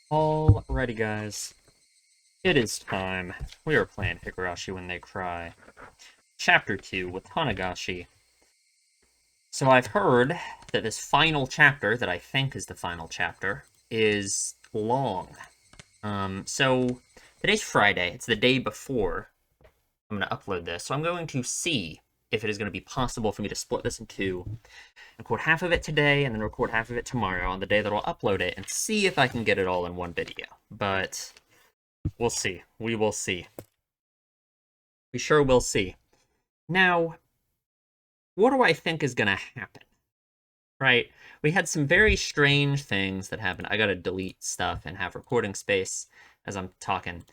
Alrighty, guys. It is time. We are playing Higurashi When They Cry. Chapter 2, Watanagashi. So I've heard that this final chapter, that I think is the final chapter, is long. So today's Friday. It's the day before I'm going to upload this. So I'm going to see if it is going to be possible for me to split this in two, record half of it today, and then record half of it tomorrow on the day that I'll upload it, and see if I can get it all in one video. But we'll see. We will see. We sure will see. Now, what do I think is going to happen? Right? We had some very strange things that happened. I gotta delete stuff and have recording space as I'm talking.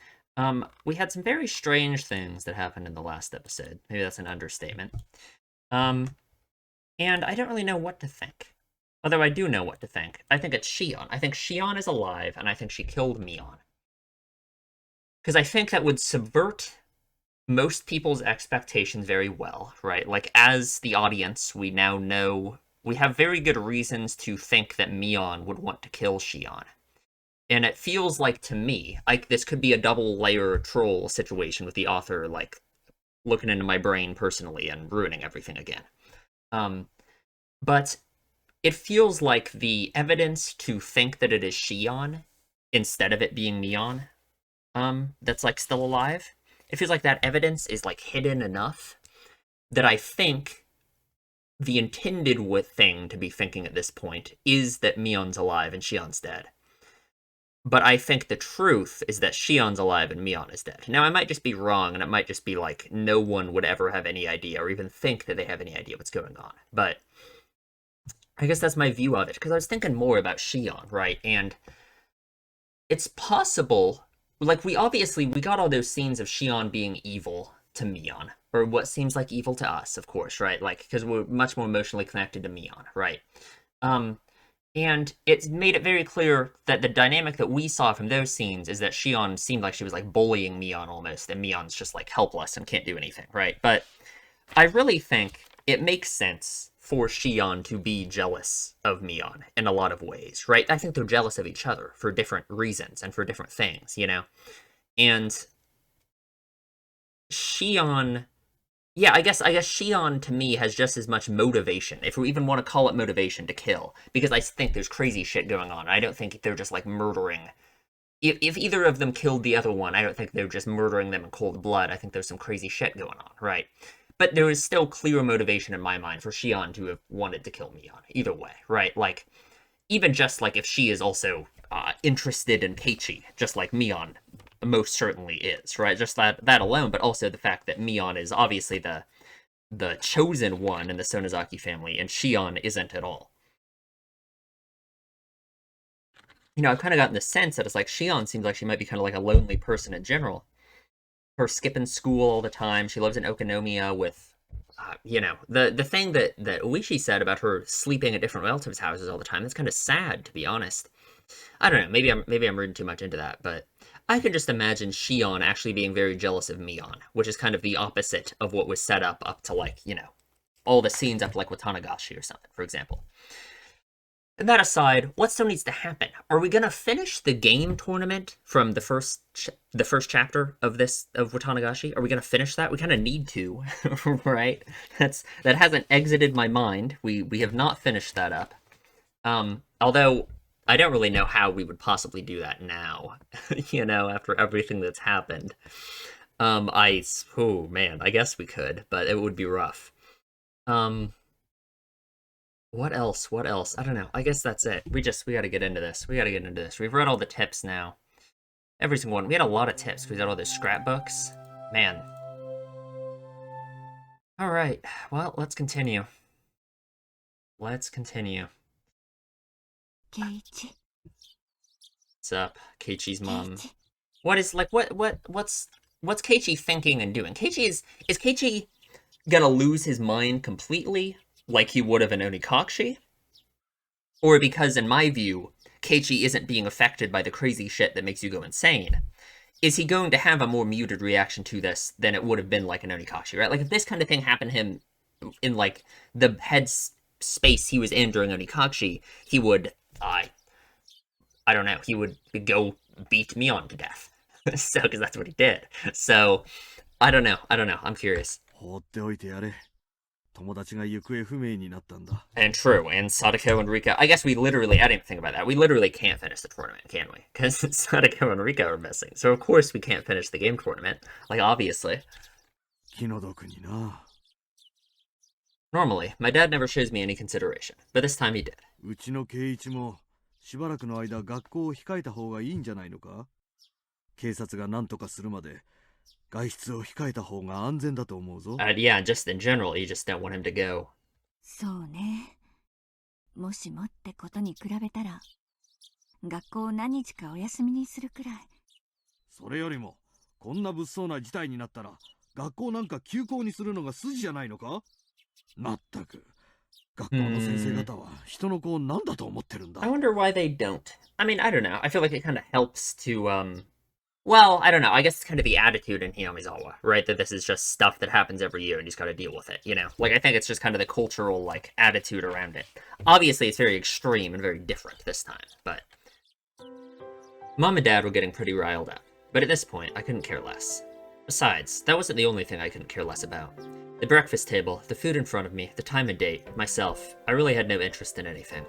We had some very strange things that happened in the last episode. Maybe that's an understatement. Um, and I don't really know what to think. Although I do know what to think. I think it's Shion. I think Shion is alive, and I think she killed Mion. Because I think that would subvert most people's expectations very well, right? Like, as the audience, we now know we have very good reasons to think that Mion would want to kill Shion. And it feels like, to me, like this could be a double layer troll situation with the author, like, looking into my brain personally and ruining everything again. But it feels like the evidence to think that it is Shion, instead of it being Mion, that's, like, still alive, it feels like that evidence is, like, hidden enough that I think the intended thing to be thinking at this point is that Mion's alive and Shion's dead. But I think the truth is that Shion's alive and Mion is dead. Now, I might just be wrong, and it might just be like no one would ever have any idea or even think that they have any idea what's going on. But I guess that's my view of it, because I was thinking more about Shion, right? And it's possible, like, we got all those scenes of Shion being evil to Mion, or what seems like evil to us, of course, right? Like, because we're much more emotionally connected to Mion, right? And it's made it very clear that the dynamic that we saw from those scenes is that Shion seemed like she was, like, bullying Mion almost, and Mion's just, like, helpless and can't do anything, right? But I really think it makes sense for Shion to be jealous of Mion in a lot of ways, right? I think they're jealous of each other for different reasons and for different things, you know? And Shion, yeah, I guess Shion to me has just as much motivation, if we even want to call it motivation, to kill, because I think there's crazy shit going on. I don't think they're just, like, murdering. If either of them killed the other one, I don't think they're just murdering them in cold blood. I think there's some crazy shit going on, right? But there is still clear motivation in my mind for Shion to have wanted to kill Mion, either way, right? Like, even just, like, if she is also interested in Keiichi, just like Mion most certainly is, right? Just that alone, but also the fact that Mion is obviously the chosen one in the Sonozaki family, and Shion isn't at all. You know, I've kind of gotten the sense that it's like Shion seems like she might be kind of like a lonely person in general. Her skipping school all the time. She lives in Okonomiya with, you know, the thing that Oishi said about her sleeping at different relatives' houses all the time. That's kind of sad, to be honest. I don't know. Maybe I'm reading too much into that, but I can just imagine Shion actually being very jealous of Mion, which is kind of the opposite of what was set up to, like, you know, all the scenes up to, like, Watanagashi or something, for example. And that aside, what still needs to happen? Are we gonna finish the game tournament from the first chapter of Watanagashi? Are we gonna finish that? We kind of need to, right? That hasn't exited my mind. We have not finished that up. Although I don't really know how we would possibly do that now, you know, after everything that's happened. Oh man, I guess we could, but it would be rough. What else? What else? I don't know. I guess that's it. We gotta get into this. We gotta get into this. We've read all the tips now. Every single one. We had a lot of tips. We got all those scrapbooks. Man. Alright. Well, let's continue. Let's continue. Keiichi. What's up, Keiichi's mom? What is, like, what's Keiichi thinking and doing? Is Keiichi gonna lose his mind completely, like he would have in Onikashi? Or because, in my view, Keiichi isn't being affected by the crazy shit that makes you go insane, is he going to have a more muted reaction to this than it would have been like in Onikashi, right? Like, if this kind of thing happened to him in, like, the head space he was in during Onikashi, he would I don't know, he would go beat Mion to death. So, because that's what he did. So, I don't know. I'm curious. And true, and Sadako and Rika. I guess I didn't even think about that. We literally can't finish the tournament, can we? Because Sadako and Rika are missing. So, of course, we can't finish the game tournament. Like, obviously. Normally, my dad never shows me any consideration, but this time he did. うちの圭一もしばらくの間学校を控えた方がいいんじゃないのか？警察が何とかするまで外出を控えた方が安全だと思うぞ。Yeah, just in general, you just don't want him to go. そうね。もしもってことに比べたら、学校を何日かお休みにするくらい。それよりも、こんな物騒な事態になったら、学校なんか休校にするのが筋じゃないのか？まったく。学校の先生方は人の子を何だと思ってるんだ。I wonder why they don't. I mean, I don't know. I feel like it kind of helps to, well, I don't know. I guess it's kind of the attitude in Hiyamizawa, right? That this is just stuff that happens every year and you just gotta deal with it, you know? Like, I think it's just kind of the cultural, like, attitude around it. Obviously, it's very extreme and very different this time, but... Mom and Dad were getting pretty riled up, but at this point, I couldn't care less. Besides, that wasn't the only thing I couldn't care less about. The breakfast table, the food in front of me, the time and date, myself, I really had no interest in anything.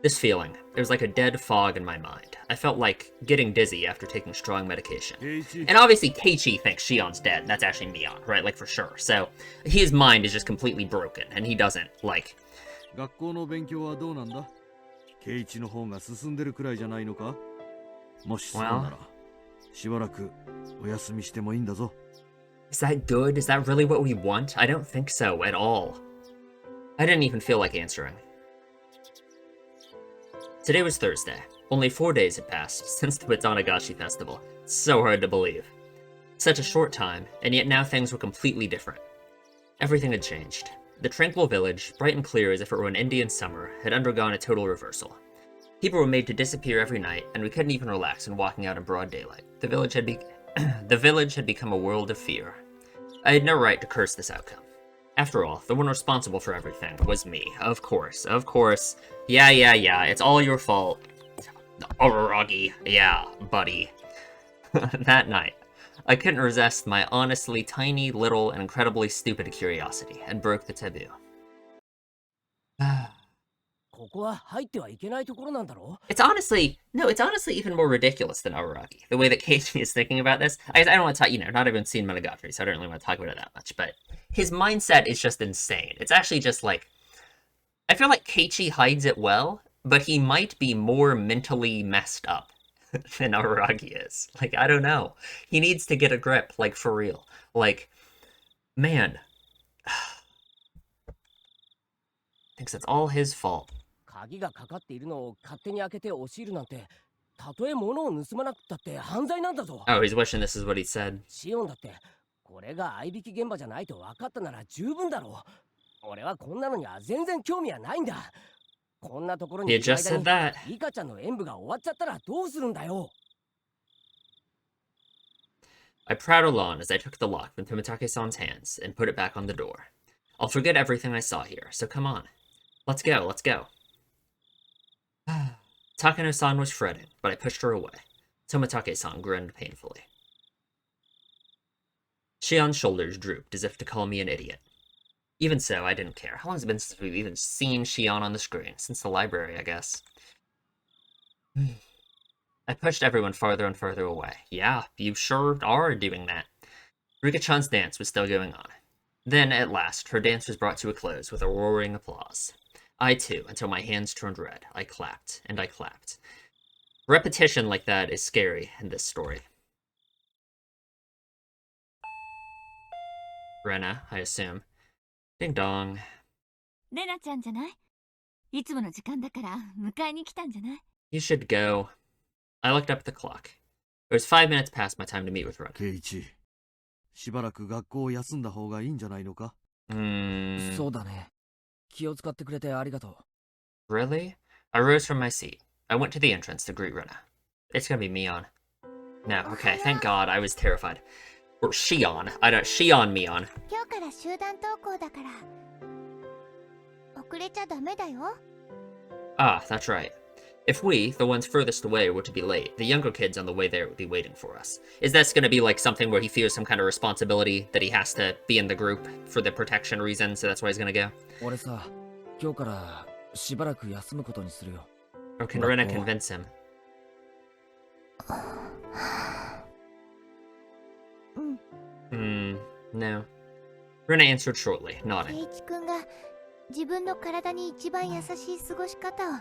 This feeling, there was like a dead fog in my mind. I felt like getting dizzy after taking strong medication. And obviously Keiichi thinks Shion's dead, that's actually Mion, right? Like, for sure. So, his mind is just completely broken, and he doesn't, like... 学校の勉強はどうなんだ？圭一の方が進んでるくらいじゃないのか？もしそうなら、しばらくお休みしてもいいんだぞ。Is that good? Is that really what we want? I don't think so at all. I didn't even feel like answering. Today was Thursday. Only 4 days had passed since the Watanagashi festival. It's so hard to believe. Such a short time, and yet now things were completely different. Everything had changed. The tranquil village, bright and clear as if it were an Indian summer, had undergone a total reversal. People were made to disappear every night, and we couldn't even relax when walking out in broad daylight. The village had become a world of fear. I had no right to curse this outcome. After all, the one responsible for everything was me. Of course. Yeah, it's all your fault. Araragi. Yeah, buddy. That night, I couldn't resist my honestly tiny, little, and incredibly stupid curiosity, and broke the taboo. It's honestly even more ridiculous than Araragi. The way that Keiichi is thinking about this. I don't want to talk, not even seen Monogatari, so I don't really want to talk about it that much, but his mindset is just insane. It's actually just like, I feel like Keiichi hides it well, but he might be more mentally messed up than Araragi is. Like, I don't know. He needs to get a grip, like, for real. Like, man. Thinks it's all his fault. 鍵がかかっているのを勝手に開けて押し入るなんて、たとえ物を盗まなくたって犯罪なんだぞ。Oh, he's wishing this is what he said. シオンだって、これが合いびき現場じゃないと分かったなら十分だろう。俺はこんなのには全然興味はないんだ。こんなところにいる間にリカちゃんの演舞が終わっちゃったらどうするんだよ。I prattled on as I took the lock from Tomitake-san's hands and put it back on the door. I'll forget everything I saw here, so come on. Let's go. Takano-san was fretting, but I pushed her away. Tomitake-san grinned painfully. Shion's shoulders drooped as if to call me an idiot. Even so, I didn't care. How long has it been since we've even seen Shion on the screen? Since the library, I guess. I pushed everyone farther and farther away. Yeah, you sure are doing that. Rika-chan's dance was still going on. Then, at last, her dance was brought to a close with a roaring applause. I too, until my hands turned red. I clapped, and I clapped. Repetition like that is scary in this story. Rena, I assume. Ding dong. レナちゃんじゃない？いつもの時間だから迎えに来たんじゃない？ You should go. I looked up at the clock. It was 5 minutes past my time to meet with Rena. 圭一、しばらく学校を休んだ方がいいんじゃないのか？そうだね。気を使ってくれてありがとう。Really? I rose from my seat. I went to the entrance to greet Rena. It's gonna be Mion. No, okay, thank God, I was terrified. Or Shion. Shion Mion. 今日から集団登校だから。遅れちゃダメだよ。Ah, that's right. If we, the ones furthest away, were to be late, the younger kids on the way there would be waiting for us. Is this going to be like something where he feels some kind of responsibility that he has to be in the group for the protection reason, so that's why he's going to go? 俺さ、今日からしばらく休むことにするよ。 Or can Rena convince him? No. Rena answered shortly, 圭 nodding. 一君が自分の体に一番優しい過ごし方を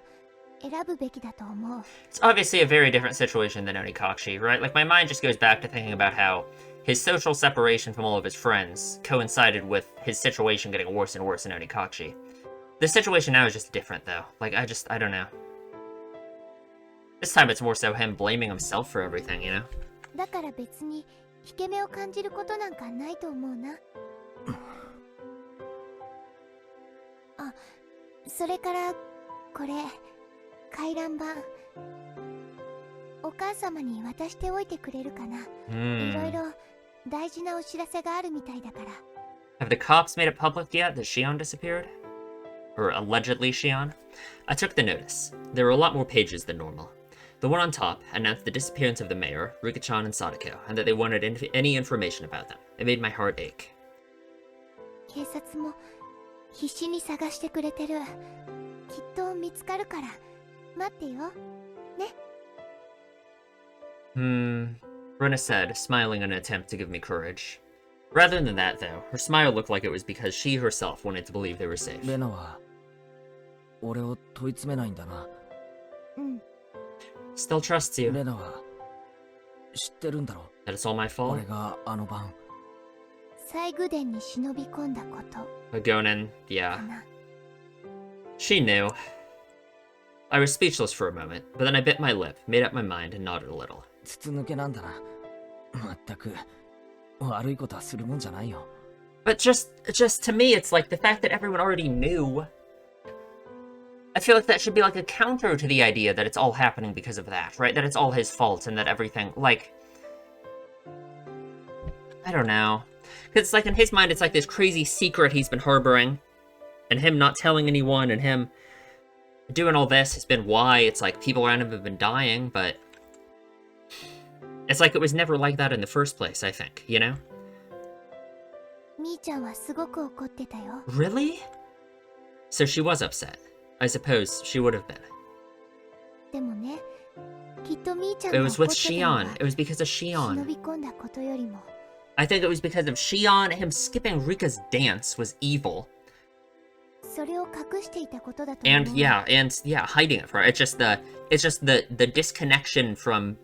選ぶべきだと思う。 It's obviously a very different situation than Onikashi, right? Like, my mind just goes back to thinking about how his social separation from all of his friends coincided with his situation getting worse and worse in Onikashi. The situation now is just different, though. Like, I don't know. This time it's more so him blaming himself for everything, you know? だから別に引け目を感じることなんかないと思うな。あ、それからこれ回覧板お母様に渡しておいてくれるかな。いろいろ大事なお知らせがあるみたいだから。 Have the cops made it public yet that Shion disappeared? Or allegedly Shion? I took the notice. There were a lot more pages than normal. The one on top announced the disappearance of the mayor, Rika-chan and Sadako, and that they wanted any information about them. It made my heart ache. 警察も必死に探してくれてる。きっと見つかるから待ってよ。ね。Rena said, smiling in an attempt to give me courage. Rather than that, though, her smile looked like it was because she herself wanted to believe they were safe. レナは俺を問い詰めないんだな。うん。 Still trusts you. レナは知ってるんだろ。 That it's all my fault? 俺があの晩。西宮殿に忍び込んだこと A Gonin, か yeah. な。 She knew. I was speechless for a moment, but then I bit my lip, made up my mind, and nodded a little. 筒抜けなんだな。まったく悪いことはするもんじゃないよ。 But just to me, it's like the fact that everyone already knew. I feel like that should be like a counter to the idea that it's all happening because of that, right? That it's all his fault and that everything, like... I don't know. Because it's like, in his mind, it's like this crazy secret he's been harboring. And him not telling anyone, and him doing all this has been why. It's like, people around him have been dying, but... It's like it was never like that in the first place, I think, you know? みーちゃんはすごく怒ってたよ。 Really? So she was upset. I suppose she would have been. でもね、きっとみーちゃん It が was 怒っ with てたのは Shion. It was because of 忍 Shion. び込んだことよりも。 I think it was because of Shion. Him skipping Rika's dance was evil. それを隠していたことだと And 思う。 yeah, hiding it from her. It's just the disconnection from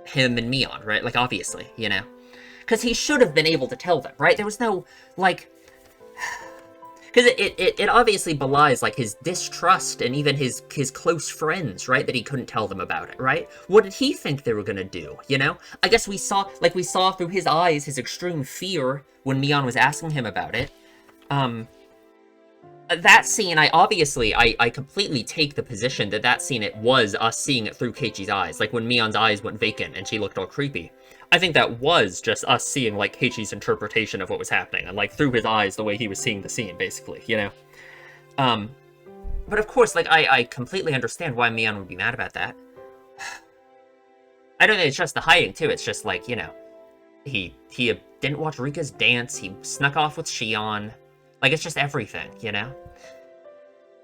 him and Mion, right? Like, obviously, you know? Because he should have been able to tell them, right? There was no, like... Because it obviously belies, like, his distrust and even his close friends, right? That he couldn't tell them about it, right? What did he think they were gonna do, you know? I guess we saw through his eyes his extreme fear when Mion was asking him about it. That scene, I completely take the position that scene, it was us seeing it through Keiichi's eyes. Like, when Mion's eyes went vacant and she looked all creepy. I think that was just us seeing, like, Keiichi's interpretation of what was happening. And, like, through his eyes, the way he was seeing the scene, basically, you know? But of course, like, I completely understand why Mion would be mad about that. I don't think it's just the hiding, too. It's just, like, you know, he didn't watch Rika's dance, he snuck off with Shion. Like, it's just everything, you know?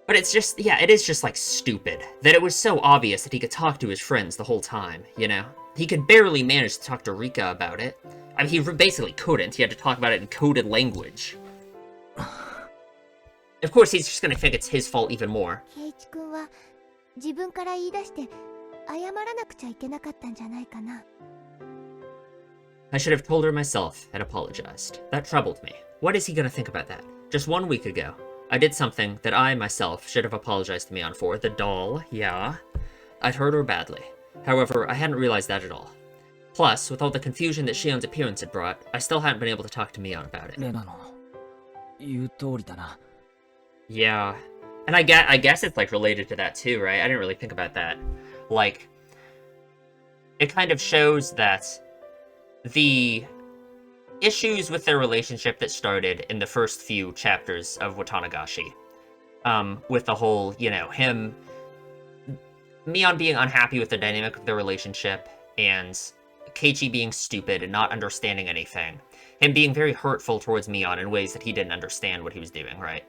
But it's just, yeah, it is just, like, stupid. That it was so obvious that he could talk to his friends the whole time, you know? He could barely manage to talk to Rika about it. I mean, he basically couldn't. He had to talk about it in coded language. Of course, he's just gonna think it's his fault even more. 圭一君は自分から言い出して謝らなくちゃいけなかったんじゃないかな。 I should have told her myself and apologized. That troubled me. What is he gonna think about that? Just 1 week ago, I did something that I, myself, should have apologized to Mion for. The doll, yeah. I'd hurt her badly. However, I hadn't realized that at all. Plus, with all the confusion that Shion's appearance had brought, I still hadn't been able to talk to Mion about it. レナの言う通りだな。 Yeah. And I guess it's, like, related to that, too, right? I didn't really think about that. Like, it kind of shows that the issues with their relationship that started in the first few chapters of Watanagashi, with the whole, you know, him Mion being unhappy with the dynamic of their relationship, and Keiichi being stupid and not understanding anything. Him being very hurtful towards Mion in ways that he didn't understand what he was doing, right?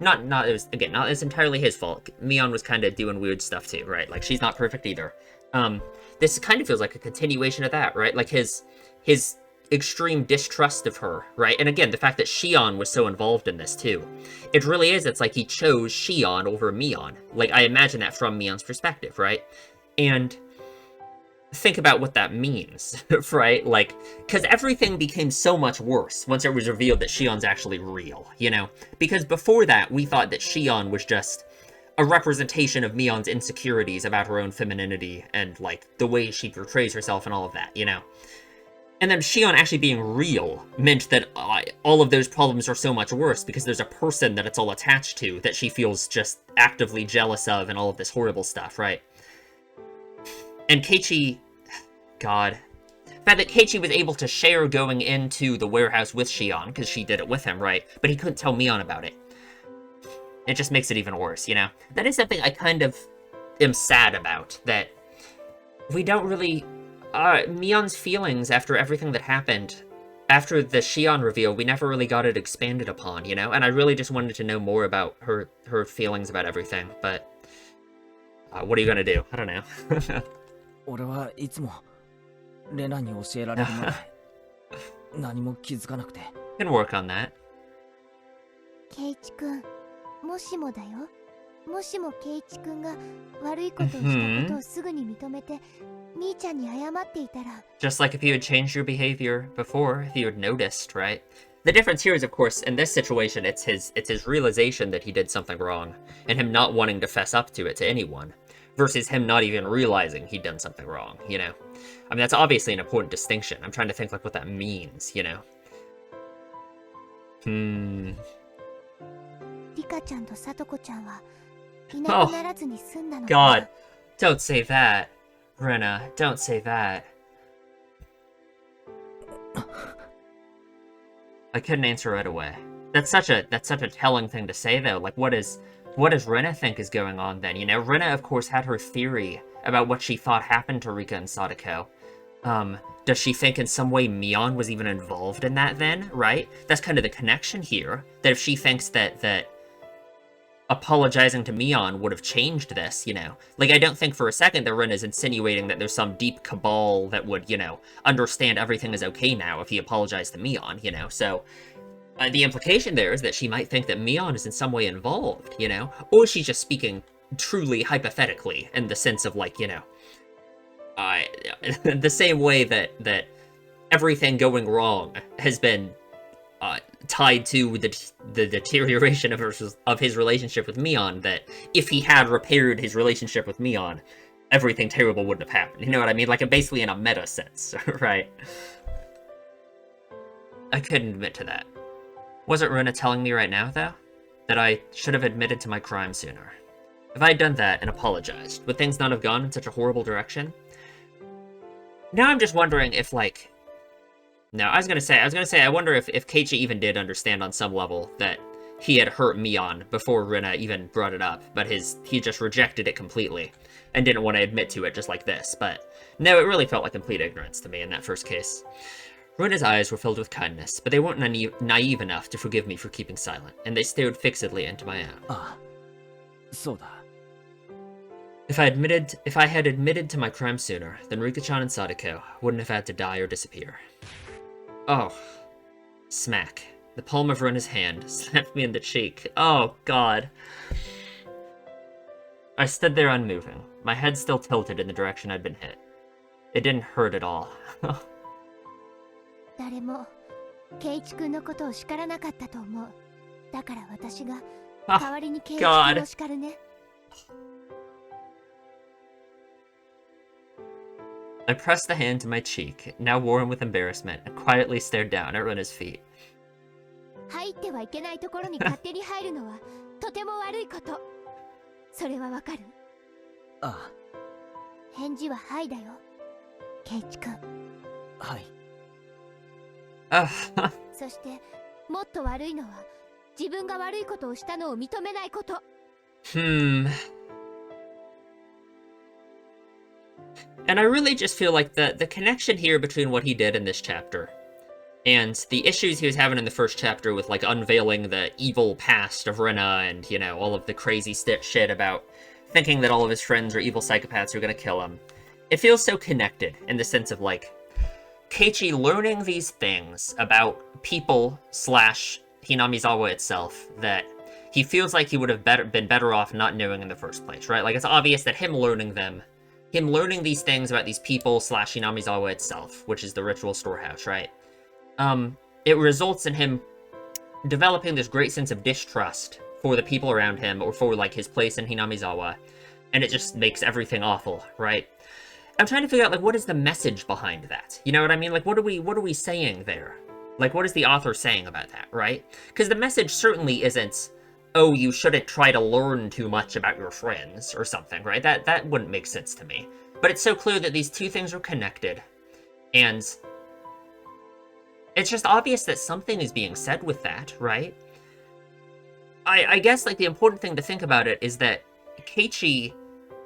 Not it's entirely his fault. Mion was kind of doing weird stuff too, right? Like, she's not perfect either. This kind of feels like a continuation of that, right? Like, his extreme distrust of her, right? And again, the fact that Shion was so involved in this too. It really is, it's like he chose Shion over Mion. Like, I imagine that from Mion's perspective, right? And think about what that means, right? Like, because everything became so much worse once it was revealed that Shion's actually real, you know? Because before that, we thought that Shion was just a representation of Mion's insecurities about her own femininity and, like, the way she portrays herself and all of that, you know? And then Shion actually being real meant that all of those problems are so much worse because there's a person that it's all attached to that she feels just actively jealous of and all of this horrible stuff, right? And Keiichi... God. The fact that Keiichi was able to share going into the warehouse with Shion, because she did it with him, right? But he couldn't tell Mion about it. It just makes it even worse, you know? That is something I kind of am sad about, that we don't really... Mion's feelings after everything that happened, after the Shion reveal, we never really got it expanded upon, you know? And I really just wanted to know more about her feelings about everything, but... what are you gonna do? I don't know. 俺はいつもレナに教えられるまで何も気づかなくて。Can work on that. ケイチ君、もしもだよ。もしもケイチ君が悪いことをしたことをすぐに認めて、みーちゃんに謝っていたら。Just like if you had changed your behavior before, if you had noticed, right? The difference here is, of course, in this situation, it's his realization that he did something wrong, and him not wanting to fess up to it to anyone, versus him not even realizing he'd done something wrong, you know? I mean, that's obviously an important distinction. I'm trying to think, like, what that means, you know? リカちゃんとサトコちゃんはいなくならずに済んだのか God, don't say that, Rena. Don't say that. I couldn't answer right away. That's such a telling thing to say, though. Like, what does Rena think is going on then? You know, Rena, of course, had her theory about what she thought happened to Rika and Sadako. Does she think in some way Mion was even involved in that then, right? That's kind of the connection here. That if she thinks that apologizing to Mion would have changed this, you know? Like, I don't think for a second that Rena's insinuating that there's some deep cabal that would, you know, understand everything is okay now if he apologized to Mion, you know? So, the implication there is that she might think that Mion is in some way involved, you know? Or she's just speaking truly hypothetically in the sense of, like, you know, the same way that everything going wrong has been tied to the deterioration of his relationship with Mion, that if he had repaired his relationship with Mion, everything terrible wouldn't have happened. You know what I mean? Like, basically in a meta sense, right? I couldn't admit to that. Wasn't Runa telling me right now, though, that I should have admitted to my crime sooner? If I had done that and apologized, would things not have gone in such a horrible direction? Now I'm just wondering if, like... No, I was gonna say, I wonder if Keiichi even did understand on some level that he had hurt Mion before Runa even brought it up, but he just rejected it completely, and didn't want to admit to it just like this, but... No, it really felt like complete ignorance to me in that first case. Runa's eyes were filled with kindness, but they weren't naive enough to forgive me for keeping silent, and they stared fixedly into my own. So da. If I had admitted to my crime sooner, then Rika-chan and Sadako wouldn't have had to die or disappear. Oh. Smack. The palm of Runa's hand slapped me in the cheek. Oh, God. I stood there unmoving, my head still tilted in the direction I'd been hit. It didn't hurt at all. 誰もケイチ君のことを叱らなかったと思う。だから私が代わりにケイチ君を叱るね。I pressed the hand to my cheek, now warm with embarrassment, and quietly stared down at Runa's feet. 入ってはいけないところに勝手に入るのはとても悪いこと。それはわかる？ああ。返事ははいだよ、ケイチ君。はい。そしてもっと悪いのは自分が悪いことをしたのを認めないこと。And I really just feel like the connection here between what he did in this chapter and the issues he was having in the first chapter with, like, unveiling the evil past of Rena and, you know, all of the crazy shit about thinking that all of his friends are evil psychopaths who are gonna kill him. It feels so connected in the sense of, like, Keiichi learning these things about people / Hinamizawa itself that he feels like he would have been better off not knowing in the first place, right? Like, it's obvious that him learning these things about these people / Hinamizawa itself, which is the ritual storehouse, right? It results in him developing this great sense of distrust for the people around him, or for, like, his place in Hinamizawa, and it just makes everything awful, right? I'm trying to figure out, like, what is the message behind that? You know what I mean? Like, what are we saying there? Like, what is the author saying about that, right? Because the message certainly isn't, oh, you shouldn't try to learn too much about your friends, or something, right? That wouldn't make sense to me. But it's so clear that these two things are connected, and it's just obvious that something is being said with that, right? I guess, like, the important thing to think about it is that Keiichi,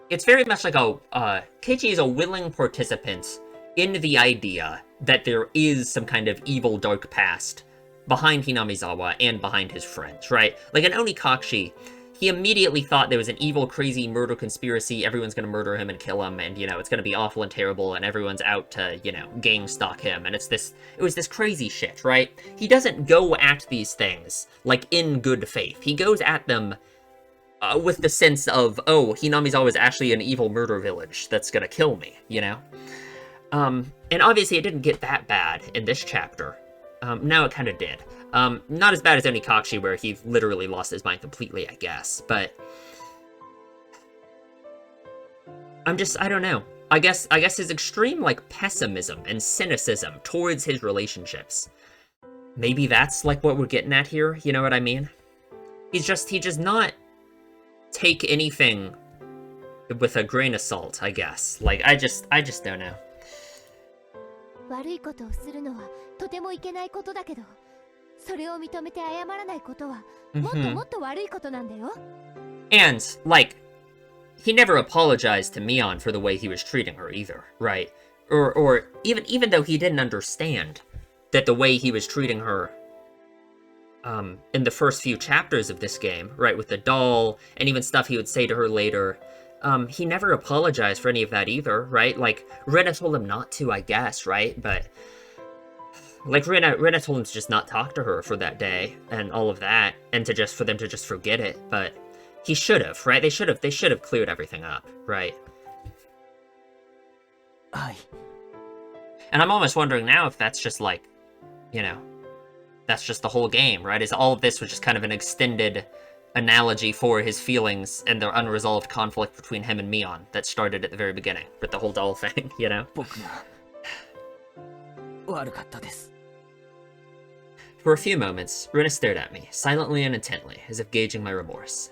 it's very much like Keiichi is a willing participant in the idea that there is some kind of evil dark past behind Hinamizawa and behind his friends, right? Like, in Onikashi, he immediately thought there was an evil, crazy murder conspiracy, everyone's gonna murder him and kill him, and, you know, it's gonna be awful and terrible, and everyone's out to, you know, gang stalk him, and it was this crazy shit, right? He doesn't go at these things, like, in good faith. He goes at them with the sense of, oh, Hinamizawa is actually an evil murder village that's gonna kill me, you know? And obviously it didn't get that bad in this chapter. Now it kind of did. Not as bad as Onikashi, where he literally lost his mind completely, I guess, but I don't know. I guess his extreme, like, pessimism and cynicism towards his relationships, maybe that's, like, what we're getting at here, you know what I mean? He does not take anything with a grain of salt, I guess. Like, I just don't know. 悪いことをするのはとてもいけないことだけど、それを認めて謝らないことはもっともっと悪いことなんだよ。And, like, he never apologized to Mion for the way he was treating her either, right? Or even though he didn't understand that the way he was treating her in the first few chapters of this game, right, with the doll, and even stuff he would say to her later, he never apologized for any of that either, right? Like, Rena told him not to, I guess, right? But, like, Rena told him to just not talk to her for that day, and all of that, and for them to just forget it, but he should have, right? They should have cleared everything up, right? And I'm almost wondering now if that's just, like, you know, that's just the whole game, right? Is all of this was just kind of an extended analogy for his feelings and their unresolved conflict between him and Mion that started at the very beginning with the whole doll thing, you know? For a few moments, Rena stared at me, silently and intently, as if gauging my remorse.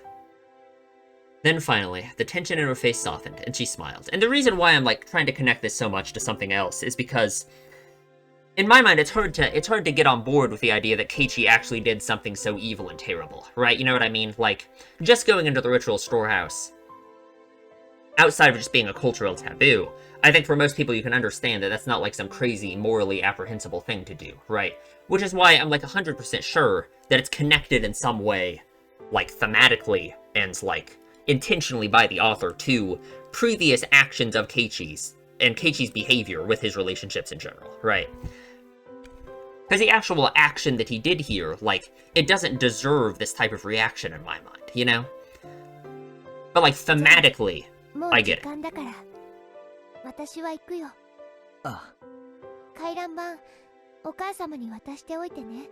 Then finally, the tension in her face softened, and she smiled. And the reason why I'm, like, trying to connect this so much to something else is because, in my mind, it's hard to get on board with the idea that Keiichi actually did something so evil and terrible, right? You know what I mean? Like, just going into the ritual storehouse, outside of just being a cultural taboo, I think for most people you can understand that that's not, like, some crazy, morally apprehensible thing to do, right? Which is why I'm, like, 100% sure that it's connected in some way, like, thematically, and, like, intentionally by the author to previous actions of Keiichi's, and Keiichi's behavior with his relationships in general, right? Because the actual action that he did here, like, it doesn't deserve this type of reaction in my mind, you know? But, like, thematically, I get it. 私は行くよ。回覧板、お母様に渡しておいてね。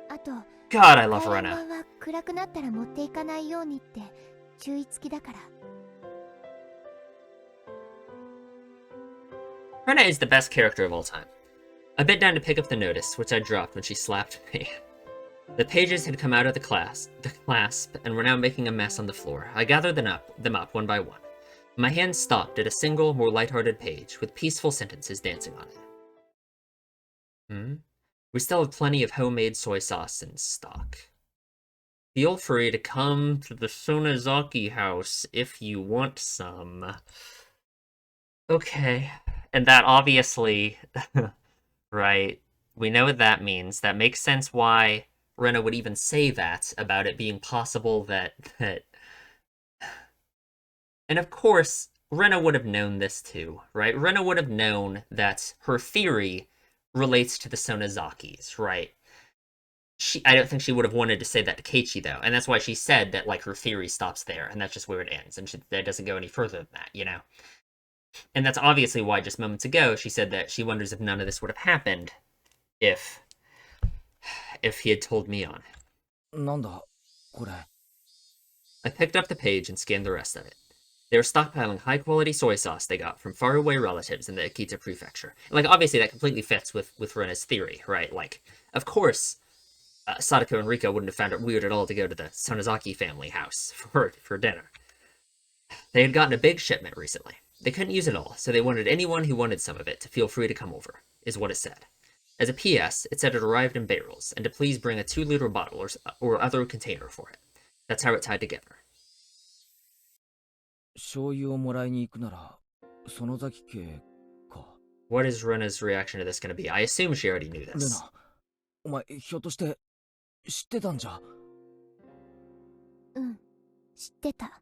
あと、 God, I love 回覧 Rena. 板は暗くなったら持っていかないようにって注意付きだから。Rena is the best character of all time. I bent down to pick up the notice, which I dropped when she slapped me. The pages had come out of the clasp, and were now making a mess on the floor. I gathered them up one by one. My hand stopped at a single, more lighthearted page, with peaceful sentences dancing on it. We still have plenty of homemade soy sauce in stock. Feel free to come to the Sonozaki house if you want some. Okay. And that obviously, right, we know what that means. That makes sense why Rena would even say that about it being possible that and of course, Rena would have known this too, right? Rena would have known that her theory relates to the Sonozakis, right? I don't think she would have wanted to say that to Keiichi, though, and that's why she said that, like, her theory stops there, and that's just where it ends, and that doesn't go any further than that, you know? And that's obviously why, just moments ago, she said that she wonders if none of this would have happened if he had told Mion. なんだこれ I picked up the page and scanned the rest of it. They were stockpiling high-quality soy sauce they got from faraway relatives in the Akita prefecture. And, like, obviously that completely fits with Rena's theory, right? Like, of course, Sadako and Rika wouldn't have found it weird at all to go to the Sonozaki family house for dinner. They had gotten a big shipment recently. They couldn't use it all, so they wanted anyone who wanted some of it to feel free to come over, is what it said. As a PS, it said it arrived in barrels, and to please bring a 2-liter bottle or other container for it. That's how it tied together. 醤油をもらいに行くなら園崎家か What is Rena's reaction to this going to be? I assume she already knew レ this. ナお前ひょっとして知ってたんじゃうん、知ってた。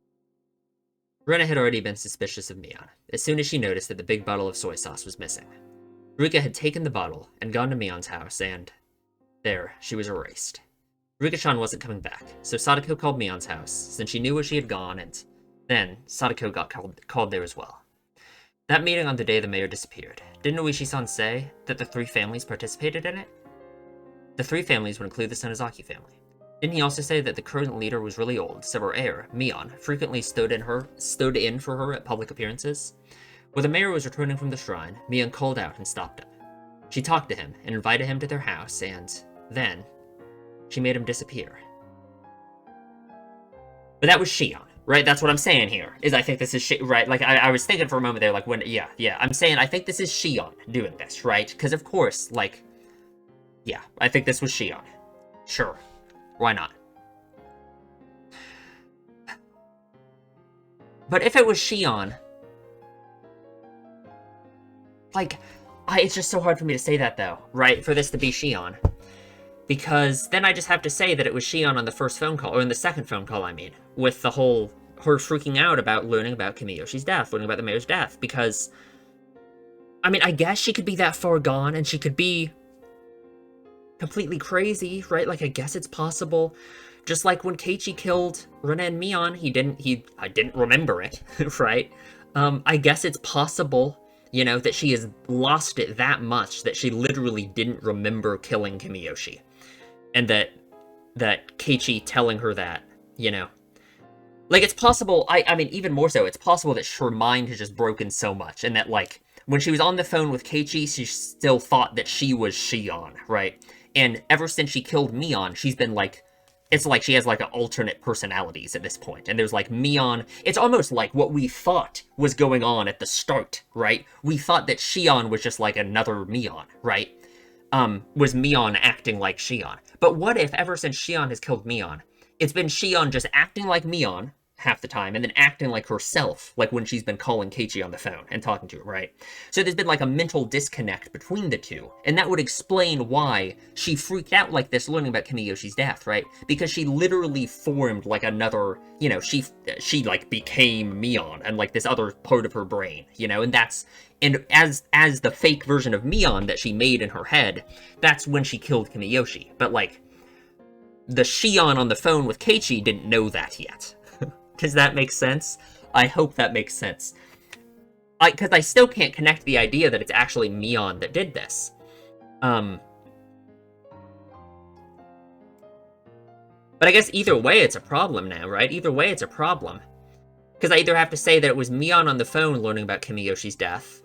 Rena had already been suspicious of Mion, as soon as she noticed that the big bottle of soy sauce was missing. Rika had taken the bottle and gone to Mion's house, and there, she was erased. Rika-chan wasn't coming back, so Sadako called Mion's house, since she knew where she had gone, and then Sadako got called there as well. That meeting on the day the mayor disappeared, didn't Oishi-san say that the 3 families participated in it? The 3 families would include the Sonozaki family. Didn't he also say that the current leader was really old, so her heir, Mion, frequently stood in for her at public appearances? When the mayor was returning from the shrine, Mion called out and stopped him. She talked to him and invited him to their house, and then she made him disappear. But that was Shion, right? That's what I'm saying here, is I think this is right? Like, I was thinking for a moment there, like, when, yeah, I'm saying I think this is Shion doing this, right? Because, of course, like, yeah, I think this was Shion. Sure. Why not? But if it was Shion, like, it's just so hard for me to say that, though, right? For this to be Shion. Because then I just have to say that it was Shion on the first phone call, or in the second phone call, I mean, with the whole, her freaking out about learning about Kimiyoshi's death, learning about the mayor's death, because, I mean, I guess she could be that far gone, and she could be completely crazy, right? Like, I guess it's possible. Just like when Keiichi killed Rena and Mion, I didn't remember it, right? I guess it's possible, you know, that she has lost it that much that she literally didn't remember killing Kimiyoshi. And that Keiichi telling her that, you know. Like, it's possible, I mean, even more so, it's possible that her mind has just broken so much, and that, like, when she was on the phone with Keiichi, she still thought that she was Shion, right? And ever since she killed Mion, she's been, like, it's like she has, like, alternate personalities at this point. And there's, like, Mion, it's almost like what we thought was going on at the start, right? We thought that Shion was just, like, another Mion, right? Was Mion acting like Shion. But what if, ever since Shion has killed Mion, it's been Shion just acting like Mion half the time, and then acting like herself, like when she's been calling Keiichi on the phone and talking to him, right? So there's been like a mental disconnect between the two, and that would explain why she freaked out like this learning about Kimiyoshi's death, right? Because she literally formed like another, you know, she like became Mion and like this other part of her brain, you know, and that's, and as the fake version of Mion that she made in her head, that's when she killed Kimiyoshi. But like, the Shion on the phone with Keiichi didn't know that yet. Does that make sense? I hope that makes sense. Because I still can't connect the idea that it's actually Mion that did this. But I guess either way it's a problem now, right? Either way it's a problem. Because I either have to say that it was Mion on the phone learning about Kimiyoshi's death,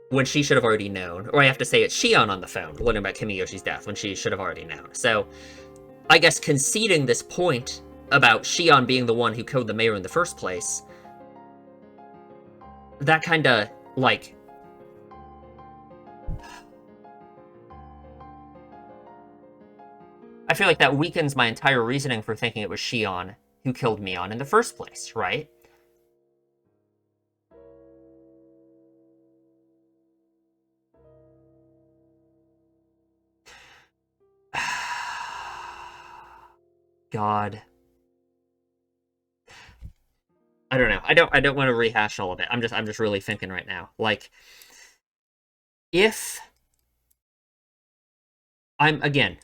when she should have already known, or I have to say it's Shion on the phone learning about Kimiyoshi's death, when she should have already known. So, I guess conceding this point about Shion being the one who killed the mayor in the first place, that kinda, like... I feel like that weakens my entire reasoning for thinking it was Shion who killed Mion in the first place, right? God. I don't know. I don't want to rehash all of it. I'm just really thinking right now. Like, if I'm again,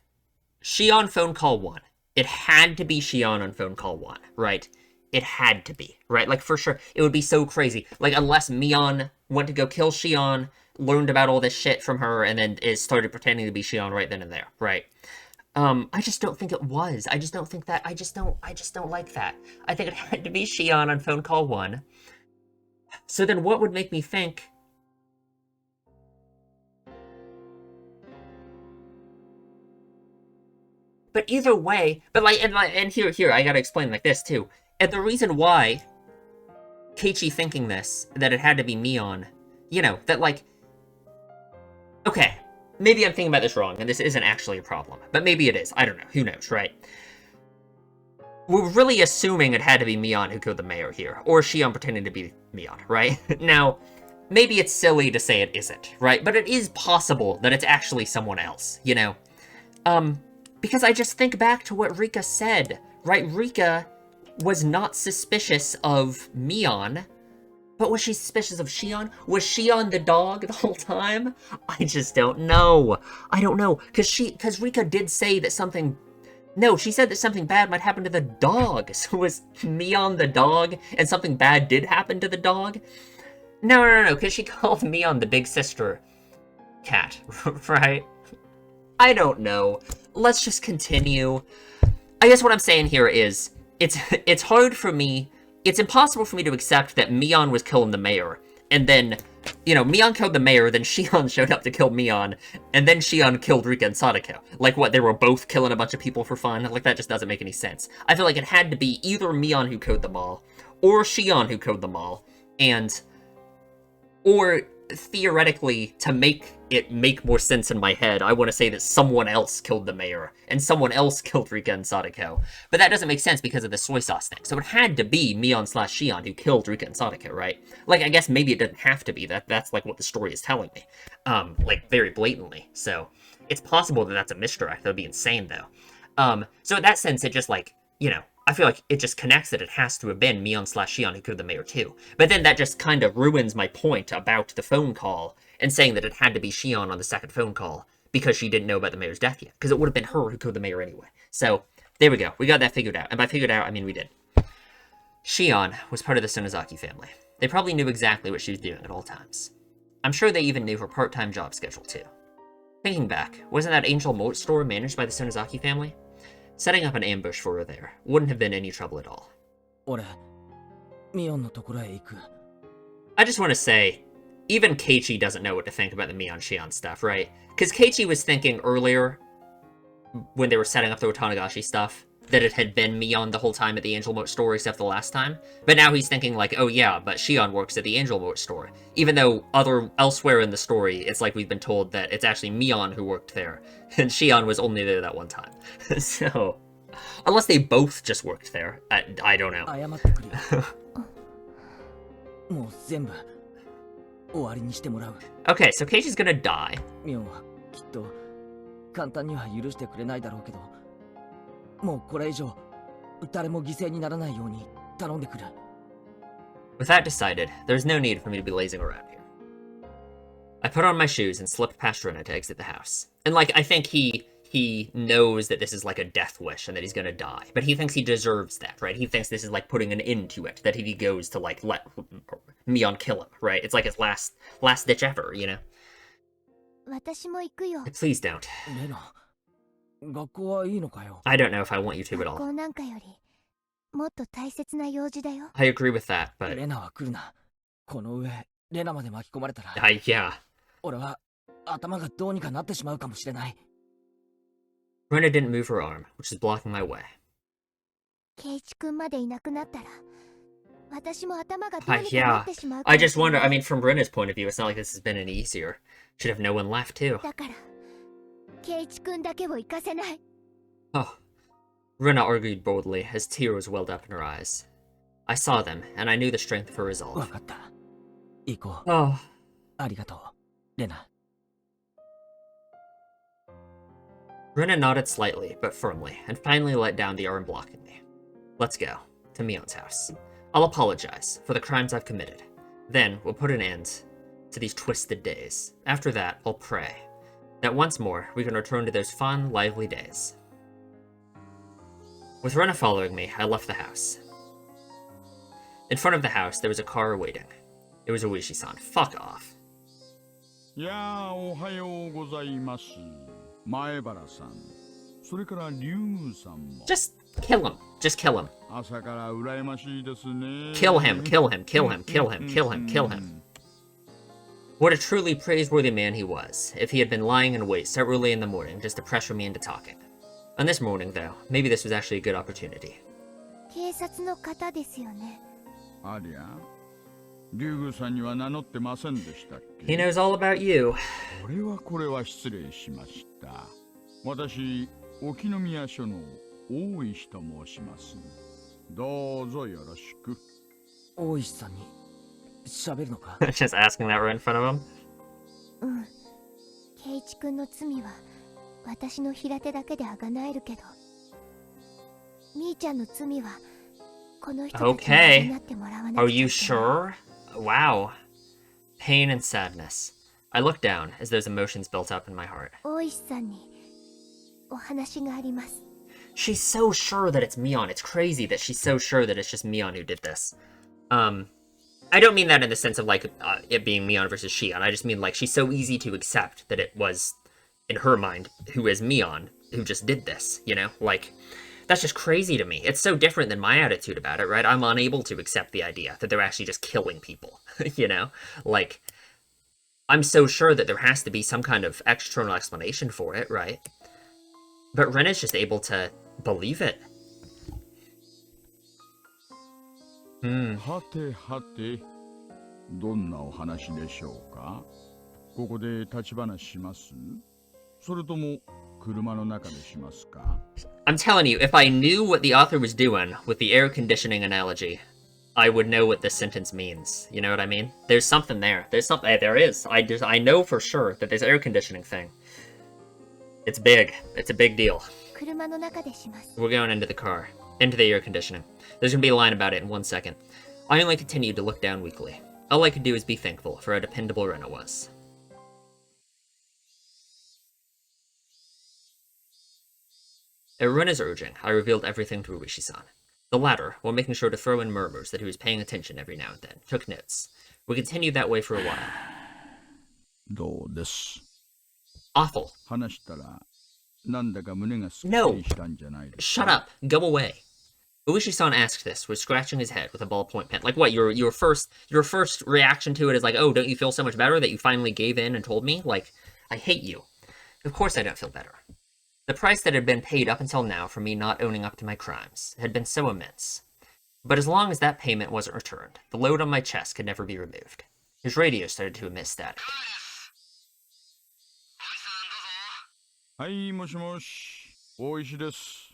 Shion phone call 1. It had to be Shion on phone call 1, right? It had to be, right? Like, for sure. It would be so crazy. Like, unless Mion went to go kill Shion, learned about all this shit from her, and then started pretending to be Shion right then and there, right? I just don't think it was. I just don't think that. I just don't like that. I think it had to be Shion on phone call 1. So then what would make me think... But either way, and here, I gotta explain like this too. And the reason why Keiichi thinking this, that it had to be Mion, you know, that like, okay, maybe I'm thinking about this wrong, and this isn't actually a problem, but maybe it is. I don't know. Who knows, right? We're really assuming it had to be Mion who killed the mayor here, or Shion pretending to be Mion, right? Now, maybe it's silly to say it isn't, right? But it is possible that it's actually someone else, you know? Because I just think back to what Rika said, right? Rika was not suspicious of Mion, but was she suspicious of Shion? Was Shion the dog the whole time? I just don't know. I don't know, because Rika did say that something... No, she said that something bad might happen to the dog. So was Mion the dog, and something bad did happen to the dog? No, because she called Mion the big sister cat, right? I don't know. Let's just continue. I guess what I'm saying here is, it's hard for me, it's impossible for me to accept that Mion was killing the mayor, and then, you know, Mion killed the mayor, then Shion showed up to kill Mion, and then Shion killed Rika and Sadako. Like, what, they were both killing a bunch of people for fun? Like, that just doesn't make any sense. I feel like it had to be either Mion who killed them all, or Shion who killed them all, or theoretically, to make it make more sense in my head, I want to say that someone else killed the mayor, and someone else killed Rika and Sadako. But that doesn't make sense because of the soy sauce thing. So it had to be Mion/Shion who killed Rika and Sadako, right? Like, I guess maybe it didn't have to be. That's like what the story is telling me. Like, very blatantly. So, it's possible that that's a misdirect. That would be insane, though. So in that sense, it just, like, you know, I feel like it just connects that it has to have been Mion/Shion who killed the mayor too. But then that just kind of ruins my point about the phone call and saying that it had to be Shion on the second phone call because she didn't know about the mayor's death yet. Because it would have been her who killed the mayor anyway. So, there we go. We got that figured out. And by figured out, I mean we did. Shion was part of the Sonozaki family. They probably knew exactly what she was doing at all times. I'm sure they even knew her part-time job schedule too. Thinking back, wasn't that Angel Malt store managed by the Sonozaki family? Setting up an ambush for her there wouldn't have been any trouble at all. I just want to say, even Keiichi doesn't know what to think about the Mion-Shion stuff, right? Because Keiichi was thinking earlier, when they were setting up the Watanagashi stuff, that it had been Mion the whole time at the Angel Moat store except the last time. But now he's thinking like, oh yeah, but Shion works at the Angel Moat store. Even though elsewhere in the story, it's like we've been told that it's actually Mion who worked there, and Shion was only there that one time. So, unless they both just worked there, I don't know. Okay, so Keiichi's gonna die. With that decided, there's no need for me to be lazing around here. I put on my shoes and slipped past Rena to exit the house. And like, I think he knows that this is like a death wish and that he's gonna die. But he thinks he deserves that, right? He thinks this is like putting an end to it, that if he goes to like let Mion kill him, right? It's like his last ditch ever, you know? Please don't. I don't know if I want you to at all. I agree with that, but... yeah. Rena didn't move her arm, which is blocking my way. Yeah. I just wonder, I mean, from Rena's point of view, it's not like this has been any easier. Should have no one left, too. Oh. Rena argued boldly, as tears welled up in her eyes. I saw them, and I knew the strength of her resolve. Oh. Rena nodded slightly, but firmly, and finally let down the arm blocking me. Let's go. To Mion's house. I'll apologize for the crimes I've committed. Then we'll put an end to these twisted days. After that, I'll pray that once more we can return to those fun, lively days. With Rena following me, I left the house. In front of the house, there was a car waiting. It was Oishi-san. Fuck off. いやー、おはようございます。前原さん、それから竜宮さんも。Just kill him. Just kill him. 朝から羨ましいですね。Kill him, kill him, kill him, kill him, kill him, kill him. What a truly praiseworthy man he was, if he had been lying in wait so early in the morning just to pressure me into talking. On this morning, though, maybe this was actually a good opportunity. 警察の方ですよね。ありゃ、竜宮さんには名乗ってませんでしたっけ。 He knows all about you. これは失礼しました。私、沖宮署の大石と申します。どうぞよろしく。大石さんに喋るのか？ Just asking that right in front of him. うん。圭一君の罪は私の平手だけであがなえるけど、みーちゃんの罪はこの人たちになってもらわなくちゃ。 Are you sure? Wow. Pain and sadness. I looked down as those emotions built up in my heart. 大石さんにお話があります。 She's so sure that it's Mion. It's crazy that she's so sure that it's just Mion who did this. I don't mean that in the sense of like it being Mion versus Shion. I just mean like she's so easy to accept that it was, in her mind, who is Mion who just did this, you know? Like, that's just crazy to me. It's so different than my attitude about it, right? I'm unable to accept the idea that they're actually just killing people, you know? Like, I'm so sure that there has to be some kind of external explanation for it, right? But Ren is just able to believe it. はてはて、どんなお話でしょうか。ここで立ち話します？それとも車の中でしますか？ I'm telling you, if I knew what the author was doing with the air conditioning analogy, I would know what this sentence means. You know what I mean? There's something there. There's something. There is. I know for sure that this air conditioning thing. It's big. It's a big deal. 車の中でします。 We're going into the car. Into the air conditioning. There's gonna be a line about it in 1 second. I only continued to look down weakly. All I could do is be thankful for how dependable Rena was. At Rena's urging, I revealed everything to Uishi-san. The latter, while making sure to throw in murmurs that he was paying attention every now and then, took notes. We continued that way for a while. どうです。 Awful. 話したらなんだか胸がすっきりしたんじゃないですか。 Shut up. Go away. Uishi-san asked this, was scratching his head with a ballpoint pen. Like what? Your first reaction to it is like, oh, don't you feel so much better that you finally gave in and told me? Like, I hate you. Of course I don't feel better. The price that had been paid up until now for me not owning up to my crimes had been so immense. But as long as that payment wasn't returned, the load on my chest could never be removed. His radio started to emit static. はい、もしもし、大石です。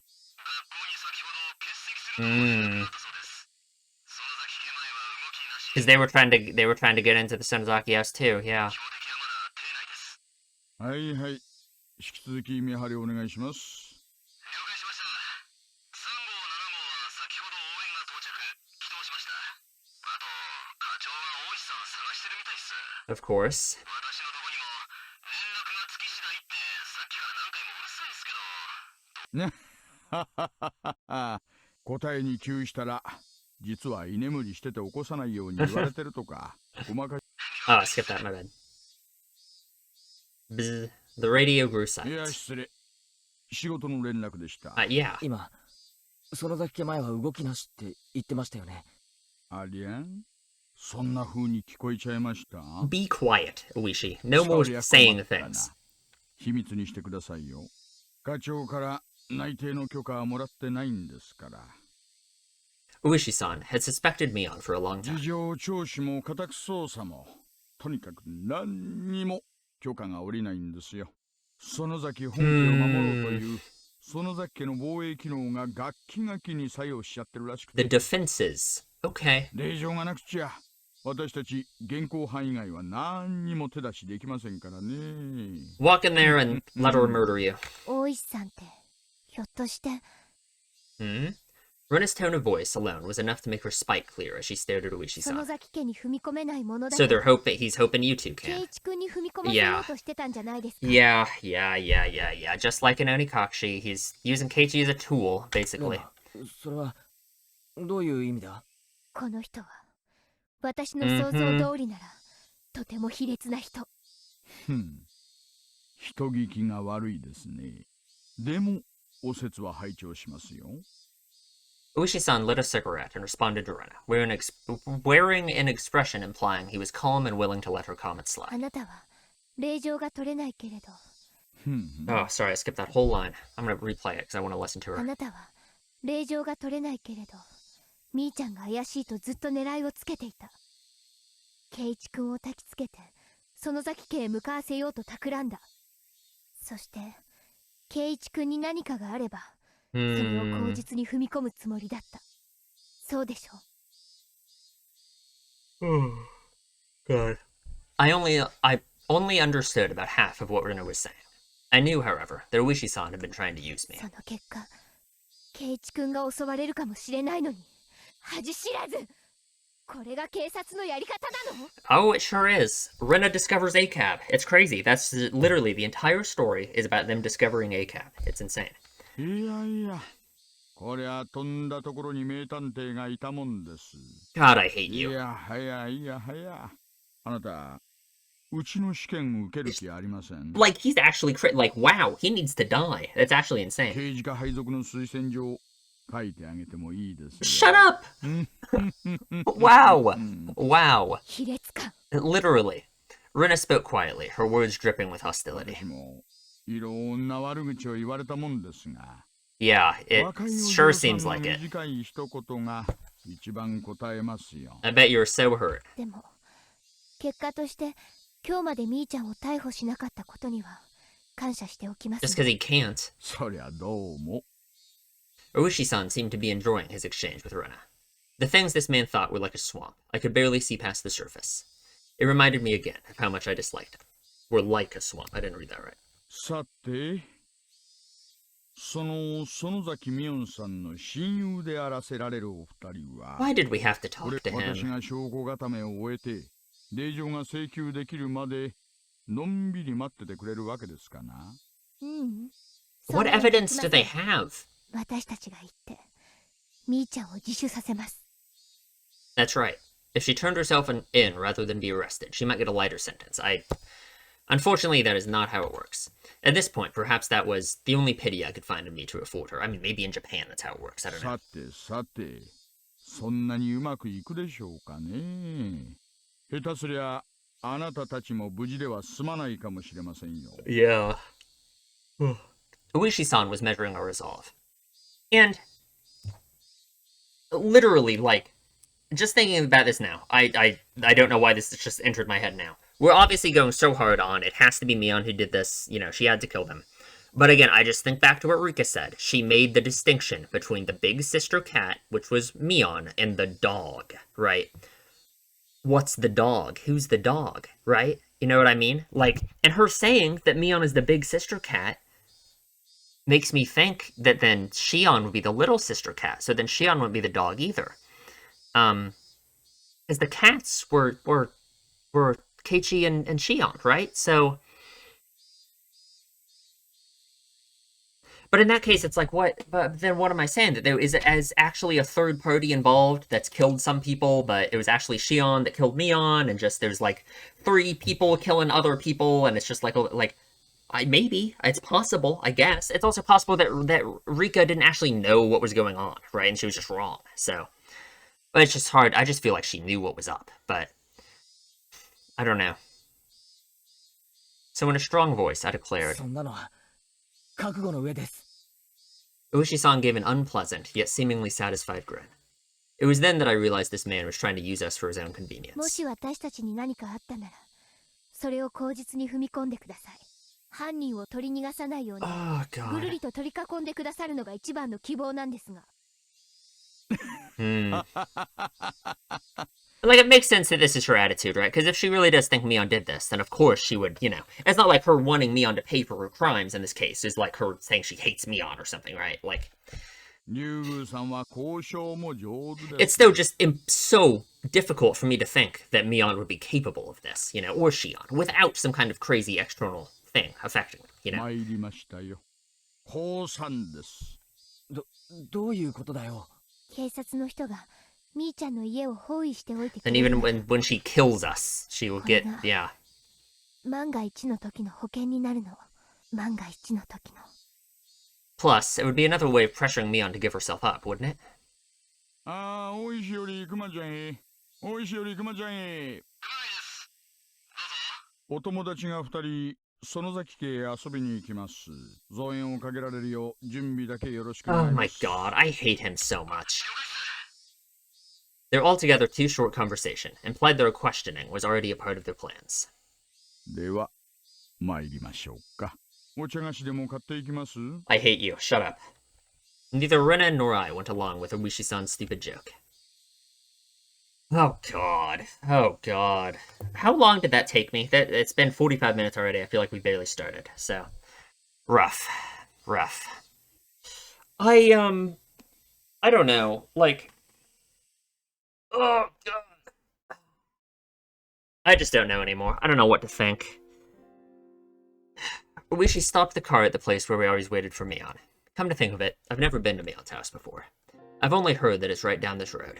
Because they were trying to get into the Sonozaki house too, yeah. はいはい、引き続き見張りお願いします。 Of course. ね、ははははは。答えに窮したら、実は居眠りしてて起こさないように言われてるとか、細かい。Oh, I skipped that, my bad. Bzz. The radio grew いや、 silent. 失礼。仕事の連絡でした。Yeah. 今、園崎家前は動きなしって言ってましたよね。ありゃん、そんな風に聞こえちゃいました。 Be quiet, Uishi. No more saying things. 秘密にしてくださいよ。課長から内定の許可はもらってないんですから。 Uishi-san had suspected Mion for a long 事 time. 情聴取も家宅捜査も、とにかく何にも許可が下りないんですよ。園崎本家を守ろうという園崎家の防衛機能がガッキガキに作用しちゃってるらしく The て。 defenses. Okay. 令状がなくちゃ私たち現行犯以外は何にも手出しできませんからね。Walk in there and let her murder you. 大石さんってひょっとして Hmm? Rena's tone of voice alone was enough to make her spite clear as she stared at 園 Uishi-san. 崎家に踏み込めないものだ So け they're hoping he's hoping you two 圭 can. 一君に踏み込ませようとしてたんじゃないですか Yeah. Just like in Onikashi, he's using Keiichi as a tool, レ basically. ナ、それはどういう意味だ？この人は私の想像通りなら、とても卑劣な人。ふん。人聞きが悪いですね。でも、お説は拝聴しますよ。Uishi-san lit a cigarette and responded to Rena, wearing an expression implying he was calm and willing to let her comment あ slide. なたは令状が取れないけれど、ふん。 Oh, sorry, I skipped that whole line. I'm gonna replay it because I want to listen to あ her. なたは令状が取れないけれど、みーちゃんが怪しいとずっと狙いをつけていた。圭一君を焚きつけて、園崎家へ向かわせようと企んだ。そして、圭一君に何かがあれば、それを口実に踏み込むつもりだった。そうでしょう。Oh, God. I only understood about half of what Rena was saying. I knew, however, that Uishi-san had been trying to use me. その結果、圭一君が襲われるかもしれないのに、恥知らず。これが警察のやり方なの？ Oh, it sure is. Rena discovers ACAB. It's crazy. That's literally the entire story is about them discovering ACAB. It's insane. いやいや、こりゃとんだところに名探偵がいたもんです。 God, I hate い you. やはやいやはや。あなた、うちの試験受ける気ありません。 Like, he's actually like, wow, he needs to die. That's actually insane. 刑事課配属の推薦状書いてあげてもいいですよ。 Shut up! Wow. Wow. 卑劣か。 Literally. Rena spoke quietly, her words dripping with hostility. 私もいろんな悪口を言われたもんですが。 Yeah, it 若いお sure 嬢さん seems の like it. 短い一言が一番答えますよ。 I bet you're so hurt. でも、結果として今日までみーちゃんを逮捕しなかったことには感謝しておきます Just because he can't. そりゃどうも。 Uishi-san seemed to be enjoying his exchange with Rena. The things this man thought were like a swamp. I could barely see past the surface. It reminded me again of how much I disliked him. Were like a swamp. I didn't read that right. さて、その園崎美音さんの親友であらせられるお二人は、 Why did we have to これ talk to 私 him? が証拠固めを終えて、令状が請求できるまで、のんびり待っててくれるわけですかな。うん。 What そんなに evidence do they have? 私たちが言って、みーちゃんを自首させます。 That's right. If she turned herself in rather than be arrested, she might get a lighter sentence. Unfortunately, that is not how it works. At this point, perhaps that was the only pity I could find in me to afford her. I mean, maybe in Japan that's how it works. I don't know. さてさて、そんなにうまくいくでしょうかね。下手すりゃ、あなたたちも無事では済まないかもしれませんよ。Yeah. Uishi-san was measuring a resolve. And literally, like, just thinking about this now, I don't know why this just entered my head now. We're obviously going so hard on, it has to be Mion who did this, you know, she had to kill them. But again, I just think back to what Rika said. She made the distinction between the big sister cat, which was Mion, and the dog, right? What's the dog? Who's the dog, right? You know what I mean? Like, and her saying that Mion is the big sister cat makes me think that then Shion would be the little sister cat, so then Shion wouldn't be the dog either. Because the cats were Keiichi and Shion, right? So, but in that case, it's like, what? But then what am I saying? That there is actually a third party involved that's killed some people, but it was actually Shion that killed Mion, and just there's like 3 people killing other people, and it's just like maybe it's possible. I guess it's also possible that Rika didn't actually know what was going on, right? And she was just wrong. So, but it's just hard. I just feel like she knew what was up, but I don't know. So in a strong voice, I declared. そんなのは覚悟の上です。 Uishi-san gave an unpleasant, yet seemingly satisfied grin. It was then that I realized this man was trying to use us for his own も convenience. し私たちに何かあったなら、それを口実に踏み込んでください。犯人を取り逃がさないように、 Oh, ぐる God. りと取り囲んでくださるのが一番の希望なんですが。Like, it makes sense that this is her attitude, right? Because if she really does think Mion did this, then of course she would, it's not like her wanting Mion to pay for her crimes in this case. It's like her saying she hates Mion or something, right? Like, it's still just so difficult for me to think that Mion would be capable of this, or Shion, without some kind of crazy external thing affecting them, どういうことだよ。警察の人がみーちゃんの家を包囲しておいてく And れる even んだ。 when she kills us, she will get, yeah. 万が一の時の保険になるの。万が一の時の。 Plus, it would be another way of pressuring Mion to give herself up, wouldn't it? ああ、大石より熊ちゃんへ。大石より熊ちゃんへ。お友達が2人、園崎家へ遊びに行きます。増援をかけられるよう準備だけよろしくお願 Oh いしま my す。 god, I hate him so much. Their altogether too short conversation implied their questioning was already a part of their plans. では、参りましょうか。お茶菓子でも買っていきます？ I hate you, shut up. Neither Rena nor I went along with Oishi-san's stupid joke. Oh god, oh god. How long did that take me? It's been 45 minutes already, I feel like we barely started, so... Rough. I don't know, like... Oh god. I just don't know anymore. I don't know what to think. Oishi stopped the car at the place where we always waited for Mion. Come to think of it, I've never been to Mion's house before. I've only heard that it's right down this road.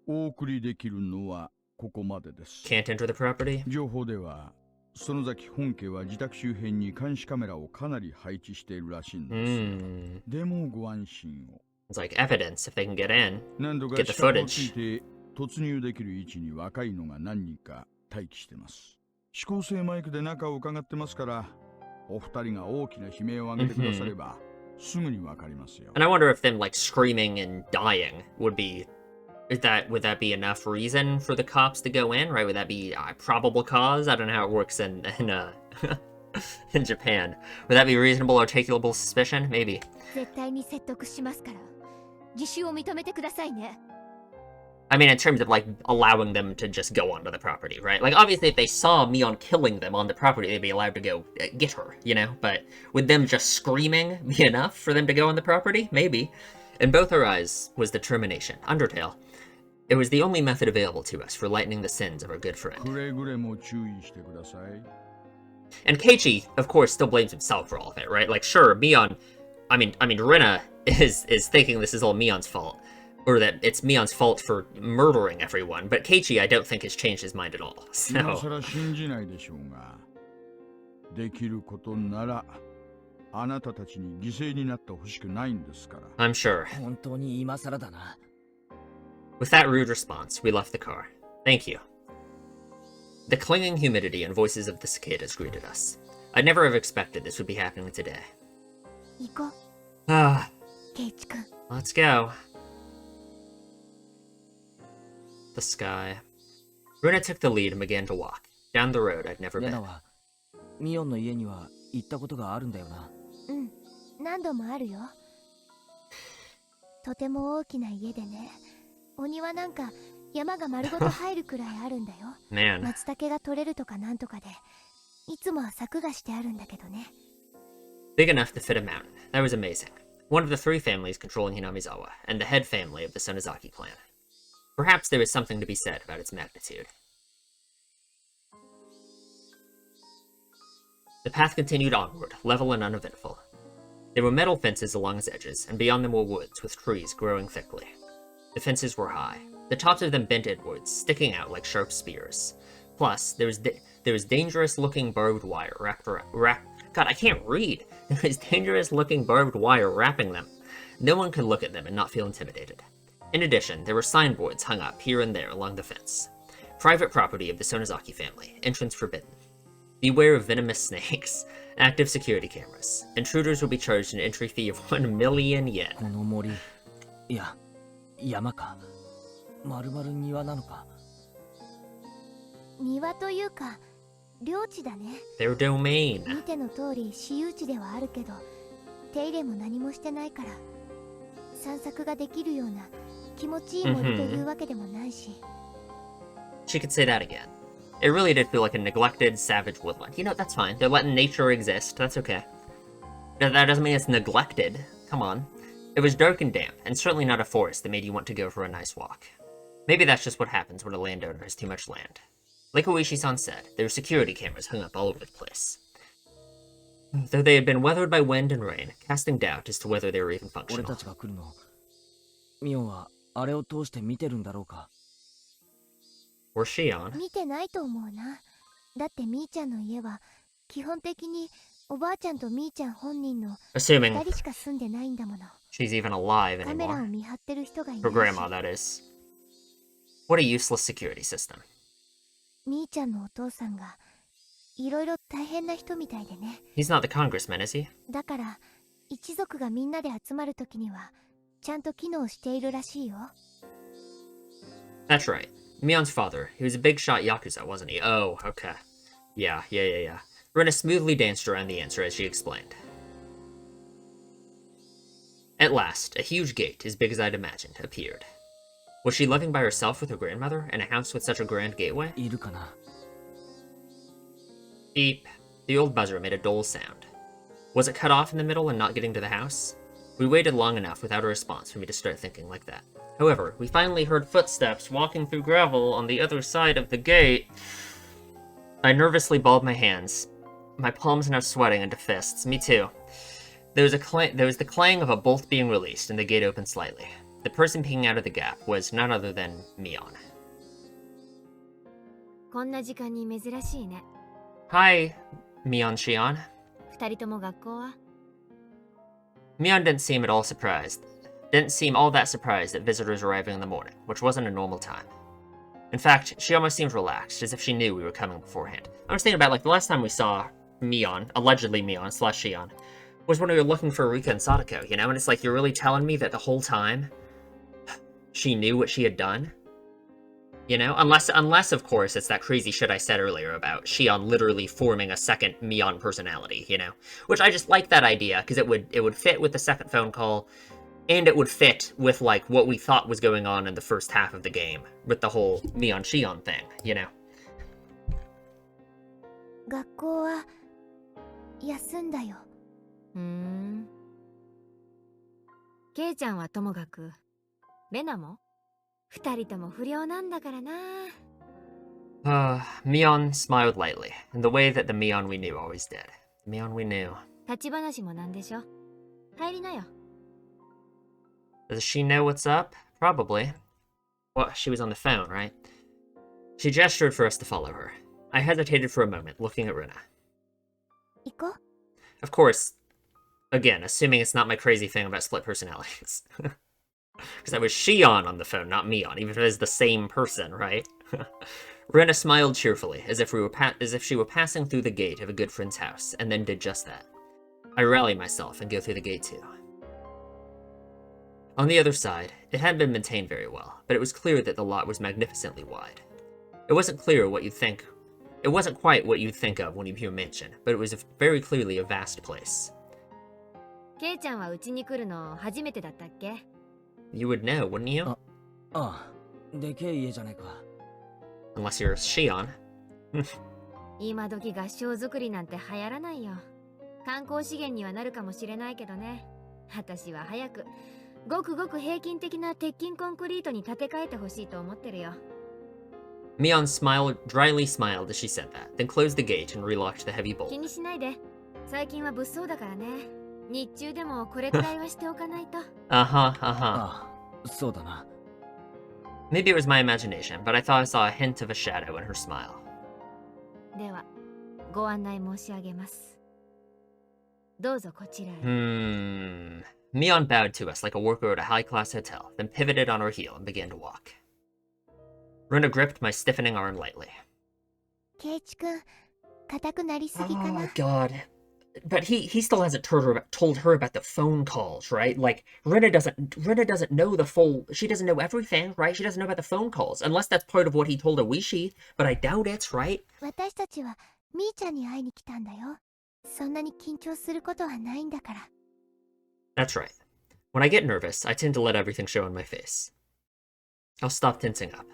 お送りできるのはここまでです。 Can't enter the property? 情報では、園崎本家は自宅周辺に監視カメラをかなり配置しているらしいんです。でもご安心を。It's like evidence if they can get in. 何度か Get the 視覚をつ footage. いて突入できる位置に若いのが何人か待機してます。指向性マイクで中を伺ってますから、お二人が大きな悲鳴を上げてくだされば、すぐにわかりますよ。And I wonder if them like screaming and dying would that be enough reason for the cops to go in, right? Would that be a probable cause? I don't know how it works in in Japan. Would that be reasonable or articulable suspicion? Maybe. 絶対に説得しますから。自首を認めてくださいね。I mean, in terms of, like, allowing them to just go onto the property, right? Like, obviously, if they saw Mion killing them on the property, they'd be allowed to go get her, But would them just screaming be enough for them to go on the property? Maybe. In both our eyes was determination. Undertale. It was the only method available to us for lightening the sins of our good friend. くれぐれも注意してください。 And Keiichi, of course, still blames himself for all of it, right? Like, sure, Mion... I mean, Rina is thinking this is all Mion's fault. Or that it's Mion's fault for murdering everyone, but Keiichi, I don't think, has changed his mind at all, 今 so... 更信じないでしょうが、できることなら、あなたたちに犠牲になってほしくないんですから。I'm sure. 本当に今更だな。With that rude response, we left the car. Thank you. The clinging humidity and voices of the cicadas greeted us. I'd never have expected this would be happening today. 行こう、 Ah, ケイチ君。 let's go. The sky. Runa took the lead and began to walk. Down the road I'd never レ been. ナはミオンの家には行ったことがあるんだよな。うん、何度もあるよ。とても大きな家でね。お庭なんか山が丸ごと入るくらいあるんだよ。 Man. 松茸が取れるとかなんとかで、いつもは柵がしてあるんだけどね。Big enough to fit a mountain. That was amazing. One of the three families controlling Hinamizawa, and the head family of the Sonozaki clan. Perhaps there is something to be said about its magnitude. The path continued onward, level and uneventful. There were metal fences along its edges, and beyond them were woods with trees growing thickly. The fences were high. The tops of them bent inwards, sticking out like sharp spears. Plus, there was dangerous-looking barbed wire God, I can't read! There was dangerous-looking barbed wire wrapping them. No one could look at them and not feel intimidated. In addition, there were signboards hung up here and there along the fence. Private property of the Sonozaki family. Entrance forbidden. Beware of venomous snakes. Active security cameras. Intruders will be charged an entry fee of 1 million yen. この森、いや、山か。まるまる庭なのか。庭というか、領地だね。 Their domain. 見ての通り私有地ではあるけど、手入れも何もしてないから、散策ができるような気持ちいい森というわけでもないし。She could say that again. It really did feel like a neglected, savage woodland. You know, that's fine. They're letting nature exist. That's okay. That doesn't mean it's neglected. Come on. It was dark and damp, and certainly not a forest that made you want to go for a nice walk. Maybe that's just what happens when a landowner has too much land. Like Oishi-san said, there were security cameras hung up all over the place. Though they had been weathered by wind and rain, casting doubt as to whether they were even 俺 functional. たちが来るのミオンはあれを通して見てるんだろうか Or Shion. 見てないと思うな。だってみーちゃんの家は基本的におばあちゃんとみーちゃん本人の Assuming 2人しか住んでないんだもの。 she's even alive カメラを anymore. 見張ってる人がい Her ないし grandma, that is. What a useless security system. みーちゃんのお父さんがいろいろ大変な人みたいでね。 He's not the congressman, is he? だから一族がみんなで集まるときにはちゃんと機能しているらしいよ。 That's right. Mion's father. He was a big shot Yakuza, wasn't he? Oh, okay. Yeah. Rena smoothly danced around the answer as she explained. At last, a huge gate, as big as I'd imagined, appeared. Was she living by herself with her grandmother, in a house with such a grand gateway? いるかな Beep. The old buzzer made a dull sound. Was it cut off in the middle and not getting to the house? We waited long enough without a response for me to start thinking like that. However, we finally heard footsteps walking through gravel on the other side of the gate. I nervously balled my hands. My palms now sweating into fists. Me too. There was the clang of a bolt being released, and the gate opened slightly. The person peeking out of the gap was none other than Mion. こんな時間に珍しいね。 Hi, Mion Shion. 二人とも学校は Mion didn't seem at all surprised. Didn't seem all that surprised at visitors arriving in the morning, which wasn't a normal time. In fact, she almost seemed relaxed, as if she knew we were coming beforehand. I was thinking about, like, the last time we saw Mion, allegedly Mion / Shion, was when we were looking for Rika and Sadako, you know? And it's like, you're really telling me that the whole time she knew what she had done? You know? Unless, of course, it's that crazy shit I said earlier about Shion literally forming a second Mion personality, you know? Which I just like that idea, because it would fit with the second phone call, and it would fit with, like, what we thought was going on in the first half of the game, with the whole Mion Shion thing, you know? 学校は休んだよ。ケイちゃんはともかくレナも二人とも不良なんだからな。Mion smiled lightly, in the way that the Mion we knew always did. The Mion we knew. 立ち話もなんでしょ。入りなよ。 Does she know what's up? Probably. Well, she was on the phone, right? She gestured for us to follow her. I hesitated for a moment, looking at Rina. 行こう。 Of course, again, assuming it's not my crazy thing about split personalities. Because that was Shion on the phone, not Mion, even if it is the same person, right? Rena smiled cheerfully, as if she were passing through the gate of a good friend's house, and then did just that. I rally myself and go through the gate too. On the other side, it hadn't been maintained very well, but it was clear that the lot was magnificently wide. It wasn't quite what you'd think of when you hear mansion, but it was very clearly a vast place. ケイちゃんはうちに来るの初めてだったっけ？ You would know, wouldn't you? ああ、でけえ家じゃないか。 Unless you're Shion. 今時合掌造りなんて流行らないよ。観光資源にはなるかもしれないけどね。私は早くごくごく平均的な鉄筋コンクリートに建て替えてほしいと思ってるよ。 Mion dryly smiled as she said that, then closed the gate and relocked the heavy bolt. 気にしないで。最近は物騒だからね。日中でもこれくらいはしておかないと。ああ、そうだな。 Maybe it was my imagination, but I thought I saw a hint of a shadow in her smile. では、ご案内申し上げます。どうぞこちらへ。Mion bowed to us like a worker at a high-class hotel, then pivoted on her heel and began to walk. Runa gripped my stiffening arm lightly. ケイチ君、硬くなりすぎかな。 Oh, God. But he still hasn't told her about the phone calls, right? Like, Rena doesn't know she doesn't know everything, right? She doesn't know about the phone calls, unless that's part of what he told Oishi, but I doubt it, right? 私たちはみーちゃんに会いに来たんだよ。そんなに緊張することはないんだから。 That's right. When I get nervous, I tend to let everything show on my face. I'll stop tensing up.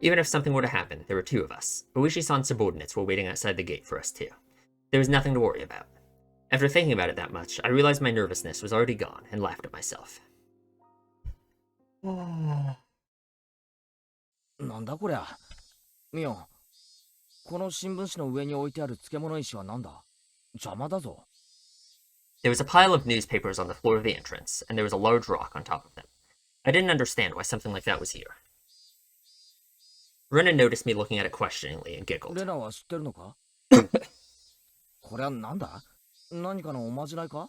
Even if something were to happen, there were two of us. Oishi-san's subordinates were waiting outside the gate for us too. There was nothing to worry about. After thinking about it that much, I realized my nervousness was already gone and laughed at myself. なんだこりゃ。ミオン、この新聞紙の上に置いてある漬物石はなんだ？邪魔だぞ。There was a pile of newspapers on the floor of the entrance, and there was a large rock on top of them. I didn't understand why something like that was here. Renan noticed me looking at it questioningly and giggled. レナは知ってるのか？これはなんだ？何かのおまじないか？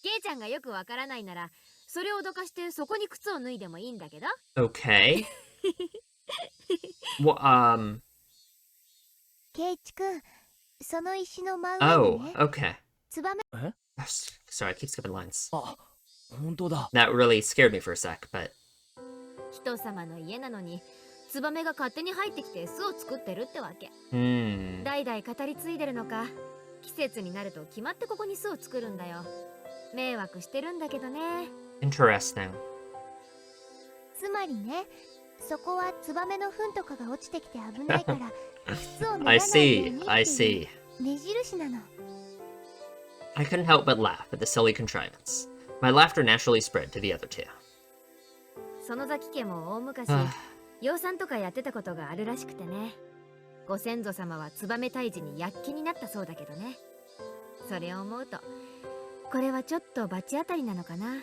ケイちゃんがよくわからないなら、それをどかしてそこに靴を脱いでもいいんだけど。Okay. Well, ケイチ君、その石の真上 oh, にね、 okay. ツバメ Sorry, I keep skipping lines. あ、本当だ。 That really scared me for a sec, but 人様の家なのに、ツバメが勝手に入ってきて巣を作ってるってわけ。代々語り継いでるのか、季節になると決まってここに巣を作るんだよ。迷惑してるんだけどね。interesting. つまりね、そこはツバメの糞とかが落ちてきて危ないから靴を脱がな I いよう see, に I ってい see. う目印なの。 I couldn't help but laugh at the silly contrivance. My laughter naturally spread to the other two. 園崎家も大昔、養蚕とかやってたことがあるらしくてね。ご先祖様はツバメ退治に躍起になったそうだけどね。それを思うと、これはちょっと罰当たりなのかな。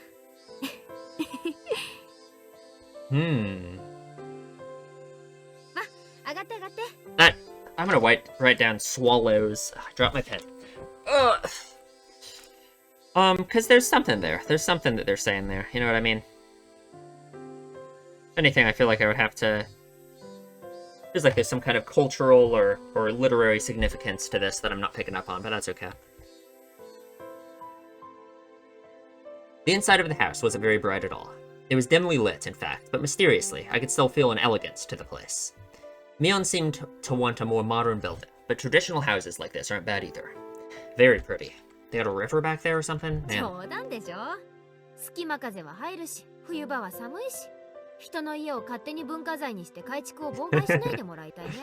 ま、上がって上がって。That I'm gonna write down swallows. I dropped my pen. Because there's something there. There's something that they're saying there. You know what I mean? If anything, I feel like I would have to. Feels like there's some kind of cultural or literary significance to this that I'm not picking up on, but that's okay. The inside of the house wasn't very bright at all. It was dimly lit, in fact, but mysteriously, I could still feel an elegance to the place. Mion seemed to want a more modern building, but traditional houses like this aren't bad either. Very pretty. They got a river back there or something? Man. 冗談でしょ。隙間風は入るし、冬場は寒いし、人の家を勝手に文化財にして改築を妨害しないでもらいたいね。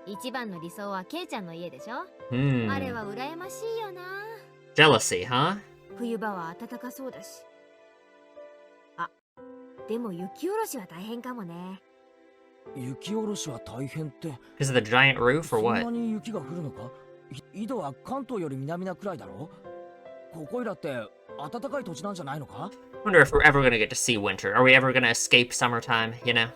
一番の理想はケイちゃんの家でしょ。あれは羨ましいよな。Jealousy, huh? 冬場は暖かそうだし。あ、でも雪下ろしは大変かもね。雪下ろしは大変って。Because of the giant roof or そん what? なに雪が降るのか？緯度は関東より南なくらいだろ？ここいらって暖かい土地なんじゃないのか？ Wonder if we're ever gonna get to see winter. Are we ever gonna escape summertime, you know?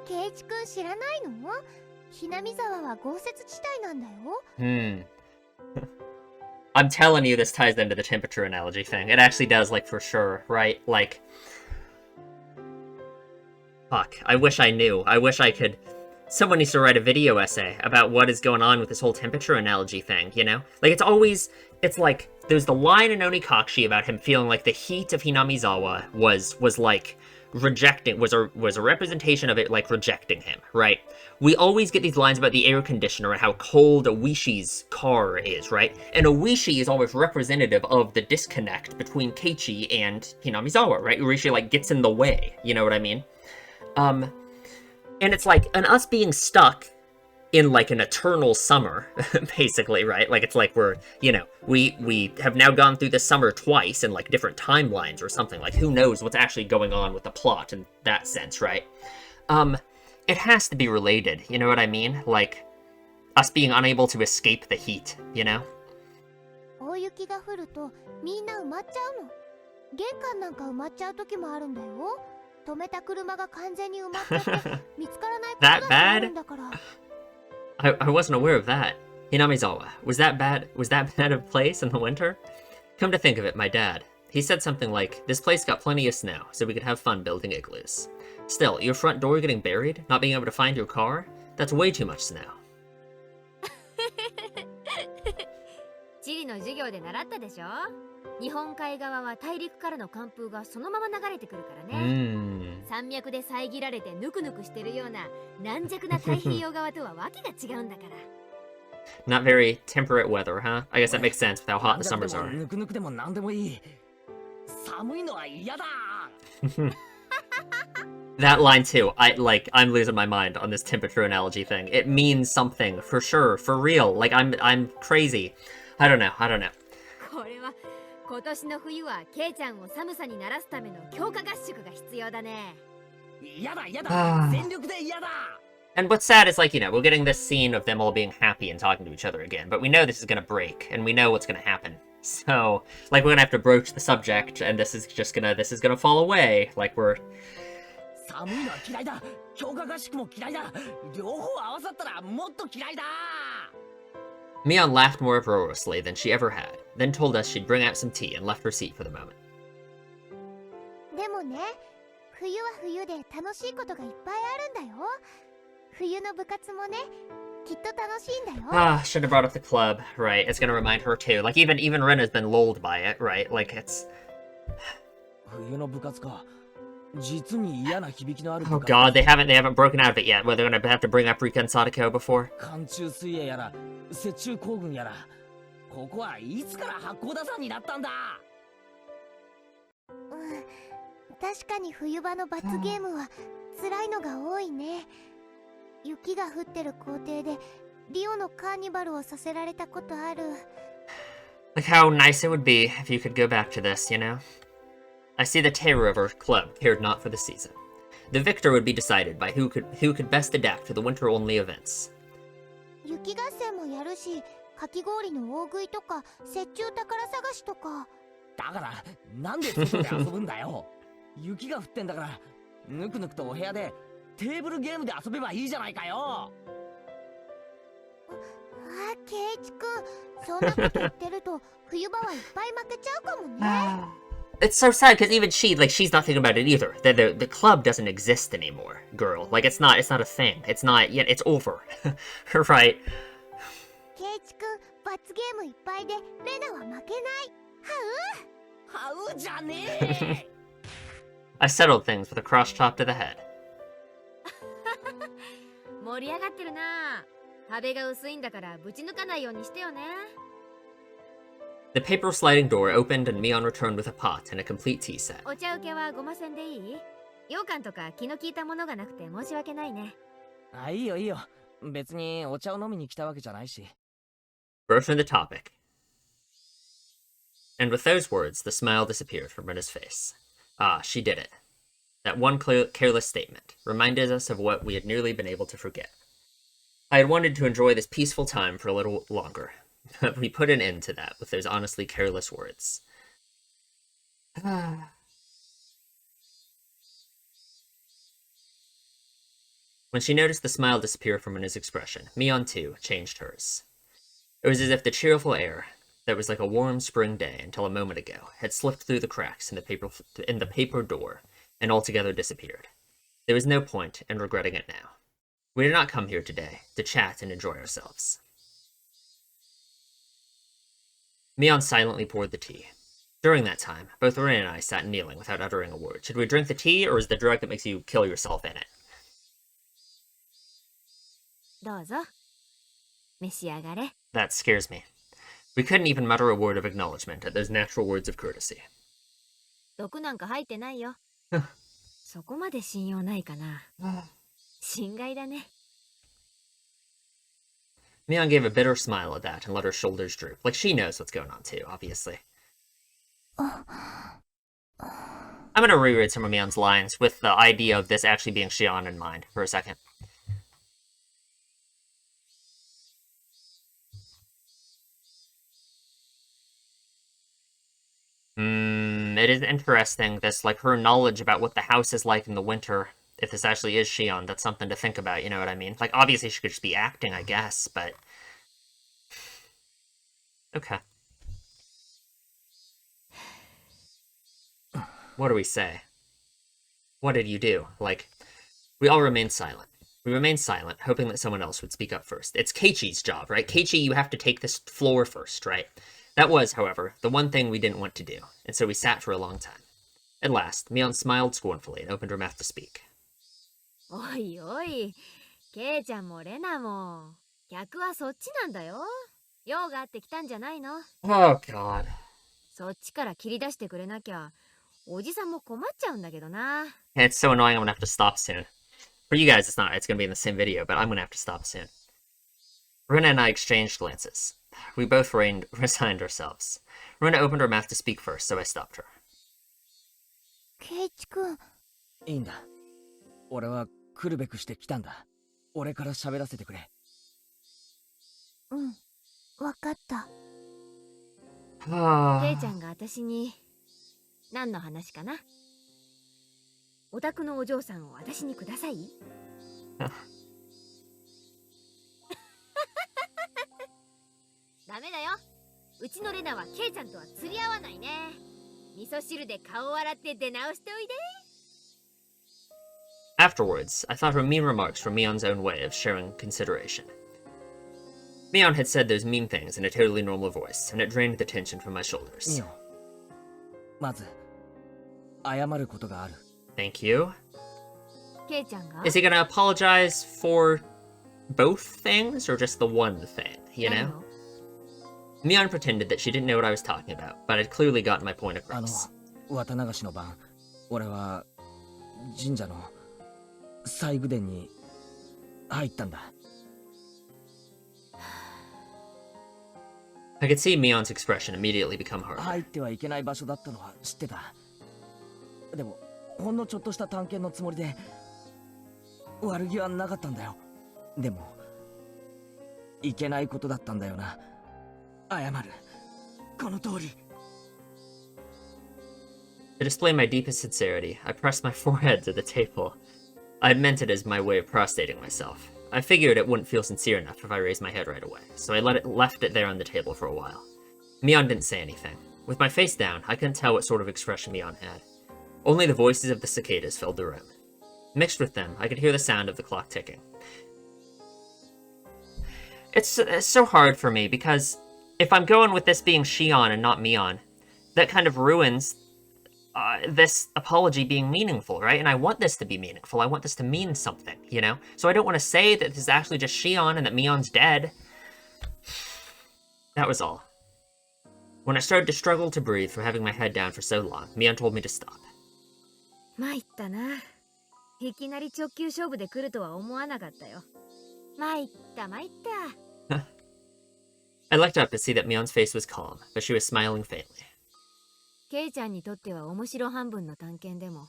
ケイチ君知らないの？ひなみ沢は豪雪地帯なんだよ。I'm telling you, this ties into the temperature analogy thing. It actually does, like, for sure, right? Like, fuck, I wish I knew. I wish I could. Someone needs to write a video essay about what is going on with this whole temperature analogy thing, you know? Like, it's like, there's the line in Onikakushi about him feeling like the heat of Hinamizawa was like, rejecting, was a representation of it, like, rejecting him, right? We always get these lines about the air conditioner and how cold Oishi's car is, right? And Oishi is always representative of the disconnect between Keiichi and Hinamizawa, right? Oishi, like, gets in the way, you know what I mean? And it's like, and us being stuck in, like, an eternal summer, basically, right? Like, it's like we're, you know, we have now gone through this summer twice in, like, different timelines or something. Like, who knows what's actually going on with the plot in that sense, right? It has to be related, you know what I mean? Like, us being unable to escape the heat, you know? 大雪が降るとみんな埋まっちゃうの。玄関なんか埋まっちゃう時もあるんだよ。止めた車が完全に埋まっちゃって見つからないことだってあるんだから。I wasn't aware of that. Hinamizawa, was that bad of a place in the winter? Come to think of it, my dad. He said something like, this place got plenty of snow, so we could have fun building igloos. Still, your front door getting buried? Not being able to find your car? That's way too much snow. 地理の授業で習ったでしょ。日本海側は大陸からの寒風がそのまま流れてくるからね。山脈で遮られてぬくぬくしてるような軟弱な太平洋側とはわけが違うんだから。Not very temperate weather, huh? I guess that makes sense with how hot the summers are. ぬくぬくでもなんでもいい。寒いのは嫌だ。That line too. I'm losing my mind on this temperature analogy thing. It means something for sure, for real. Like I'm crazy. I don't know. これは今年の冬はケイちゃんを寒さに慣らすための強化合宿が必要だね。嫌だ嫌だ。全力で嫌だ。And what's sad is, like, we're getting this scene of them all being happy and talking to each other again, but we know this is gonna break, and we know what's gonna happen. So, like, we're gonna have to broach the subject, and this is gonna fall away. Like, we're... 寒いのは嫌いだ。強化合宿も嫌いだ。両方合わさったらもっと嫌いだ。Mion laughed more uproariously than she ever had, then told us she'd bring out some tea and left her seat for the moment. でもね、冬は冬で楽しいことがいっぱいあるんだよ。冬の部活もね、きっと楽しいんだよ。Ah, should have brought up the club, right? It's gonna remind her too. Like, even Rena's been lulled by it, right? Like, it's... 冬の部活か。実に嫌な響きのある部 Oh 活。 god, they haven't broken out of it yet. Well, they're gonna have to bring up Rika and Sadako before. 寒中水泳やら、雪中行軍やら。ここはいつから八甲田山になったんだ。確かに冬場の罰ゲームは辛いのが多いね。雪が降ってる校庭でリオのカーニバルをさせられたことある。 Like how nice it would be if you could go back to this, you know? I see the terror of our club cared not for the season. The victor would be decided by who could best adapt to the winter-only events. 雪合戦もやるし、かき氷の大食いとか雪中宝探しとか。だからなんで外で遊ぶんだよ。雪が降ってんだから、ぬくぬくとお部屋でテーブルゲームで遊べばいいじゃないかよ。ケイチくん、そんなこと言ってると冬場はいっぱい負けちゃうかもね。It's so sad because even she's not thinking about it either. The club doesn't exist anymore, girl. Like it's not a thing. It's not yet. It's over, right? ケイチくん、罰ゲームいっぱいでレナは負けない。はうじゃねえ。I settled things with a cross chop to the head. 盛り上がってるな。壁が薄いんだからぶち抜かないようにしてよね。The paper sliding door opened and Mion returned with a pot and a complete tea set. お茶受けはごませんでいい？羊羹とか気の利いたものがなくて申し訳ないね。あ、いいよいいよ。別にお茶を飲みに来たわけじゃないし。Broached the topic. And with those words, the smile disappeared from Rena's face. Ah, she did it. That one careless statement reminded us of what we had nearly been able to forget. I had wanted to enjoy this peaceful time for a little longer, but we put an end to that with those honestly careless words. When she noticed the smile disappear from Rena's expression, Mion too changed hers. It was as if the cheerful air that was like a warm spring day until a moment ago had slipped through the cracks in the paper door and altogether disappeared. There was no point in regretting it now. We did not come here today to chat and enjoy ourselves. Mion silently poured the tea. During that time, both Rin and I sat kneeling without uttering a word. Should we drink the tea, or is the drug that makes you kill yourself in it? どうぞ。召し上がれ。 That scares me. We couldn't even mutter a word of acknowledgement at those natural words of courtesy. 毒なんか入ってないよ。そこまで信用ないかな。心外だね。Mion gave a bitter smile at that and let her shoulders droop. Like she knows what's going on too, obviously. I'm gonna reread some of Mion's lines with the idea of this actually being Shion in mind for a second. It is interesting, this, like, her knowledge about what the house is like in the winter. If this actually is Shion, that's something to think about, you know what I mean? Like, obviously she could just be acting, I guess, but... Okay. What do we say? What did you do? Like, we all remained silent. We remained silent, hoping that someone else would speak up first. It's Keiichi's job, right? Keiichi, you have to take this floor first, right? That was, however, the one thing we didn't want to do, and so we sat for a long time. At last, Mion smiled scornfully and opened her mouth to speak. おいおい、ケイちゃんもレナも、客はそっちなんだよ。用があって来たんじゃないの？ Oh, God. そっちから切り出してくれなきゃ、おじさんも困っちゃうんだけどな。 It's so annoying, I'm gonna have to stop soon. For you guys, it's not. It's gonna be in the same video, but I'm gonna have to stop soon. Rena and I exchanged glances. We both resigned ourselves. Rena opened her mouth to speak first, so I stopped her. ケイチ君。いいんだ。俺は来るべくして来たんだ。俺から喋らせてくれ。うん、わかった。ケイちゃんが私に何の話かな。お宅のお嬢さんを私にください。ダメだよ。うちのレナはケイちゃんとは釣り合わないね。味噌汁で顔を洗って出直しておいで。Afterwards, I thought her mean remarks were Mion's own way of showing consideration. Mion had said those mean things in a totally normal voice, and it drained the tension from my shoulders. ミオン、まず謝ることがある。Thank you. ケイちゃんが Is he gonna apologize for both things, or just the one thing, you know? Mion pretended that she didn't know what I was talking about, but I'd clearly gotten my point across. 渡流しの晩、俺は神社の祭具殿に入ったんだ。I could see Mion's expression immediately become harder. 入ってはいけない場所だったのは知ってた。でも、ほんのちょっとした探検のつもりで悪気はなかったんだよ。でも、いけないことだったんだよな。謝る。この通り。To display my deepest sincerity, I pressed my forehead to the table. I had meant it as my way of prostrating myself. I figured it wouldn't feel sincere enough if I raised my head right away, so I left it there on the table for a while. Mion didn't say anything. With my face down, I couldn't tell what sort of expression Mion had. Only the voices of the cicadas filled the room. Mixed with them, I could hear the sound of the clock ticking. It's so hard for me, because if I'm going with this being Shion and not Mion, that kind of ruins this apology being meaningful, right? And I want this to be meaningful. I want this to mean something, you know? So I don't want to say that this is actually just Shion and that Mion's dead. That was all. When I started to struggle to breathe from having my head down for so long, Mion told me to stop. 参ったな。いきなり直球勝負で来るとは思わなかったよ。参った参った。I looked up to see that Mion's face was calm, but she was smiling faintly. ケイちゃんにとっては面白半分の探検でも、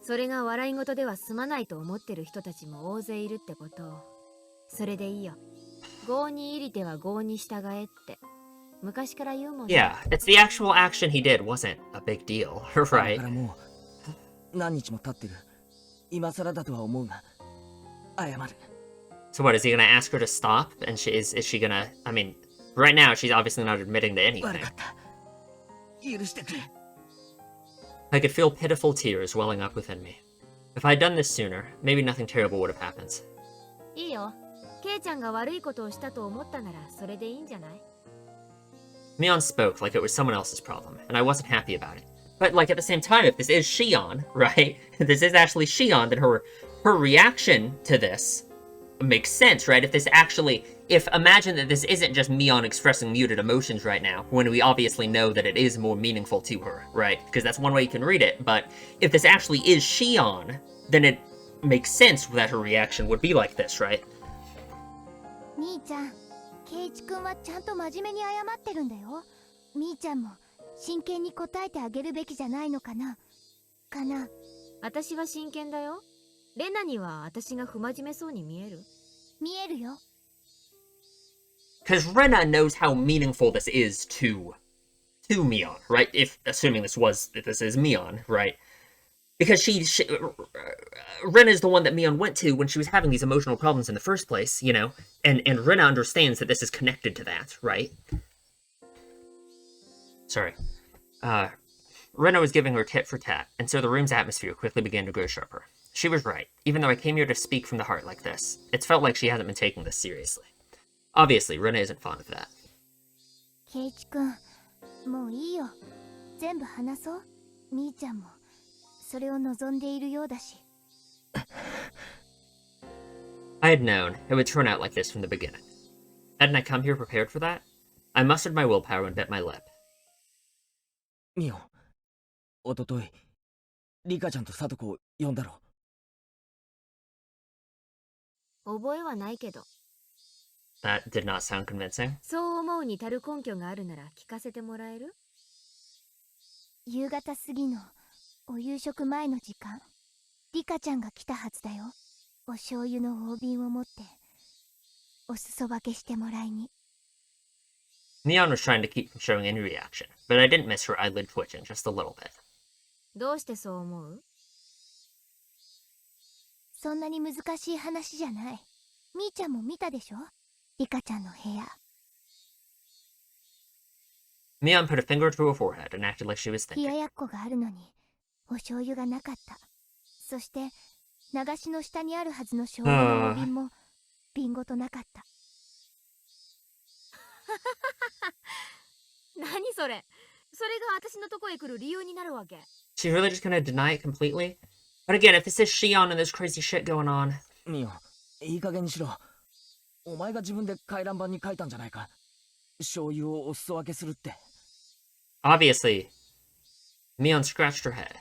それが笑い事では済まないと思ってる人たちも大勢いるってことを。それでいいよ。郷に入りては郷に従えって昔から言うもんね。Yeah, it's the actual action he did wasn't a big deal, right? だからもう何日も経ってる。今更だとは思うが、謝る。So what, is he gonna ask her to stop? And is she gonna, I mean, right now she's obviously not admitting to anything. 悪かった。許してくれ。I could feel pitiful tears welling up within me. If I had done this sooner, maybe nothing terrible would have happened. いいよ。ケイちゃんが悪いことをしたと思ったならそれでいいんじゃない？ Mion spoke like it was someone else's problem, and I wasn't happy about it. But, like, at the same time, if this is Shion, right? If this is actually Shion, then her reaction to this makes sense, right? Imagine that this isn't just Mion expressing muted emotions right now, when we obviously know that it is more meaningful to her, right? Because that's one way you can read it, but if this actually is Shion, then it makes sense that her reaction would be like this, right? 兄ちゃん、ケイチ君はちゃんと真面目に謝ってるんだよ。みーちゃんも真剣に答えてあげるべきじゃないのかな。私は真剣だよ。レナには私が不真面目そうに見える？見えるよ。Because Rena knows how meaningful this is to Mion, right? Assuming this is Mion, right? Because Rena is the one that Mion went to when she was having these emotional problems in the first place, you know? And Rena understands that this is connected to that, right? Sorry. Rena was giving her tit for tat, and so the room's atmosphere quickly began to grow sharper. She was right. Even though I came here to speak from the heart like this, it's felt like she hasn't been taking this seriously. Obviously, Rena isn't fond of that. ケイチ君、もういいよ。全部話そう。みーちゃんもそれを望んでいるようだし。I had known it would turn out like this from the beginning. Hadn't I come here prepared for that? I mustered my willpower and bit my lip. ミオ、おとといリカちゃんとサトコを呼んだろ。覚えはないけど。That did not sound convincing. そう思うに足る根拠があるなら聞かせてもらえる？夕方過ぎのお夕食前の時間、リカちゃんが来たはずだよ。お醤油の大瓶を持ってお裾分けしてもらいに。Mion was trying to keep from showing any reaction, but I didn't miss her eyelid twitching just a little bit. どうしてそう思う？そんなに難しい話じゃない。みーちゃんも見たでしょ、リカちゃんの部屋。Mion put a finger to her forehead and acted like she was 冷や thinking. やっこがあるのにお醤油がなかった。そして流しの下にあるはずの醤油の大瓶も瓶ごとなかった。何それ？それが私のとこへ来る理由になるわけ。 She's really just gonna deny it completely? But again, if this is Shion and there's crazy shit going on... ミオン、いい加減にしろ。お前が自分で回覧板に書いたんじゃないか。醤油をお裾分けするって。Obviously, Mion scratched her head.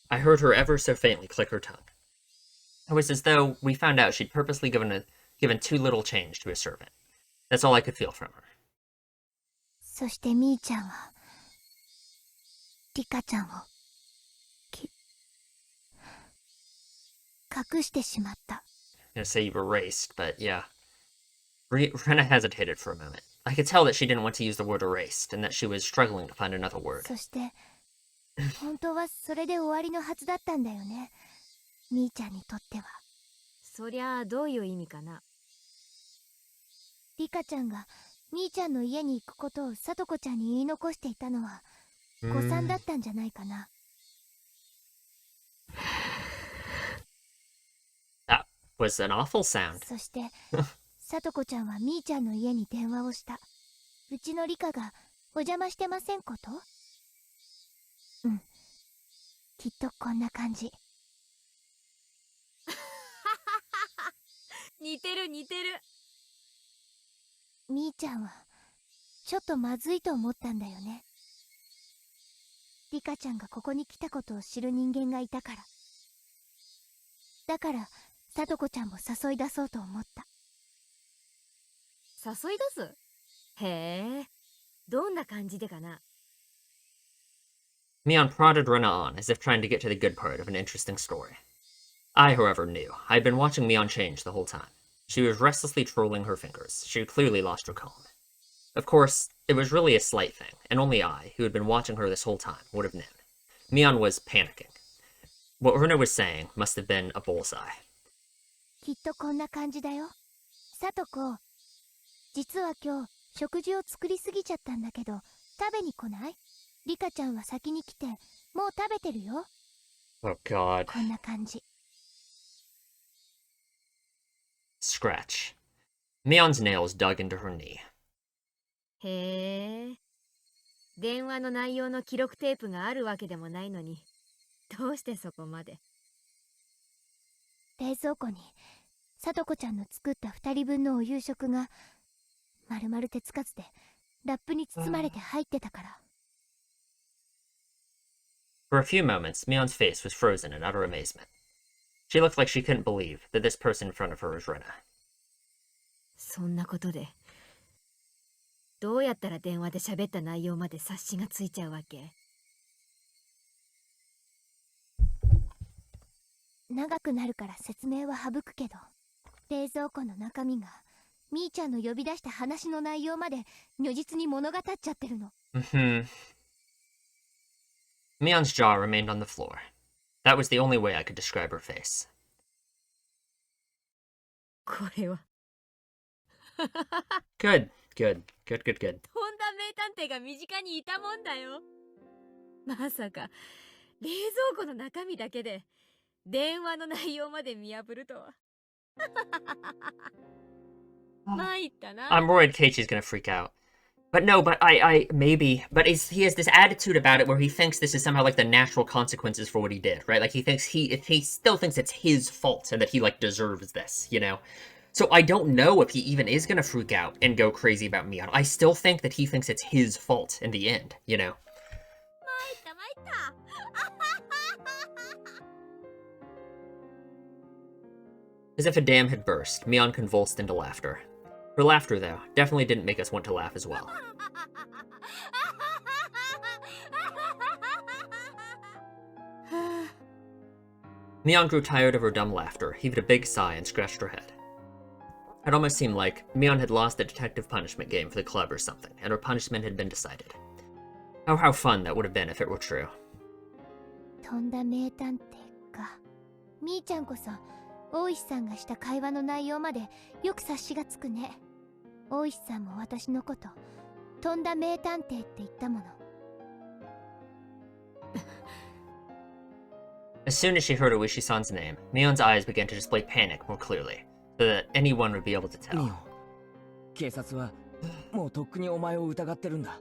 I heard her ever so faintly click her tongue. It was as though we found out she'd purposely given too little change to a servant. That's all I could feel from her. そしてみーちゃんはリカちゃんを隠してしまった。I'm gonna say you erased, but yeah. Rena hesitated for a moment. I could tell that she didn't want to use the word erased, and that she was struggling to find another word. そして本当はそれで終わりのはずだったんだよね、みーちゃんにとっては。そりゃあどういう意味かな。リカちゃんがみーちゃんの家に行くことをさとこちゃんに言い残していたのは誤算だったんじゃないかな。That was an awful sound. そしてさとこちゃんはみーちゃんの家に電話をした。うちのリカがお邪魔してませんこと？うん、きっとこんな感じ。似てる似てる。みーちゃんはちょっとまずいと思ったんだよね。リカちゃんがここに来たことを知る人間がいたから。だからさとこちゃんも誘い出そうと思った。誘い出す？へえ、どんな感じでかな。Mion prodded Rena on, as if trying to get to the good part of an interesting story. I, however, knew. I had been watching Mion change the whole time. She was restlessly twirling her fingers. She had clearly lost her calm. Of course, it was really a slight thing, and only I, who had been watching her this whole time, would have known. Mion was panicking. What Rena was saying must have been a bullseye. きっとこんな感じだよ。さとこ、実は今日食事を作りすぎちゃったんだけど食べに来ない？リカちゃんは先に来てもう食べてるよ。 Oh god. こんな感じ。Scratch. Mion's nails dug into her knee. へえ、電話の内容の記録テープがあるわけでもないのに、どうしてそこまで。冷蔵庫にさとこちゃんの作った2人分のお夕食がまるまる手つかずでラップに包まれて入ってたから。 For a few moments, Mion's face was frozen in utter amazement. She looked like she couldn't believe that this person in front of her was Rena. そんなことでどうやったら電話で喋った内容まで察しがついちゃうわけ？長くなるから説明は省くけど、冷蔵庫の中身がみーちゃんの呼び出した話の内容まで如実に物語っちゃってるの。Mion's jaw remained on the floor. That was the only way I could describe her face. これはGood. とんだ名探偵が身近にいたもんだよ。まさか冷蔵庫の中身だけで電話の内容まで見破るとは。参ったな。 I'm worried Keiichi's gonna freak out. But no, but maybe. But he has this attitude about it where he thinks this is somehow like the natural consequences for what he did, right? Like he still thinks it's his fault and that he like deserves this, you know? So I don't know if he even is gonna freak out and go crazy about Mion. I still think that he thinks it's his fault in the end, you know? 参った。As if a dam had burst, Mion convulsed into laughter. Her laughter, though, definitely didn't make us want to laugh as well. Mion grew tired of her dumb laughter, heaved a big sigh, and scratched her head. It almost seemed like Mion had lost the detective punishment game for the club or something, and her punishment had been decided. Oh, how fun that would have been if it were true. とんだ名探偵か。みーちゃんこそ大石さんがした会話の内容までよく察しがつくね。大石さんも私のこととんだ名探偵って言ったもの。As soon as she heard Oishi-san's name, Mion's eyes began to display panic more clearly, so that anyone would be able to tell. ミオン、警察はもうとっくにお前を疑ってるんだ。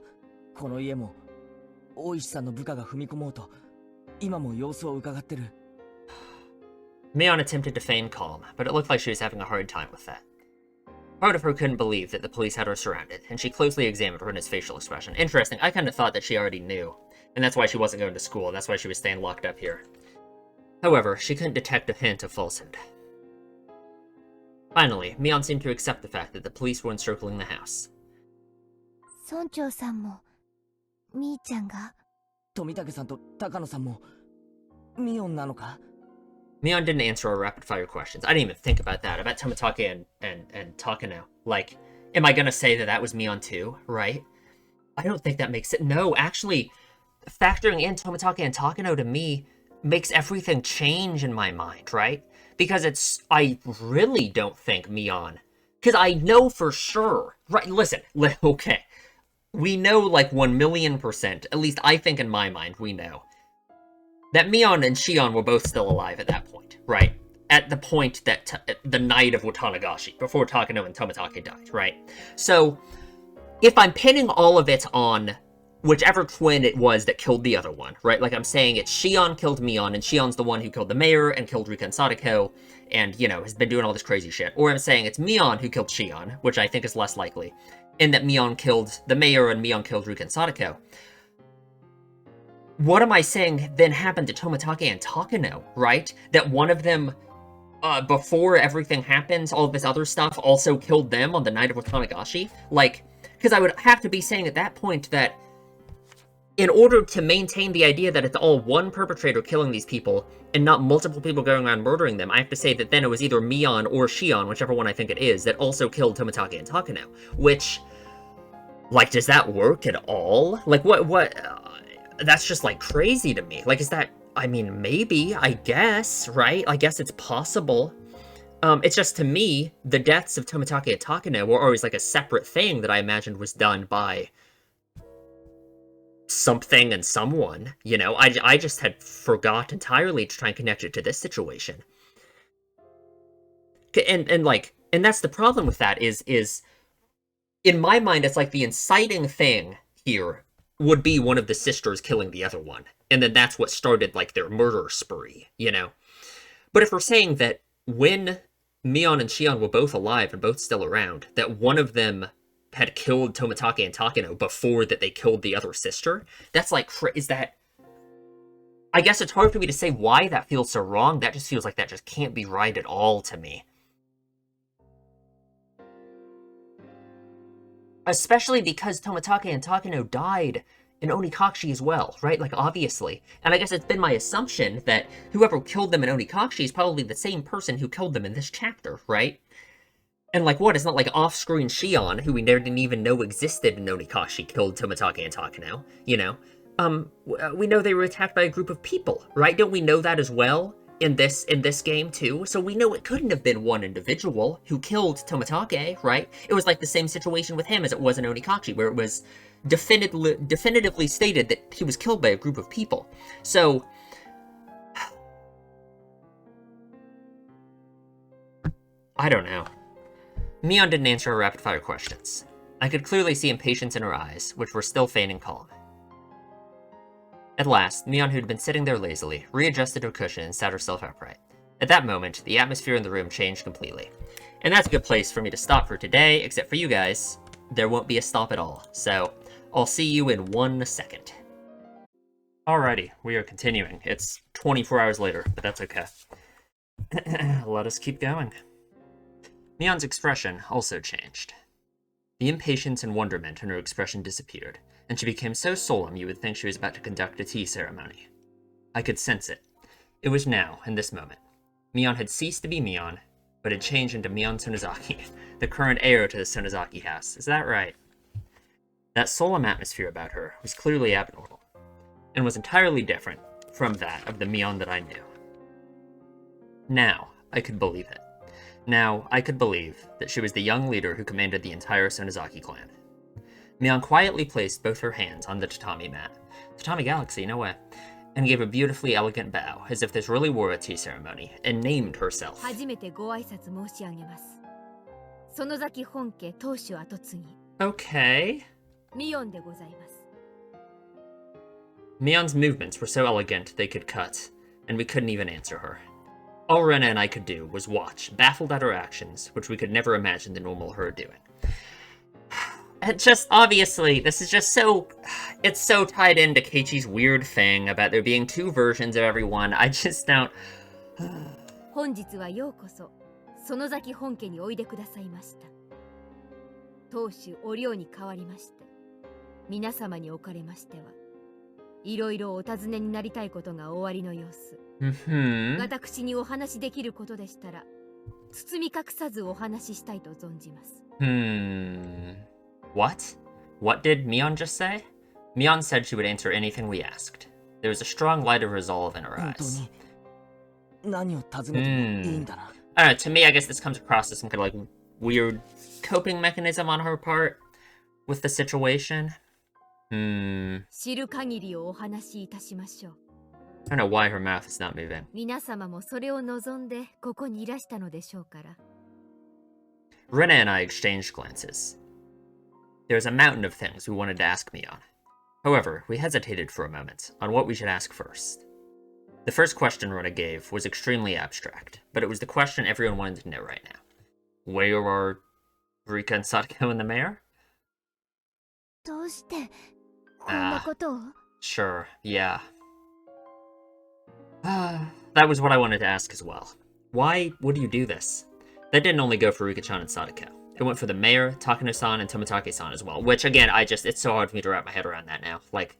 この家も大石さんの部下が踏み込もうと今も様子を伺ってる。Mion attempted to feign calm, but it looked like she was having a hard time with that. Part of her couldn't believe that the police had her surrounded, and she closely examined Rena's facial expression. Interesting, I kind of thought that she already knew, and that's why she wasn't going to school, that's why she was staying locked up here. However, she couldn't detect a hint of falsehood. Finally, Mion seemed to accept the fact that the police were encircling the house. 村長さんもみーちゃんが富武さんと高野さんもミオンなのか？ Mion didn't answer our rapid-fire questions. I didn't even think about that, about Tomitake and Takano. Like, am I gonna say that that was Mion too, right? I don't think that makes it. No, actually, factoring in Tomitake and Takano to me makes everything change in my mind, right? Because I really don't think Mion, because I know for sure, right, listen, okay, we know like 1,000,000%, at least I think in my mind we know, that Mion and Shion were both still alive at that point, right? At the point that, the night of Watanagashi, before Takano and Tomitake died, right? So, if I'm pinning all of it on whichever twin it was that killed the other one, right? Like I'm saying it's Shion killed Mion, and Shion's the one who killed the mayor and killed Rika and Sadako, and, you know, has been doing all this crazy shit. Or I'm saying it's Mion who killed Shion, which I think is less likely, and that Mion killed the mayor and Mion killed Rika and Sadako. What am I saying then happened to Tomitake and Takano, right? That one of them, before everything happens, all of this other stuff, also killed them on the night of Watanagashi? Like, because I would have to be saying at that point that in order to maintain the idea that it's all one perpetrator killing these people, and not multiple people going around murdering them, I have to say that then it was either Mion or Shion, whichever one I think it is, that also killed Tomitake and Takano. Which, like, does that work at all? Like, what, that's just, like, crazy to me. Like, is that, I mean, maybe, I guess, right? I guess it's possible. It's just, to me, the deaths of Tomitake and Takano were always, like, a separate thing that I imagined was done by something and someone, you know? I just had forgot entirely to try and connect it to this situation. And that's the problem with that is in my mind, it's like the inciting thing here would be one of the sisters killing the other one. And then that's what started, like, their murder spree, you know? But if we're saying that when Mion and Shion were both alive and both still around, that one of them had killed Tomitake and Takano before that they killed the other sister, that's like, is that... I guess it's hard for me to say why that feels so wrong. That just feels like that just can't be right at all to me. Especially because Tomitake and Takano died in Onikashi as well, right? Like, obviously. And I guess it's been my assumption that whoever killed them in Onikashi is probably the same person who killed them in this chapter, right? And, like, what? It's not like off-screen Shion, who we never didn't even know existed in Onikashi, killed Tomitake and Takano, you know? We know they were attacked by a group of people, right? Don't we know that as well in this game, too? So we know it couldn't have been one individual who killed Tomitake, right? It was like the same situation with him as it was in Onikashi, where it was definitively stated that he was killed by a group of people. So... I don't know. Mion didn't answer her rapid-fire questions. I could clearly see impatience in her eyes, which were still feigning calm. At last, Mion, who'd been sitting there lazily, readjusted her cushion and sat herself upright. At that moment, the atmosphere in the room changed completely. And that's a good place for me to stop for today, except for you guys, there won't be a stop at all. So, I'll see you in 1 second. Alrighty, we are continuing. It's 24 hours later, but that's okay. Let us keep going. Mion's expression also changed. The impatience and wonderment in her expression disappeared, and she became so solemn you would think she was about to conduct a tea ceremony. I could sense it. It was now, in this moment. Mion had ceased to be Mion, but had changed into Mion Sonozaki, the current heir to the Sonozaki house. Is that right? That solemn atmosphere about her was clearly abnormal, and was entirely different from that of the Mion that I knew. Now, I could believe it. Now, I could believe that she was the young leader who commanded the entire Sonozaki clan. Mion quietly placed both her hands on the tatami mat. Tatami Galaxy, no way. And gave a beautifully elegant bow, as if this really were a tea ceremony, and named herself. 初めてご挨拶申し上げます。園崎本家当主跡継ぎ。Okay. ミオンでございます。Mion's movements were so elegant they could cut, and we couldn't even answer her. All Rena and I could do was watch, baffled at her actions, which we could never imagine the normal her doing. It just, obviously, this is just so... It's so tied into Keiichi's weird thing about there being two versions of everyone. I just don't... 本日はようこそ園崎本家においでくださいました。当主お領に代わりまして、皆様におかれましては、いろいろお尋ねになりたいことがおありの様子。私にお話しできることでしたら、包み隠さずお話ししたいと存じます。What? What did Mion just say? Mion said she would answer anything we asked. There was a strong light of resolve in her eyes. I don't know, to me, I guess this comes across as some kind of like weird coping mechanism on her part with the situation. 知る限りをお話しいたしましょう。I don't know why her mouth is not moving. 皆様もそれを望んでここにいらしたのでしょうから。Rena and I exchanged glances. There was a mountain of things we wanted to ask Mion. However, we hesitated for a moment on what we should ask first. The first question Rena gave was extremely abstract, but it was the question everyone wanted to know right now. Where are Rika and Satoko and the mayor? どうしてこんなことを Sure, yeah. That was what I wanted to ask as well. Why would you do this? That didn't only go for Rika-chan and Sadako. It went for the mayor, Takano-san, and Tomitake-san as well. Which, again, it's so hard for me to wrap my head around that now. Like,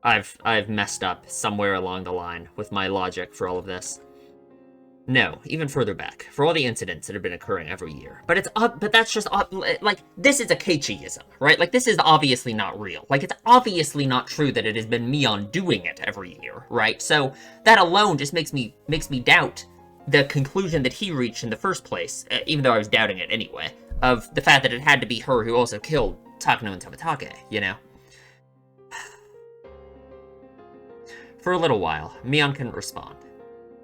I've messed up somewhere along the line with my logic for all of this. No, even further back, for all the incidents that have been occurring every year. But that's just, like, this is a Keiichi-ism, right? Like, this is obviously not real. Like, it's obviously not true that it has been Mion doing it every year, right? So, that alone just makes me doubt the conclusion that he reached in the first place, even though I was doubting it anyway, of the fact that it had to be her who also killed Takano and Tomitake, you know? For a little while, Mion couldn't respond.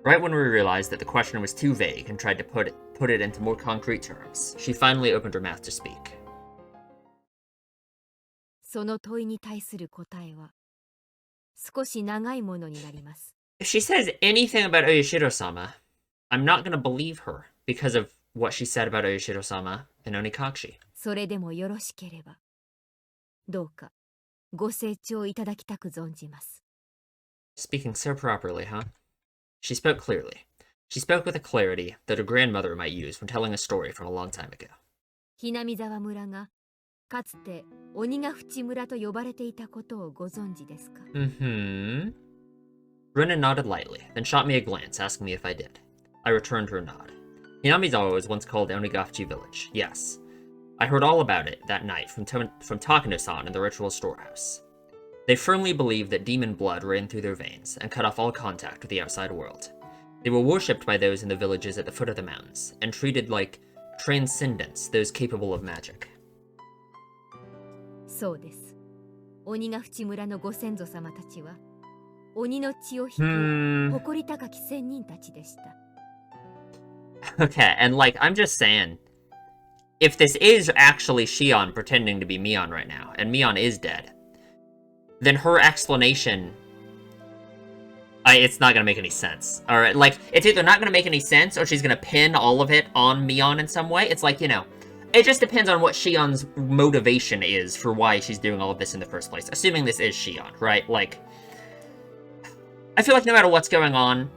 Right when we realized that the question was too vague and tried to put it into more concrete terms, she finally opened her mouth to speak. その問いに対する答えは少し長いものになります。If she says anything about Oyashiro-sama, I'm not gonna believe her because of what she said about Oyashiro-sama and Onikashi. それでもよろしければ、どうかご清聴いただきたく存じます。Speaking so properly, huh? She spoke clearly. She spoke with a clarity that a grandmother might use when telling a story from a long time ago. ひなみ沢村がかつて鬼ヶ淵村と呼ばれていたことをご存知ですか？ Rena nodded lightly, then shot me a glance, asking me if I did. I returned her nod. Hinamizawa was once called Onigafuchi Village, yes. I heard all about it that night from Takano-san in the ritual storehouse. They firmly believed that demon blood ran through their veins and cut off all contact with the outside world. They were worshipped by those in the villages at the foot of the mountains, and treated like transcendents, those capable of magic. そうです。鬼ヶ淵村のご先祖様たちは鬼の血を引く誇り高き仙人たちでした。Okay, and like, I'm just saying, if this is actually Shion pretending to be Mion right now, and Mion is dead, then her explanation, it's not gonna make any sense. Alright, like, it's either not gonna make any sense, or she's gonna pin all of it on Mion in some way. It's like, you know, it just depends on what Shion's motivation is for why she's doing all of this in the first place. Assuming this is Shion, right? Like, I feel like no matter what's going on,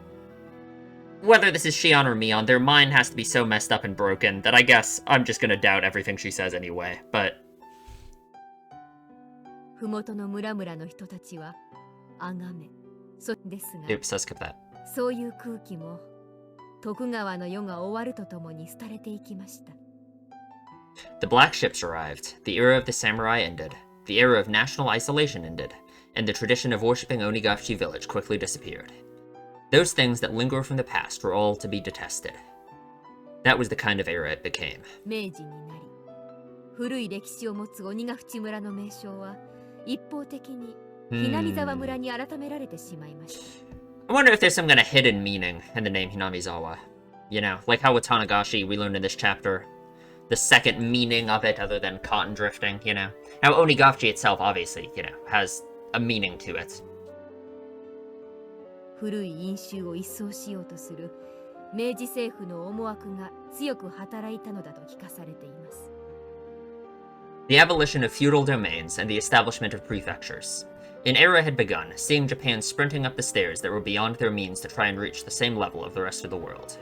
whether this is Shion or Mion, their mind has to be so messed up and broken that I guess I'm just gonna doubt everything she says anyway, but... ふもとの村々の人たちはあがめですが Oops, let's skip that. そういう空気も徳川の世が終わるとともに廃れていきました。 The black ships arrived, the era of the samurai ended, the era of national isolation ended, and the tradition of worshipping Onigachi village quickly disappeared. Those things that linger from the past were all to be detested. That was the kind of era it became. 明治になり、古い歴史を持つ鬼ヶ淵村の名称は一方的に南沢村に改められてしまいました。 I wonder if there's some kind of hidden meaning in the name Hinamizawa. You know, like how Watanagashi we learned in this chapter. The second meaning of it other than cotton drifting, you know. Now Onigachi itself obviously, you know, has a meaning to it. 古い因習を一掃しようとする明治政府の思惑が強く働いたのだと聞かされています。 The abolition of feudal domains and the establishment of prefectures. An era had begun, seeing Japan sprinting up the stairs that were beyond their means to try and reach the same level of the rest of the world.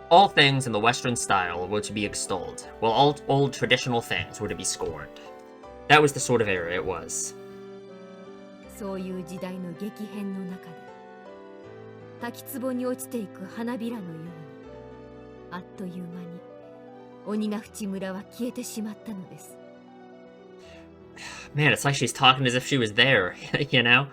All things in the Western style were to be extolled, while all old traditional things were to be scorned. That was the sort of era it was. そういう時代の激変の中で滝壺に落ちていく花びらのようにあっという間に鬼ヶ淵村は消えてしまったのです。 Man, it's like she's talking as if she was there, you know?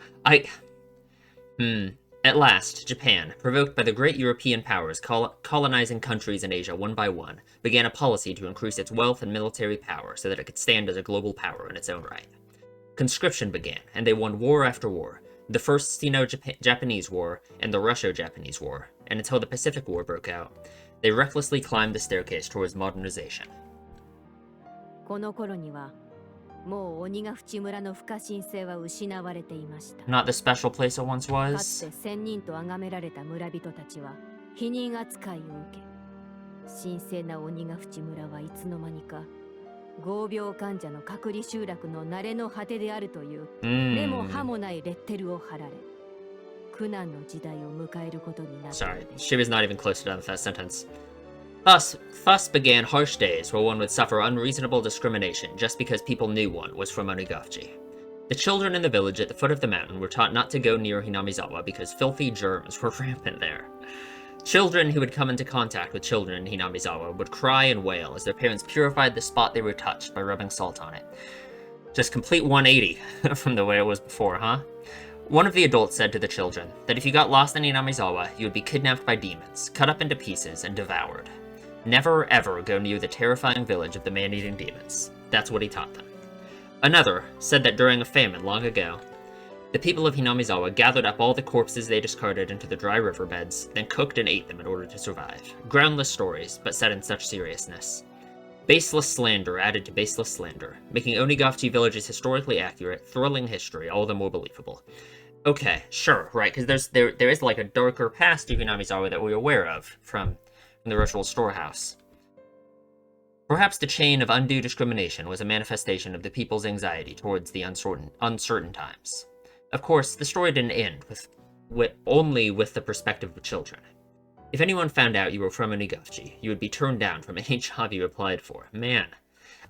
At last, Japan, provoked by the great European powers colonizing countries in Asia one by one, began a policy to increase its wealth and military power so that it could stand as a global power in its own right. Conscription began, and they won war after war, the First Sino-Japanese War and the Russo-Japanese War, and until the Pacific War broke out, they recklessly climbed the staircase towards modernization. この頃にはもう鬼ヶ淵村の不可侵性は失われていました。 Not the special place it once かつ was. て千人と崇められた村人たちは否認扱いを受け、神聖な鬼ヶ淵村はいつの間にか合病患者の隔離集落の慣れの果てであるという目も歯もないレッテルを貼られ、苦難の時代を迎えることになったの Sorry, です。 she was not even close to done with that sentence. Thus began harsh days where one would suffer unreasonable discrimination just because people knew one was from Onigachi. The children in the village at the foot of the mountain were taught not to go near Hinamizawa because filthy germs were rampant there. Children who had come into contact with children in Hinamizawa would cry and wail as their parents purified the spot they were touched by rubbing salt on it. Just complete 180 from the way it was before, huh? One of the adults said to the children that if you got lost in Hinamizawa, you would be kidnapped by demons, cut up into pieces, and devoured. Never ever go near the terrifying village of the man-eating demons. That's what he taught them. Another said that during a famine long ago, the people of Hinamizawa gathered up all the corpses they discarded into the dry riverbeds, then cooked and ate them in order to survive. Groundless stories, but said in such seriousness. Baseless slander added to baseless slander, making Onigachi village's historically accurate, thrilling history all the more believable. Okay, sure, right, because there is like a darker past to Hinamizawa that we're aware of from the ritual storehouse. Perhaps the chain of undue discrimination was a manifestation of the people's anxiety towards the uncertain times. Of course, the story didn't end only with the perspective of children. If anyone found out you were from Onigachi, you would be turned down from any job you applied for. Man,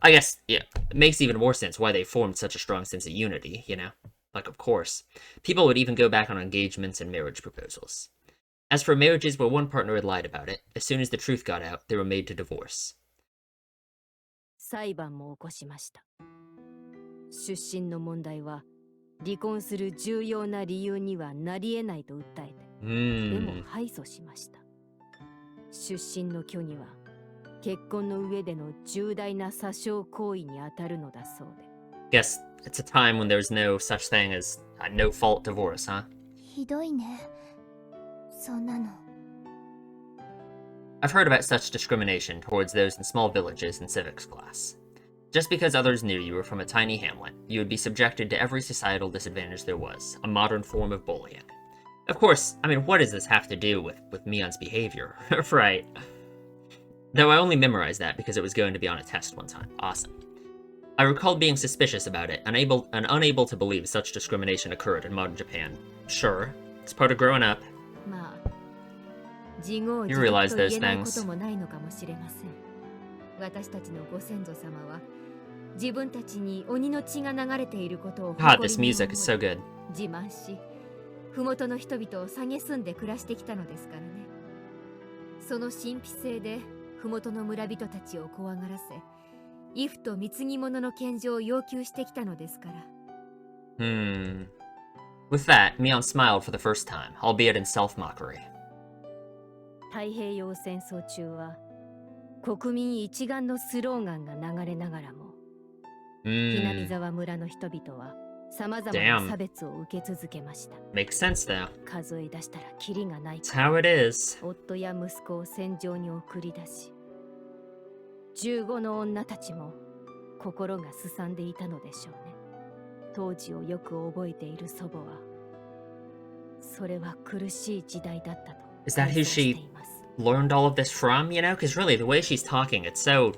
I guess, yeah, it makes even more sense why they formed such a strong sense of unity, you know? Like, of course. People would even go back on engagements and marriage proposals. As for marriages where one partner had lied about it, as soon as the truth got out, they were made to divorce. 裁判も起こしました。出身の問題は離婚する重要な理由にはなり得ないと訴えて、でも敗訴しました。出身の虚偽は結婚の上での重大な詐称行為に当たるのだそうで。Guess it's a time when there's no such thing as a no-fault divorce, huh? ひどいね。そんなの。 I've heard about such discrimination towards those in small villages in civics class. Just because others knew you were from a tiny hamlet, you would be subjected to every societal disadvantage there was, a modern form of bullying. Of course, I mean, what does this have to do with Mion's behavior, right? Though I only memorized that because it was going to be on a test one time. Awesome. I recalled being suspicious about it, unable to believe such discrimination occurred in modern Japan. Sure, it's part of growing up. まあ、自業 You 自 realize 得と those 言えないこ things. ともないのかもしれません。私たちのご先祖様は自分たちに鬼の血が流れていることを God, 誇 this りに music 思 is so い good. 自慢し、麓の人々を蔑んで暮らしてきたのですからね。その神秘性で麓の村人たちを怖がらせ、畏怖と貢ぎ物の献上を要求してきたのですから。With that, Mion smiled for the first time, albeit in self-mockery. 太平洋戦争中は国民一丸のスローガンが流れながらも、ひなみ沢村の人々は様々な差別を受け続けました。Makes sense though. 数え出したらキリがない It's から。 how it is. 夫や息子を戦場に送り出し、15の女たちも心がすさんでいたのでしょうね。当時をよく覚えている祖母は、それは苦しい時代だったと Is that who 回想して she います。 learned all of this from, you know? Because really, the way she's talking, it's so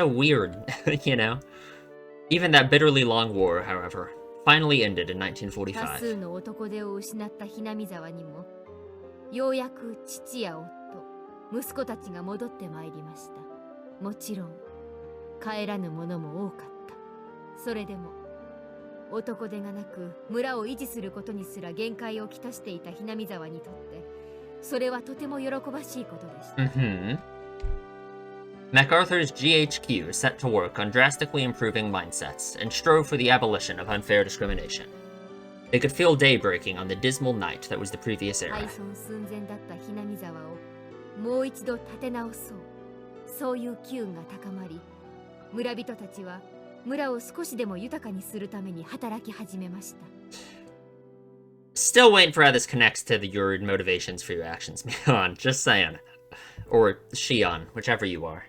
weird, you know? Even that bitterly long war, however, finally ended in 多数 1945. の男手を失ったひなみ沢にも、ようやく父や夫、息子たちが戻ってまいりました。もちろん帰らぬ者も多かった。それでも男手がなく村を維持することにすら限界をきたしていたひなみ沢にとって、それはとても喜ばしいことでした。MacArthur's GHQ set to work on drastically improving mindsets and strove for the abolition of unfair discrimination. They could feel day breaking on the dismal night that was the previous 廃 era. 村寸前だったひなみ沢をもう一度立て直そう、そういう機運が高まり、村人たちは村を少しでも豊かにするために働き始めました。 Still waiting for how this connects to your motivations for your actions, Mion. Just saying. Or Shion, whichever you are.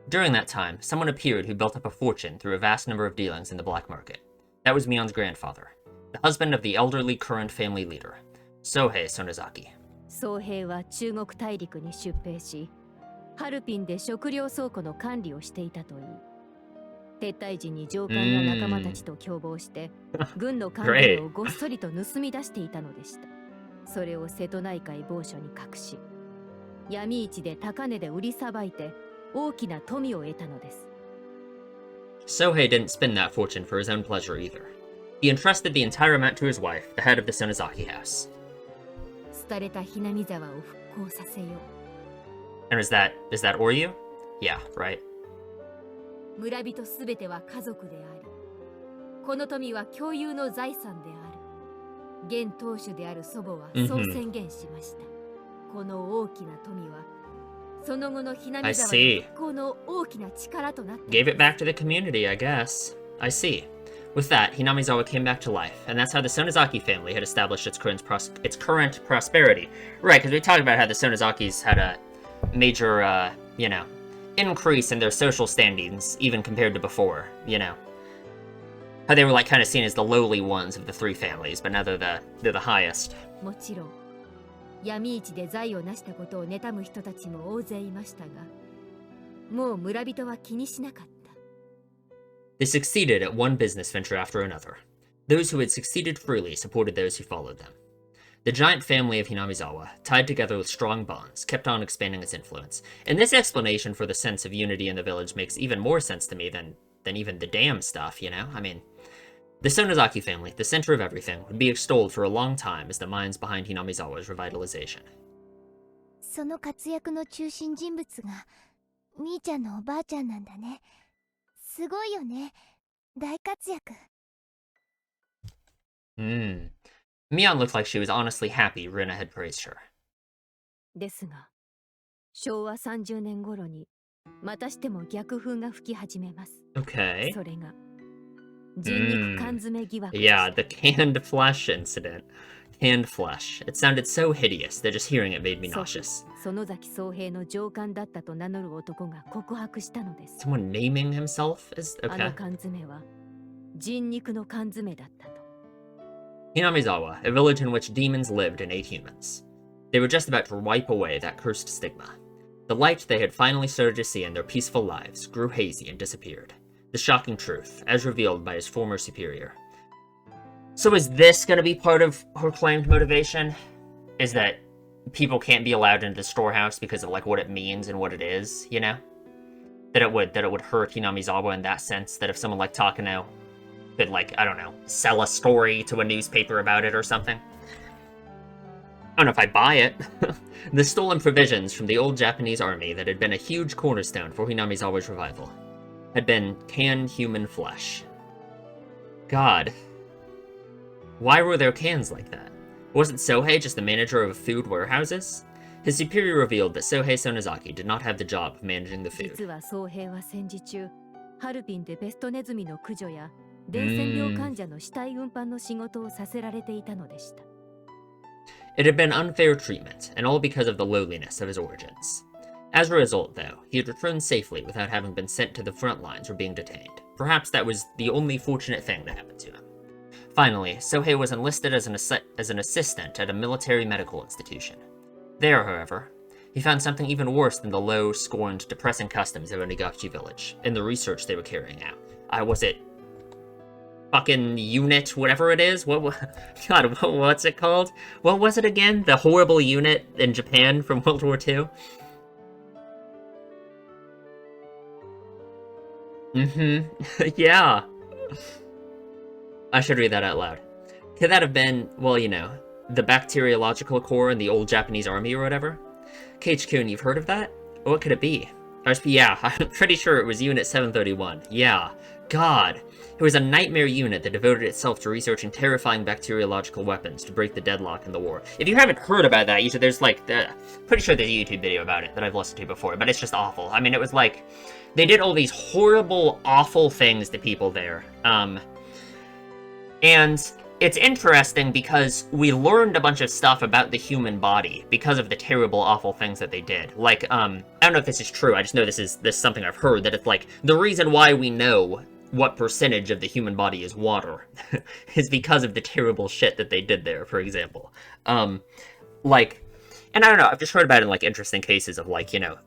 During that time, someone appeared who built up a fortune through a vast number of dealings in the black market. That was Mion's grandfather, the husband of the elderly current family leader, Sohei Sonozaki. 宗平は中国大陸に出兵し、ハルピンで食料倉庫の管理をしていたといい、撤退時に上官や仲間たちと共謀して軍の幹部をごっそりと盗み出していたのでした。それを瀬戸内海某所に隠し、闇市で高値で売りさばいて大きな富を得たのです。 Sohei didn't spend that fortune for his own pleasure either. He entrusted the entire amount to his wife, the head of the Sonozaki house. 廃れたひなみ沢を復興させよう。 And is that Oryu? Yeah, right. 村人すべては家族であり、この富は共有の財産である。現当主である祖母はそう宣言しました。この大きな富は、その後のひなみ沢の復興の大きな力となって。 Gave it back to the community, I guess. I see. With that, Hinamizawa came back to life, and that's how the Sonozaki family had established its current prosperity. Right, because we talked about how the Sonozakis had a major, increase in their social standings, even compared to before, How they were, kind of seen as the lowly ones of the three families, but now they're the highest. もちろん、闇市で財を成したことを妬む人たちも大勢いましたが、もう村人は気にしなかった。 They succeeded at one business venture after another. Those who had succeeded freely supported those who followed them. The giant family of Hinamizawa, tied together with strong bonds, kept on expanding its influence. And this explanation for the sense of unity in the village makes even more sense to me than even the damn stuff, I mean, the Sonozaki family, the center of everything, would be extolled for a long time as the minds behind Hinamizawa's revitalization. その活躍の中心人物がみーちゃんのおばあちゃんなんだね。すごいよね。大活躍。Mion looked like she was honestly happy Rina had praised her. ですが、昭和30年頃にまたしても逆風が吹き始めます。 Okay. それが人肉缶詰疑惑。 Yeah, the canned flesh incident. Canned flesh. It sounded so hideous that just hearing it made me nauseous. 園崎宗平の上官だったと名乗る男が告白したのです。 Someone naming himself as あの okay. 缶詰は人肉の缶詰だったと。 Hinamizawa, a village in which demons lived and ate humans. They were just about to wipe away that cursed stigma. The light they had finally started to see in their peaceful lives grew hazy and disappeared. The shocking truth, as revealed by his former superior. So is this going to be part of her claimed motivation? Is that people can't be allowed into the storehouse because of like what it means and what it is, you know? That it would hurt Hinamizawa in that sense, that if someone like Takano could, like, I don't know, sell a story to a newspaper about it or something. I don't know if I buy it. The stolen provisions from the old Japanese army that had been a huge cornerstone for Hinamizawa's revival had been canned human flesh. God. Why were there cans like that? Wasn't Sohei just the manager of food warehouses? His superior revealed that Sohei Sonozaki did not have the job of managing the food. 実は宗平は戦時中、ハルピンでベストネズミの駆除や伝染病患者の死体運搬の仕事をさせられていたのでした。It had been unfair treatment, and all because of the lowliness of his origins. As a result, though, he had returned safely without having been sent to the front lines or being detained. Perhaps that was the only fortunate thing that happened to him. Finally, Sohei was enlisted as an assistant at a military medical institution. There, however, he found something even worse than the low, scorned, depressing customs of Watanagashi village in the research they were carrying out. Was it fucking unit, whatever it is? What's it called? What was it again? The horrible unit in Japan from World War II? Yeah. I should read that out loud. Could that have been, well, you know, the bacteriological corps in the old Japanese army or whatever? Keiichi-kun, you've heard of that? What could it be? Yeah, I'm pretty sure it was Unit 731. Yeah. God. It was a nightmare unit that devoted itself to researching terrifying bacteriological weapons to break the deadlock in the war. If you haven't heard about that, there's like, pretty sure there's a YouTube video about it that I've listened to before, but it's just awful. I mean, it was like, they did all these horrible, awful things to people there. And it's interesting because we learned a bunch of stuff about the human body because of the terrible, awful things that they did. Like, I don't know if this is true, I just know this is something I've heard, that it's like, the reason why we know what percentage of the human body is water is because of the terrible shit that they did there, for example. Like, and I don't know, I've just heard about it in, like, interesting cases of, like, you know,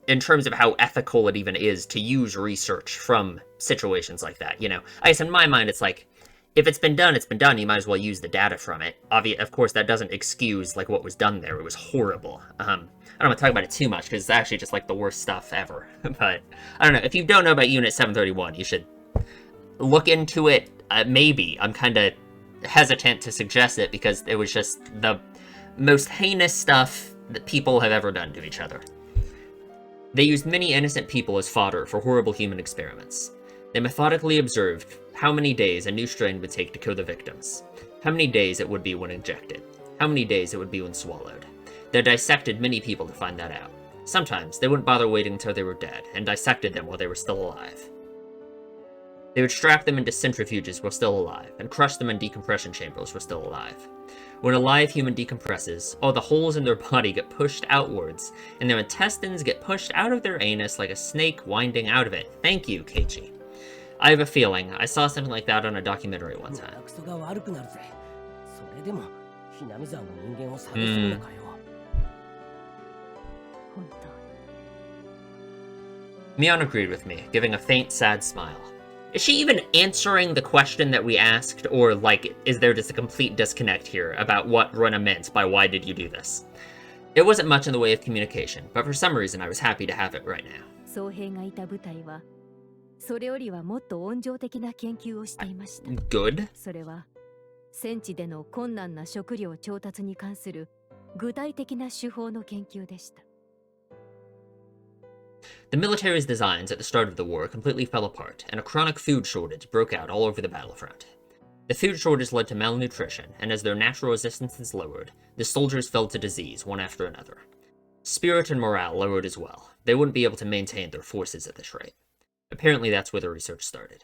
in terms of how ethical it even is to use research from situations like that, you know? I guess in my mind, it's like, if it's been done, you might as well use the data from it. Of course, that doesn't excuse, like, what was done there. It was horrible. I don't want to talk about it too much, because it's actually just, like, the worst stuff ever. But, I don't know, if you don't know about Unit 731, you should look into it. Maybe. I'm kind of hesitant to suggest it, because it was just the most heinous stuff that people have ever done to each other. They used many innocent people as fodder for horrible human experiments. They methodically observed how many days a new strain would take to kill the victims, how many days it would be when injected, how many days it would be when swallowed. They dissected many people to find that out. Sometimes they wouldn't bother waiting until they were dead, and dissected them while they were still alive. They would strap them into centrifuges while still alive, and crush them in decompression chambers while still alive. When a live human decompresses, all the holes in their body get pushed outwards, and their intestines get pushed out of their anus like a snake winding out of it. Thank you, Keiichi. I have a feeling I saw something like that on a documentary one time. Mion agreed with me, giving a faint, sad smile. Is she even answering the question that we asked, or, like, is there just a complete disconnect here about what Runa meant by why did you do this? It wasn't much in the way of communication, but for some reason I was happy to have it right now. それよりはもっと温情的な研究をしていました。 Good. それは戦地での困難な食料調達に関する具体的な手法の研究でした。 The military's designs at the start of the war completely fell apart, and a chronic food shortage broke out all over the battlefront. The food shortage led to malnutrition, and as their natural resistance lowered, the soldiers fell to disease one after another. Spirit and morale lowered as well. They wouldn't be able to maintain their forces at this rate. Apparently that's where the research started.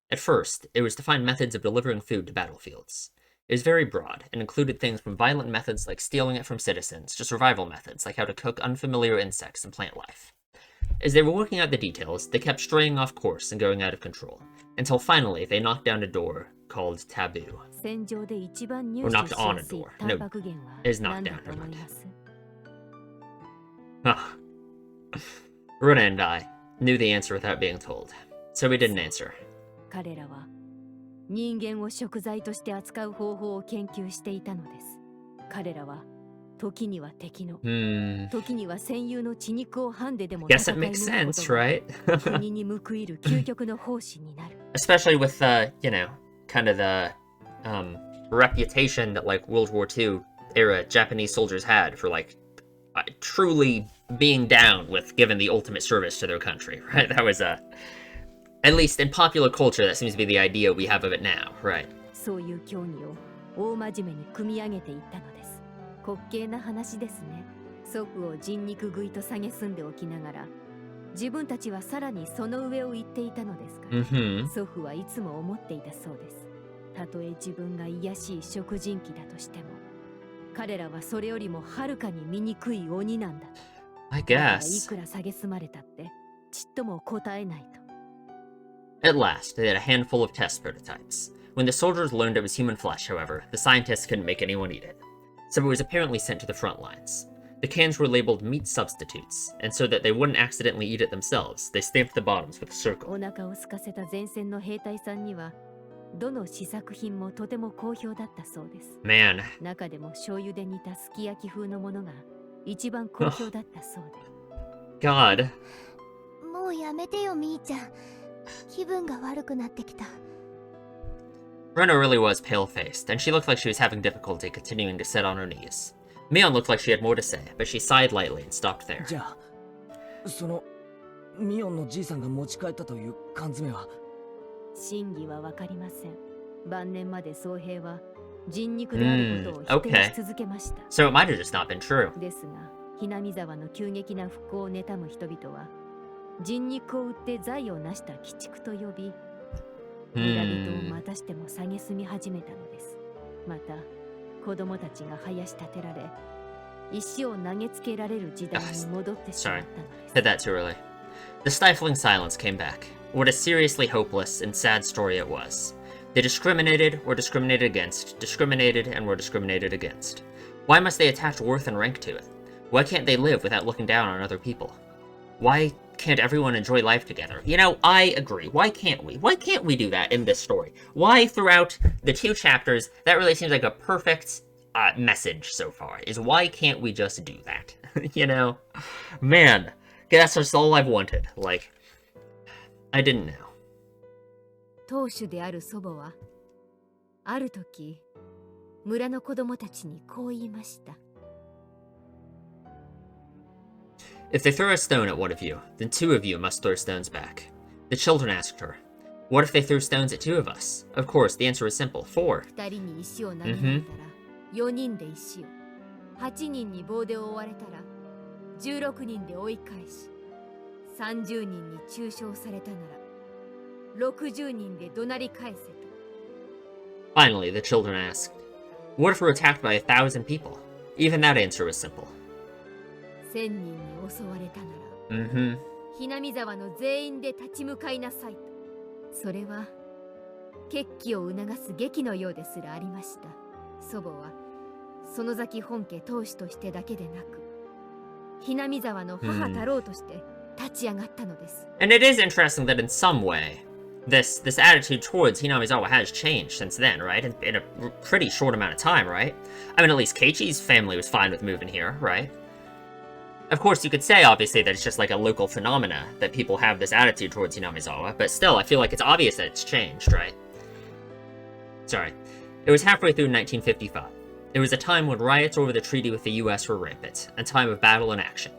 At first, it was to find methods of delivering food to battlefields. It was very broad, and included things from violent methods like stealing it from citizens, to survival methods like how to cook unfamiliar insects and plant life. As they were working out the details, they kept straying off course and going out of control, until finally they knocked down a door called Taboo. Or knocked on a door. No, it is knocked down, never mind. Runa and I knew the answer without being told, so we didn't answer. 彼らは人間を食材として扱う方法を研究していたのです。彼らは時には敵の、時には戦友の血肉をハンデでも戦い抜くことが国に報いる究極の奉仕になる。Especially with you know, kind of the reputation that like World War II era Japanese soldiers had for like truly being down with giving the ultimate service to their country, right? That was at least in popular culture, that seems to be the idea we have of it now, right? そういう競技を大真面目に組み上げていったのです。滑稽な話ですね。祖父を人肉食いと蔑んでおきながら、自分たちはさらにその上を言っていたのですから、祖父はいつも思っていたそうです。たとえ自分が卑しい食人鬼だとしても、彼らはそれよりもはるかに醜い鬼なんだ。I guess. いくら蔑まれたってちっとも答えないと。At last, they had a handful of test prototypes. When the soldiers learned it was human flesh, however, the scientists couldn't make anyone eat it. So it was apparently sent to the front lines. The cans were labeled meat substitutes, and so that they wouldn't accidentally eat it themselves, they stamped the bottoms with a circle. お腹を空かせた前線の兵隊さんには、どの試作品もとても好評だったそうです。Man. 中でも醤油で煮たすき焼き風のものが一番好評だったそうで。God. もうやめてよ、みーちゃん。気分が悪くなってきた。Rena really was pale-faced, and she looked like she was having difficulty continuing to sit on her knees. Mion looked like she had more to say, but she sighed lightly and stopped there. じゃあ、そのミオンのじいさんが持ち帰ったという缶詰は真偽はわかりません。晩年まで僧兵は人肉であることを否定し続けました。So it might have just not been true. ですが、ひなみ沢の急激な復興を妬む人々は、人肉を売って財を成した鬼畜と呼び、村人をまたしても蔑み始めたのです。また、子供たちが生やし立てられ、石を投げつけられる時代に戻ってしまったのです。Hit that too early. The stifling silence came back. What a seriously hopeless and sad story it was. They discriminated, were discriminated against, discriminated, and were discriminated against. Why must they attach worth and rank to it? Why can't they live without looking down on other people? Why can't everyone enjoy life together? You know, I agree. Why can't we? Why can't we do that in this story? Why throughout the 2 chapters, that really seems like a perfect message so far, is why can't we just do that? You know? Man, that's just all I've wanted. Like, I didn't know. 当主である祖母は、ある時、村の子供たちにこう言いました。If they throw a stone at one of you, then 2 of you must throw stones back. The children asked her, what if they threw stones at 2 of us? Of course, the answer was simple, 4. 2人に石を投げられたら、4人で石を、8人に棒で覆われたら、16人で追い返し、30人に中傷されたなら、60人で怒鳴り返せと。Finally, the children asked, what if we're attacked by 1,000 people? Even that answer was simple. 1000人に襲われたなら、ひなみ沢の全員で立ち向かいなさいと。それは決起を促す劇のようですらありました。祖母は園崎本家当主としてだけでなく、ひなみ沢の母太郎として立ち上がったのです。And it is interesting that in some way, this attitude towards Hinamizawa has changed since then, right? In a pretty short amount of time, right? I mean, at least Keiichi's family was fine with moving here, right? Of course, you could say, obviously, that it's just like a local phenomena that people have this attitude towards Hinamizawa, but still, I feel like it's obvious that it's changed, right? Sorry. It was halfway through 1955. It was a time when riots over the treaty with the US were rampant, a time of battle and action.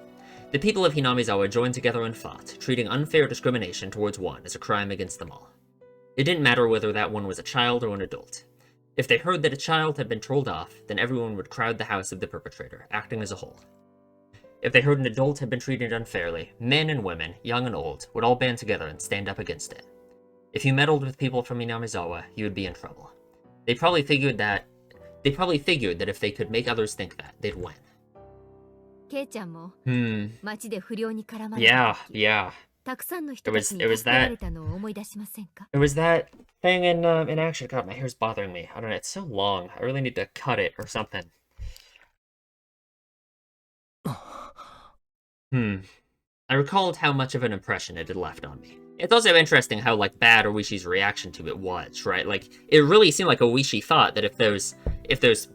The people of Hinamizawa joined together and fought, treating unfair discrimination towards one as a crime against them all. It didn't matter whether that one was a child or an adult. If they heard that a child had been told off, then everyone would crowd the house of the perpetrator, acting as a whole. If they heard an adult had been treated unfairly, men and women, young and old, would all band together and stand up against it. If you meddled with people from Hinamizawa, you would be in trouble. They probably figured that if they could make others think that, they'd win. ケイちゃんも街で不良に絡まれ Yeah, た時、 yeah. たくさんの人たちに助けられたのを思い出しませんか？ It was that thing in action. God, my hair's bothering me. I don't know, it's so long. I really need to cut it or something. I recalled how much of an impression it had left on me. It's also interesting how, like, bad Oishi's reaction to it was, right? Like, it really seemed like Oishi thought that if those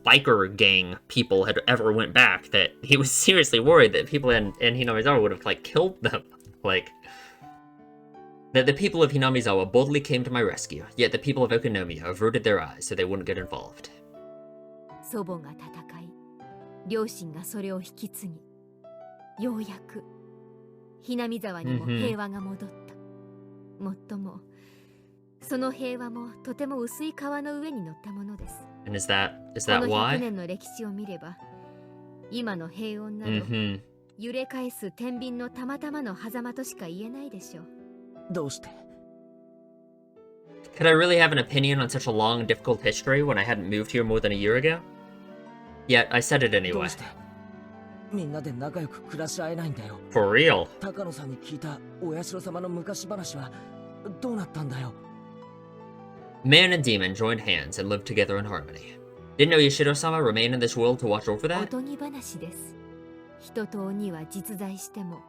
biker gang people had ever went back, that he was seriously worried that people in Hinamizawa would have, like, killed them. Like, that the people of Hinamizawa boldly came to my rescue, yet the people of Okonomiya averted their eyes so they wouldn't get involved. 祖母が戦い、両親がそれを引き継ぎ、ようやくひなみ沢にも平和が戻った。もっとも、その平和もとても薄い川の上に乗ったものです。And is that この why? 100年の歴史を見れば、今の平穏など、揺れ返す天秤のたまたまの狭間としか言えないでしょう。どうして Could I really have an opinion on such a long and difficult history when I hadn't moved here more than a year ago? Yet, I said it ど anyway. うしてみんなで仲良く暮らし合えないんだよ。 For real. 高野さんに聞いたお社様の昔話はどうなったんだよ。 Man and demon joined hands and lived together in harmony. Didn't Oyashiro-sama remain in this world to watch over お that? とぎ話です。人と鬼は実在しても、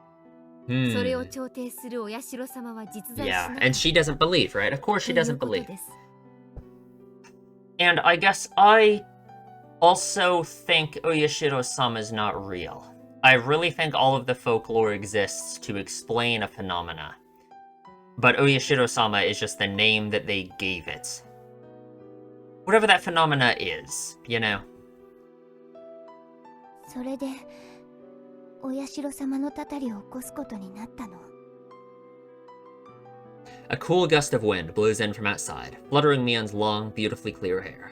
Hmm. それを調停するお社様は実在しな Yeah, い。 and she doesn't believe, right? Of course she という doesn't こと believe. です。 And I guess I also think Oyashiro-sama's not real. I really think all of the folklore exists to explain a phenomena. But Oyashiro-sama is just the name that they gave it. Whatever that phenomena is, you know? それでお社様のたたりを起こすことになったの。 A cool gust of wind blows in from outside, fluttering Mion's long, beautifully clear hair.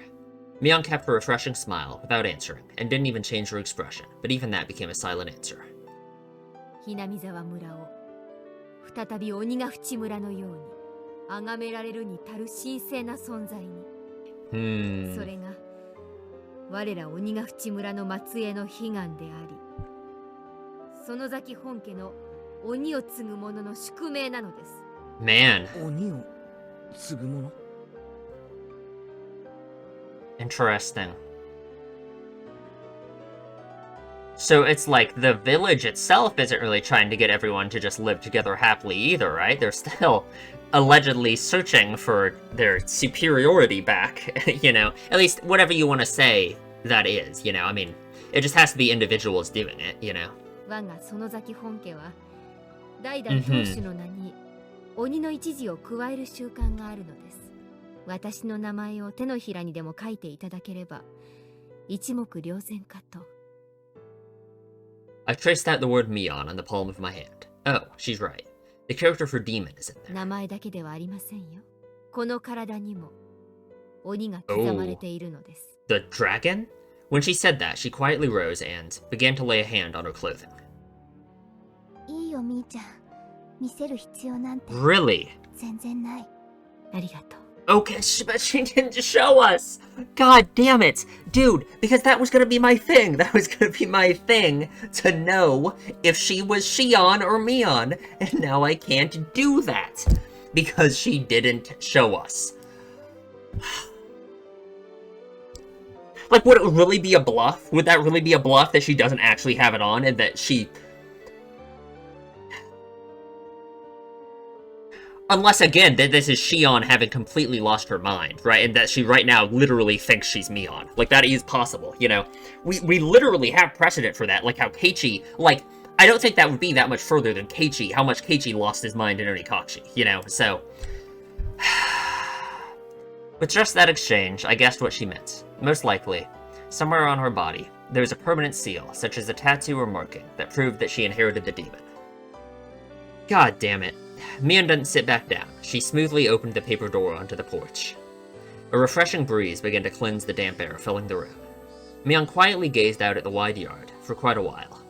Mion kept a refreshing smile without answering, and didn't even change her expression, but even that became a silent answer. ひなみ沢村を再び鬼ヶ淵村のように崇められるに足る神聖な存在に、そ Hmm. れが我ら鬼ヶ淵村の末裔の悲願であり、園崎本家の鬼を継ぐ者の宿命なのです。 Man. 鬼を継ぐ者 Interesting. So it's like the village itself isn't really trying to get everyone to just live together happily either, right? They're still allegedly searching for their superiority back, you know? At least whatever you want to say that is, you know? I mean, it just has to be individuals doing it, you know? 我が園崎本家は代々当主の名に鬼の一字を加える習慣があるのです。私の名前を手のひらにでも書いていただければ一目瞭然かと。 I've traced out the word Mion on the palm of my hand. Oh, she's right. The character for demon is in there. 名前だけではありませんよ。この体にも鬼が刻まれているのです。 The dragon? When she said that, she quietly rose and began to lay a hand on her clothing. いいよみーちゃん、見せる必要なんて Really? 全然ない。ありがとう。 Okay, but she didn't show us! God damn it! Dude, because that was gonna be my thing! That was gonna be my thing to know if she was Shion or Mion, and now I can't do that! Because she didn't show us. Like, would it really be a bluff? Would that really be a bluff that she doesn't actually have it on and that she... Unless, again, that this is Shion having completely lost her mind, right? And that she right now literally thinks she's Mion. Like, that is possible, you know? We literally have precedent for that, like how Keiichi... Like, I don't think that would be that much further than Keiichi, how much Keiichi lost his mind in Onikashi, you know? So... With just that exchange, I guessed what she meant. Most likely, somewhere on her body, there was a permanent seal, such as a tattoo or marking, that proved that she inherited the demon. God damn it. Mion didn't sit back down. She smoothly opened the paper door onto the porch. A refreshing breeze began to cleanse the damp air filling the room. Mion quietly gazed out at the wide yard for quite a while.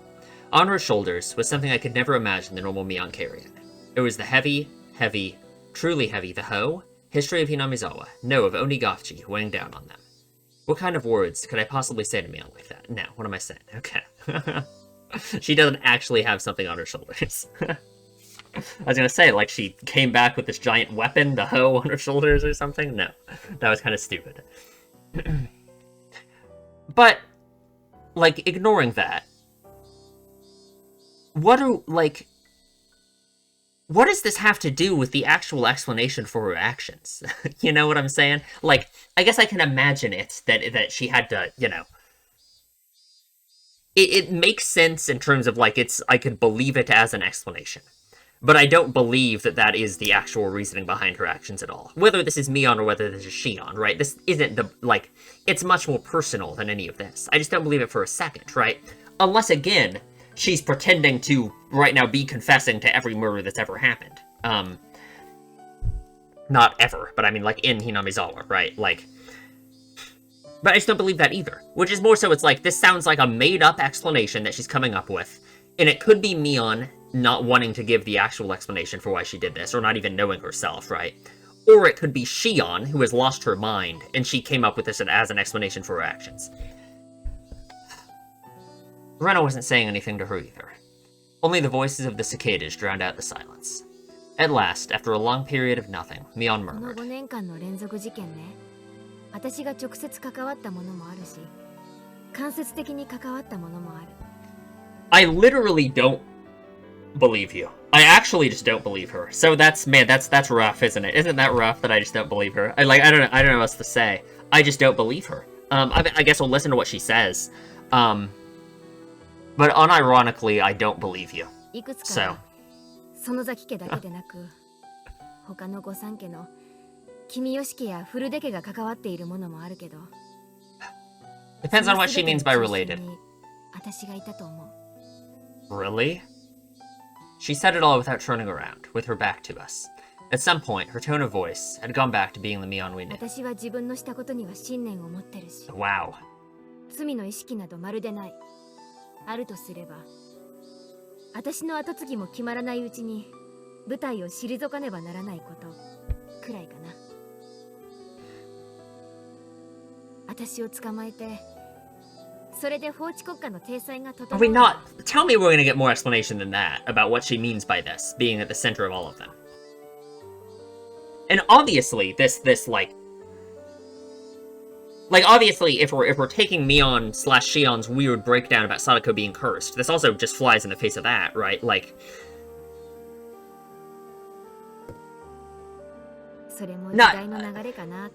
On her shoulders was something I could never imagine the normal Mion carrying. It was the heavy, truly heavy, the hoe, history of Hinamizawa, no, of Onigashiki weighing down on them. What kind of words could I possibly say to Mion like that? No, what am I saying? Okay. She doesn't actually have something on her shoulders. I was gonna say, like, she came back with this giant weapon, the hoe, on her shoulders or something? No, that was kind of stupid. But, like, ignoring that, what are, like... what does this have to do with the actual explanation for her actions? You know what I'm saying? Like, I guess I can imagine it, that she had to, you know... It makes sense in terms of, like, I could believe it as an explanation. But I don't believe that that is the actual reasoning behind her actions at all. Whether this is Mion or whether this is Shion, right? This isn't the, like, it's much more personal than any of this. I just don't believe it for a second, right? Unless, again, she's pretending to, right now, be confessing to every murder that's ever happened. Not ever, but I mean, like, in Hinamizawa, right? Like... But I just don't believe that either. Which is more so, it's like, this sounds like a made-up explanation that she's coming up with. And it could be Mion not wanting to give the actual explanation for why she did this, or not even knowing herself, right? Or it could be Shion, who has lost her mind, and she came up with this as an explanation for her actions. Rena wasn't saying anything to her either. Only the voices of the cicadas drowned out the silence. At last, after a long period of nothing, Mion murmured. 5年間の連続事件ね。私が直接関わったものもあるし、間接的に関わったものもある。I literally don't believe you. I actually just don't believe her. So that's rough, isn't it? Isn't that rough that I just don't believe her? I don't know what else to say. I just don't believe her. I guess we'll listen to what she says. But unironically, I don't believe you. いくつ So. か園崎家だけでなく、他の御三家の君吉家や古出家が関わっているものもあるけど。 Depends on what she means by related. 私がいたと思う。 Really? She said it all without turning around, with her back to us. At some point, her tone of voice had gone back to being the Mion we knew. 私は自分のしたことには信念を持ってるし、 Wow. 罪の意識などまるでない。あるとすれば、私の跡継ぎも決まらないうちに舞台を退かねばならないことくらいかな。私を捕まえて、それで法治国家の体裁が整う。 Are we not? Tell me we're gonna get more explanation than that about what she means by this, being at the center of all of them. And obviously, this obviously, if we're taking Mion/Shion's weird breakdown about Sadako being cursed, this also just flies in the face of that, right? Like, それも時代の流れかな。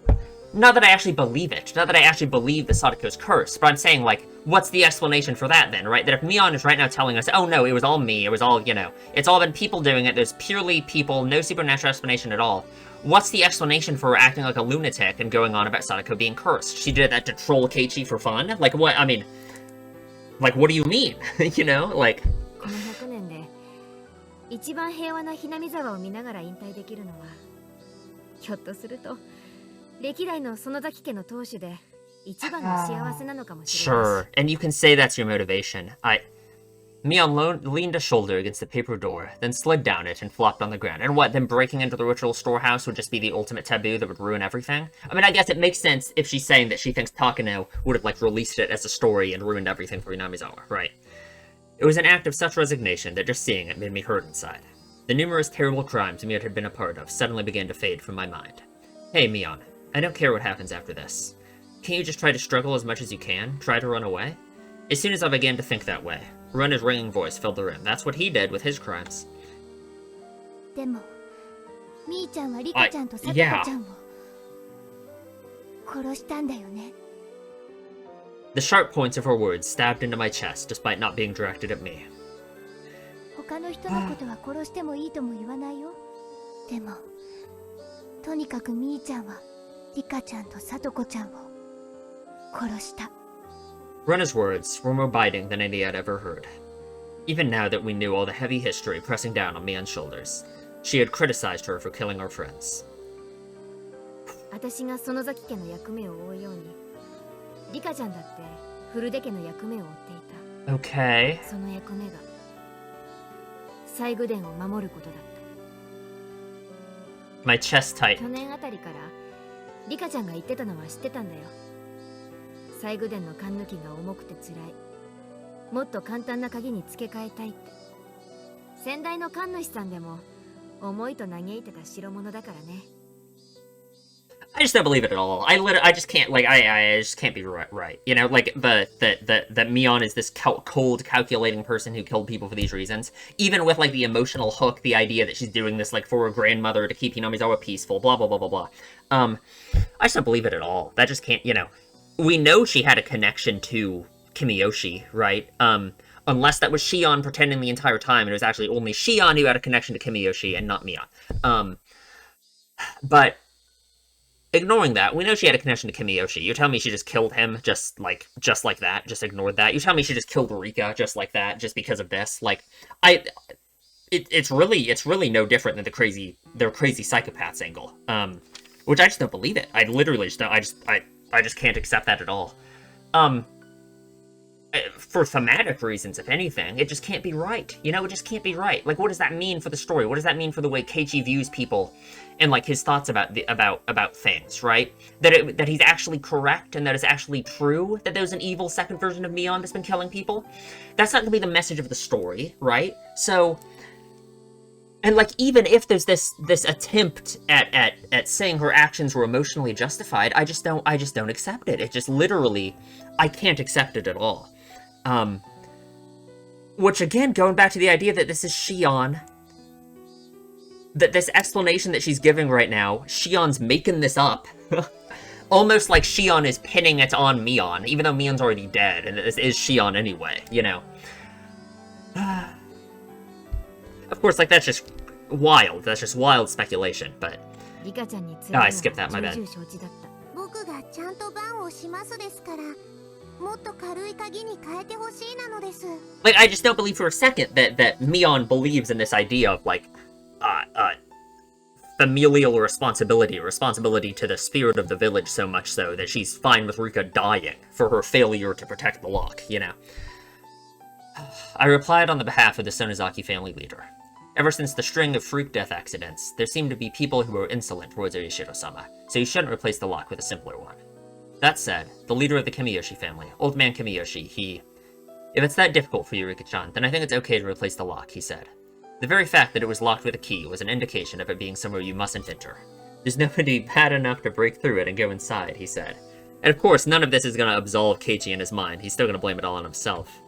not that I actually believe it. Not that I actually believe that Sadako's cursed, but I'm saying, like, what's the explanation for that then, right? That if Mion is right now telling us, oh no, it was all me, it was all, you know, it's all been people doing it, there's purely people, no supernatural explanation at all. What's the explanation for her acting like a lunatic and going on about Sadako being cursed? She did that to troll Keiichi for fun? Like, what? I mean, like, what do you mean? You know? Like... この100年で一番平和なひなみ沢を見ながら引退できるのは、ひょっとすると歴代の園崎家の当主で一番の幸せなのかもしれない。 Sure, and you can say that's your motivation. Mion leaned a shoulder against the paper door, then slid down it and flopped on the ground. And what, then breaking into the ritual storehouse would just be the ultimate taboo that would ruin everything? I mean, I guess it makes sense if she's saying that she thinks Takano would have, like, released it as a story and ruined everything for Inamizawa, right? It was an act of such resignation that just seeing it made me hurt inside. The numerous terrible crimes Mion had been a part of suddenly began to fade from my mind. Hey, Mion, I don't care what happens after this. Can't you just try to struggle as much as you can? Try to run away? As soon as I began to think that way, Rena's ringing voice filled the room. That's what he did with his crimes. でも、みーちゃんはリカちゃんとサトコちゃんを殺したんだよね。 The sharp points of her words stabbed into my chest despite not being directed at me. 他の人のことは殺してもいいとも言わないよ。でも、とにかくみーちゃんはリカちゃんとサトコちゃんを殺した。 Rena's words were more biting than any I'd ever heard. Even now that we knew all the heavy history pressing down on Mion's shoulders, she had criticized her for killing our friends. 私が園崎家の役目を負うように、リカちゃんだって古出家の役目を負っていた。 Okay. その役目が西宮殿を守ることだった。 My chest tightened. 去年あたりからリカちゃんが言ってたのは知ってたんだよ。西宮殿の勘抜きが重くて辛い。もっと簡単な鍵に付け替えたいって。先代の神主さんでも重いと嘆いてた代物だからね。I just don't believe it at all. I just can't, like, I just can't be right. You know, like, that Mion is this cold, calculating person who killed people for these reasons. Even with, like, the emotional hook, the idea that she's doing this, like, for her grandmother to keep Hinamizawa peaceful, blah, blah, blah, blah, blah. I just don't believe it at all. That just can't, you know. We know she had a connection to Kimiyoshi, right? Unless that was Shion pretending the entire time, and it was actually only Shion who had a connection to Kimiyoshi and not Mion. But ignoring that, we know she had a connection to Kimiyoshi. You tell me she just killed him just like that, just ignored that. You tell me she just killed Rika just like that, just because of this. Like, it's really no different than their crazy psychopaths angle. Which I just don't believe it. I literally just don't. I just can't accept that at all. For thematic reasons, if anything, it just can't be right. You know, it just can't be right. Like, what does that mean for the story? What does that mean for the way Keiichi views people, and like his thoughts about things, right? That he's actually correct and that it's actually true that there's an evil second version of Mion that's been killing people. That's not gonna be the message of the story, right? So, and like, even if there's this attempt at saying her actions were emotionally justified, I just don't accept it. It just literally, I can't accept it at all. Which again, going back to the idea that this is Shion, that this explanation that she's giving right now, Shion's making this up. Almost like Shion is pinning it on Mion, even though Mion's already dead, and this is Shion anyway, you know. Of course, like, that's just wild. That's just wild speculation, but... Oh, I skipped that, my bad. Like, I just don't believe for a second that Mion believes in this idea of, like, familial responsibility to the spirit of the village so much so that she's fine with Rika dying for her failure to protect the lock, you know. I replied on the behalf of the Sonozaki family leader. Ever since the string of freak death accidents, there seemed to be people who were insolent towards Oishiro-sama, so you shouldn't replace the lock with a simpler one. That said, the leader of the Kimiyoshi family, Old Man Kimiyoshi, If it's that difficult for you, Rika-chan, then I think it's okay to replace the lock, he said. The very fact that it was locked with a key was an indication of it being somewhere you mustn't enter. There's nobody bad enough to break through it and go inside, he said. And of course, none of this is going to absolve Keiichi in his mind. He's still going to blame it all on himself.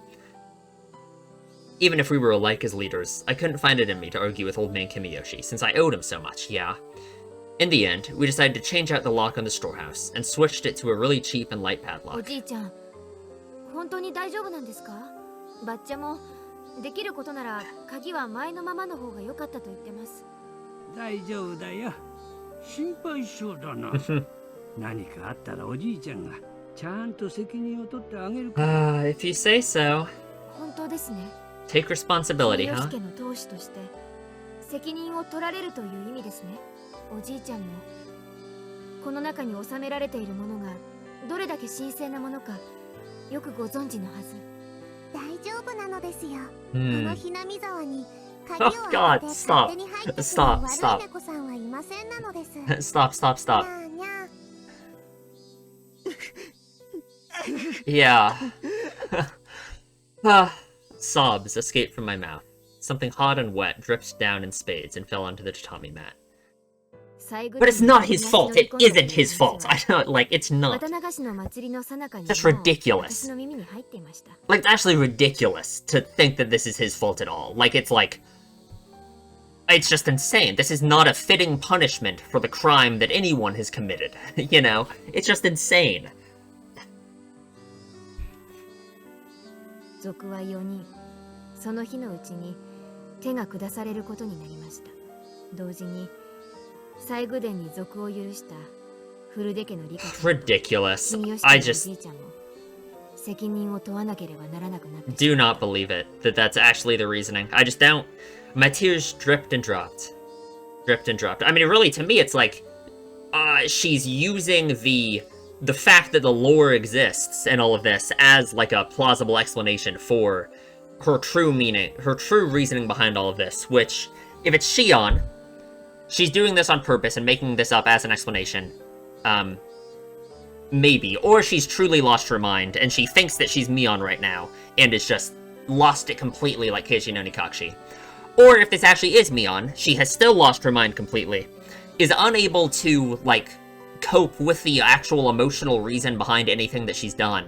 Even if we were alike as leaders, I couldn't find it in me to argue with Old Man Kimiyoshi, since I owed him so much, yeah? In the end, we decided to change out the lock on the storehouse, and switched it to a really cheap and light padlock. おじいちゃん、本当に大丈夫なんですか？バッチャもできることなら鍵は前のままの方が良かったと言ってます。大丈夫だよ。心配性だな。何かあったらおじいちゃんがちゃんと責任を取ってあげるから。If you say so. 本当ですね。Take responsibility, huh? 家の当主として責任を取られるという意味ですね。おじいちゃんもこの中に収められているものがどれだけ神聖なものかよくご存知のはず。大丈夫なのですよ。このひなみ沢に鍵を開けて勝手に入ってくる悪い猫さんはいませんなのです。Stop. Yeah. Sobs escaped from my mouth. Something hot and wet dripped down in spades and fell onto the tatami mat. But it's not his fault. It isn't his fault. I don't, like, it's not. That's ridiculous. Like, it's actually ridiculous to think that this is his fault at all. Like, it's just insane. This is not a fitting punishment for the crime that anyone has committed. You know? It's just insane. 族は4人、その日のうちに手が下されることになりました。同時に西宮殿に族を許した古出家の理解。Ridiculous. I just do not believe it that that's actually the reasoning. I just don't. My tears dripped and dropped. I mean, really, to me, it's like she's using the fact that the lore exists and all of this as like a plausible explanation for her true meaning, her true reasoning behind all of this, which, if it's Shion, she's doing this on purpose and making this up as an explanation. Maybe. Or she's truly lost her mind and she thinks that she's Mion right now and is just lost it completely like Keiichi no Nikakshi. Or if this actually is Mion, she has still lost her mind completely, is unable to, like, cope with the actual emotional reason behind anything that she's done.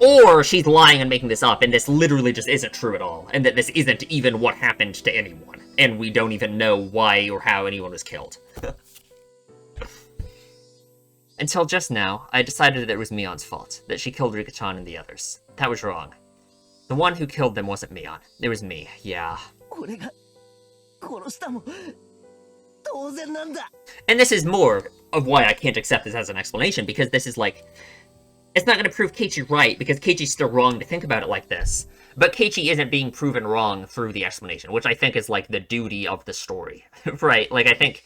Or she's lying and making this up, and this literally just isn't true at all, and that this isn't even what happened to anyone, and we don't even know why or how anyone was killed. Until just now, I decided that it was Mion's fault, that she killed Rika-chan and the others. That was wrong. The one who killed them wasn't Mion. It was me, yeah. And this is more of why I can't accept this as an explanation, because this is like... It's not going to prove Keiichi right, because Keiichi's still wrong to think about it like this. But Keiichi isn't being proven wrong through the explanation, which I think is, like, the duty of the story. Right? Like, I think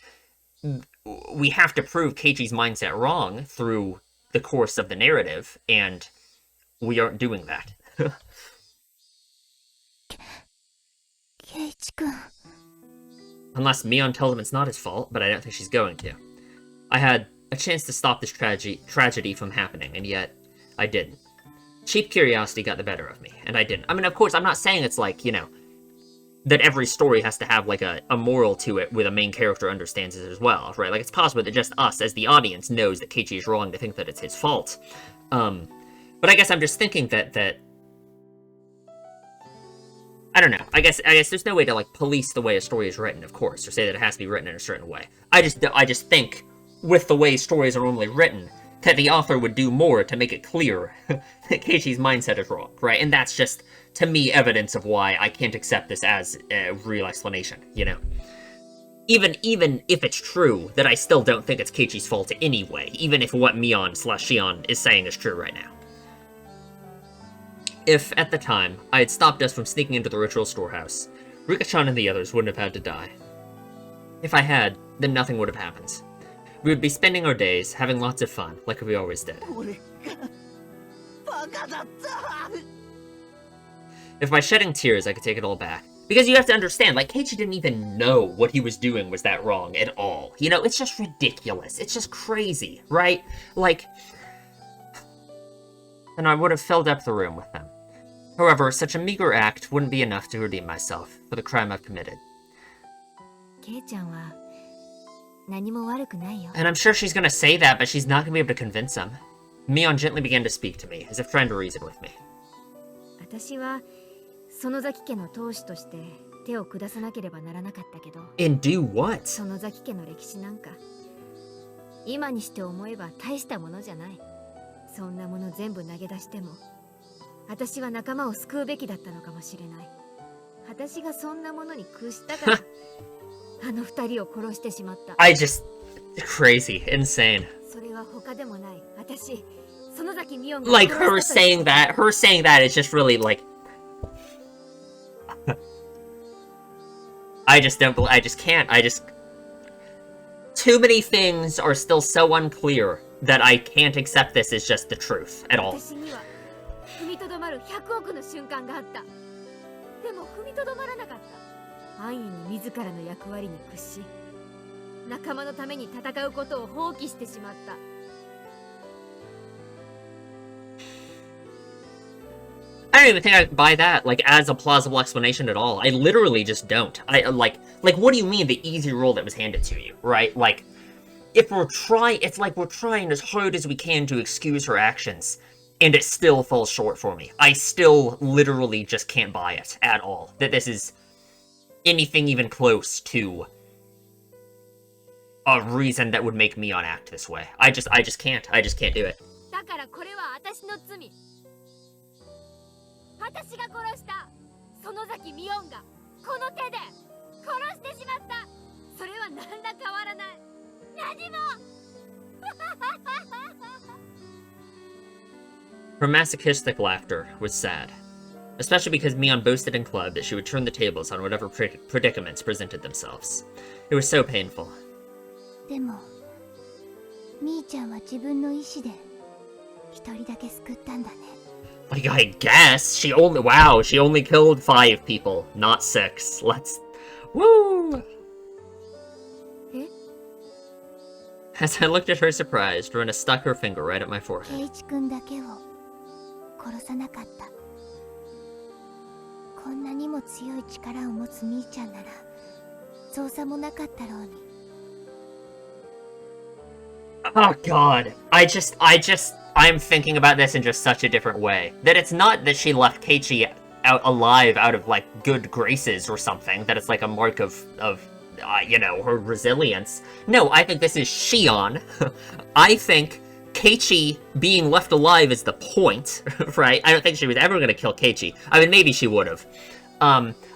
we have to prove Keiichi's mindset wrong through the course of the narrative, and we aren't doing that. Keiichi-kun. Unless Mion tells him it's not his fault, but I don't think she's going to. I had a chance to stop this tragedy from happening, and yet I didn't. Cheap curiosity got the better of me, and I didn't. I mean, of course, I'm not saying it's like, you know, that every story has to have, like, a moral to it where the main character understands it as well, right? Like, it's possible that just us, as the audience, knows that Keiichi is wrong to think that it's his fault. But I guess I'm just thinking that I don't know. I guess there's no way to, like, police the way a story is written, of course, or say that it has to be written in a certain way. I just think, with the way stories are normally written, that the author would do more to make it clear that Keiichi's mindset is wrong, right? And that's just, to me, evidence of why I can't accept this as a real explanation, you know? Even if it's true, that I still don't think it's Keiichi's fault anyway, even if what Mion/Shion is saying is true right now. If, at the time, I had stopped us from sneaking into the ritual storehouse, Rika-chan and the others wouldn't have had to die. If I had, then nothing would have happened. We would be spending our days, having lots of fun, like we always did. If by shedding tears I could take it all back. Because you have to understand, like, Keiichi didn't even know what he was doing was that wrong at all. You know, it's just ridiculous. It's just crazy, right? Like... Then I would have filled up the room with them. However, such a meager act wouldn't be enough to redeem myself for the crime I've committed. And I'm sure she's gonna say that, but she's not gonna be able to convince him. Mion gently began to speak to me, as if trying to reason with me. And do what? そんなもの全部投げ出しても、私は仲間を救うべきだったのかもしれない。私がそんなものに屈したから、あの二人を殺してしまった。I just crazy, insane. それは他でもない。私、園崎美音が like her saying that is just really like I just can't. Too many things are still so unclear that I can't accept this as just the truth at all. 私には踏みとどまる100億の瞬間があった。でも踏みとどまらなかった。安易に自らの役割に屈し、仲間のために戦うことを放棄してしまった。I don't even think I buy that, like, as a plausible explanation at all. I literally just don't. Like, what do you mean the easy role that was handed to you, right? Like, if we're trying, it's like we're trying as hard as we can to excuse her actions, and it still falls short for me. I still literally just can't buy it at all. That this is anything even close to a reason that would make Mion act this way. I just can't. I just can't do it. だからこれは私の罪。私が殺した園崎美音がこの手で殺してしまった。それは何ら変わらない。何も。Her masochistic laughter was sad, especially because Mion boasted in club that she would turn the tables on whatever predicaments presented themselves. It was so painful. でも、みーちゃんは自分の意志で一人だけ救ったんだね。Like, I guess she only killed 5 people, not 6. Let's, woo! As I looked at her surprised, Rona stuck her finger right at my forehead. 圭一君だけを殺さなかった。こんなにも強い力を持つみーちゃんなら、造作もなかったろうに。Oh god. I'm thinking about this in just such a different way. That it's not that she left Keiichi out alive out of, like, good graces or something. That it's, like, a mark of you know, her resilience. No, I think this is Shion. I think Keiichi being left alive is the point, right? I don't think she was ever going to kill Keiichi. I mean, maybe she would have.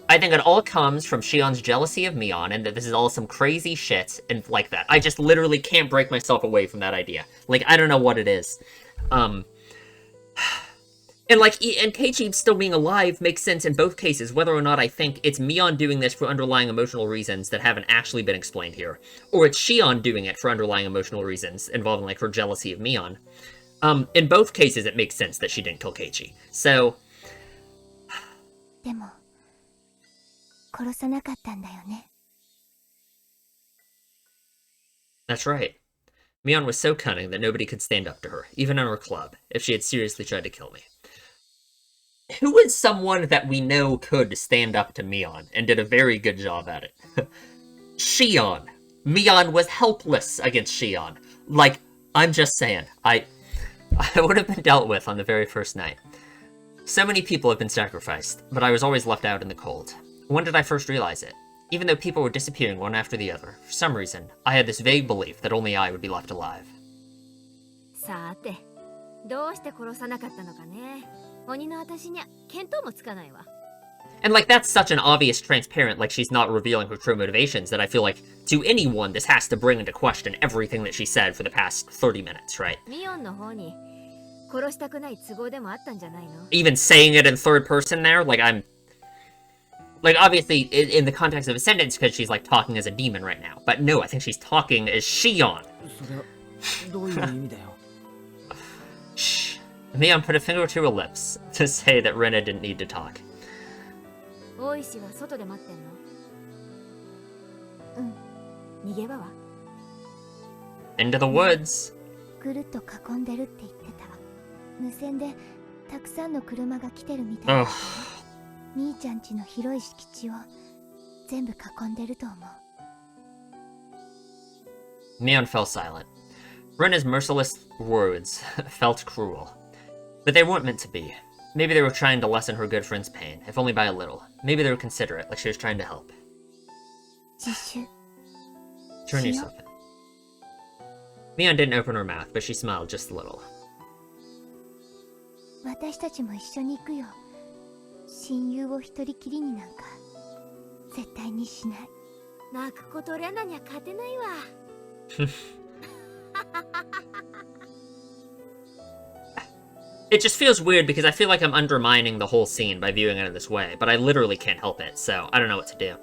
I think it all comes from Shion's jealousy of Mion, and that this is all some crazy shit, and like that. I just literally can't break myself away from that idea. Like, I don't know what it is. And, like, and Keiichi still being alive makes sense in both cases, whether or not I think it's Mion doing this for underlying emotional reasons that haven't actually been explained here, or it's Shion doing it for underlying emotional reasons involving, like, her jealousy of Mion. In both cases, it makes sense that she didn't kill Keiichi. So... でも殺さなかったんだよね。 That's right. Mion was so cunning that nobody could stand up to her, even in her club, if she had seriously tried to kill me. Who is someone that we know could stand up to Mion, and did a very good job at it? Shion. Mion was helpless against Shion. Like, I'm just saying, I would have been dealt with on the very first night. So many people have been sacrificed, but I was always left out in the cold. When did I first realize it? Even though people were disappearing one after the other, for some reason, I had this vague belief that only I would be left alive. さて、どうして殺さなかったのかね。鬼の私にゃ見当もつかないわ。 And, like, that's such an obvious transparent, like, she's not revealing her true motivations, that I feel like, to anyone, this has to bring into question everything that she said for the past 30 minutes, right? ミオンの方に殺したくない都合でもあったんじゃないの？ Even saying it in third person there, like, I'm... Like, obviously, in the context of a sentence, because she's, like, talking as a demon right now. But no, I think she's talking as Shion. Shh. Mion put a finger to her lips to say that Rena didn't need to talk. 大石は外で待ってんの？うん。逃げ場は？ Into the woods. ぐるっと囲んでるって言ってた。無線でたくさんの車が来てるみたいだね。みーちゃん家の広い敷地を全部囲んでると思う。 Mion fell silent. Rena's merciless words felt cruel. But they weren't meant to be. Maybe they were trying to lessen her good friend's pain, if only by a little. Maybe they were considerate, like she was trying to help. 自首。 Turn yourself in. Mion didn't open her mouth, but she smiled just a little. 私たちも一緒に行くよ。親友を一人きりになんか絶対にしない。泣くことレナには勝てないわ。It just feels weird because I feel like I'm undermining the whole scene by viewing it in this way, but I literally can't help it, so I don't know what to do.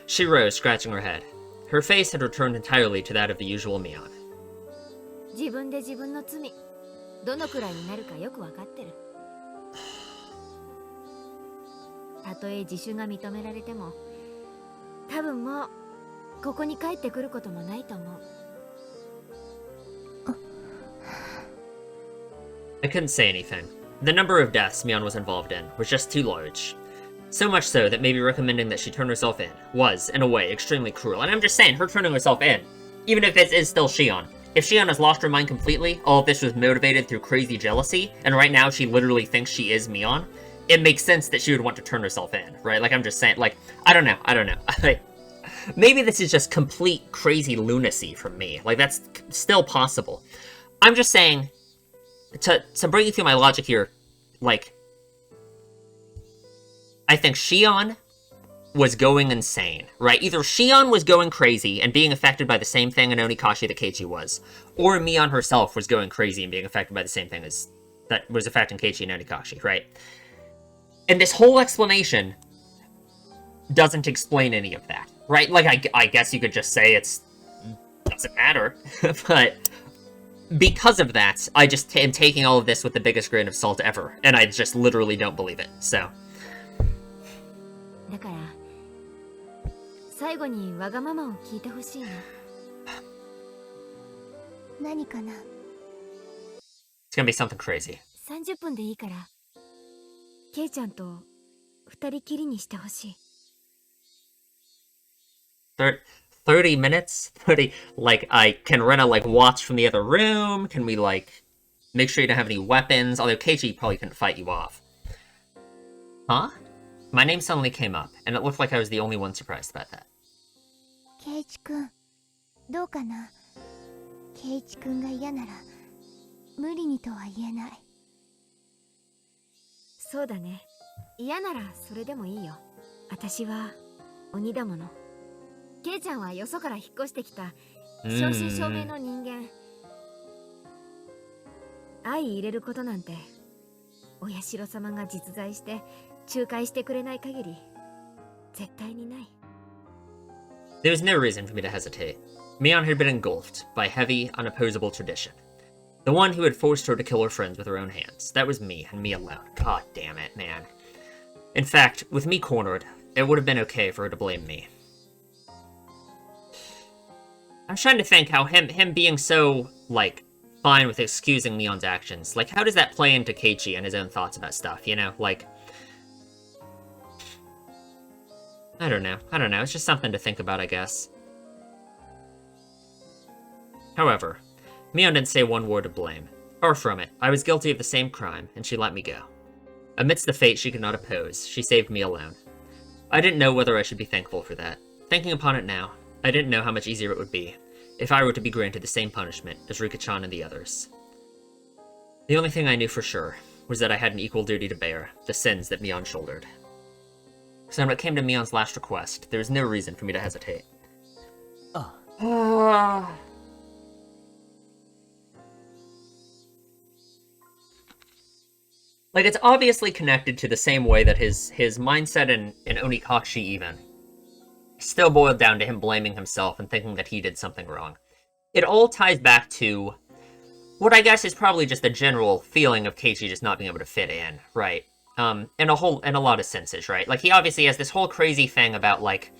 She rose, scratching her head. Her face had returned entirely to that of the usual Mion. 自分で自分の罪、どのくらいになるかよくわかってる。たとえ自首が認められても、多分もうここに帰ってくることもないと思う。I couldn't say anything. The number of deaths Mion was involved in was just too large. So much so that maybe recommending that she turn herself in was, in a way, extremely cruel. And I'm just saying, her turning herself in, even if this is still Shion, if Shion has lost her mind completely, all of this was motivated through crazy jealousy, and right now she literally thinks she is Mion, it makes sense that she would want to turn herself in, right? Like, I'm just saying, like, I don't know. Maybe this is just complete crazy lunacy from me. Like, that's still possible. I'm just saying, to bring you through my logic here, like, I think Shion was going insane, right? Either Shion was going crazy and being affected by the same thing in Onikashi that Keiichi was, or Mion herself was going crazy and being affected by the same thing as that was affecting Keiichi and Onikashi, right? And this whole explanation doesn't explain any of that, right? Like, I guess you could just say doesn't matter, but because of that, I just am taking all of this with the biggest grain of salt ever, and I just literally don't believe it, so. だから最後にわがままを聞いてほしいな。何かな？ It's gonna be something crazy. 30分でいいから、ケイちゃんと2人きりにしてほしい。30 minutes? 30, like, can Rena, like, watch from the other room? Can we, like, make sure you don't have any weapons? Although Keiichi probably couldn't fight you off. Huh? My name suddenly came up, and it looked like I was the only one surprised about that. ケイチ君、どうかな。ケイチ君が嫌なら無理にとは言えない。そうだね。嫌ならそれでもいいよ。私は鬼だもの。ケイちゃんはよそから引っ越してきた正真正銘の人間。相入れることなんてお社様が実在して仲介してくれない限り絶対にない。There was no reason for me to hesitate. Mion had been engulfed by heavy, unopposable tradition. The one who had forced her to kill her friends with her own hands. That was me, and me alone. God damn it, man. In fact, with me cornered, it would have been okay for her to blame me. I'm trying to think how him being so, like, fine with excusing Mion's actions. Like, how does that play into Keiichi and his own thoughts about stuff, you know? Like, I don't know. It's just something to think about, I guess. However, Mion didn't say one word of blame. Far from it. I was guilty of the same crime, and she let me go. Amidst the fate she could not oppose, she saved me alone. I didn't know whether I should be thankful for that. Thinking upon it now, I didn't know how much easier it would be if I were to be granted the same punishment as Rika-chan and the others. The only thing I knew for sure was that I had an equal duty to bear the sins that Mion shouldered. So when it came to Mion's last request, there was no reason for me to hesitate. Like, it's obviously connected to the same way that his mindset in Onikashi even still boiled down to him blaming himself and thinking that he did something wrong. It all ties back to what I guess is probably just a general feeling of Keiichi just not being able to fit in, right? In a lot of senses, right? Like, he obviously has this whole crazy thing about, like,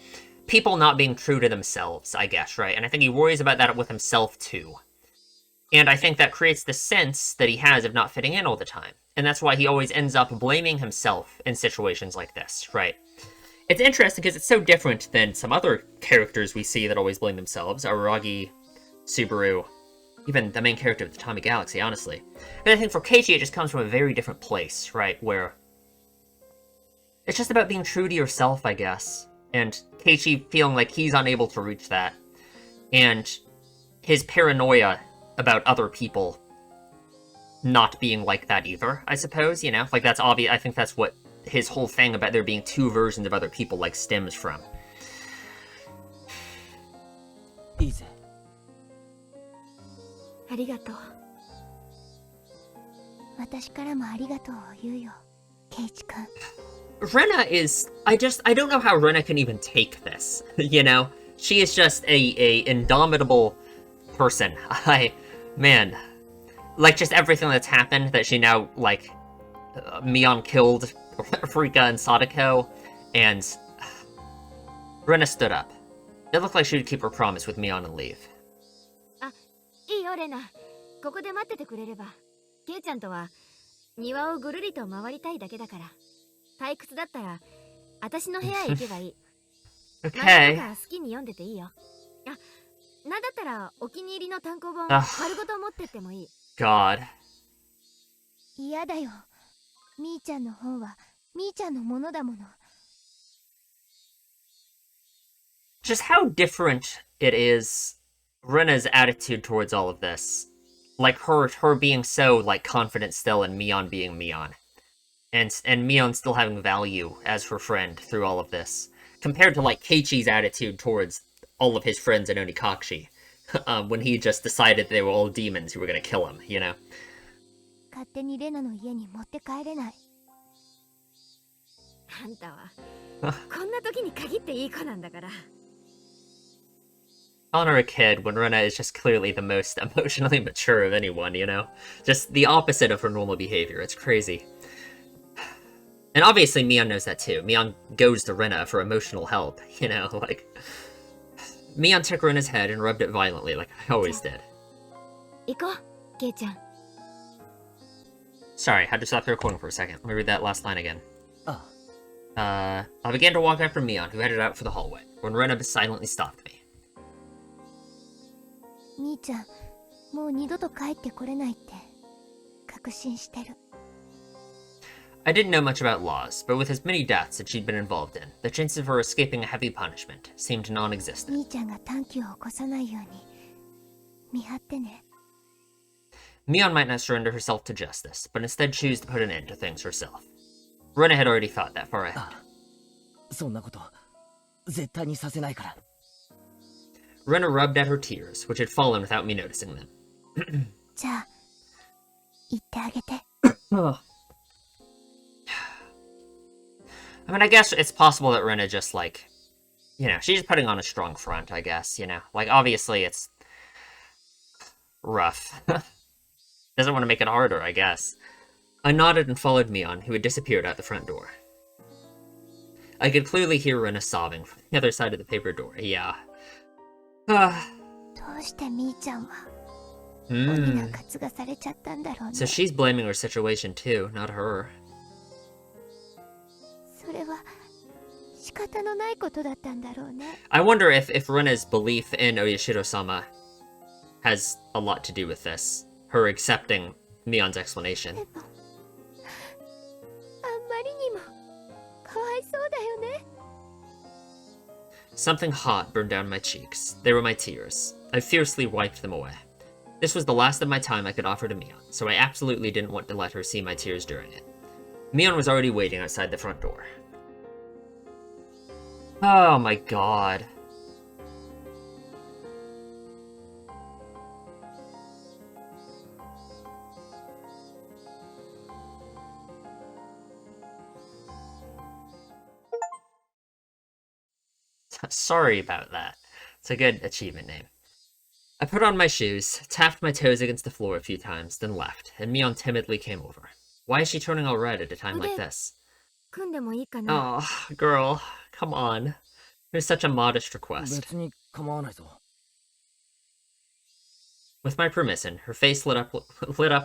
people not being true to themselves, I guess, right? And I think he worries about that with himself, too. And I think that creates the sense that he has of not fitting in all the time. And that's why he always ends up blaming himself in situations like this, right? It's interesting because it's so different than some other characters we see that always blame themselves. Araragi, Subaru, even the main character of the Atomic Galaxy, honestly. And I think for Keiichi, it just comes from a very different place, right? Where it's just about being true to yourself, I guess. And Keiichi feeling like he's unable to reach that. And his paranoia about other people not being like that either, I suppose, you know? Like, that's obvious. I think that's what his whole thing about there being two versions of other people, like, stems from. Easy. ありがとう。私からもありがとうを言うよ、ケイチ君。Rena is... I don't know how Rena can even take this, you know? She is just a indomitable person. Man. Like, just everything that's happened, that she now, like, Mion killed Rika and Sadako, and Rena stood up. It looked like she would keep her promise with Mion and leave. いいよレナ。ここで待っててくれれば。ケイちゃんとは庭をぐるりと回りたいだけだから。退屈だったら私の部屋へ行けばいい。Okay. 漫画が好きに読んでていいよ。なんだったらお気に入りの単行本丸ごと持ってってもいい。God. 嫌だよ。みーちゃんの本はみーちゃんのものだもの。Just how different it is, Rena's attitude towards all of this. Like, her being so, like, confident still, and Mion being Mion. And Mion still having value as her friend through all of this. Compared to, like, Keiichi's attitude towards all of his friends in Onikashi. When he just decided they were all demons who were gonna kill him, you know? 勝手にレナの家に持って帰れない。あんたはこんな時に限っていい子なんだから。Honor a kid when Rena is just clearly the most emotionally mature of anyone, you know? Just the opposite of her normal behavior. It's crazy. And obviously Mion knows that too. Mion goes to Rena for emotional help, you know? Like, Mion took her in his head and rubbed it violently, like I always did. 行こう、ケイちゃん。 Sorry, had to stop the recording for a second. Let me read that last line again. I began to walk after Mion, who headed out for the hallway, when Rena silently stopped me. みーちゃん、もう二度と帰ってこれないって確信してる。I didn't know much about laws, but with as many deaths that she'd been involved in, the chances of her escaping a heavy punishment seemed non-existent. みーちゃんが短期を起こさないように見張ってね。 Mion might not surrender herself to justice, but instead choose to put an end to things herself. Rena had already thought that far ahead. そんなこと絶対にさせないから。 Rena rubbed at her tears, which had fallen without me noticing them. じゃあ言ってあげて。 I mean, I guess it's possible that Rena just, like, you know, she's just putting on a strong front, I guess, you know? Like, obviously it's rough. Doesn't want to make it harder, I guess. I nodded and followed Mion, who had disappeared out the front door. I could clearly hear Rena sobbing from the other side of the paper door, yeah. どうしてみーちゃんは鬼な活がされちゃったんだろうね。 So she's blaming her situation too, not her. それは仕方のないことだったんだろうね。 I wonder if Rena's belief in Oyashiro-sama has a lot to do with this. Her accepting Mion's explanation. でもあんまりにもかわいそうだよね。 Something hot burned down my cheeks. They were my tears. I fiercely wiped them away. This was the last of my time I could offer to Mion, so I absolutely didn't want to let her see my tears during it. Mion was already waiting outside the front door. Oh my god. Sorry about that. It's a good achievement name. I put on my shoes, tapped my toes against the floor a few times, then left, and Mion timidly came over. Why is she turning all red at a time like this? 組んでもいいかな。 Oh, girl, come on. It was such a modest request. 別に構わないぞ。 With my permission, her face lit up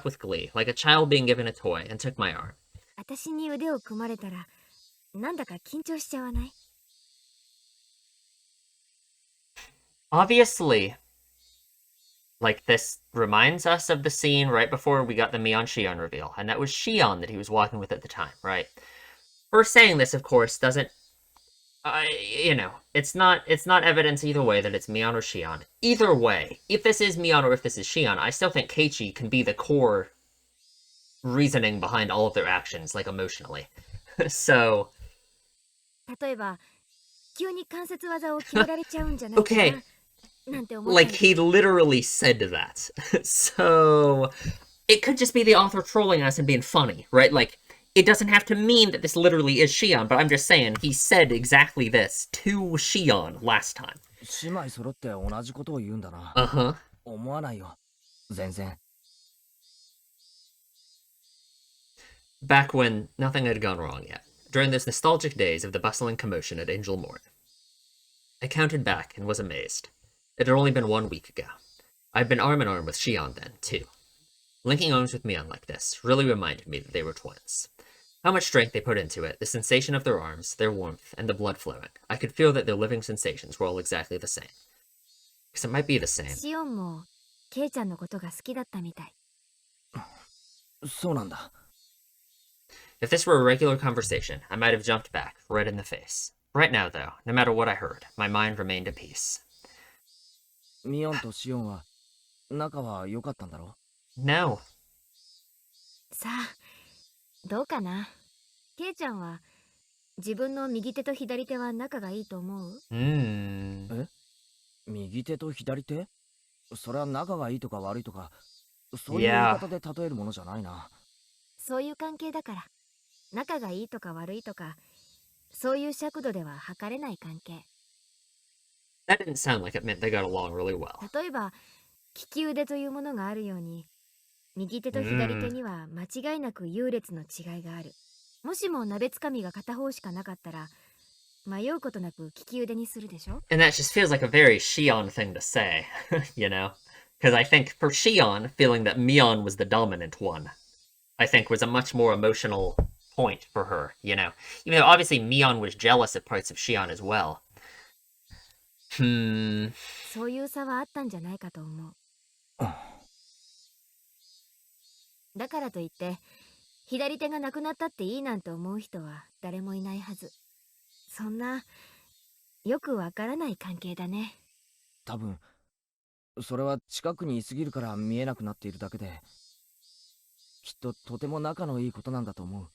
with glee, like a child being given a toy, and took my arm. 私に腕を組まれたらなんだか緊張しちゃわない？ Obviously, like, this reminds us of the scene right before we got the Mion-Shion reveal, and that was Shion that he was walking with at the time, right? Her saying this, of course, doesn't... you know, it's not evidence either way that it's Mion or Shion. Either way, if this is Mion or if this is Shion, I still think Keiichi can be the core reasoning behind all of their actions, like, emotionally. So... 例えば急に関節技を決められちゃうんじゃないかな。 Okay. なんて思ったん Like, です。 he literally said that. So, it could just be the author trolling us and being funny, right? Like, it doesn't have to mean that this literally is Shion, but I'm just saying, he said exactly this to Shion last time. 姉妹揃って同じことを言うんだな。 Uh-huh. 思わないよ。全然。 Back when nothing had gone wrong yet, during those nostalgic days of the bustling commotion at Angel Morn. I counted back and was amazed. It had only been 1 week ago. I'd been arm in arm with Shion then, too. Linking arms with Mion like this really reminded me that they were twins. How much strength they put into it, the sensation of their arms, their warmth, and the blood flowing. I could feel that their living sensations were all exactly the same. Because it might be the same. シオンもケイちゃんのことが好きだったみたい。そうなんだ。 If this were a regular conversation, I might have jumped back, red in the face. Right now, though, no matter what I heard, my mind remained at peace. ミオンとシオンは仲は良かったんだろ？ No. さあどうかな。ケイちゃんは自分の右手と左手は仲がいいと思う？ Hmm. 右手と左手？それは仲がいいとか悪いとか、そういう言い方で例えるものじゃないな。そういう関係だから。仲がいいとか悪いとか、そういう尺度では測れない関係。 That didn't sound like it meant they got along really well. 例えば利き腕というものがあるように、右手と左手には間違いなく優劣の違いがある。もしも鍋つかみが片方しかなかったら、迷うことなく利き腕にするでしょ？ And that just feels like a very Shion thing to say, you know? Because I think for Shion, feeling that Mion was the dominant one, I think was a much more emotional point for her, you know? Even though obviously Mion was jealous of parts of Shion as well. そういう差はあったんじゃないかと思う。だからといって左手がなくなったっていいなんて思う人は誰もいないはず。そんなよくわからない関係だね。多分それは近くにいすぎるから見えなくなっているだけで、きっととても仲のいいことなんだと思う。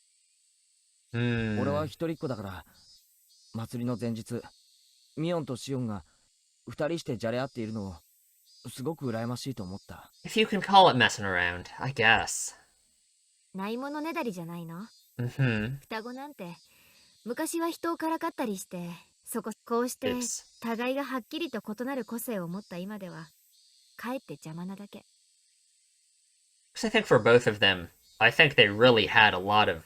俺は一人っ子だから、祭りの前日ミオンとシオンが二人してじゃれ合っているのをすごく羨ましいと思った。 If you can call it messing around, I guess. ないものねだりじゃないの。Mm-hmm. 双子なんて昔は人をからかったりして、こうして互いがはっきりと異なる個性を持った今ではかえって邪魔なだけ。 Because I think for both of them, I think they really had a lot of,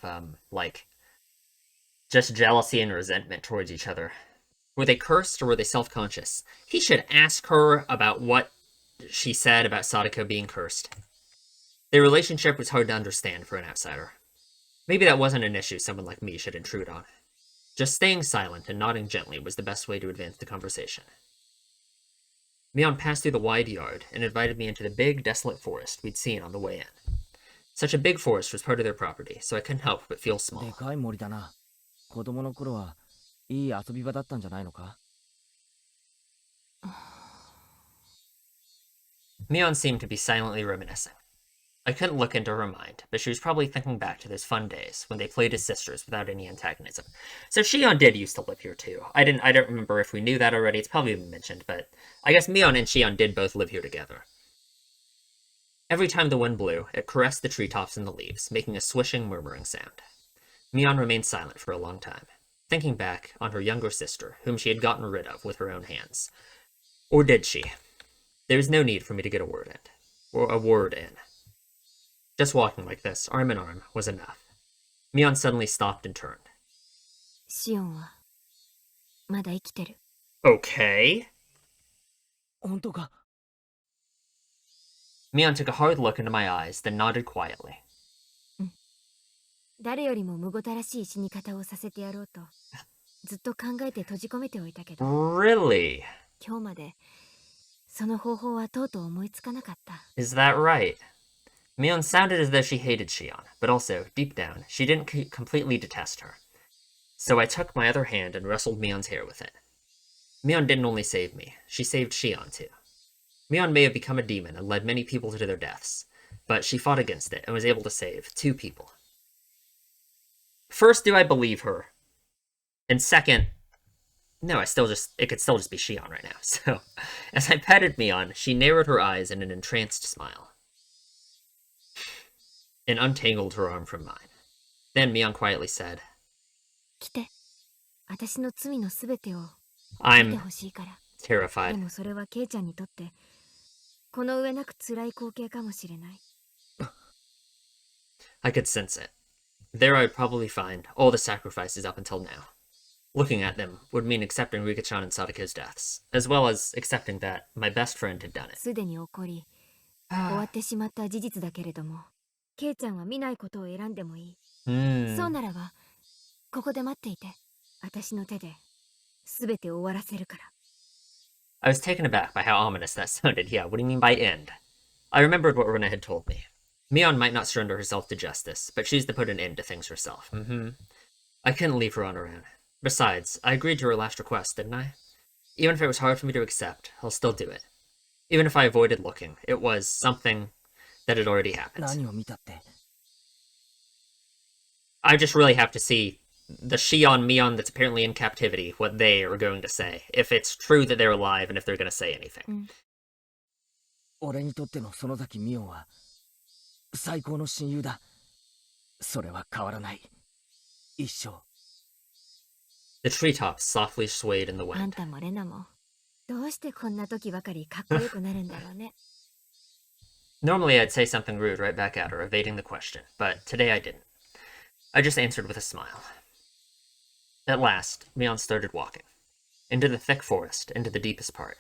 like, just jealousy and resentment towards each other. Were they cursed or were they self-conscious? He should ask her about what she said about Sadako being cursed. Their relationship was hard to understand for an outsider. Maybe that wasn't an issue someone like me should intrude on. Just staying silent and nodding gently was the best way to advance the conversation. Mion passed through the wide yard and invited me into the big, desolate forest we'd seen on the way in. Such a big forest was part of their property, so I couldn't help but feel small. でかい森だな。子供の頃はいい遊び場だったんじゃないのか。Mion seemed to be silently reminiscing. I couldn't look into her mind, but she was probably thinking back to those fun days when they played as sisters without any antagonism. So Shion did used to live here too. I don't remember if we knew that already. It's probably been mentioned, but I guess Mion and Shion did both live here together. Every time the wind blew, it caressed the treetops and the leaves, making a swishing, murmuring sound. Mion remained silent for a long time, thinking back on her younger sister, whom she had gotten rid of with her own hands. Or did she? There was no need for me to get a word in. Just walking like this, arm in arm, was enough. Mion suddenly stopped and turned. シオンはまだ生きてる。 Okay. 本当か。 Mion took a hard look into my eyes, then nodded quietly. 誰よりもむごたらしい死に方をさせてやろうとずっと考えて閉じ込めておいたけど、 Really? 今日までその方法はとうとう思いつかなかった。 Is that right? Mion sounded as though she hated Shion, but also, deep down, she didn't completely detest her. So I took my other hand and wrestled Mion's hair with it. Mion didn't only save me, she saved Shion too. Mion may have become a demon and led many people to their deaths, but she fought against it and was able to save 2 people. First, do I believe her? And second, no, it could still just be Shion right now. So, as I petted Mion, she narrowed her eyes in an entranced smile and untangled her arm from mine. Then Mion quietly said, 来て、私の罪のすべてを見て I'm ほしいから。 terrified. でもそれはケイちゃんにとってこの上なく辛い光景かもしれない。 I could sense it. There I'd probably find all the sacrifices up until now. Looking at them would mean accepting Rika-chan and Sadako's deaths, as well as accepting that my best friend had done it. すでに起こり終わってしまった事実だけれども、ケイちゃんは見ないことを選んでもいい。そうならばここで待っていて、私の手で全て終わらせるから。 I was taken aback by how ominous that sounded. Yeah, what do you mean by end? I remembered what Rena had told me. Mion might not surrender herself to justice, but she's to put an end to things herself. I couldn't leave her on her own. Besides, I agreed to her last request, didn't I? Even if it was hard for me to accept, I'll still do it. Even if I avoided looking, it was something that had already happened. 何を見たって。 I just really have to see the Shion Mion that's apparently in captivity, what they are going to say. If it's true that they're alive and if they're going to say anything. 俺にとっての園崎ミオンは最高の親友だ。それは変わらない。一生。 The treetops softly swayed in the あん wind. たもレナもどうしてこんな時ばかりかっこよくなるんだろうね。 Normally I'd say something rude right back at her, evading the question, but today I didn't. I just answered with a smile. At last, Mion started walking. Into the thick forest, into the deepest part.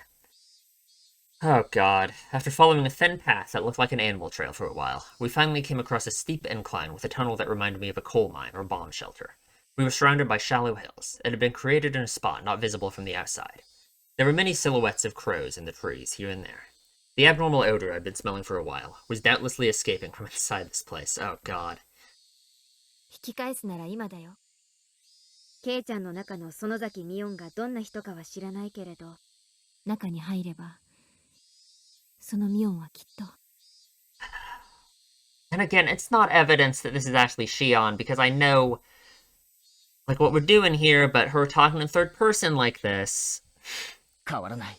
Oh god, after following a thin path that looked like an animal trail for a while, we finally came across a steep incline with a tunnel that reminded me of a coal mine or bomb shelter. We were surrounded by shallow hills. It had been created in a spot not visible from the outside. There were many silhouettes of crows in the trees here and there. The abnormal odor I'd been smelling for a while was doubtlessly escaping from inside this place. Oh god. 引き返すなら今だよ。ケイちゃんの中の園崎ミオンがどんな人かは知らないけれど、中に入れば、そのミオンはきっと。And again, it's not evidence that this is actually Shion, because I know, like, what we're doing here, but her talking in third person like this. 変わらない。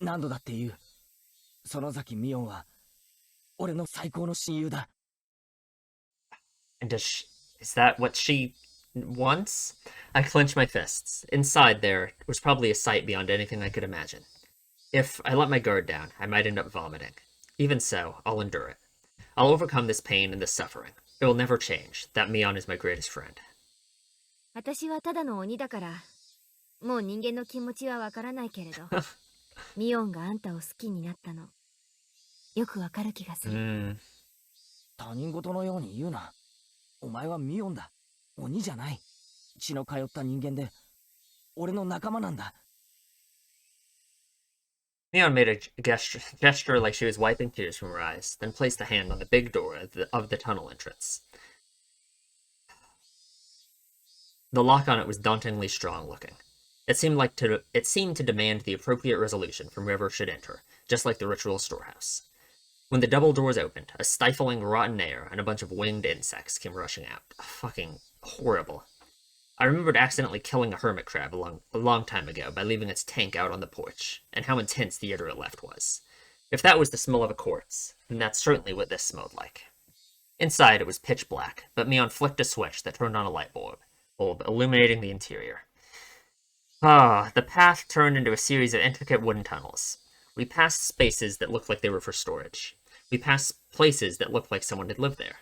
何度だって言う。園崎ミオンは俺の最高の親友だ。And is that what she wants? I clench my fists. Inside there was probably a sight beyond anything I could imagine. If I let my guard down, I might end up vomiting. Even so, I'll endure it. I'll overcome this pain and this suffering. It will never change. That Mion is my greatest friend. 私はただの鬼だから、もう人間の気持ちはわからないけれど、ミオンがあんたを好きになったの、よくわかる気がする。他人事のように言うな。お前はミオンだ。鬼じゃない。血の通った人間で、俺の仲間なんだ。Mion made a gesture like she was wiping tears from her eyes, then placed a hand on the big door of the tunnel entrance. The lock on it was dauntingly strong-looking. It seemed to demand the appropriate resolution from whoever should enter, just like the ritual storehouse. When the double doors opened, a stifling, rotten air and a bunch of winged insects came rushing out. Fucking horrible. I remembered accidentally killing a hermit crab a long time ago by leaving its tank out on the porch, and how intense the odor it left was. If that was the smell of a corpse, then that's certainly what this smelled like. Inside, it was pitch black, but Mion flicked a switch that turned on a light bulb, illuminating the interior. The path turned into a series of intricate wooden tunnels. We passed spaces that looked like they were for storage. We passed places that looked like someone had lived there.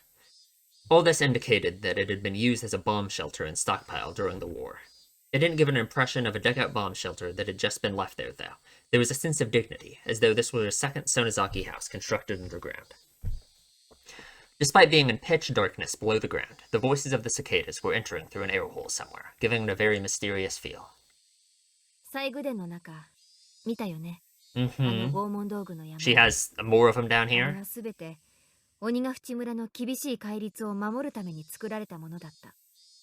All this indicated that it had been used as a bomb shelter and stockpile during the war. It didn't give an impression of a dugout bomb shelter that had just been left there, though. There was a sense of dignity, as though this were a second Sonozaki house constructed underground. Despite being in pitch darkness below the ground, the voices of the cicadas were entering through an air hole somewhere, giving it a very mysterious feel. 最具殿の中、見たよね。Mm-hmm. 拷問道具の山。 She has more of them down あれ here. はすべて鬼ヶ淵村の厳しい戒律を守るために作られたものだった。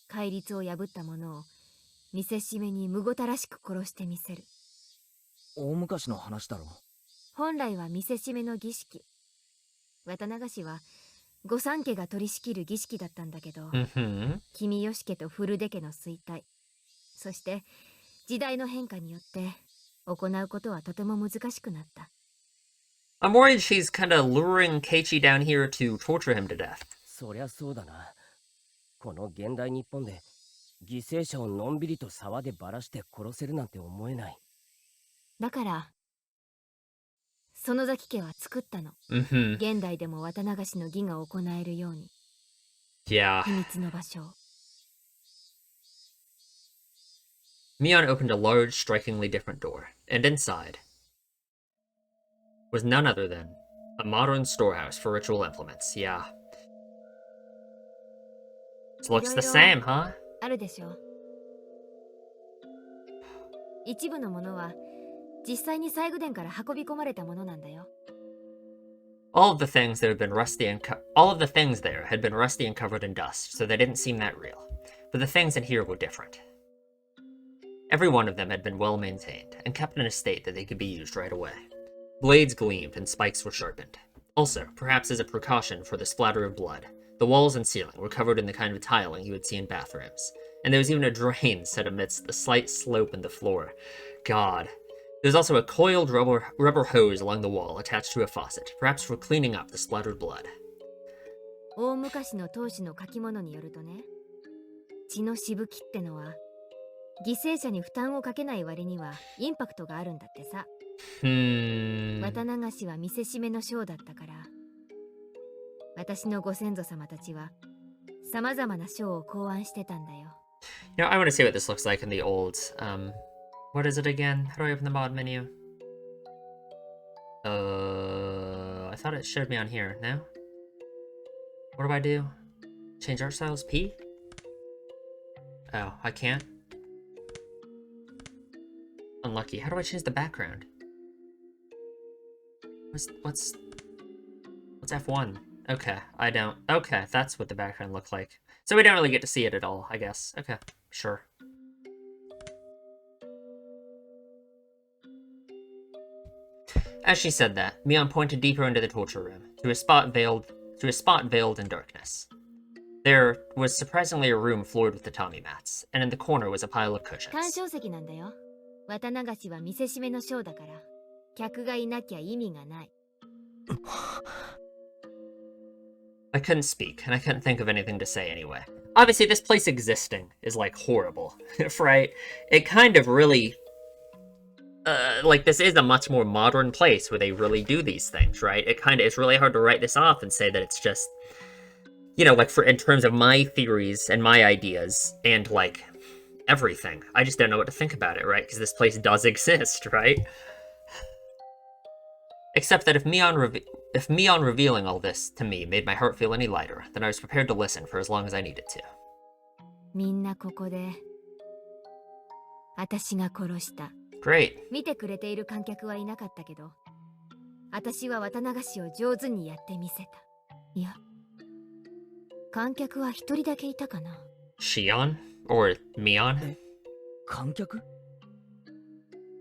戒律を破った者を見せしめにむごたらしく殺してみせる。大昔の話だろ。本来は見せしめの儀式。渡流しは御三家が取り仕切る儀式だったんだけど、君吉家と古出家の衰退、そして時代の変化によって行うことはとても難しくなった。I'm worried she's kind of luring Keiichi down here to torture him to death. そりゃそうだな。この現代日本で犠牲者をのんびりと沢でばらして殺せるなんて思えない。だから園崎家は作ったの。現代でも渡流しの儀が行えるように。Yeah. 秘密の場所。Mion opened a large, strikingly different door, and inside was none other than a modern storehouse for ritual implements. Yeah. It looks the same, huh? あるでしょ。一部のものは実際に西宮殿から運び込まれたものなんだよ。All of the things there had been rusty and covered in dust, so they didn't seem that real. But the things in here were different. Every one of them had been well maintained, and kept in a state that they could be used right away. Blades gleamed and spikes were sharpened. Also, perhaps as a precaution for the splatter of blood, the walls and ceiling were covered in the kind of tiling you would see in bathrooms, and there was even a drain set amidst the slight slope in the floor. God. There was also a coiled rubber hose along the wall attached to a faucet, perhaps for cleaning up the splattered blood. 大昔の当主の書き物によるとね、血のしぶきってのは犠牲者に負担をかけない割にはインパクトがあるんだってさ。渡流しは見せしめの章だったから、私のご先祖様たちは様々な章を考案してたんだよ。You know, I want to see what this looks like in the old, what is it again? How do I open the mod menu? I thought it showed me on here. No? What do I do? Change art styles? P? Oh, I can't? Unlucky. How do I change the background? What's F1? Okay, I don't. Okay, that's what the background looked like. So we don't really get to see it at all, I guess. Okay, sure. As she said that, Mion pointed deeper into the torture room, to a spot veiled in darkness. There was surprisingly a room floored with tatami mats, and in the corner was a pile of 鑑 cushions. 賞席なんだよ。綿流しは見せしめのショーだから、客がいなきゃ意味がない。I couldn't speak, and I couldn't think of anything to say anyway. Obviously, this place existing is, like, horrible, right? It kind of really... like, this is a much more modern place where they really do these things, right? It's really hard to write this off and say that it's just... You know, like, in terms of my theories and my ideas, and, like, everything. I just don't know what to think about it, right? Because this place does exist, right? Except that if Mion revealing all this to me made my heart feel any lighter, then I was prepared to listen for as long as I needed to. みんなここで、私が殺した。Great. 見てくれている観客はいなかったけど、私は綿流しを上手にやってみせた。いや、観客は一人だけいたかな。Shion? Or Mion? 観客？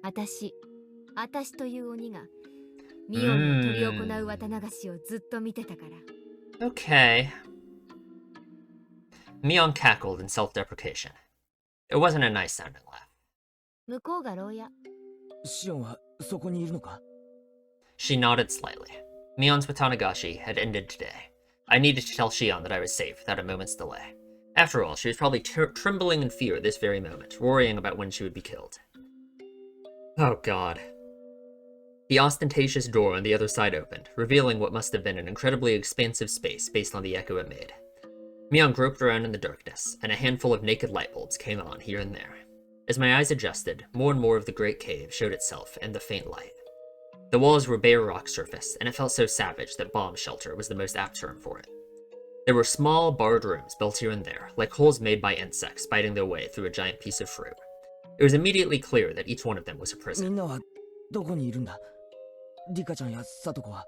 私という鬼が、ミオンの執り行う綿流しをずっと見てたから。Okay. Mion cackled in self-deprecation. It wasn't a nice sounding laugh. 向こうが牢屋。シオンはそこにいるのか？ She nodded slightly. Mion's Watanagashi had ended today. I needed to tell Shion that I was safe without a moment's delay. After all, she was probably trembling in fear this very moment, worrying about when she would be killed. Oh god. The ostentatious door on the other side opened, revealing what must have been an incredibly expansive space based on the echo it made. Mion groped around in the darkness, and a handful of naked light bulbs came on here and there. As my eyes adjusted, more and more of the great cave showed itself in the faint light. The walls were bare rock surface, and it felt so savage that bomb shelter was the most apt term for it. There were small, barred rooms built here and there, like holes made by insects biting their way through a giant piece of fruit. It was immediately clear that each one of them was a prison. みんなはどこにいるんだ？リカちゃんやサトコは。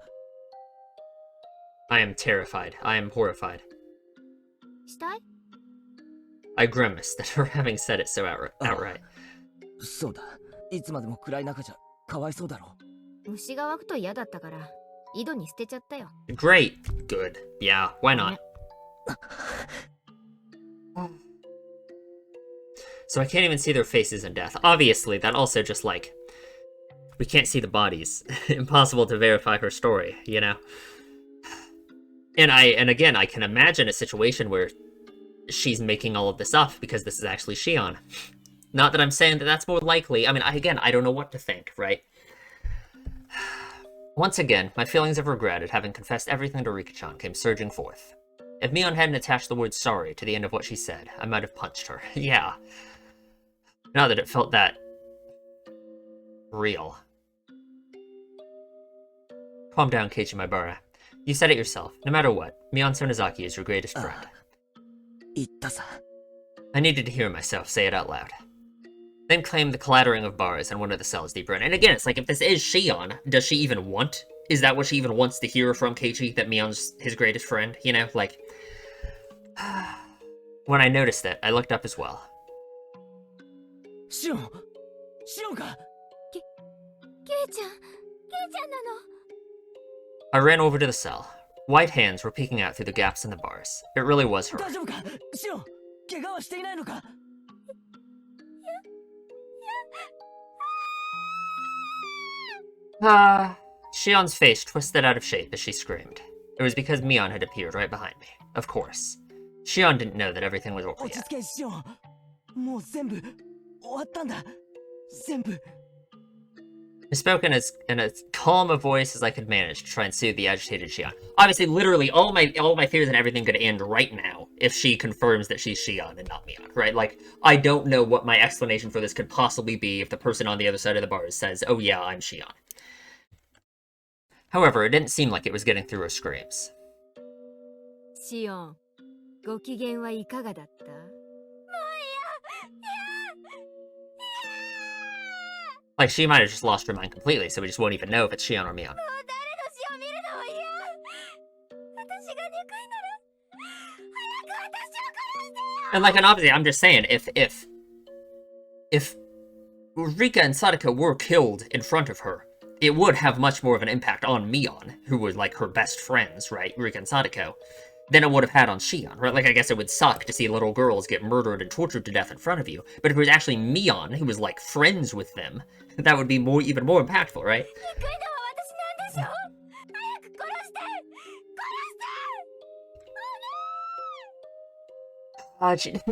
I am terrified. I am horrified. 死体？ I grimaced at her having said it so outright. そうだ。いつまでも暗い中じゃかわいそうだろ。虫が湧くと嫌だったから、井戸に捨てちゃったよ。Great. Good. Yeah, why not? So I can't even see their faces in death. Obviously, that also just, like... We can't see the bodies. Impossible to verify her story, you know? And again, I can imagine a situation where she's making all of this up because this is actually Shion. Not that I'm saying that that's more likely. I mean, I don't know what to think, right? Once again, my feelings of regret at having confessed everything to Rika-chan came surging forth. If Mion hadn't attached the word sorry to the end of what she said, I might have punched her. Yeah. Not that it felt that... real. Calm down, Keiichi Maibara. You said it yourself. No matter what, Mion Sonozaki is your greatest friend. 言ったさ。 I needed to hear myself say it out loud. Then claimed the clattering of bars in one of the cells deeper in. And again, it's like, if this is Shion, does she even want? Is that what she even wants to hear from Keiichi, that Mion's his greatest friend? You know, like... When I noticed it, I looked up as well. シオンか。ケイちゃんなの。 I ran over to the cell. White hands were peeking out through the gaps in the bars. It really was her. 大丈夫か？シオン、怪我はしていないのか？ Shion's face twisted out of shape as she screamed. It was because Mion had appeared right behind me. Of course. Shion didn't know that everything was over 落ち yet. 着け、シオン。もう全部終わったんだ。全部。 I spoke in as calm a voice as I could manage to try and soothe the agitated Shion. Obviously, literally, all my fears and everything could end right now if she confirms that she's Shion and not Mion, right? Like, I don't know what my explanation for this could possibly be if the person on the other side of the bars says, oh yeah, I'm Shion. However, it didn't seem like it was getting through her screams. シオン、ご機嫌はいかがだった？ Like, she might have just lost her mind completely, so we just won't even know if it's Shion or Mion. And like, and obviously, I'm just saying, if Rika and Sadako were killed in front of her, it would have much more of an impact on Mion, who was like her best friends, right, Rika and Sadako, than it would have had on Shion, right? Like, I guess it would suck to see little girls get murdered and tortured to death in front of you, but if it was actually Mion, who was, like, friends with them, that would be even more impactful, right?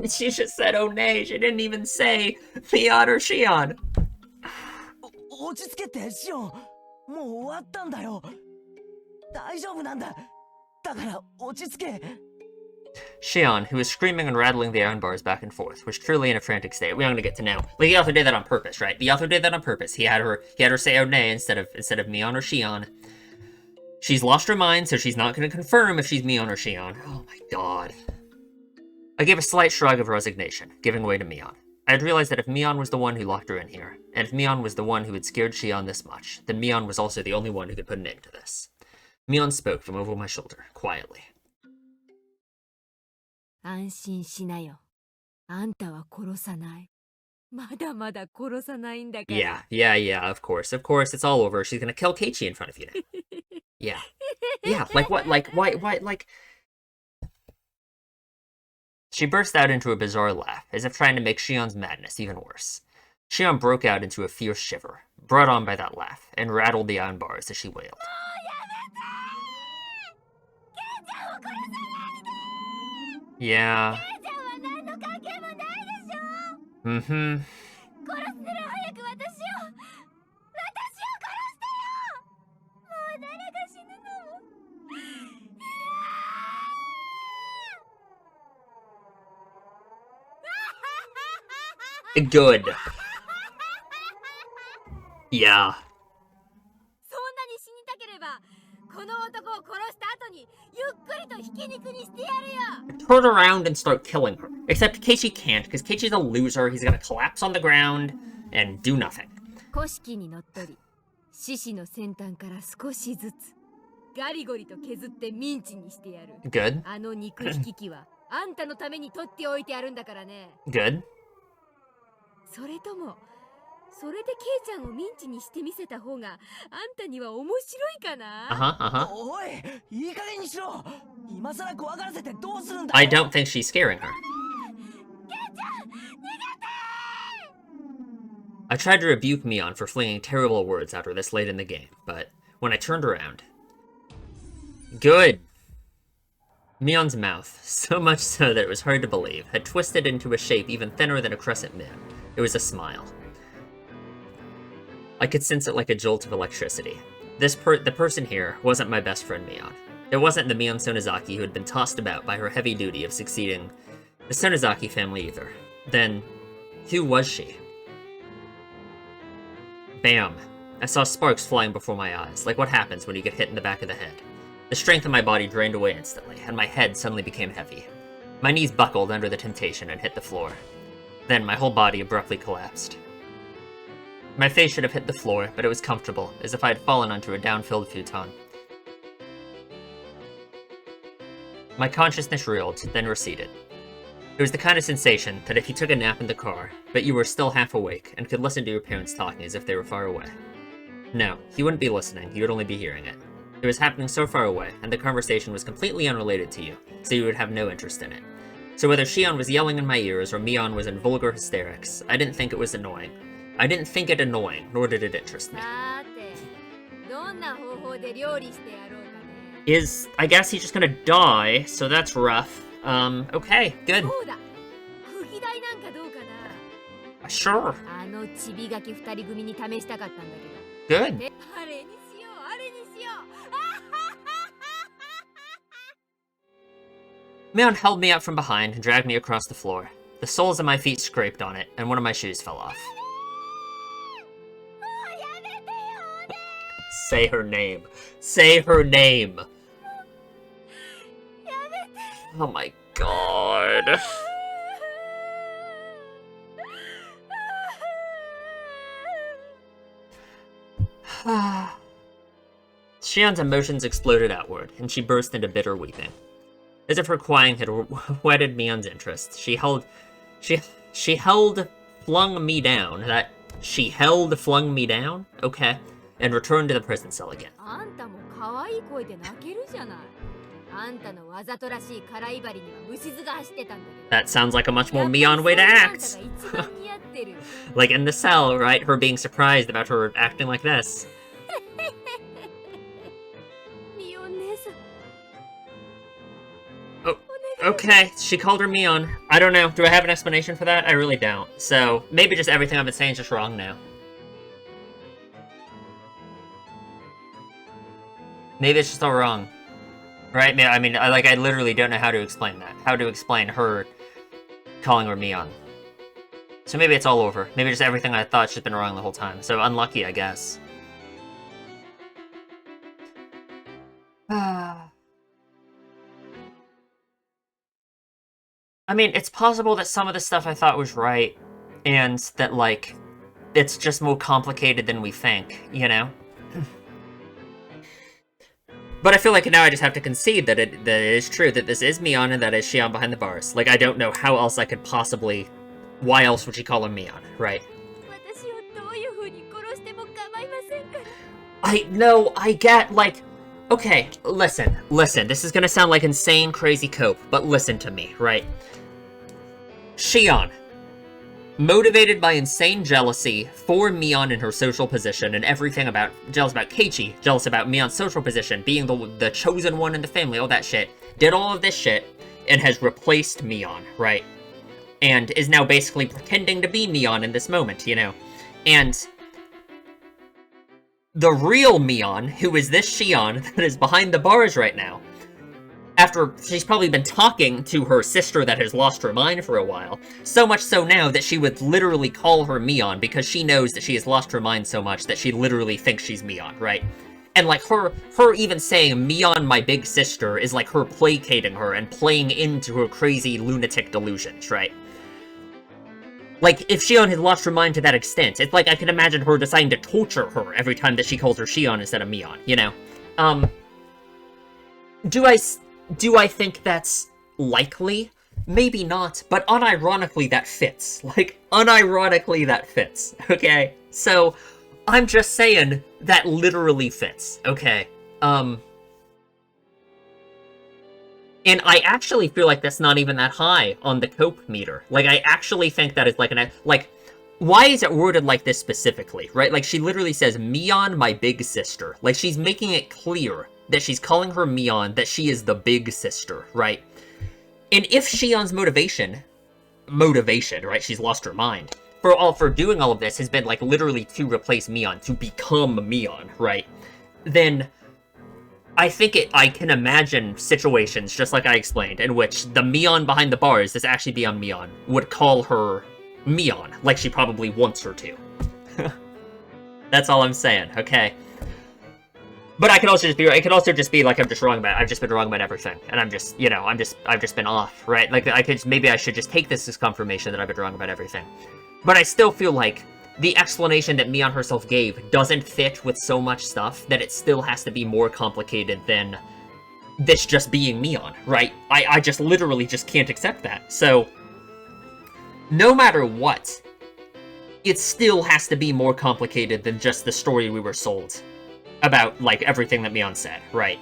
She just said, oh nay, she didn't even say Mion or Shion. 落ち着けってシオン、もう終わったんだよ。大丈夫なんだ。だから落ち着け。 Shion, who was screaming and rattling the iron bars back and forth, was truly in a frantic state. We're going to get to know. Like, the author did that on purpose, right? The author did that on purpose. He had her say oh nay instead of Mion or Shion. She's lost her mind, so she's not going to confirm if she's Mion or Shion. Oh my god. I gave a slight shrug of resignation, giving way to Mion. I had realized that if Mion was the one who locked her in here, and if Mion was the one who had scared Shion this much, then Mion was also the only one who could put an end to this. Mion spoke from over my shoulder, quietly. 安心しなよ。あんたは殺さない。まだまだ殺さないんだから。Yeah, of course, it's all over. She's gonna kill Keiichi in front of you now. Yeah, like what, like, why, like... She burst out into a bizarre laugh, as if trying to make Shion's madness even worse. Shion broke out into a fierce shiver, brought on by that laugh, and rattled the iron bars as she wailed. Yeah. Mm-hmm. Good. Yeah. Turn around and start killing her. Except Keiichi can't, because Keiichi's a loser. He's gonna collapse on the ground and do nothing. 古式にのっとり、獅子の先端から少しずつガリゴリと削ってミンチにしてやる。Good. あの肉引き器はあんたのために取っておいてあるんだからね。Good. それともそれでケイちゃんをミンチにしてみせた方があんたには面白いかな？おい、いい加減にしろ。今さら怖がらせてどうするんだ。 I don't think she's scaring her. I tried to rebuke Mion for flinging terrible words at her this late in the game, but when I turned around... Good! Mion's mouth, so much so that it was hard to believe, had twisted into a shape even thinner than a crescent moon. It was a smile. I could sense it like a jolt of electricity. The person here wasn't my best friend Mion. It wasn't the Mion Sonozaki who had been tossed about by her heavy duty of succeeding the Sonozaki family either. Then, who was she? Bam! I saw sparks flying before my eyes, like what happens when you get hit in the back of the head. The strength of my body drained away instantly, and my head suddenly became heavy. My knees buckled under the temptation and hit the floor. Then my whole body abruptly collapsed. My face should have hit the floor, but it was comfortable, as if I had fallen onto a down-filled futon. My consciousness reeled, then receded. It was the kind of sensation that if you took a nap in the car, but you were still half awake and could listen to your parents talking as if they were far away. No, he wouldn't be listening, he would only be hearing it. It was happening so far away, and the conversation was completely unrelated to you, so you would have no interest in it. So whether Shion was yelling in my ears or Mion was in vulgar hysterics, I didn't think it was annoying. I didn't think it annoying, nor did it interest me. I guess he's just gonna die, so that's rough. Okay, good. Sure. Good. Mion held me up from behind and dragged me across the floor. The soles of my feet scraped on it, and one of my shoes fell off. Say her name. Say her name! Oh my god. Shion's emotions exploded outward, and she burst into bitter weeping. As if her crying had whetted Mion's interest. She held, flung me down. She held, flung me down? Okay. And returned to the prison cell again. That sounds like a much more Mion way to act. Like in the cell, right? Her being surprised about her acting like this. Oh, okay, she called her Mion. I don't know. Do I have an explanation for that? I really don't. So, maybe just everything I've been saying is just wrong now. Maybe it's just all wrong. Right? I mean, I literally don't know how to explain that. How to explain her calling her Mion. So maybe it's all over. Maybe just everything I thought's just been wrong the whole time. So unlucky, I guess. I mean, it's possible that some of the stuff I thought was right, and that, like, it's just more complicated than we think, you know? But I feel like now I just have to concede that it is true, that this is Mion and that is Shion behind the bars. Like, I don't know how else I could possibly... Why else would she call him Mion, right? I know, I get, like... Okay, listen, this is gonna sound like insane, crazy cope, but listen to me, right? Shion, motivated by insane jealousy for Mion and her social position and everything about, jealous about Keiichi, jealous about Mion's social position, being the chosen one in the family, all that shit, did all of this shit, and has replaced Mion, right? And is now basically pretending to be Mion in this moment, you know? And the real Mion, who is this Shion that is behind the bars right now, after she's probably been talking to her sister that has lost her mind for a while, so much so now that she would literally call her Mion because she knows that she has lost her mind so much that she literally thinks she's Mion, right? And like her even saying Mion, my big sister, is like her placating her and playing into her crazy lunatic delusions, right? Like, if Shion had lost her mind to that extent, it's like I can imagine her deciding to torture her every time that she calls her Shion instead of Mion, you know? Do I think that's likely? Maybe not, but unironically that fits. Like, unironically that fits, okay? So, I'm just saying that literally fits, okay? And I actually feel like that's not even that high on the cope meter. Like, I actually think that is like why is it worded like this specifically, right? Like, she literally says, Mion, my big sister. Like, she's making it clear that she's calling her Mion, that she is the big sister, right? And if Shion's motivation, right, she's lost her mind, for doing all of this has been, like, literally to replace Mion, to become Mion, right? Then I think I can imagine situations, just like I explained, in which the Mion behind the bars, this actually beyond Mion, would call her Mion, like she probably wants her to. That's all I'm saying, okay? But I could also just be, it could also just be like I've just been wrong about everything, and I'm just, you know, I've just been off, right? Like, maybe I should just take this as confirmation that I've been wrong about everything. But I still feel like the explanation that Mion herself gave doesn't fit with so much stuff that it still has to be more complicated than this just being Mion, right? I just literally just can't accept that. So, no matter what, it still has to be more complicated than just the story we were sold about, like, everything that Mion said, right?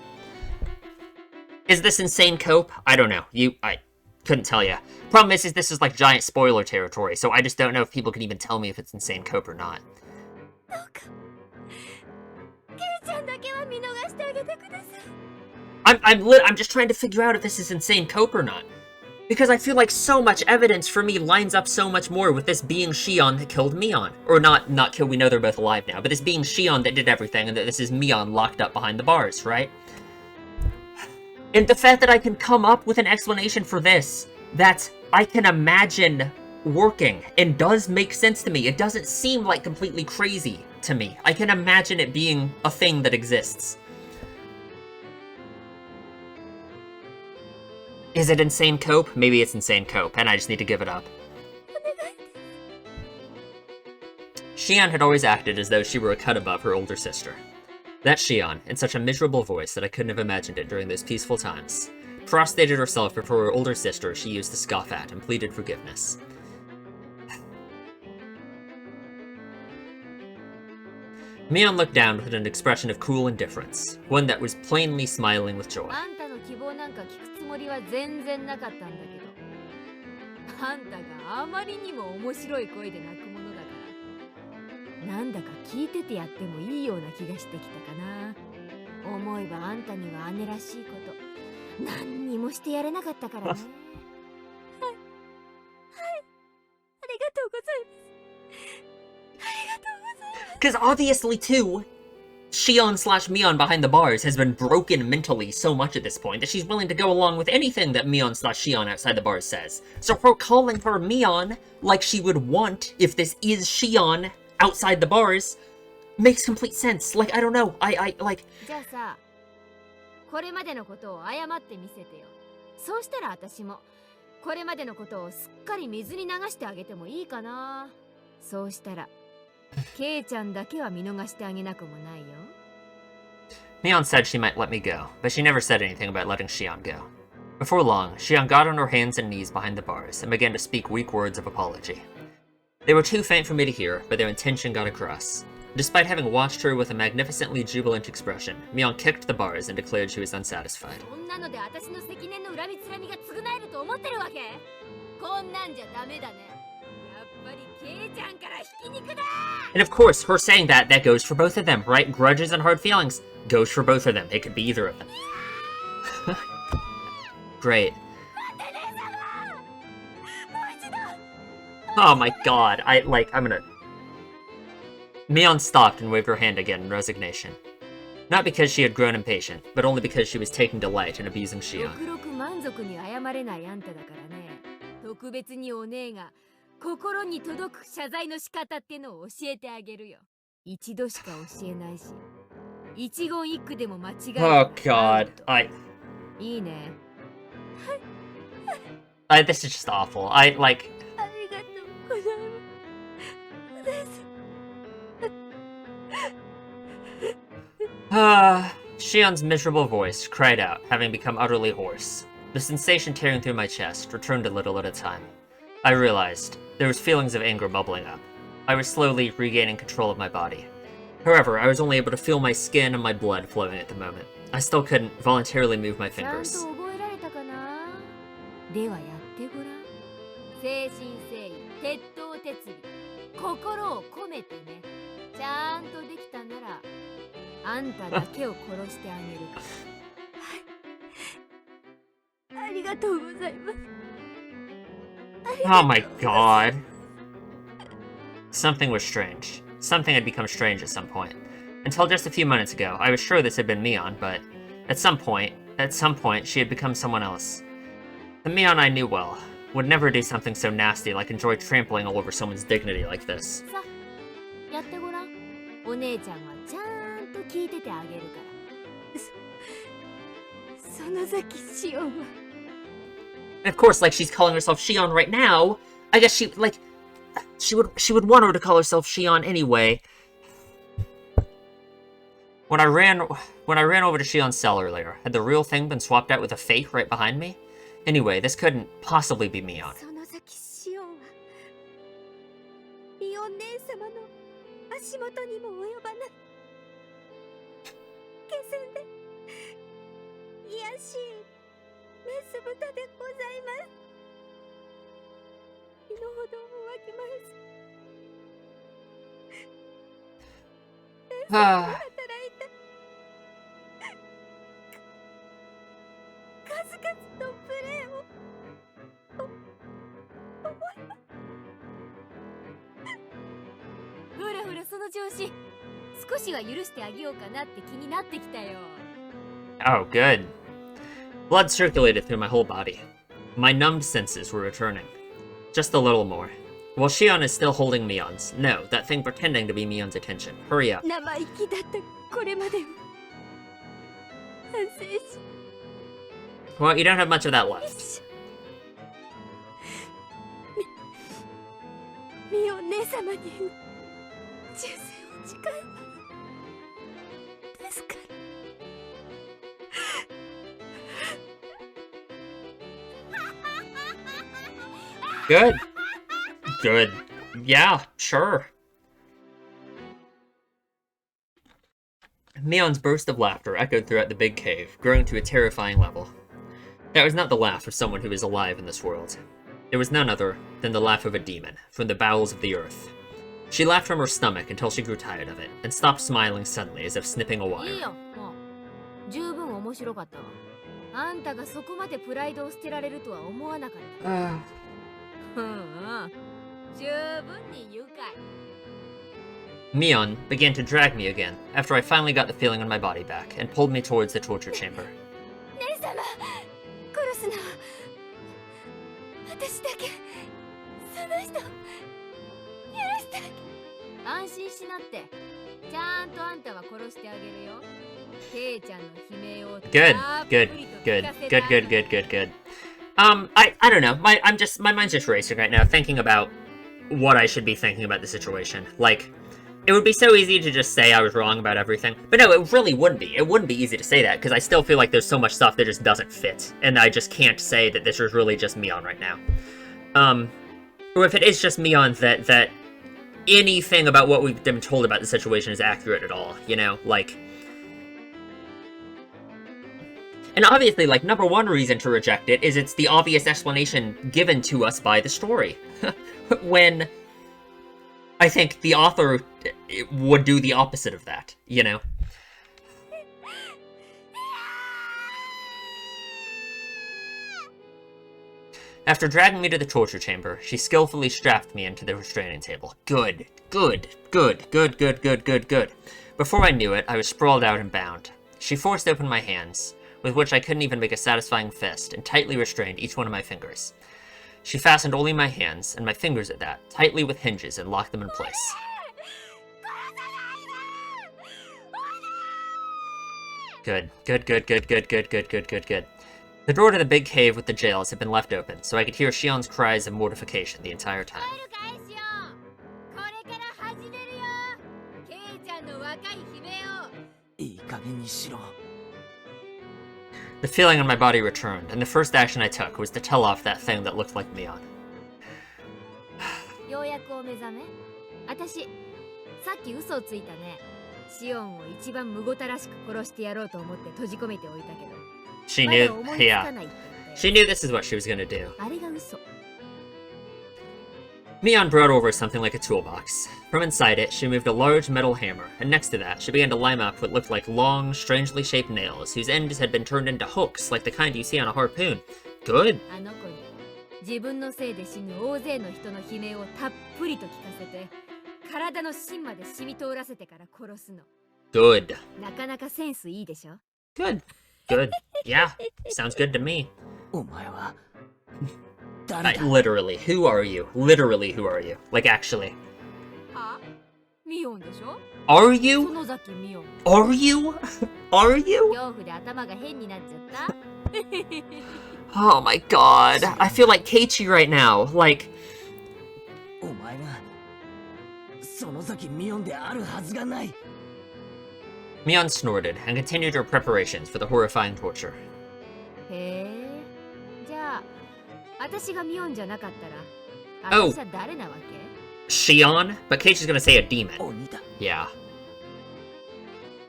Is this insane cope? I don't know. I couldn't tell you. Problem is this is like giant spoiler territory, so I just don't know if people can even tell me if it's insane cope or not. I'm just trying to figure out if this is insane cope or not. Because I feel like so much evidence for me lines up so much more with this being Shion that killed Mion. Or not killed, we know they're both alive now, but this being Shion that did everything, and that this is Mion locked up behind the bars, right? And the fact that I can come up with an explanation for this, that I can imagine working, and does make sense to me. It doesn't seem like completely crazy to me. I can imagine it being a thing that exists. Is it insane cope? Maybe it's insane cope, and I just need to give it up. Shion had always acted as though she were a cut above her older sister. That Shion, in such a miserable voice that I couldn't have imagined it during those peaceful times. prostrated herself before her older sister she used to scoff at, and pleaded forgiveness. Mion looked down with an expression of cool indifference, one that was plainly smiling with joy. あんたの希望なんか聞くつもりは全然なかったんだけど、あんたがあまりにも面白い声で泣くものだから、なんだか聞いててやってもいいような気がしてきたかな。思えばあんたには姉らしいこと何にもしてやれなかったからね。はい、はい、ありがとうございます。 Because obviously, too, Shion/Mion behind the bars has been broken mentally so much at this point that she's willing to go along with anything that Mion/Shion outside the bars says. So her calling her Mion like she would want if this is Shion outside the bars makes complete sense. Like, I don't know. I like... じゃあさ、これまでのことを謝ってみせてよ。そうしたら私もこれまでのことをすっかり水に流してあげてもいいかな。そうしたらケイちゃんだけは見逃してあげなくもないよ。 Mion said she might let me go, but she never said anything about letting Shion go. Before long, Shion got on her hands and knees behind the bars and began to speak weak words of apology. They were too faint for me to hear, but their intention got across. Despite having watched her with a magnificently jubilant expression, Mion kicked the bars and declared she was unsatisfied. そんなので私の積年の恨みつらみが償えると思ってるわけ？こんなんじゃダメだね。 And of course, her saying that goes for both of them, right? Grudges and hard feelings goes for both of them. It could be either of them. Great. Oh my god, I'm gonna... Mion stopped and waved her hand again in resignation. Not because she had grown impatient, but only because she was taking delight in abusing Shion. 心に届く謝罪の仕方ってのを教えてあげるよ。一度しか教えないし、一言一句でも間違いない。Oh god, いいね。This is just awful. Like... ありがとうございます。Shion's miserable voice cried out, having become utterly hoarse. The sensation tearing through my chest returned a little at a time. I realized there was feelings of anger bubbling up. I was slowly regaining control of my body. However, I was only able to feel my skin and my blood flowing at the moment. I still couldn't voluntarily move my fingers. ではやってごらん。誠心誠意、鉄頭鉄尾、心を込めてね。ちゃんとできたなら、あんただけを殺してあげるから。はい。ありがとうございます。 Oh my god. Something was strange. Something had become strange at some point. Until just a few minutes ago, I was sure this had been Mion, but at some point, she had become someone else. The Mion I knew well would never do something so nasty like enjoy trampling all over someone's dignity like this. さ、やってごらん。お姉ちゃんはちゃんと聞いててあげるから。その崎しおんは。 And of course, like, she's calling herself Shion right now. I guess she would want her to call herself Shion anyway. When I ran over to Shion's cell earlier, had the real thing been swapped out with a fake right behind me? Anyway, this couldn't possibly be Mion. その崎しおんは、ミオン姉様の足元にも及ばない。気仙で癒やしい。 メス豚でございます。身の程をわきまえず。働いた。数々のプレーを思います。ほらほらその調子。少しは許してあげようかなって気になってきたよ。Oh, good. Blood circulated through my whole body. My numbed senses were returning. Just a little more. While Shion is still holding Mion's, no, that thing pretending to be Mion's attention. Hurry up. Well, you don't have much of that left. ミオン姉様に忠誠を誓います。ですから。Good. Good. Yeah, sure. Mion's burst of laughter echoed throughout the big cave, growing to a terrifying level. That was not the laugh of someone who is alive in this world. It was none other than the laugh of a demon, from the bowels of the earth. She laughed from her stomach until she grew tired of it, and stopped smiling suddenly as if snipping a wire. いいよ、もう。十分面白かったわ。あんたがそこまでプライドを捨てられるとは思わなかった。うんうん。十分に愉快。Mion began to drag me again, after I finally got the feeling in my body back, and pulled me towards the torture chamber. 姉様、殺すのは私だけ。その人、許してあげ。安心しなって。ちゃんとあんたは殺してあげるよ。ケイちゃんの悲鳴を Good, good, good, good, good, good, good, good. I don't know. My mind's just racing right now, thinking about what I should be thinking about the situation. Like, it would be so easy to just say I was wrong about everything. But no, it really wouldn't be. It wouldn't be easy to say that, because I still feel like there's so much stuff that just doesn't fit. And I just can't say that this is really just Mion right now. Or if it is just Mion, that anything about what we've been told about the situation is accurate at all, you know? Like... And obviously, like, number one reason to reject it is it's the obvious explanation given to us by the story. When... I think the author would do the opposite of that, you know? After dragging me to the torture chamber, she skillfully strapped me into the restraining table. Good, good, good, good, good, good, good, good. Before I knew it, I was sprawled out and bound. She forced open my hands, with which I couldn't even make a satisfying fist, and tightly restrained each one of my fingers. She fastened only my hands, and my fingers at that, tightly with hinges, and locked them in place. Good, good, good, good, good, good, good, good, good, good. The door to the big cave with the jails had been left open, so I could hear Shion's cries of mortification the entire time. The feeling in my body returned, and the first action I took was to tell off that thing that looked like Mion. ようやくお目覚め？私、さっき嘘をついたね。シオンを一番むごたらしく殺してやろうと思って閉じ込めておいたけど。She knew, yeah. She knew this is what she was gonna do. あれが嘘。Mion brought over something like a toolbox. From inside it, she moved a large metal hammer, and next to that, she began to line up what looked like long, strangely shaped nails, whose ends had been turned into hooks, like the kind you see on a harpoon. Good. あの子に自分のせいで死ぬ大勢の人の悲鳴をたっぷりと聞かせて、体の芯まで染み通らせてから殺すの。Good. なかなかセンスいいでしょ? Good. Good. Yeah. Sounds good to me. お前は literally, who are you? Literally, who are you? Like, actually. は？ミオンでしょ? Are you? 園崎ミオン。Are you? Are you? 恐怖で頭が変になっちゃった。Oh my god. I feel like Keiichi right now. Like... お前が園崎ミオンであるはずがない。Mion snorted and continued her preparations for the horrifying torture. へえ。じゃあ、私がミオンじゃなかったら、私は誰なわけ? Shion? But Keiichi's gonna say a demon. 鬼だ。Yeah.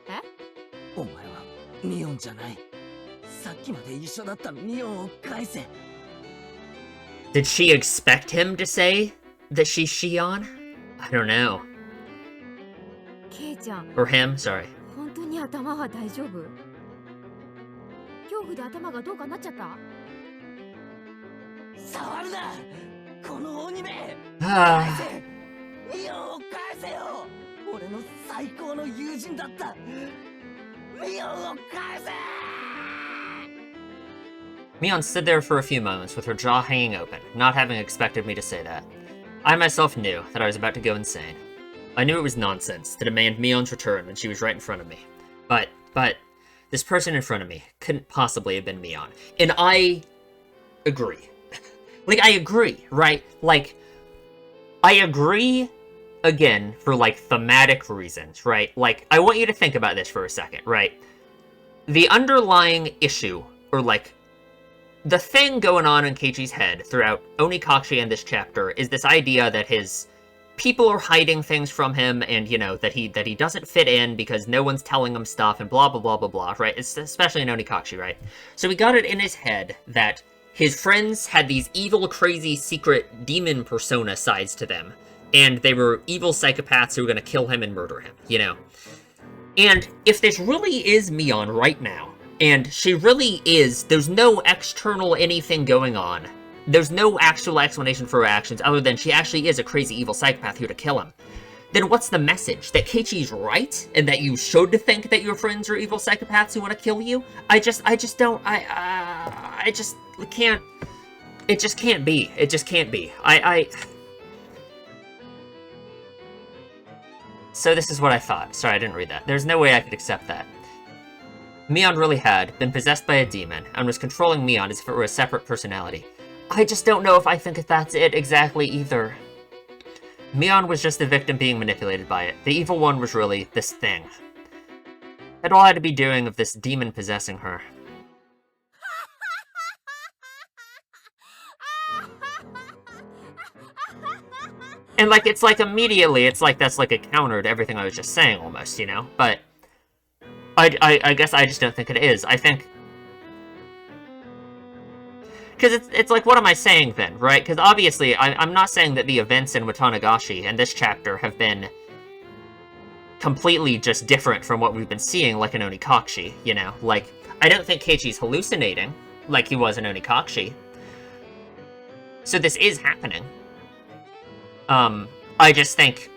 え? お前はミオンじゃない。さっきまで一緒だったミオンを返せ。Did she expect him to say that she's Shion? I don't know. ケイちゃん。Or him, sorry. 本当に頭は大丈夫？恐怖で頭がどうかなっちゃった？触るな！この鬼め！返せ！ミオンを返せよ！俺の最高の友人だった！ミオンを返せ！ Mion stood there for a few moments with her jaw hanging open, not having expected me to say that. I myself knew that I was about to go insane. I knew it was nonsense to demand Mion's return when she was right in front of me. But, this person in front of me couldn't possibly have been Mion. And I agree. Like, I agree, right? Like, I agree, again, for, like, thematic reasons, right? Like, I want you to think about this for a second, right? The underlying issue, or, like, the thing going on in Keiichi's head throughout Onikashi and this chapter is this idea that his people are hiding things from him, and, you know, that he doesn't fit in because no one's telling him stuff, and blah, blah, blah, blah, blah, right? It's especially in Onikashi, right? So he got it in his head that his friends had these evil, crazy, secret demon persona sides to them, and they were evil psychopaths who were going to kill him and murder him, you know? And if this really is Mion right now, and she really is, there's no external anything going on, there's no actual explanation for her actions other than she actually is a crazy evil psychopath here to kill him, then what's the message? That Keiichi's right? And that you should think that your friends are evil psychopaths who want to kill you? I just can't, it just can't be. It just can't be. So this is what I thought. Sorry, I didn't read that. There's no way I could accept that. Mion really had been possessed by a demon and was controlling Mion as if it were a separate personality. I just don't know if I think that's it exactly either. Mion was just the victim being manipulated by it. The evil one was really this thing. It all had to be doing of this demon possessing her. And, like, it's like immediately, it's like that's like a counter to everything I was just saying almost, you know? But I guess I just don't think it is. I think... Because it's like, what am I saying then, right? Because obviously, I'm not saying that the events in Watanagashi and this chapter have been completely just different from what we've been seeing, like in Onikashi, you know? Like, I don't think Keiichi's hallucinating, like he was in Onikashi. So this is happening. I just think...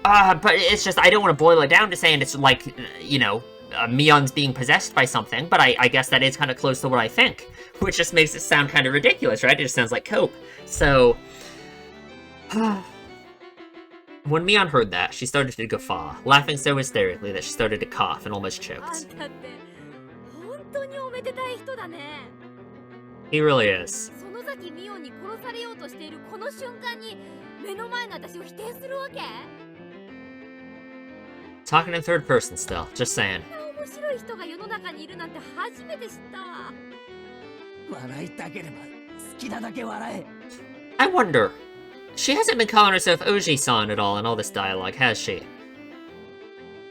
but it's just, I don't want to boil it down to saying it's like, you know, Mion's being possessed by something, but I guess that is kind of close to what I think. Which just makes it sound kind of ridiculous, right? It just sounds like cope. So... when Mion heard that, she started to guffaw, laughing so hysterically that she started to cough and almost choked. He really is. Talking in third person still, just saying. I wonder, she hasn't been calling herself Oji-san at all this dialogue, has she?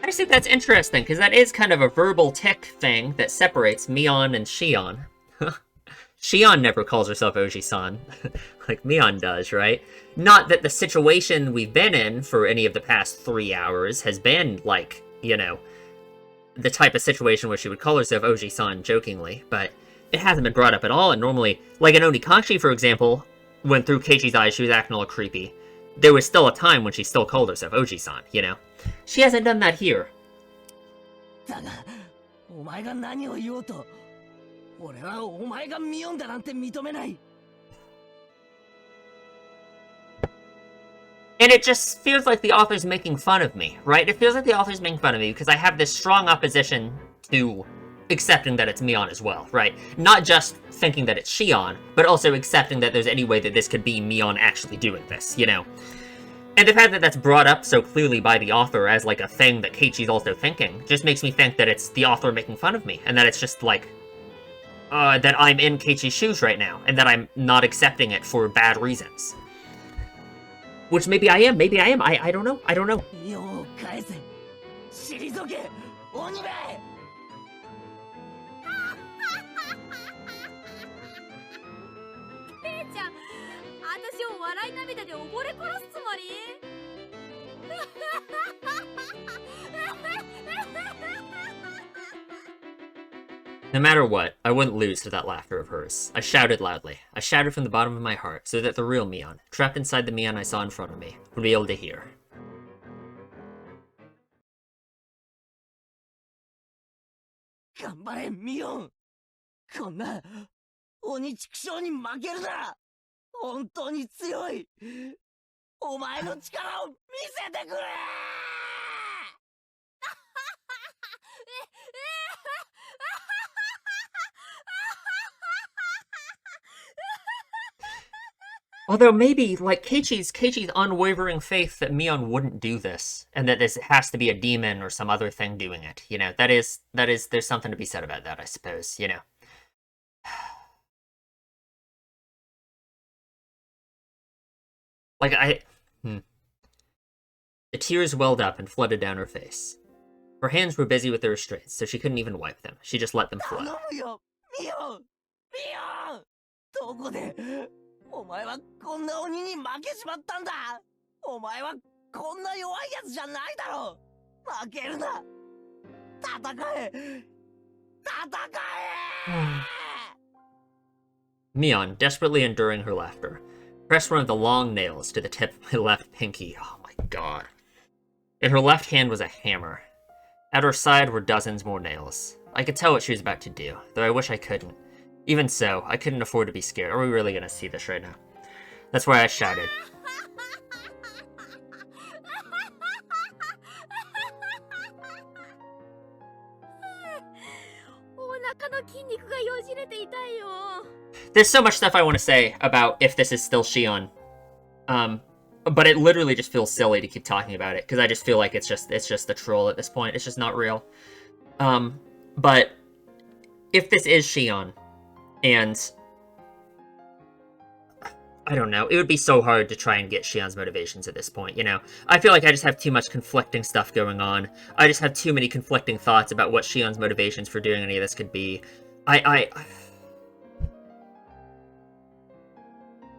I just think that's interesting, because that is kind of a verbal tick thing that separates Mion and Shion. Shion never calls herself Oji-san, like Mion does, right? Not that the situation we've been in for any of the past 3 hours has been, like, you know, the type of situation where she would call herself Oji-san jokingly, but it hasn't been brought up at all, and normally, like in Onikashi, for example, when through Keiichi's eyes she was acting all creepy, there was still a time when she still called herself Oji-san, you know? She hasn't done that here. And it just feels like the author's making fun of me, right? It feels like the author's making fun of me because I have this strong opposition to accepting that it's Mion as well, right? Not just thinking that it's Shion, but also accepting that there's any way that this could be Mion actually doing this, you know? And the fact that that's brought up so clearly by the author as, like, a thing that Keiichi's also thinking just makes me think that it's the author making fun of me, and that it's just, like, that I'm in Keiichi's shoes right now, and that I'm not accepting it for bad reasons. Which maybe I am, I don't know, I don't know. No matter what, I wouldn't lose to that laughter of hers. I shouted loudly. I shouted from the bottom of my heart, so that the real Mion, trapped inside the Mion I saw in front of me, would be able to hear. Although maybe, like, Keiichi's unwavering faith that Mion wouldn't do this, and that this has to be a demon or some other thing doing it, you know, that is, there's something to be said about that, I suppose, you know. Like, The tears welled up and flooded down her face. Her hands were busy with the restraints, so she couldn't even wipe them. She just let them flow. どこでお前はこんな鬼に負けちまったんだ。お前はこんな弱いやつじゃないだろ。負けるな。戦え。戦え。Mion, desperately enduring her laughter, pressed one of the long nails to the tip of my left pinky. Oh my god. In her left hand was a hammer. At her side were dozens more nails. I could tell what she was about to do, though I wish I couldn't. Even so, I couldn't afford to be scared. Are we really gonna see this right now? That's why I shouted. There's so much stuff I want to say about if this is still Shion. But it literally just feels silly to keep talking about it, because I just feel like it's just a troll at this point. It's just not real. But if this is Shion, and I don't know, it would be so hard to try and get Shion's motivations at this point, you know? I feel like I just have too much conflicting stuff going on. I just have too many conflicting thoughts about what Shion's motivations for doing any of this could be. I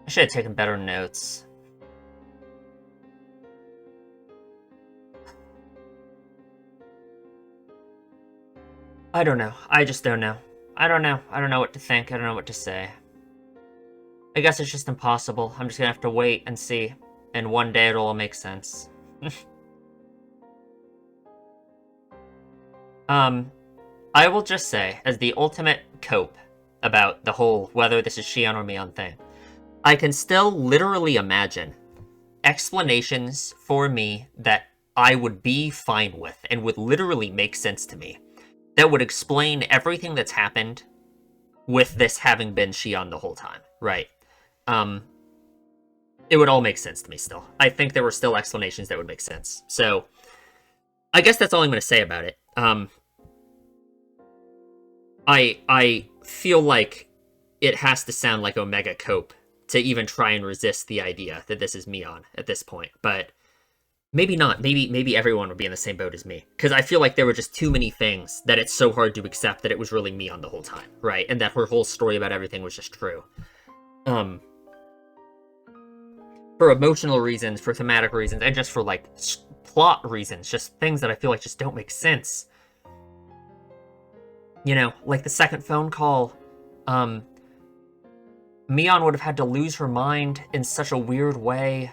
should have taken better notes. I don't know. I just don't know. I don't know. I don't know what to think. I don't know what to say. I guess it's just impossible. I'm just gonna have to wait and see. And one day it'll all make sense. I will just say, as the ultimate cope about the whole whether this is Shion or Mion thing, I can still literally imagine explanations for me that I would be fine with and would literally make sense to me. That would explain everything that's happened with this having been Shion the whole time, right? It would all make sense to me still. I think there were still explanations that would make sense. So, I guess that's all I'm going to say about it. I feel like it has to sound like Omega Cope to even try and resist the idea that this is Mion at this point, but maybe not. Maybe everyone would be in the same boat as me, because I feel like there were just too many things that it's so hard to accept that it was really Mion the whole time, right? And that her whole story about everything was just true. For emotional reasons, for thematic reasons, and just for, like, plot reasons, just things that I feel like just don't make sense. You know, like the second phone call, Mion would have had to lose her mind in such a weird way.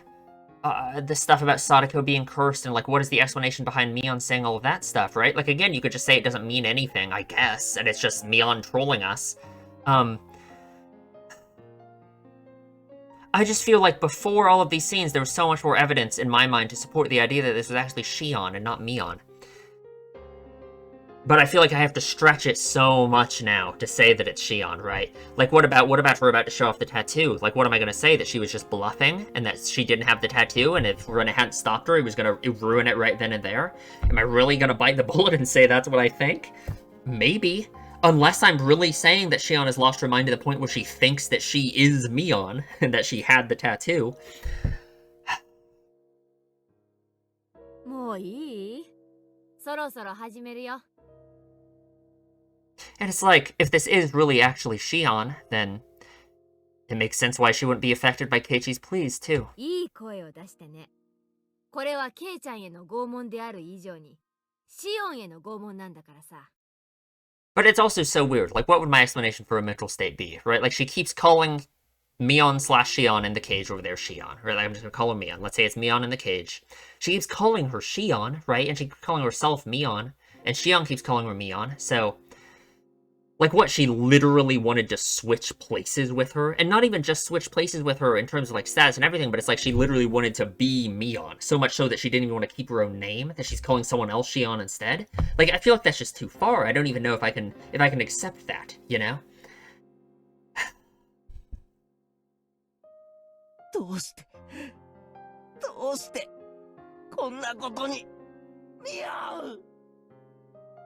The stuff about Sadako being cursed, and, like, what is the explanation behind Mion saying all of that stuff, right? Like, again, you could just say it doesn't mean anything, I guess, and it's just Mion trolling us. I just feel like before all of these scenes, there was so much more evidence in my mind to support the idea that this was actually Shion and not Mion. But I feel like I have to stretch it so much now to say that it's Shion, right? Like, what about her about to show off the tattoo? Like, what am I going to say? That she was just bluffing and that she didn't have the tattoo, and if Rena hadn't stopped her, he was going to ruin it right then and there? Am I really going to bite the bullet and say that's what I think? Maybe. Unless I'm really saying that Shion has lost her mind to the point where she thinks that she is Mion and that she had the tattoo. And it's like, if this is really actually Shion, then it makes sense why she wouldn't be affected by Keiichi's pleas, too. But it's also so weird. Like, what would my explanation for a mental state be, right? Like, she keeps calling Mion/Shion in the cage over there Shion, right? Like, I'm just gonna call her Mion. Let's say it's Mion in the cage. She keeps calling her Shion, right? And she keeps calling herself Mion. And Shion keeps calling her Mion. So, like, what, she literally wanted to switch places with her? And not even just switch places with her in terms of, like, status and everything, but it's like she literally wanted to be Mion. So much so that she didn't even want to keep her own name, that she's calling someone else Shion instead. Like, I feel like that's just too far. I don't even know if I can accept that, you know? どうしてこんなことにミオン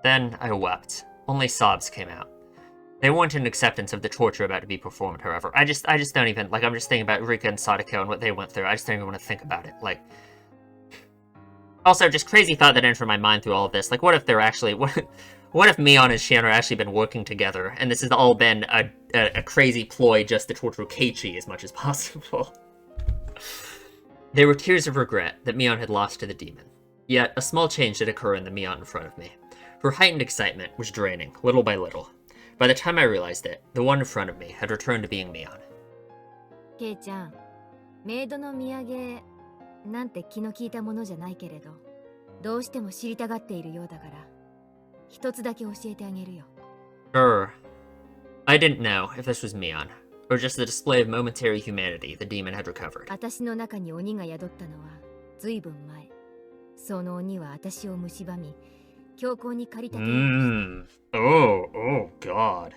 Then I wept. Only sobs came out. They weren't an acceptance of the torture about to be performed, however. I just don't even, like, I'm just thinking about Rika and Sadako and what they went through. I just don't even want to think about it. Like, also, just crazy thought that entered my mind through all of this. Like, what if they're actually, what if Mion and Shion are actually been working together, and this has all been a crazy ploy just to torture Keiichi as much as possible? There were tears of regret that Mion had lost to the demon. Yet, a small change did occur in the Mion in front of me. Her heightened excitement was draining, little by little. By the time I realized it, the one in front of me had returned to being Mion. ケイちゃん、メイドの土産なんて気の利いたものじゃないけれど、どうしても知りたがっているようだから、一つだけ教えてあげるよ。I didn't know if this was Mion, or just the display of momentary humanity the demon had recovered. 私の中に鬼が宿ったのはずいぶん前。その鬼は私を蝕み、強行に駆り立てようとした。Oh god.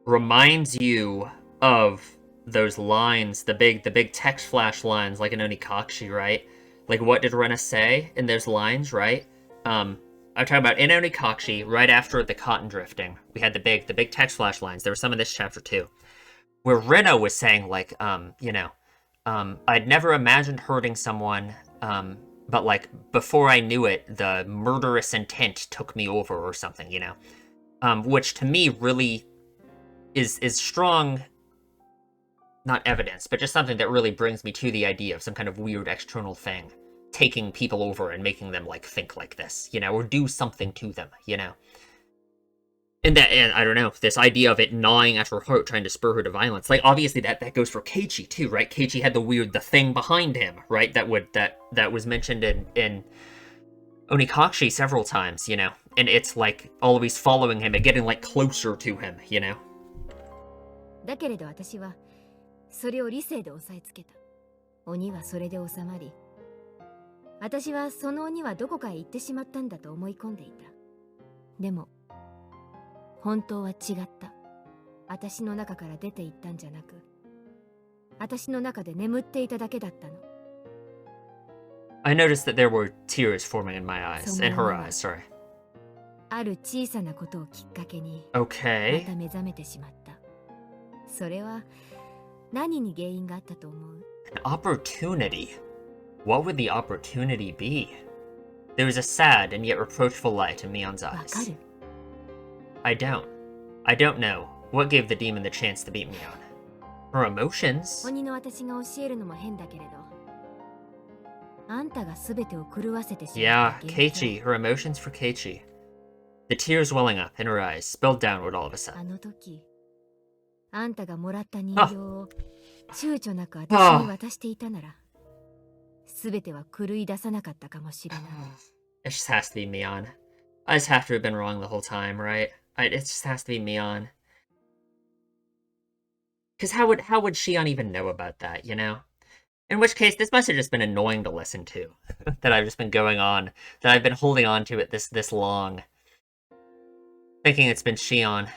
Reminds you of those lines, the big text flash lines like in Onikakushi, right? Like what did Rena say in those lines, right? I'm talking about in Onikakushi, right after the cotton drifting, we had the big text flash lines. There were some in this chapter too, where Rena was saying like, I'd never imagined hurting someone, but like before I knew it, the murderous intent took me over or something, you know, which to me really is strong. Not evidence, but just something that really brings me to the idea of some kind of weird external thing taking people over and making them, like, think like this, you know, or do something to them, you know? And I don't know, this idea of it gnawing at her heart, trying to spur her to violence, like, obviously that goes for Keiichi, too, right? Keiichi had the thing behind him, right? That was mentioned in Onikakushi several times, you know? And it's, like, always following him and getting, like, closer to him, you know? だけれど私はそれを理性で抑えつけた。鬼はそれで収まり、私はその鬼はどこかへ行ってしまったんだと思い込んでいた。でも本当は違った。私の中から出て行ったんじゃなく、私の中で眠っていただけだったの。I noticed that there were tears forming in my eyes, in her eyes, sorry. ある小さなことをきっかけに、Okay. また目覚めてしまった。それは何に原因があったと思う？ An opportunity. What would the opportunity be? There was a sad and yet reproachful light in Mion's わか eyes. る？ I don't know what gave the demon the chance to beat Mion. Her emotions? 鬼の私が教えるのも変だけれど、あんたが全てを狂わせてしま Yeah, った元凶。 Keiichi, her emotions for Keiichi. The tears welling up in her eyes spilled downward all of a あ sudden. の時、あんたがもらった人形を躊躇なく私に渡していたなら、全ては狂い出さなかったかもしれない。It just has to be Mion. I just have to have been wrong the whole time, right? It just has to be Mion. Because how would Shion even know about that, you know? In which case, this must have just been annoying to listen to. That I've just been going on. That I've been holding on to it this long. Thinking it's been Shion.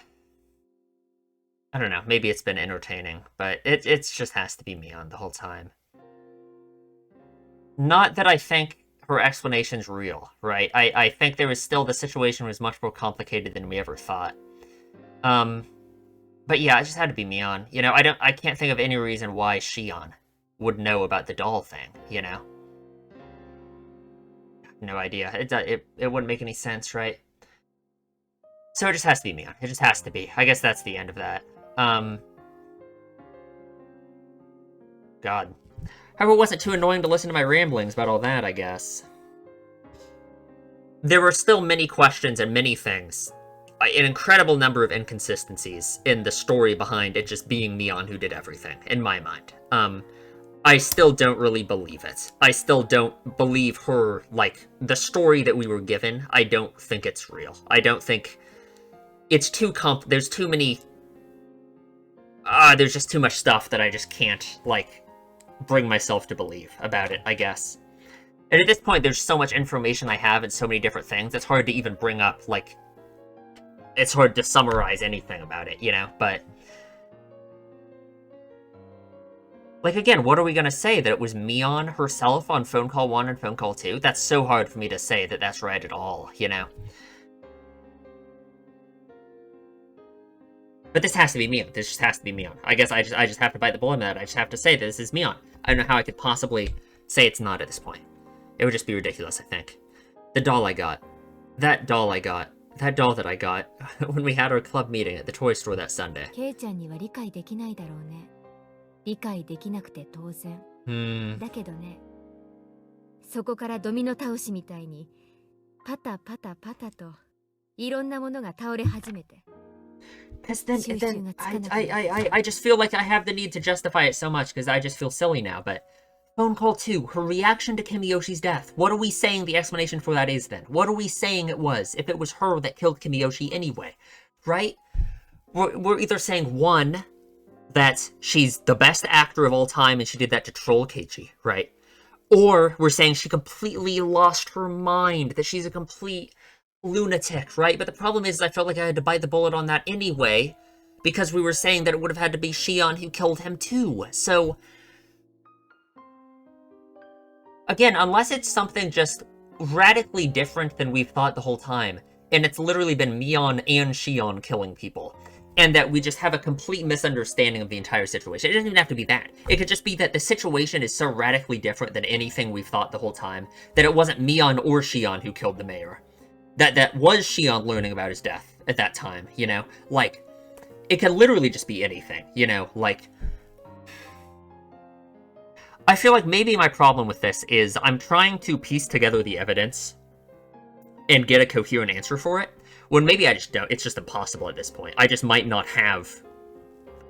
I don't know, maybe it's been entertaining, but it just has to be Mion the whole time. Not that I think her explanation's real, right? I think there was still, the situation was much more complicated than we ever thought. But yeah, it just had to be Mion. You know, I can't think of any reason why Shion would know about the doll thing, you know? No idea. It wouldn't make any sense, right? So it just has to be Mion. It just has to be. I guess that's the end of that. God. However, it wasn't too annoying to listen to my ramblings about all that, I guess. There were still many questions and many things. An incredible number of inconsistencies in the story behind it just being Mion who did everything, in my mind. I still don't really believe it. I still don't believe her, like, the story that we were given, I don't think it's real. I don't think... It's too there's too many... there's just too much stuff that I just can't, like, bring myself to believe about it, I guess. And at this point, there's so much information I have and so many different things, it's hard to even bring up, like... It's hard to summarize anything about it, you know? But... Like, again, what are we gonna say? That it was Mion herself on phone call 1 and phone call 2? That's so hard for me to say that that's right at all, you know? But this has to be Mion. This just has to be Mion. I guess I just have to bite the bullet on that. I just have to say that this is Mion. I don't know how I could possibly say it's not at this point. It would just be ridiculous, I think. The doll I got. That doll I got. That doll that I got when we had our club meeting at the toy store that Sunday. ケイちゃんには理解できないだろうね。理解できなくて当然。だけどね、そこからドミノ倒しみたいにパタパタパタといろんなものが倒れ始めて。Because then I just feel like I have the need to justify it so much because I just feel silly now, but phone call 2, her reaction to Kimiyoshi's death. What are we saying the explanation for that is then? What are we saying it was if it was her that killed Kimiyoshi anyway? Right? We're either saying, 1, that she's the best actor of all time and she did that to troll Keiichi, right? Or we're saying she completely lost her mind, that she's a complete lunatic, right? But the problem is I felt like I had to bite the bullet on that anyway, because we were saying that it would have had to be Shion who killed him too. So, again, unless it's something just radically different than we've thought the whole time, and it's literally been Mion and Shion killing people, and that we just have a complete misunderstanding of the entire situation. It doesn't even have to be that. It could just be that the situation is so radically different than anything we've thought the whole time, that it wasn't Mion or Shion who killed the mayor. That was Shion learning about his death at that time, you know? Like, it could literally just be anything, you know? Like, I feel like maybe my problem with this is I'm trying to piece together the evidence and get a coherent answer for it, when maybe I just don't. It's just impossible at this point. I just might not have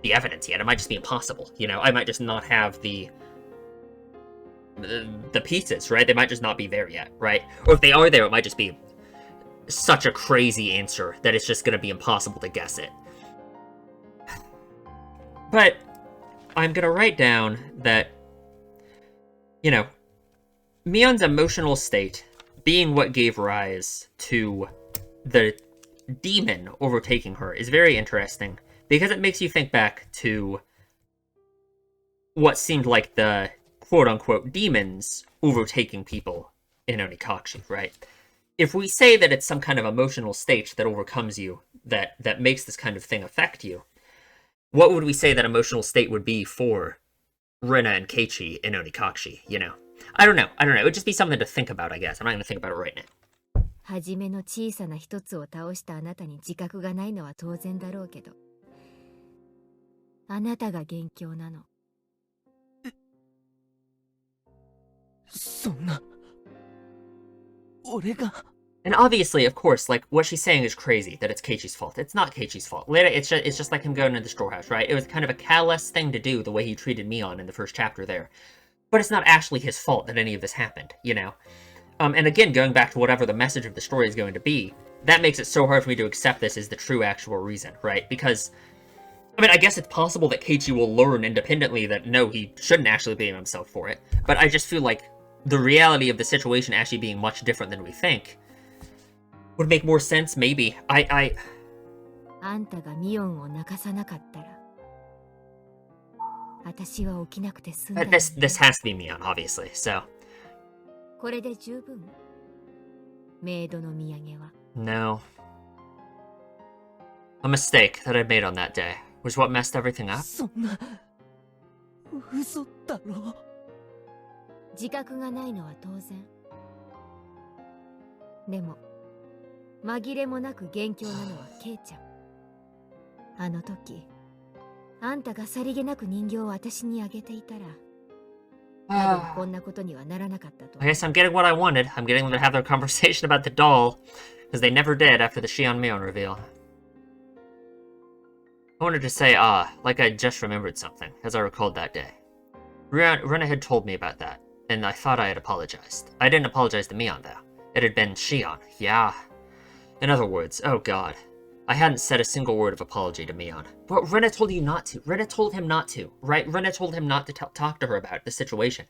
the evidence yet. It might just be impossible, you know? I might just not have the pieces, right? They might just not be there yet, right? Or if they are there, it might just be such a crazy answer that it's just going to be impossible to guess it. But I'm going to write down that, you know, Mion's emotional state being what gave rise to the demon overtaking her is very interesting, because it makes you think back to what seemed like the quote-unquote demons overtaking people in Onikashi, right? If we say that it's some kind of emotional state that overcomes you, that makes this kind of thing affect you, what would we say that emotional state would be for Rena and Keiichi in Onikashi, you know? I don't know. It would just be something to think about, I guess. I'm not going to think about it right now. はじめの小さな一つを倒したあなたに自覚がないのは当然だろうけど、あなたが元凶なの。そんな、俺が。 And obviously, of course, like, what she's saying is crazy, that it's Keiichi's fault. It's not Keiichi's fault. Later, it's just like him going into the storehouse, right? It was kind of a callous thing to do, the way he treated Mion in the first chapter there. But it's not actually his fault that any of this happened, you know? And again, going back to whatever the message of the story is going to be, that makes it so hard for me to accept this as the true actual reason, right? Because, I mean, I guess it's possible that Keiichi will learn independently that, no, he shouldn't actually blame himself for it. But I just feel like the reality of the situation actually being much different than we think would make more sense, maybe. あんたがミオンを泣かさなかったら、私は起きなくて済んだ。This has to be Mion, obviously, so. これで十分？メイドの土産は。No. A mistake that I made on that day was what messed everything up. そんな、嘘だろ。自覚がないのは当然。でも、紛れもなく元凶なのはケイちゃん。あの時、あんたがさりげなく人形を私にあげていたら、多分こんなことにはならなかったと。I guess I'm getting what I wanted. I'm getting them to have their conversation about the doll, because they never did after the Shion Mion reveal. I wanted to say, like I just remembered something, as I recalled that day. Rena had told me about that, and I thought I had apologized. I didn't apologize to Mion, though. It had been Shion, yeah. In other words, oh god, I hadn't said a single word of apology to Mion. But Rena told you not to. Rena told him not to, right? Rena told him not to talk to her about the situation.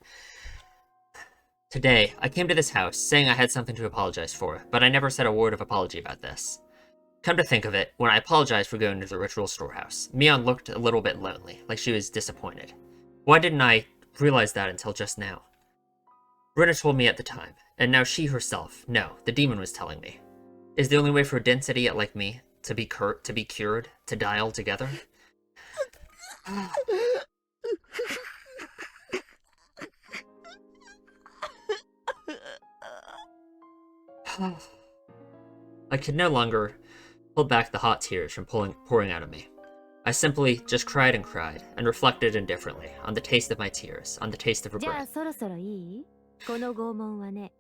Today, I came to this house saying I had something to apologize for, but I never said a word of apology about this. Come to think of it, when I apologized for going to the ritual storehouse, Mion looked a little bit lonely, like she was disappointed. Why didn't I realize that until just now? Rena told me at the time, and now she herself, no, the demon was telling me. Is the only way for a dense idiot like me to be cured, to die altogether. I could no longer hold back the hot tears from pouring out of me. I simply just cried and cried, and reflected indifferently on the taste of my tears, on the taste of her じゃあ breath. そろそろいい？この拷問はね、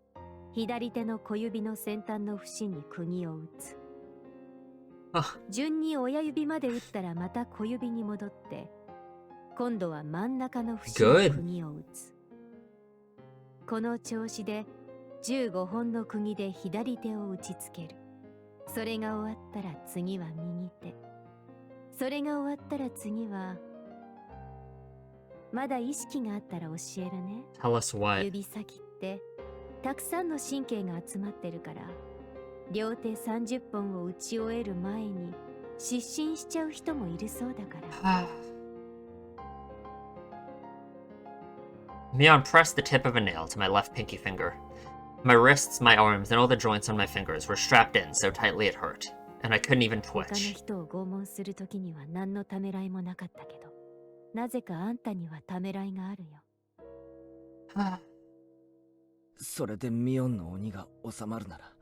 左手の小指の先端の節に釘を打つ。あ、順に親指まで打ったらまた小指に戻って、今度は真ん中の節に釘を打つ。この調子で15本の釘で左手を打ちつける。それが終わったら次は右手。それが終わったら次は、まだ意識があったら教えるね。 Tell us what? 指先ってたくさんの神経が集まってるから、両手30本を打ち終える前に失神しちゃう人もいるそうだから。Mion pressed the tip of a nail to my left pinky finger. My wrists, my arms, and all the joints on my fingers were strapped in so tightly it hurt, and I couldn't even 他の twitch. 人を拷問するときには何のためらいもなかったけど、なぜかあんたにはためらいがあるよ。それでミオンの鬼が収まるなら。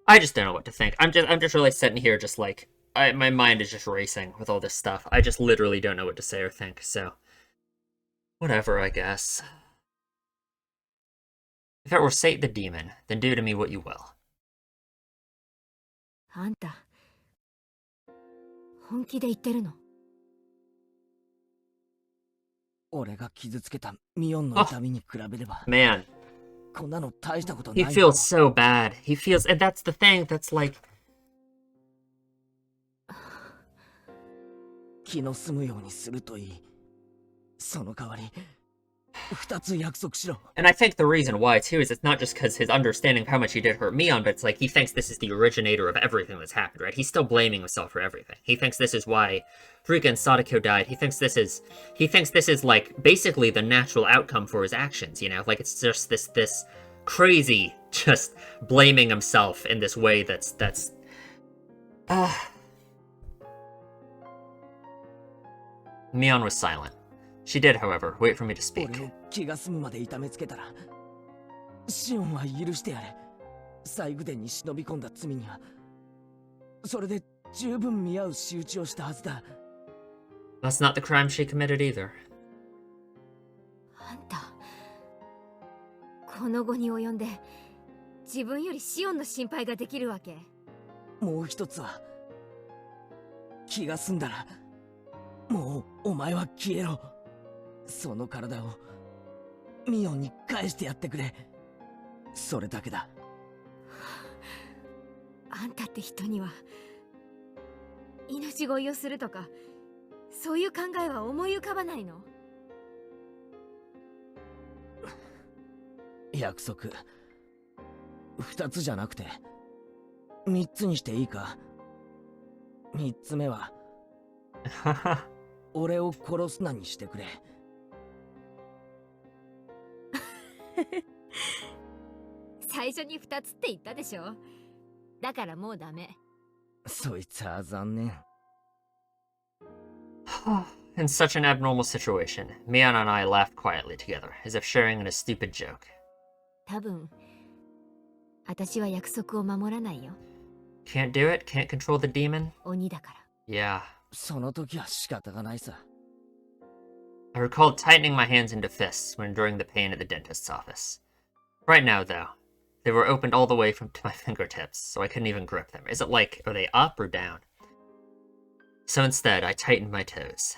I just don't know what to think. I'm just really sitting here just like, my mind is just racing with all this stuff. I just literally don't know what to say or think, so... Whatever, I guess. If it were Sate the Demon, then do to me what you will. あんた、本気で言ってるの？俺が傷つけたミオンの痛みに比べれば、Man, こんなの大したことな he いんだ feels so bad. He feels... And that's the thing, that's like... 気の済むようにするといい。その代わり、2つ約束しろ。 And I think the reason why, too, is it's not just because his understanding of how much he did hurt Mion, but it's like he thinks this is the originator of everything that's happened, right? He's still blaming himself for everything. He thinks this is why Rika and Sadako died. He thinks this is like basically the natural outcome for his actions, you know? Like it's just this crazy just blaming himself in this way that's Mion was silent. She did, however, wait for me to speak. 俺を気が済むまで痛めつけたら、シオンは許してやれ。西宮殿に忍び込んだ罪には、それで十分見合う仕打ちをしたはずだ。That's not the crime she committed either. あんた、この後に及んで自分よりシオンの心配ができるわけ？もう一つは、気が済んだら、もうお前は消えろ。その体をミオンに返してやってくれ。それだけだ。あんたって人には命乞いをするとかそういう考えは思い浮かばないの？約束2つじゃなくて3つにしていいか。3つ目は俺を殺すなにしてくれ。最初に2つって言ったでしょ。だからもうダメ。そいつは残念。In such an abnormal situation, Mion and I laughed quietly together, as if sharing in a stupid joke. 多分私は約束を守らないよ。 Can't do it? Can't control the demon? 鬼だから。 Yeah. その時は仕方がないさ。I recalled tightening my hands into fists when enduring the pain at the dentist's office. Right now, though, they were opened all the way to my fingertips, so I couldn't even grip them. Is it like, are they up or down? So instead, I tightened my toes.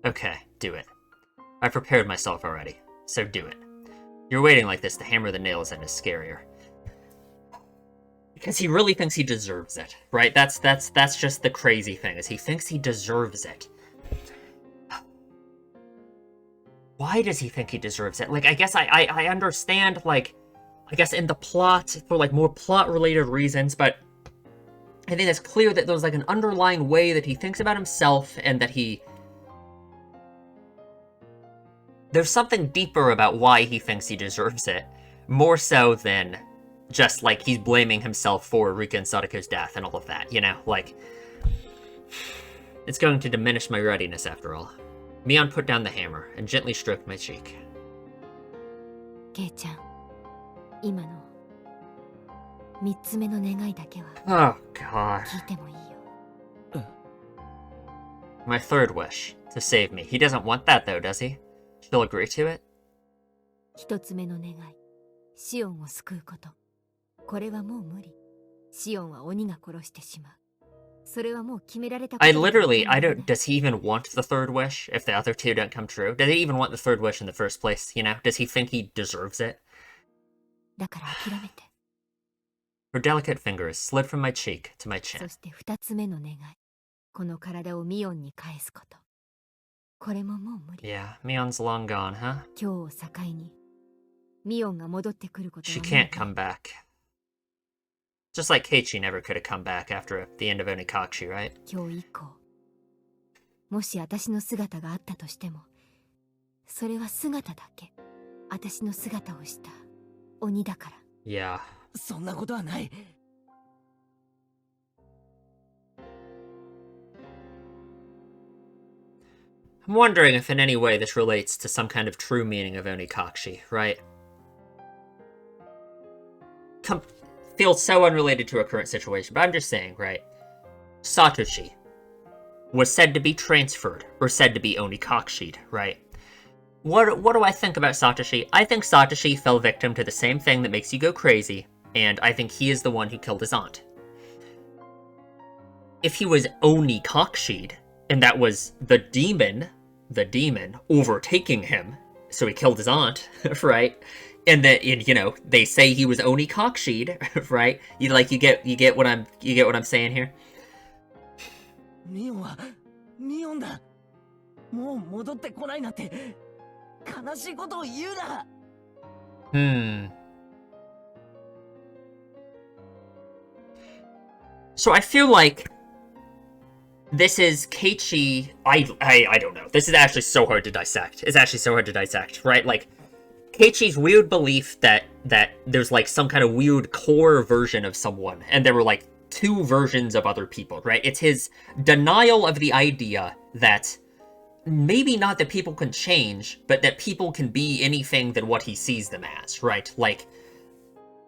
Okay, do it. I've prepared myself already, so do it. You're waiting like this to hammer the nails in is scarier. Because he really thinks he deserves it, right? That's just the crazy thing, is he thinks he deserves it. Why does he think he deserves it? Like, I guess I understand, like, I guess in the plot, for, like, more plot-related reasons, but I think it's clear that there's, like, an underlying way that he thinks about himself, and that there's something deeper about why he thinks he deserves it, more so than just, like, he's blaming himself for Rika and Sadako's death and all of that, you know? Like, it's going to diminish my readiness after all. Mion put down the hammer and gently stroked my cheek. ケイちゃん、今の3つ目の願いだけは Oh, God. 聞いてもいいよ。My third wish, to save me. He doesn't want that, though, does he? She'll agree to it? 1つ目の願い、シオンを救うこと。これはもう無理。シオンは鬼が殺してしまう。それはもう決められたことだ。I don't, does he even want the third wish if the other two don't come true? Does he even want the third wish in the first place, you know? Does he think he deserves it? だから諦めて。Her delicate fingers slid from my cheek to my chin. そして2つ目の願い。この体をミオンに返すこと。これももう無理。Yeah, Mion's long gone, huh? 今日を境に、ミオンが戻ってくることは She もう can't come back. Just like Keiichi never could have come back after the end of Onikakushi, right? 今日以降、もし私の姿があったとしても、それは姿だけ。私の姿をした鬼だから。Yeah. そんなことはない。I'm wondering if in any way this relates to some kind of true meaning of Onikakushi, right? Feels so unrelated to our current situation, but I'm just saying, right? Satoshi was said to be transferred, or said to be Onikakushi'd, right? What do I think about Satoshi? I think Satoshi fell victim to the same thing that makes you go crazy, and I think he is the one who killed his aunt. If he was Onikakushi'd, and that was the demon overtaking him, so he killed his aunt, right? And that, you know, they say he was Onikakushi'd, right? You get what I'm saying here? ミオンはミオンだ。もう戻ってこないなんて悲しいことを言うな。So I feel like this is Keiichi. I don't know. This is actually so hard to dissect. It's actually so hard to dissect, right? Like, Keiichi's weird belief that there's like some kind of weird core version of someone, and there were like two versions of other people, right? It's his denial of the idea that maybe not that people can change, but that people can be anything than what he sees them as, right? Like,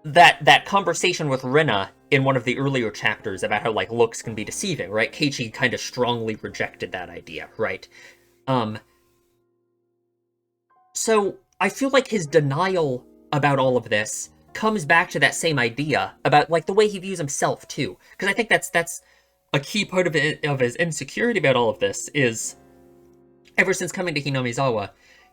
that conversation with Rina in one of the earlier chapters about how, like, looks can be deceiving, right? Keiichi kind of strongly rejected that idea, right? So I feel like his denial about all of this comes back to that same idea about, like, the way he views himself, too. Because I think that's a key part of his insecurity about all of this is, ever since coming to Hinamizawa,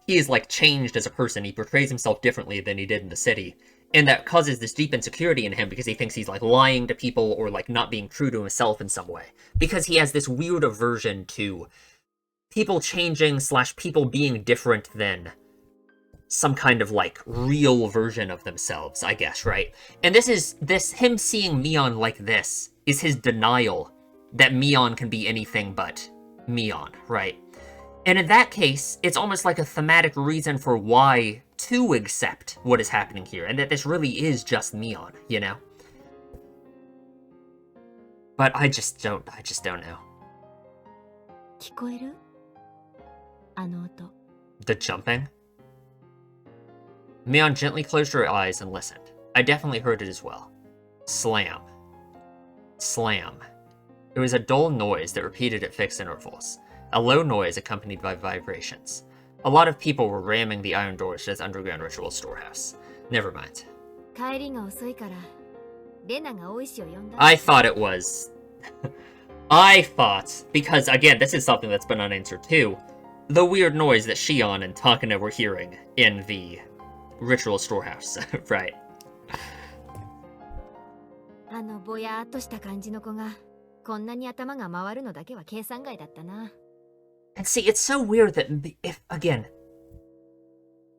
he is, like, changed as a person. He portrays himself differently than he did in the city. And that causes this deep insecurity in him because he thinks he's, like, lying to people or, like, not being true to himself in some way. Because he has this weird aversion to people changing / people being different than some kind of, like, real version of themselves, I guess, right? And him seeing Mion like this is his denial that Mion can be anything but Mion, right? And in that case, it's almost like a thematic reason for why to accept what is happening here, and that this really is just Mion, you know? But I just don't know. 聞こえる？あの音。 The jumping? Mion gently closed her eyes and listened. I definitely heard it as well. Slam. Slam. It was a dull noise that repeated at fixed intervals. A low noise accompanied by vibrations. A lot of people were ramming the iron doors to this underground ritual storehouse. Never mind. 帰りが遅いから、レナが大石を呼んだ。I thought it was... I thought, because again, this is something that's been unanswered too, the weird noise that Shion and Takano were hearing in the ritual storehouse, right? あのぼやーっとした感じの子が、こんなに頭が回るのだけは計算外だったな。And see, it's so weird that if, again,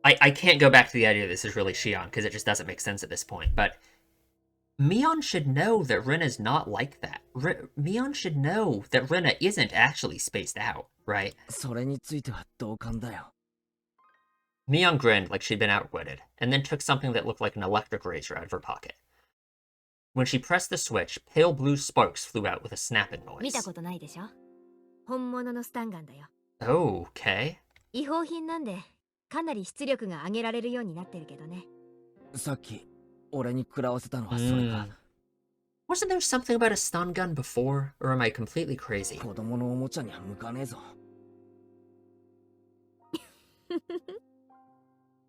I can't go back to the idea that this is really Shion, because it just doesn't make sense at this point, but Mion should know that Rina's not like that. Mion should know that Rina isn't actually spaced out, right? それについては同感だよ。Mion grinned like she'd been outwitted, and then took something that looked like an electric razor out of her pocket. When she pressed the switch, pale blue sparks flew out with a snapping 見 noise. たことないでしょ？本物のスタンガンだよ。 Okay. 違法品なんで、かなり出力が上げられるようになってるけどね。さっき俺に食らわせたのはそれか。Wasn't there something about a stun gun before, or am I completely crazy? 子供のおもちゃには向かねえぞ。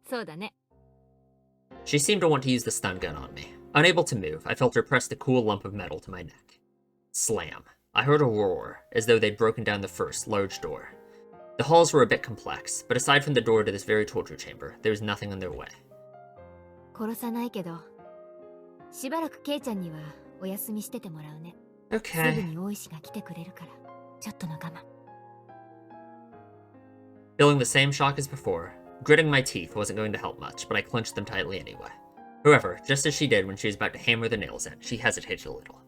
そうだね。 She seemed to want to use the stun gun on me. Unable to move, I felt her press the cool lump of metal to my neck. Slam. I heard a roar, as though they'd broken down the first large door. The halls were a bit complex, but aside from the door to this very torture chamber, there was nothing in their way. 殺さないけど、しばらくケイちゃんにはお休みしててもらうね。すぐ Okay. に大石が来てくれるから、ちょっとの我慢。 Feeling the same shock as before, gritting my teeth wasn't going to help much, but I clenched them tightly anyway. However, just as she did when she was about to hammer the nails in, she hesitated a little.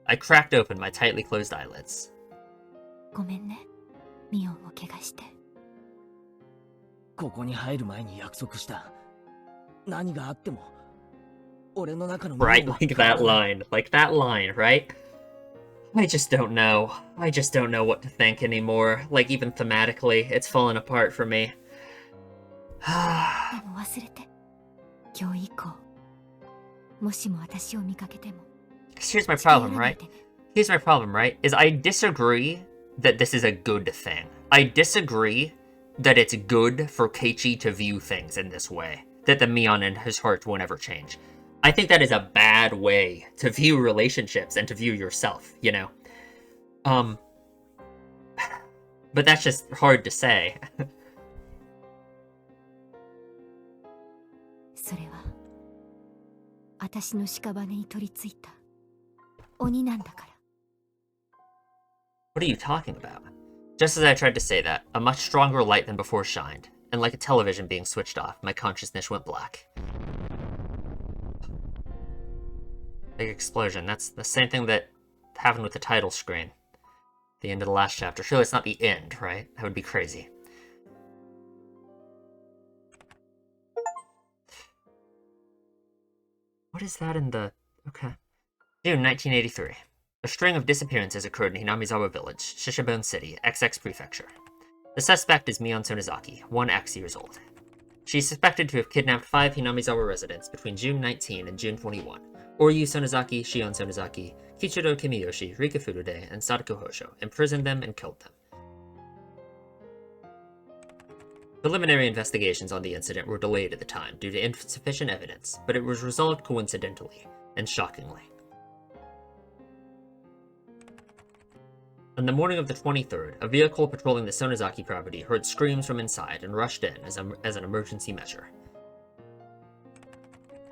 I cracked open my tightly closed eyelids. ごめんね、ミオンを怪我して。ここに入る前に約束した。何があっても俺の中のミオンは Right, like that line. Like that line, right? I just don't know. I just don't know what to think anymore. Like, even thematically, it's fallen apart for me. でも忘れて。今日以降、もしも私を見かけても。 Here's my problem, right? Here's my problem, right? Is I disagree that this is a good thing. I disagree that it's good for Keiichi to view things in this way. That the Mion in his heart won't ever change. I think that is a bad way to view relationships and to view yourself, you know? But that's just hard to say. それは私の屍に取り付いた鬼なんだから。 What are you talking about? Just as I tried to say that, a much stronger light than before shined, and like a television being switched off, my consciousness went black. Big explosion. That's the same thing that happened with the title screen. The end of the last chapter. Surely it's not the end, right? That would be crazy. What is that in the... Okay. June 1983. A string of disappearances occurred in Hinamizawa Village, Shishabone City, XX Prefecture. The suspect is Mion Sonozaki, 1X years old. She is suspected to have kidnapped 5 Hinamizawa residents between June 19 and June 21. Oryu Sonozaki, Shion Sonozaki, Kichiro Kimiyoshi, Rika Furude, and Sadako Hosho, imprisoned them and killed them. Preliminary investigations on the incident were delayed at the time due to insufficient evidence, but it was resolved coincidentally, and shockingly. On the morning of the 23rd, a vehicle patrolling the Sonozaki property heard screams from inside and rushed in as an emergency measure.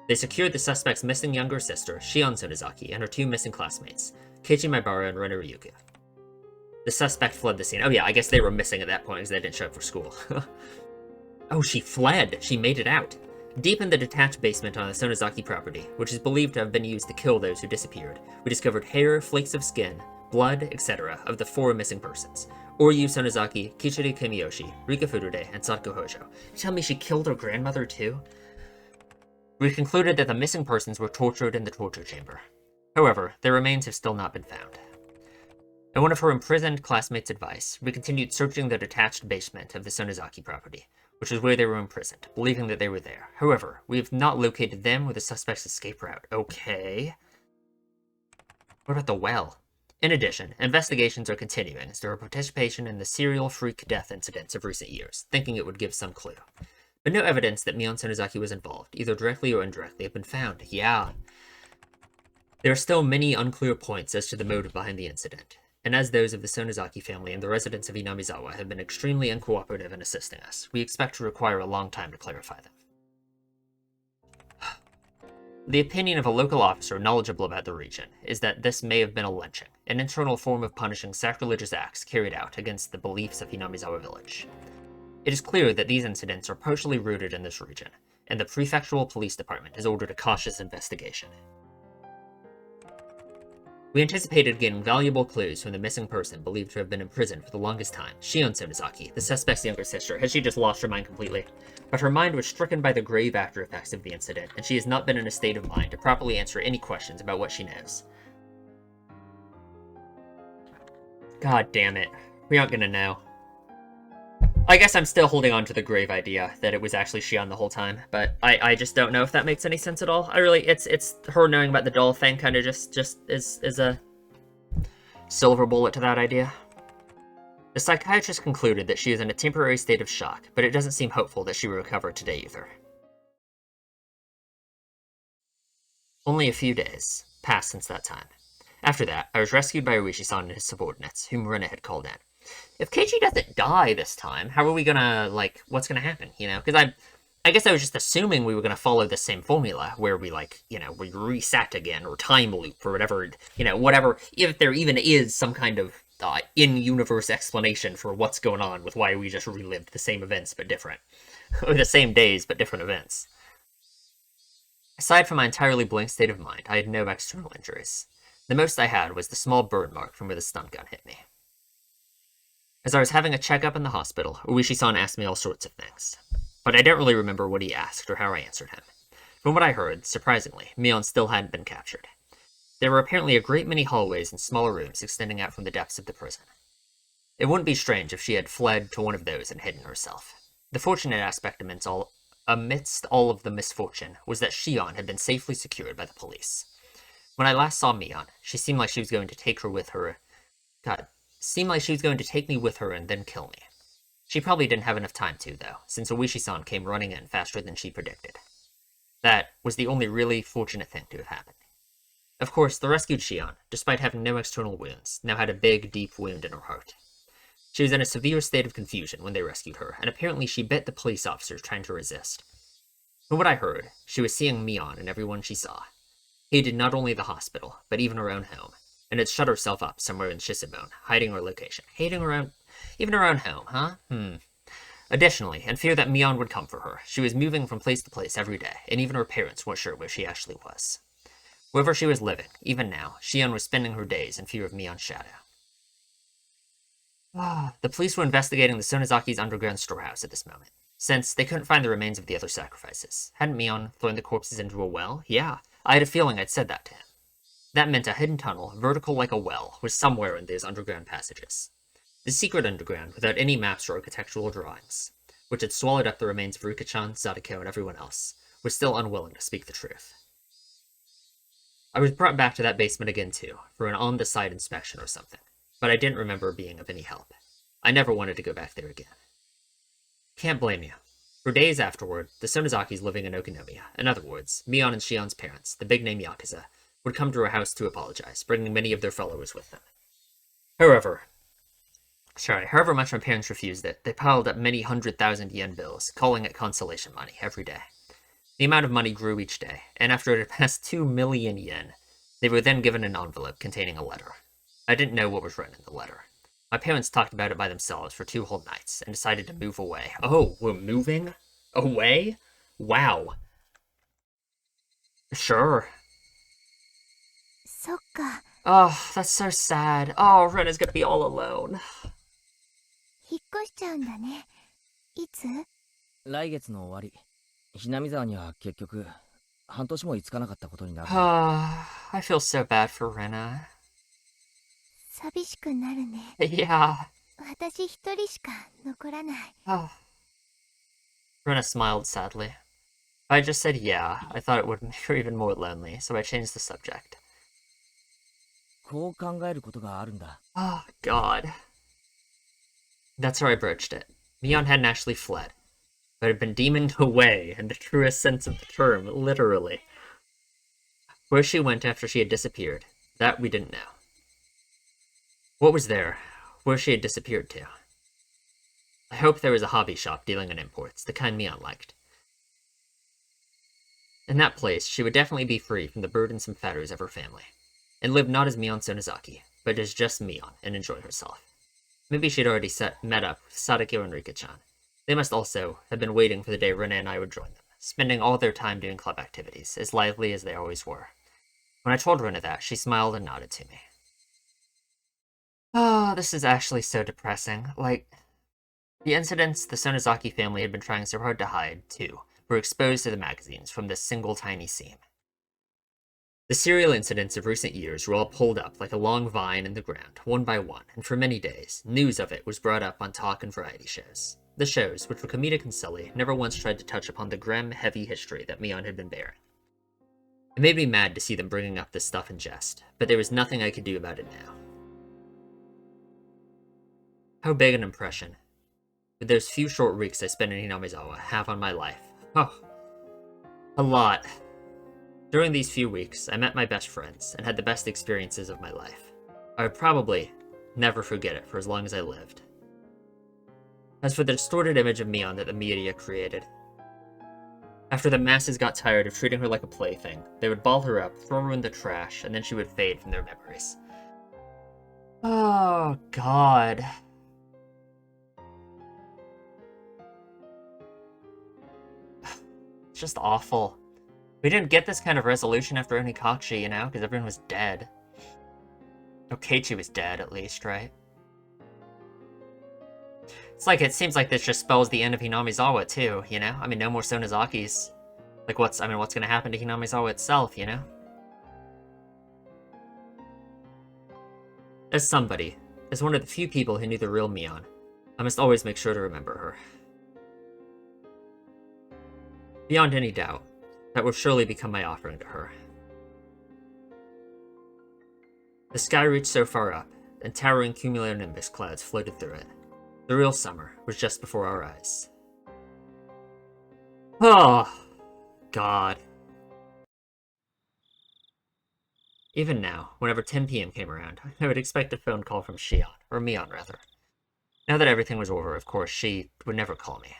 They secured the suspect's missing younger sister, Shion Sonozaki, and her 2 missing classmates, Keiichi Maibara and Rena Ryuka. The suspect fled the scene. Oh yeah, I guess they were missing at that point because they didn't show up for school. Oh, she fled! She made it out! Deep in the detached basement on the Sonozaki property, which is believed to have been used to kill those who disappeared, we discovered hair, flakes of skin, blood, etc. of the 4 missing persons. Oryu Sonozaki, Kichiro Kimiyoshi, Rika Furude, and Sadako Hosho. You tell me she killed her grandmother too? We concluded that the missing persons were tortured in the torture chamber. However, their remains have still not been found. At one of her imprisoned classmates' advice, we continued searching the detached basement of the Sonozaki property, which is where they were imprisoned, believing that they were there. However, we have not located them or the suspect's escape route. Okay. What about the well? In addition, investigations are continuing as to her participation in the serial freak death incidents of recent years, thinking it would give some clue. But no evidence that Mion Sonozaki was involved, either directly or indirectly, have been found. Yeah. There are still many unclear points as to the motive behind the incident, and as those of the Sonozaki family and the residents of Inamizawa have been extremely uncooperative in assisting us, we expect to require a long time to clarify them. The opinion of a local officer knowledgeable about the region is that this may have been a lynching, an internal form of punishing sacrilegious acts carried out against the beliefs of Hinamizawa village. It is clear that these incidents are partially rooted in this region, and the prefectural police department has ordered a cautious investigation. We anticipated getting valuable clues from the missing person believed to have been in prison for the longest time, Shion Sonozaki, the suspect's younger sister. Has she just lost her mind completely? But her mind was stricken by the grave after effects of the incident, and she has not been in a state of mind to properly answer any questions about what she knows. God damn it. We aren't gonna know. I guess I'm still holding on to the grave idea that it was actually Shion the whole time, but I just don't know if that makes any sense at all. It's her knowing about the doll thing kind of just is a silver bullet to that idea. The psychiatrist concluded that she is in a temporary state of shock, but it doesn't seem hopeful that she will recover today either. Only a few days passed since that time. After that, I was rescued by Oishi-san and his subordinates, whom Rena had called in. If Keiichi doesn't die this time, how are we gonna, like, what's gonna happen, you know? Because I guess I was just assuming we were gonna follow the same formula, where we, like, you know, we reset again, or time loop, or whatever, you know, whatever, if there even is some kind of in-universe explanation for what's going on with why we just relived the same events but different. Or the same days but different events. Aside from my entirely blank state of mind, I had no external injuries. The most I had was the small burn mark from where the stun gun hit me. As I was having a checkup in the hospital, Oishi-san asked me all sorts of things. But I don't really remember what he asked or how I answered him. From what I heard, surprisingly, Mion still hadn't been captured. There were apparently a great many hallways and smaller rooms extending out from the depths of the prison. It wouldn't be strange if she had fled to one of those and hidden herself. The fortunate aspect amidst all of the misfortune was that Shion had been safely secured by the police. When I last saw Mion, she seemed like she was going to take me with her and then kill me. She probably didn't have enough time to, though, since Oishi-san came running in faster than she predicted. That was the only really fortunate thing to have happened. Of course, the rescued Shion, despite having no external wounds, now had a big, deep wound in her heart. She was in a severe state of confusion when they rescued her, and apparently she bit the police officers trying to resist. From what I heard, she was seeing Mion and everyone she saw. Hated not only the hospital, but even her own home, and had shut herself up somewhere in Shisabone, hiding her location. Hating even her own home, huh? Additionally, in fear that Mion would come for her, she was moving from place to place every day, and even her parents weren't sure where she actually was. Wherever she was living, even now, Shion was spending her days in fear of Mion's shadow. The police were investigating the Sonozaki's underground storehouse at this moment, since they couldn't find the remains of the other sacrifices. Hadn't Mion thrown the corpses into a well? Yeah, I had a feeling I'd said that to him. That meant a hidden tunnel, vertical like a well, was somewhere in these underground passages. The secret underground, without any maps or architectural drawings, which had swallowed up the remains of Ruka-chan, Sadako, and everyone else, was still unwilling to speak the truth. I was brought back to that basement again, too, for an on-the-side inspection or something, but I didn't remember being of any help. I never wanted to go back there again. Can't blame you. For days afterward, the Sonozakis living in Okinomiya, in other words, Mion and Shion's parents, the big-name Yakuza, would come to her house to apologize, bringing many of their followers with them. However much my parents refused it, they piled up many 100,000 yen bills, calling it consolation money, every day. The amount of money grew each day, and after it had passed 2 million yen, they were then given an envelope containing a letter. I didn't know what was written in the letter. My parents talked about it by themselves for 2 whole nights, and decided to move away. Oh, we're moving? Away? Wow. Sure. Oh, that's so sad. Oh, Rena's gonna be all alone. 引っ越しちゃうんだね。いつ？来月の終わり。ひなみ沢には結局半年も居つかなかったことになる。I feel so bad for Rena. 寂しくなるね。Yeah. 私一人しか残らない。Rena smiled sadly. I just said yeah. I thought it would make her even more lonely, so I changed the subject. こう考えることがあるんだ。Oh, God. That's how I broached it. Mion hadn't actually fled, but had been demoned away in the truest sense of the term, literally. Where she went after she had disappeared, that we didn't know. What was there, where she had disappeared to? I hoped there was a hobby shop dealing in imports, the kind Mion liked. In that place, she would definitely be free from the burdensome fetters of her family, and live not as Mion Sonozaki, but as just Mion, and enjoy herself. Maybe she'd already met up with Sadako and Rika-chan. They must also have been waiting for the day Rena and I would join them, spending all their time doing club activities, as lively as they always were. When I told Rena that, she smiled and nodded to me. Oh, this is actually so depressing. Like, the incidents the Sonozaki family had been trying so hard to hide, too, were exposed to the magazines from this single tiny seam. The serial incidents of recent years were all pulled up like a long vine in the ground, one by one, and for many days, news of it was brought up on talk and variety shows. The shows, which were comedic and silly, never once tried to touch upon the grim, heavy history that Mion had been bearing. It made me mad to see them bringing up this stuff in jest, but there was nothing I could do about it now. How big an impression, with those few short weeks I spent in Hinamizawa, have on my life. Oh, a lot. During these few weeks, I met my best friends and had the best experiences of my life. I would probably never forget it for as long as I lived. As for the distorted image of Mion that the media created, after the masses got tired of treating her like a plaything, they would ball her up, throw her in the trash, and then she would fade from their memories. Oh, God. It's just awful. We didn't get this kind of resolution after Onikachi, you know, because everyone was dead. Okeiichi was dead, at least, right? It's like, it seems like this just spells the end of Hinamizawa, too, you know? I mean, no more Sonozakis. Like, what's gonna happen to Hinamizawa itself, you know? As somebody, as one of the few people who knew the real Mion, I must always make sure to remember her. Beyond any doubt, that will surely become my offering to her. The sky reached so far up, and towering cumulonimbus clouds floated through it. The real summer was just before our eyes. Oh, God. Even now, whenever 10 p.m. came around, I would expect a phone call from Shion, or Mion rather. Now that everything was over, of course, she would never call me.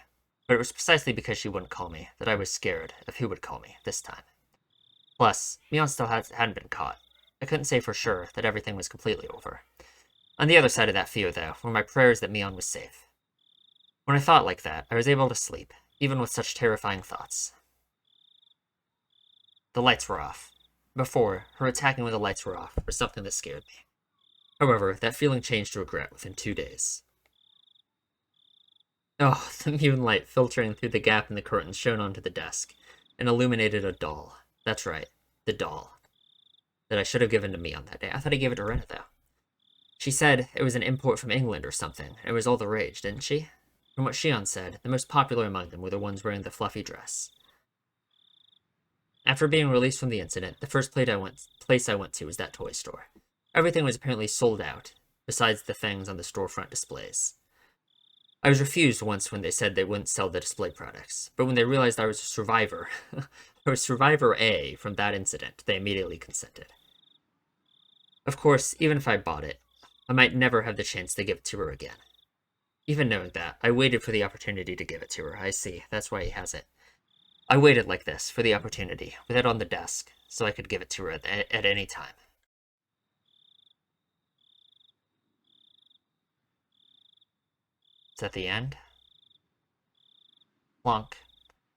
But it was precisely because she wouldn't call me that I was scared of who would call me this time. Plus, Mion still hadn't been caught. I couldn't say for sure that everything was completely over. On the other side of that fear, though, were my prayers that Mion was safe. When I thought like that, I was able to sleep, even with such terrifying thoughts. The lights were off. Before, her attacking when the lights were off was something that scared me. However, that feeling changed to regret within 2 days. Oh, the moonlight filtering through the gap in the curtains shone onto the desk, and illuminated a doll. That's right, the doll. That I should have given to Mion that day. I thought I gave it to Rena, though. She said it was an import from England or something, and it was all the rage, didn't she? From what Shion said, the most popular among them were the ones wearing the fluffy dress. After being released from the incident, the first place I went to was that toy store. Everything was apparently sold out, besides the things on the storefront displays. I was refused once when they said they wouldn't sell the display products, but when they realized I was a survivor, or Survivor A from that incident, they immediately consented. Of course, even if I bought it, I might never have the chance to give it to her again. Even knowing that, I waited for the opportunity to give it to her. I see, that's why he has it. I waited like this for the opportunity, with it on the desk, so I could give it to her at any time. Is that the end? Plonk.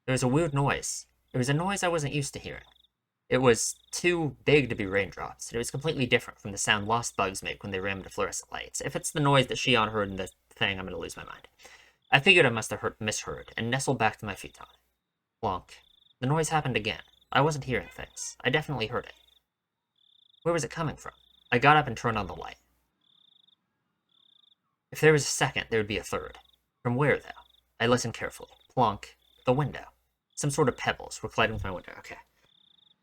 There was a weird noise. It was a noise I wasn't used to hearing. It was too big to be raindrops, and it was completely different from the sound lost bugs make when they ram into fluorescent lights. If it's the noise that Shion heard in the thing, I'm going to lose my mind. I figured I must have misheard, and nestled back to my futon. Plonk. The noise happened again. I wasn't hearing things. I definitely heard it. Where was it coming from? I got up and turned on the light. If there was a second, there would be a third. From where, though? I listened carefully. Plonk. The window. Some sort of pebbles were colliding with my window. Okay.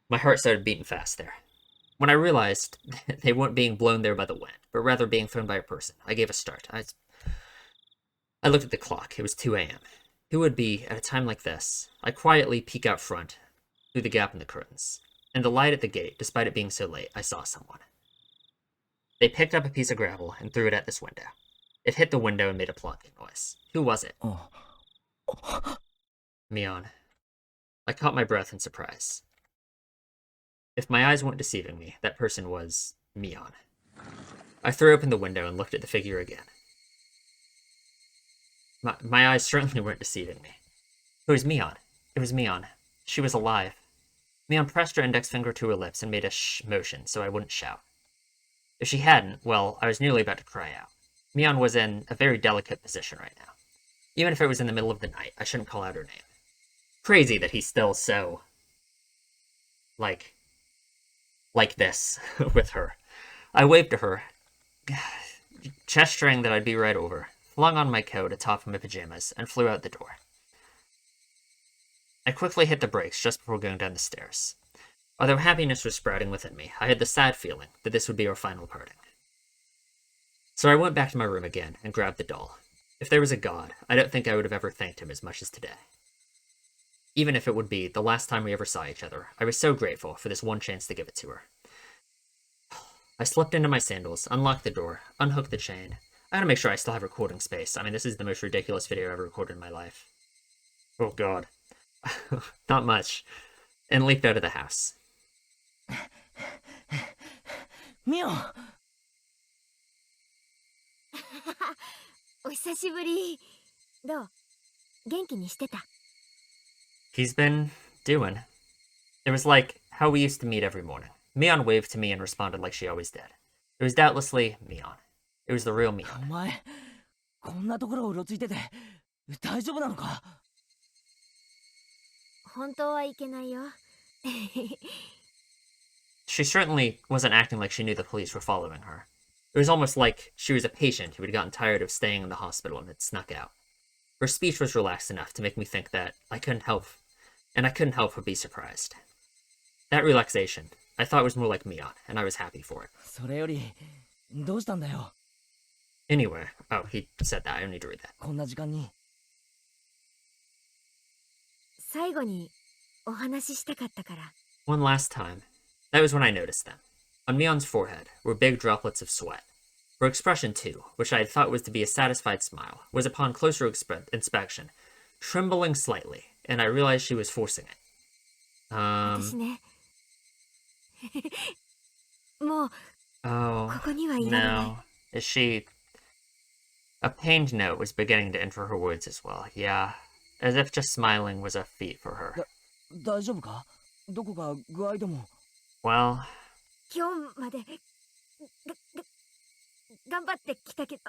My heart started beating fast there. When I realized they weren't being blown there by the wind, but rather being thrown by a person, I gave a start. I looked at the clock. It was 2 a.m. Who would be, at a time like this? I quietly peek out front, through the gap in the curtains. In the light at the gate, despite it being so late, I saw someone. They picked up a piece of gravel and threw it at this window. It hit the window and made a plonking noise. Who was it? Mion. I caught my breath in surprise. If my eyes weren't deceiving me, that person was Mion. I threw open the window and looked at the figure again. My eyes certainly weren't deceiving me. It was Mion. It was Mion. She was alive. Mion pressed her index finger to her lips and made a shh motion so I wouldn't shout. If she hadn't, well, I was nearly about to cry out. Mion was in a very delicate position right now. Even if it was in the middle of the night, I shouldn't call out her name. Crazy that he's still so... like this with her. I waved to her, gesturing that I'd be right over, flung on my coat atop my pajamas, and flew out the door. I quickly hit the brakes just before going down the stairs. Although happiness was sprouting within me, I had the sad feeling that this would be our final parting. So I went back to my room again and grabbed the doll. If there was a god, I don't think I would have ever thanked him as much as today. Even if it would be the last time we ever saw each other, I was so grateful for this one chance to give it to her. I slipped into my sandals, unlocked the door, unhooked the chain. I gotta make sure I still have recording space. I mean, this is the most ridiculous video I've ever recorded in my life. Oh god. Not much. And leaped out of the house. ミオお久しぶり。どう？元気にしてた？ He's been doing. It was like how we used to meet every morning. Mion waved to me and responded like she always did. It was doubtlessly Mion. It was the real お Mion. 前こんなところをうろついてて大丈夫なのか本当はいけないよ。 She certainly wasn't acting like she knew the police were following her. It was almost like she was a patient who had gotten tired of staying in the hospital and had snuck out. Her speech was relaxed enough to make me think that I couldn't help but be surprised. That relaxation, I thought was more like Mion, and I was happy for it. それよりどうしたんだよ Anyway, oh, he said that. I don't need to read that. こんな時間に最後にお話ししたかったから。 One last time. That was when I noticed them. On Mion's forehead were big droplets of sweat. Her expression, too, which I had thought was to be a satisfied smile, was upon closer inspection, trembling slightly, and I realized she was forcing it. 私ね。もう Oh, ここにはいられない。 no. Is she... A pained note was beginning to enter her words as well. Yeah, as if just smiling was a feat for her. 大丈夫かどこか具合でも Well... 今日まで頑張ってきたけど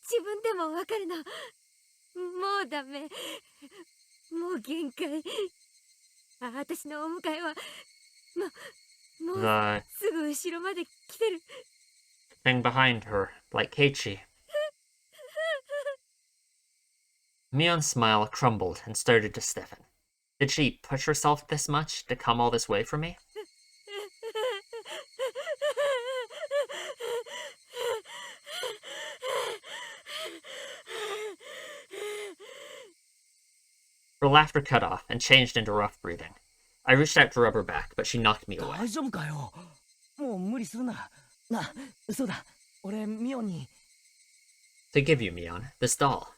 自分でもわかるの。もうダメ。もう限界。私のお迎えはもう The すぐ後ろまで来てる。 thing behind her, like Keiichi. Mion's smile crumbled and started to stiffen. Did she push herself this much to come all this way for me? Her laughter cut off and changed into rough breathing. I reached out to rub her back, but she knocked me away. 大丈夫かよもう無理するななそうだ俺ミオに To give you, Mion, this doll.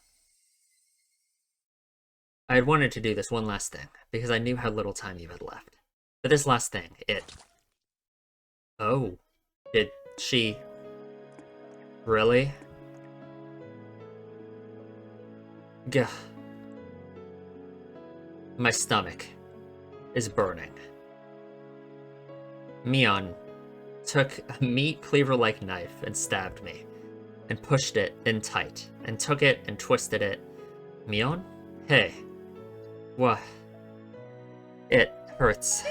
I had wanted to do this one last thing, because I knew how little time you had left. But this last thing, it... Oh. Did she... Really? Gah. My stomach is burning. Mion took a meat cleaver-like knife and stabbed me, and pushed it in tight, and took it and twisted it. Mion? Hey. What? It hurts.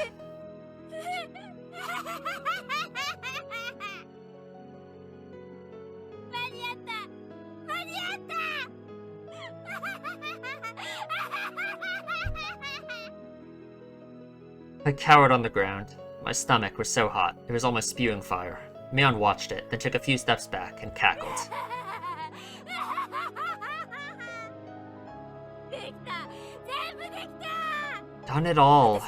I cowered on the ground. My stomach was so hot, it was almost spewing fire. Mion watched it, then took a few steps back and cackled. Done it all.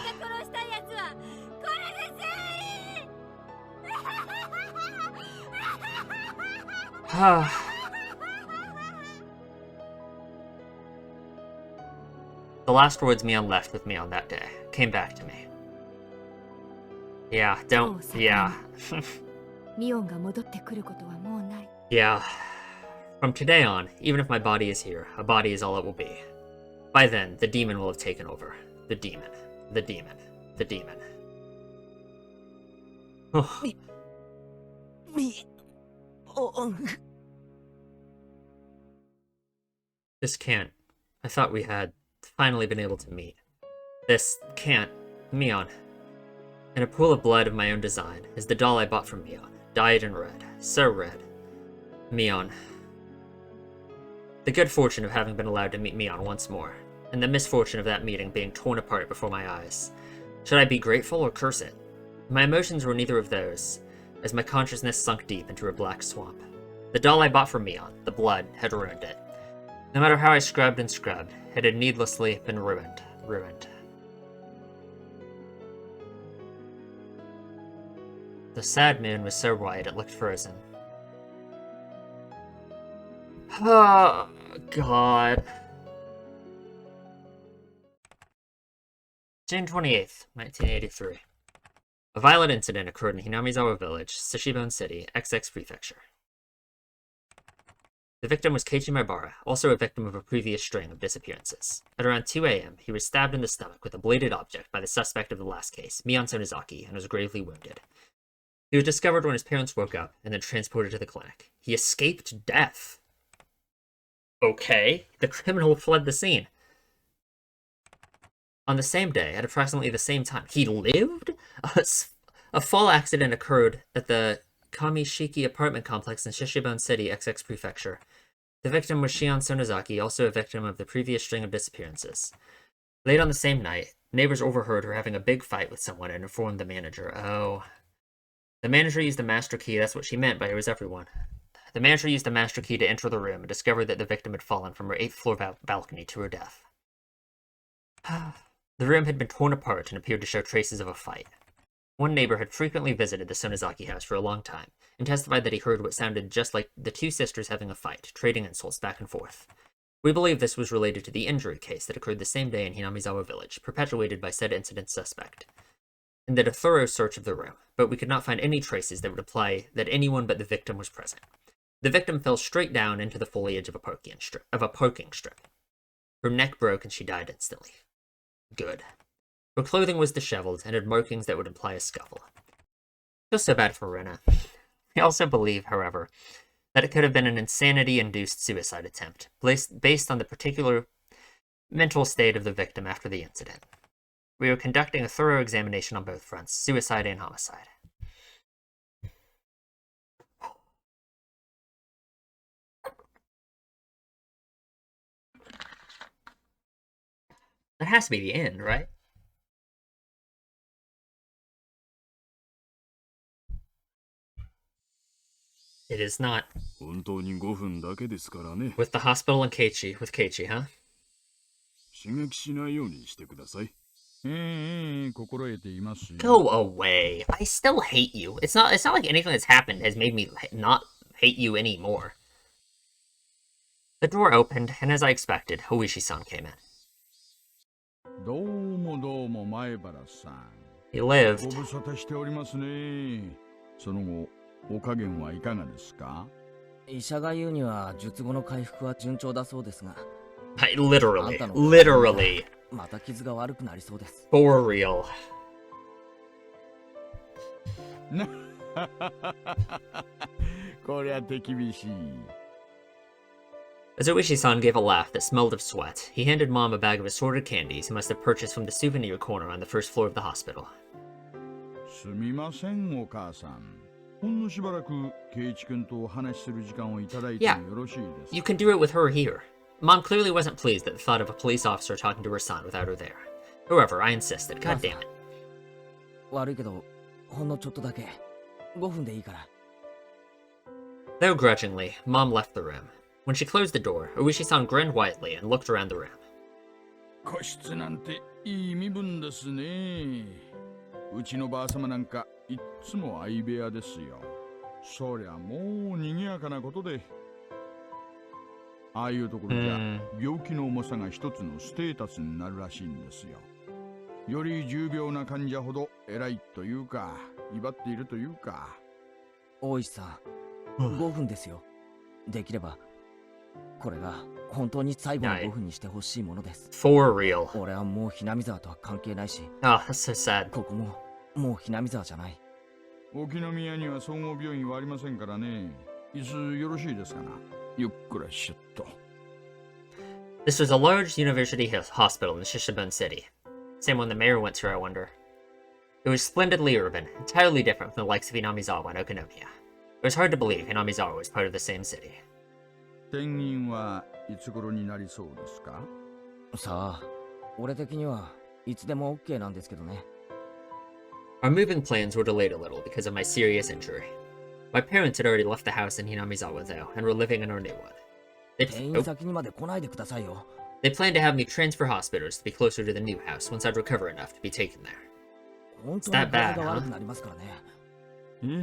The last words Mion left with me on that day came back to me. Yeah, don't... yeah. ミオンが戻ってくることはもうない。 Yeah. From today on, even if my body is here, a body is all it will be. By then, the demon will have taken over. The demon. The demon. The demon. This can't. I thought we had finally been able to meet. This can't. Mion. In a pool of blood of my own design is the doll I bought from Mion, dyed in red. So red. Mion. The good fortune of having been allowed to meet Mion once more, and the misfortune of that meeting being torn apart before my eyes. Should I be grateful or curse it? My emotions were neither of those, as my consciousness sunk deep into a black swamp. The doll I bought from Mion, the blood, had ruined it. No matter how I scrubbed and scrubbed, it had needlessly been ruined. The sad moon was so white it looked frozen. Oh, God. June 28th, 1983. A violent incident occurred in Hinamizawa Village, Sashibon City, XX Prefecture. The victim was Keiichi Maibara, also a victim of a previous string of disappearances. At around 2 a.m., he was stabbed in the stomach with a bladed object by the suspect of the last case, Mion Sonozaki, and was gravely wounded. He was discovered when his parents woke up and then transported to the clinic. He escaped death. Okay, the criminal fled the scene. On the same day, at approximately the same time, he lived? A fall accident occurred at the Kamishiki apartment complex in Sashibon City, XX Prefecture. The victim was Shion Sonozaki, also a victim of the previous string of disappearances. Late on the same night, neighbors overheard her having a big fight with someone and informed the manager. Oh. The manager used the master key, that's what she meant by it was everyone. The manager used the master key to enter the room and discovered that the victim had fallen from her 8th floor balcony to her death. The room had been torn apart and appeared to show traces of a fight. One neighbor had frequently visited the Sonozaki house for a long time, and testified that he heard what sounded just like the two sisters having a fight, trading insults back and forth. We believe this was related to the injury case that occurred the same day in Hinamizawa Village, perpetuated by said incident's suspect, and did a thorough search of the room, but we could not find any traces that would imply that anyone but the victim was present. The victim fell straight down into the foliage of a poking strip. Her neck broke and she died instantly. Good. Her clothing was disheveled and had markings that would imply a scuffle. Just so bad for Rena. We also believe, however, that it could have been an insanity-induced suicide attempt, based on the particular mental state of the victim after the incident. We are conducting a thorough examination on both fronts, suicide and homicide. That has to be the end, right? It is not. With the hospital and Keiichi, with Keiichi, huh? Go away. I still hate you. It's not like anything that's happened has made me not hate you anymore. The door opened, and as I expected, Hoishi-san came in. He lived. Literally. For real. As Oishi-san gave a laugh that smelled of sweat, he handed Mom a bag of assorted candies he must have purchased from the souvenir corner on the first floor of the hospital. Yeah, you can do it with her here. Mom clearly wasn't pleased at the thought of a police officer talking to her son without her there. However, I insisted. God damn it. Though grudgingly, Mom left the room. When she closed the door, Oishi-san grinned widely and looked around the room. For real. Oh, that's so sad. 沖宮には総合病院はありませんからね。いつよろしいですかな。ゆっくらしょっと。This was a large university hospital in Shishiban City. Same one the mayor went to, I wonder. It was splendidly urban, entirely different from the likes of Inamizawa and Okonomiya. It was hard to believe Inamizawa was part of the same city. 転院はいつ頃になりそうですか？さあ、俺的にはいつでも OK なんですけどね。Our moving plans were delayed a little because of my serious injury. My parents had already left the house in Hinamizawa, though, and were living in our new one. They planned to have me transfer hospitals to be closer to the new house once I'd recover enough to be taken there. It's that bad, huh? いや、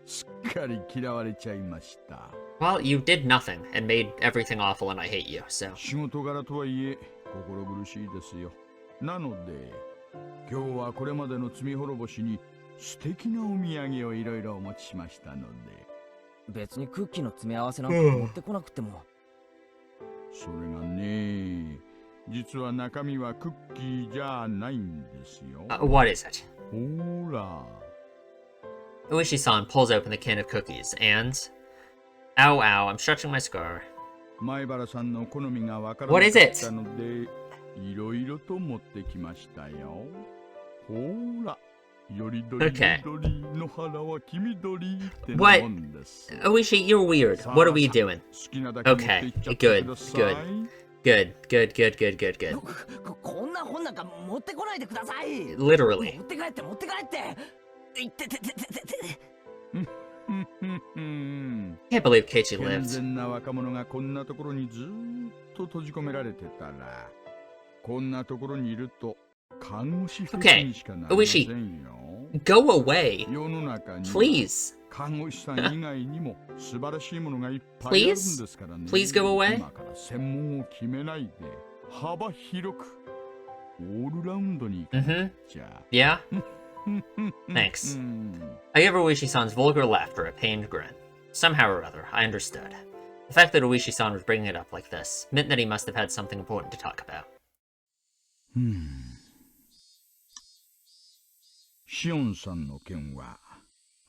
すっかり嫌われちゃいました。Well, you did nothing and made everything awful and I hate you, so... 仕事柄とはいえ、心苦しいですよ。なので、今日はこれまでの罪滅ぼしに素敵なお土産をいろいろお持ちしましたので。別にクッキーの詰め合わせなんか持ってこなくても。それがね、実は中身はクッキーじゃないんですよ。What is it? ほら。Uishi-san pulls open the can of cookies and... Ow, ow, I'm stretching my scar. 前原さんの好みがわからなかったので、いろいろと持ってきましたよ。ほら。Okay. What? Oishi, you're weird. What are we doing? Okay, good. Literally. Can't believe Keiichi lived. 健全な若者がこんなところにずっと閉じ込められてたら、こんなところにいると Okay, Uishi, go away. Please. Please? Please go away? Yeah? Thanks. I gave Uishi-san's vulgar laughter a pained grin. Somehow or other, I understood. The fact that Uishi-san was bringing it up like this meant that he must have had something important to talk about. シオンさんの件は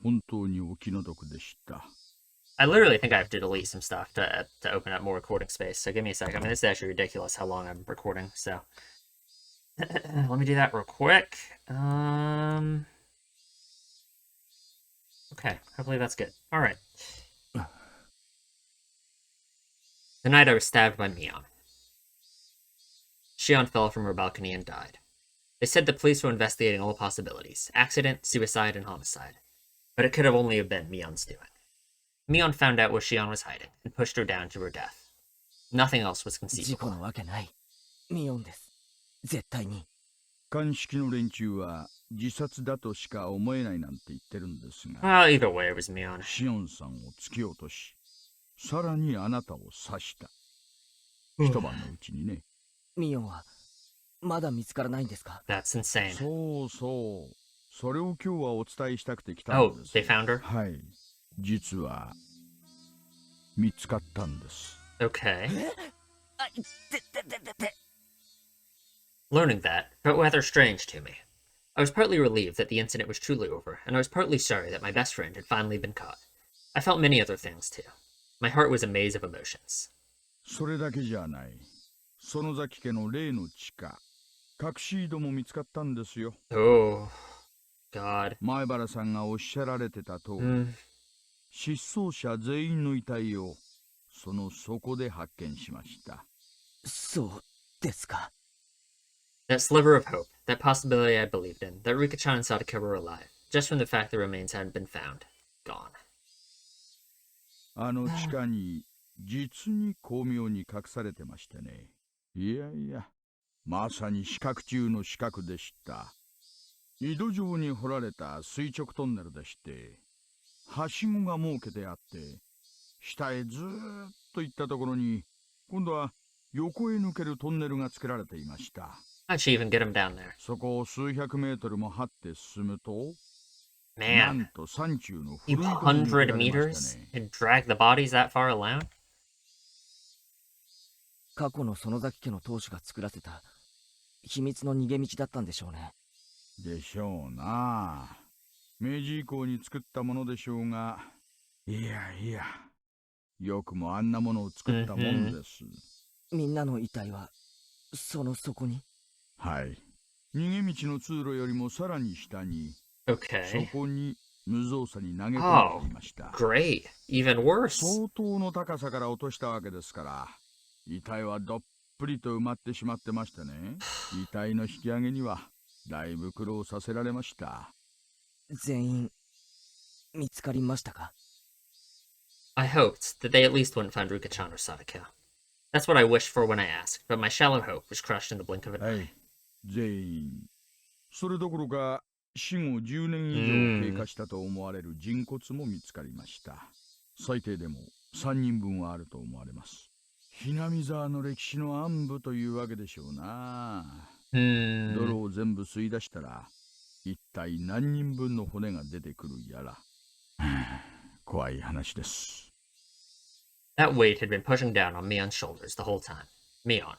本当にお気の毒でした。I literally think I have to delete some stuff to open up more recording space, so give me a sec. I mean, this is actually ridiculous how long I'm recording, so... Let me do that real quick. Okay, hopefully that's good. Alright. The night I was stabbed by Mion. Shion fell from her balcony and died. They said the police were investigating all possibilities, accident, suicide, and homicide. But it could have only have been Mion's doing. Mion found out where Shion was hiding, and pushed her down to her death. Nothing else was conceivable. 鑑識の連中は自殺だとしか思えないなんて言ってるんですが。Well, either way, it was Mion. シオンさんを突き落とし、さらにあなたを刺した。一晩のうちにね。ミオンはまだ見つからないんですか？ That's insane. そうそう。それを今日はお伝えしたくて来たんです。Oh, they found her? はい。実は見つかったんです。Okay. Learning that felt rather strange to me. I was partly relieved that the incident was truly over, and I was partly sorry that my best friend had finally been caught. I felt many other things too. My heart was a maze of emotions. それだけじゃない。園崎家の例の地下、隠し井戸も見つかったんですよ。Oh, God. 前原さんがおっしゃられてた通り、失踪者全員の遺体をその底で発見しました。そうですか。That sliver of hope, that possibility I believed in, that Rika-chan saw to kill her alive, just when the fact the remains hadn't been found, gone. あの地下に実に巧妙に隠されてましてね。いやいや、まさに死角中の死角でした。井戸状に掘られた垂直トンネルでして、はしごが設けてあって、下へずーっと行ったところに、今度は横へ抜けるトンネルが作られていました。How'd she even get him down there? そこを数百メートルも張って進むと、Man, なんと山中の古いところに抜けられましたね。 meters and drag the bodies that far alone? 過去の園崎家の当主が作らせた秘密の逃げ道だったんでしょうね。でしょうな。明治以降に作ったものでしょうが、いやいや、よくもあんなものを作ったもんです。みんなの遺体はその底に。はい。逃げ道の通路よりもさらに下に、Okay. そこに無造作に投げ込まれていました。Great. Even worse. 相当の高さから落としたわけですから、遺体はどっぷりと埋まってしまってましてね。遺体の引き上げにはだいぶ苦労させられました。全員見つかりましたか？ I hoped that they at least wouldn't find Ruka-chan or Sadako. That's what I wished for when I asked, but my shallow hope was crushed in the blink of an は eye. い、全員。それどころか死後10年以上経過したと思われる人骨も見つかりました。最低でも3人分はあると思われます。ひなみ沢の歴史の暗部というわけでしょうな。泥を全部吸い出したら一体何人分の骨が出てくるやら。怖い話です。That weight had been pushing down on Mion's shoulders the whole time. Mion.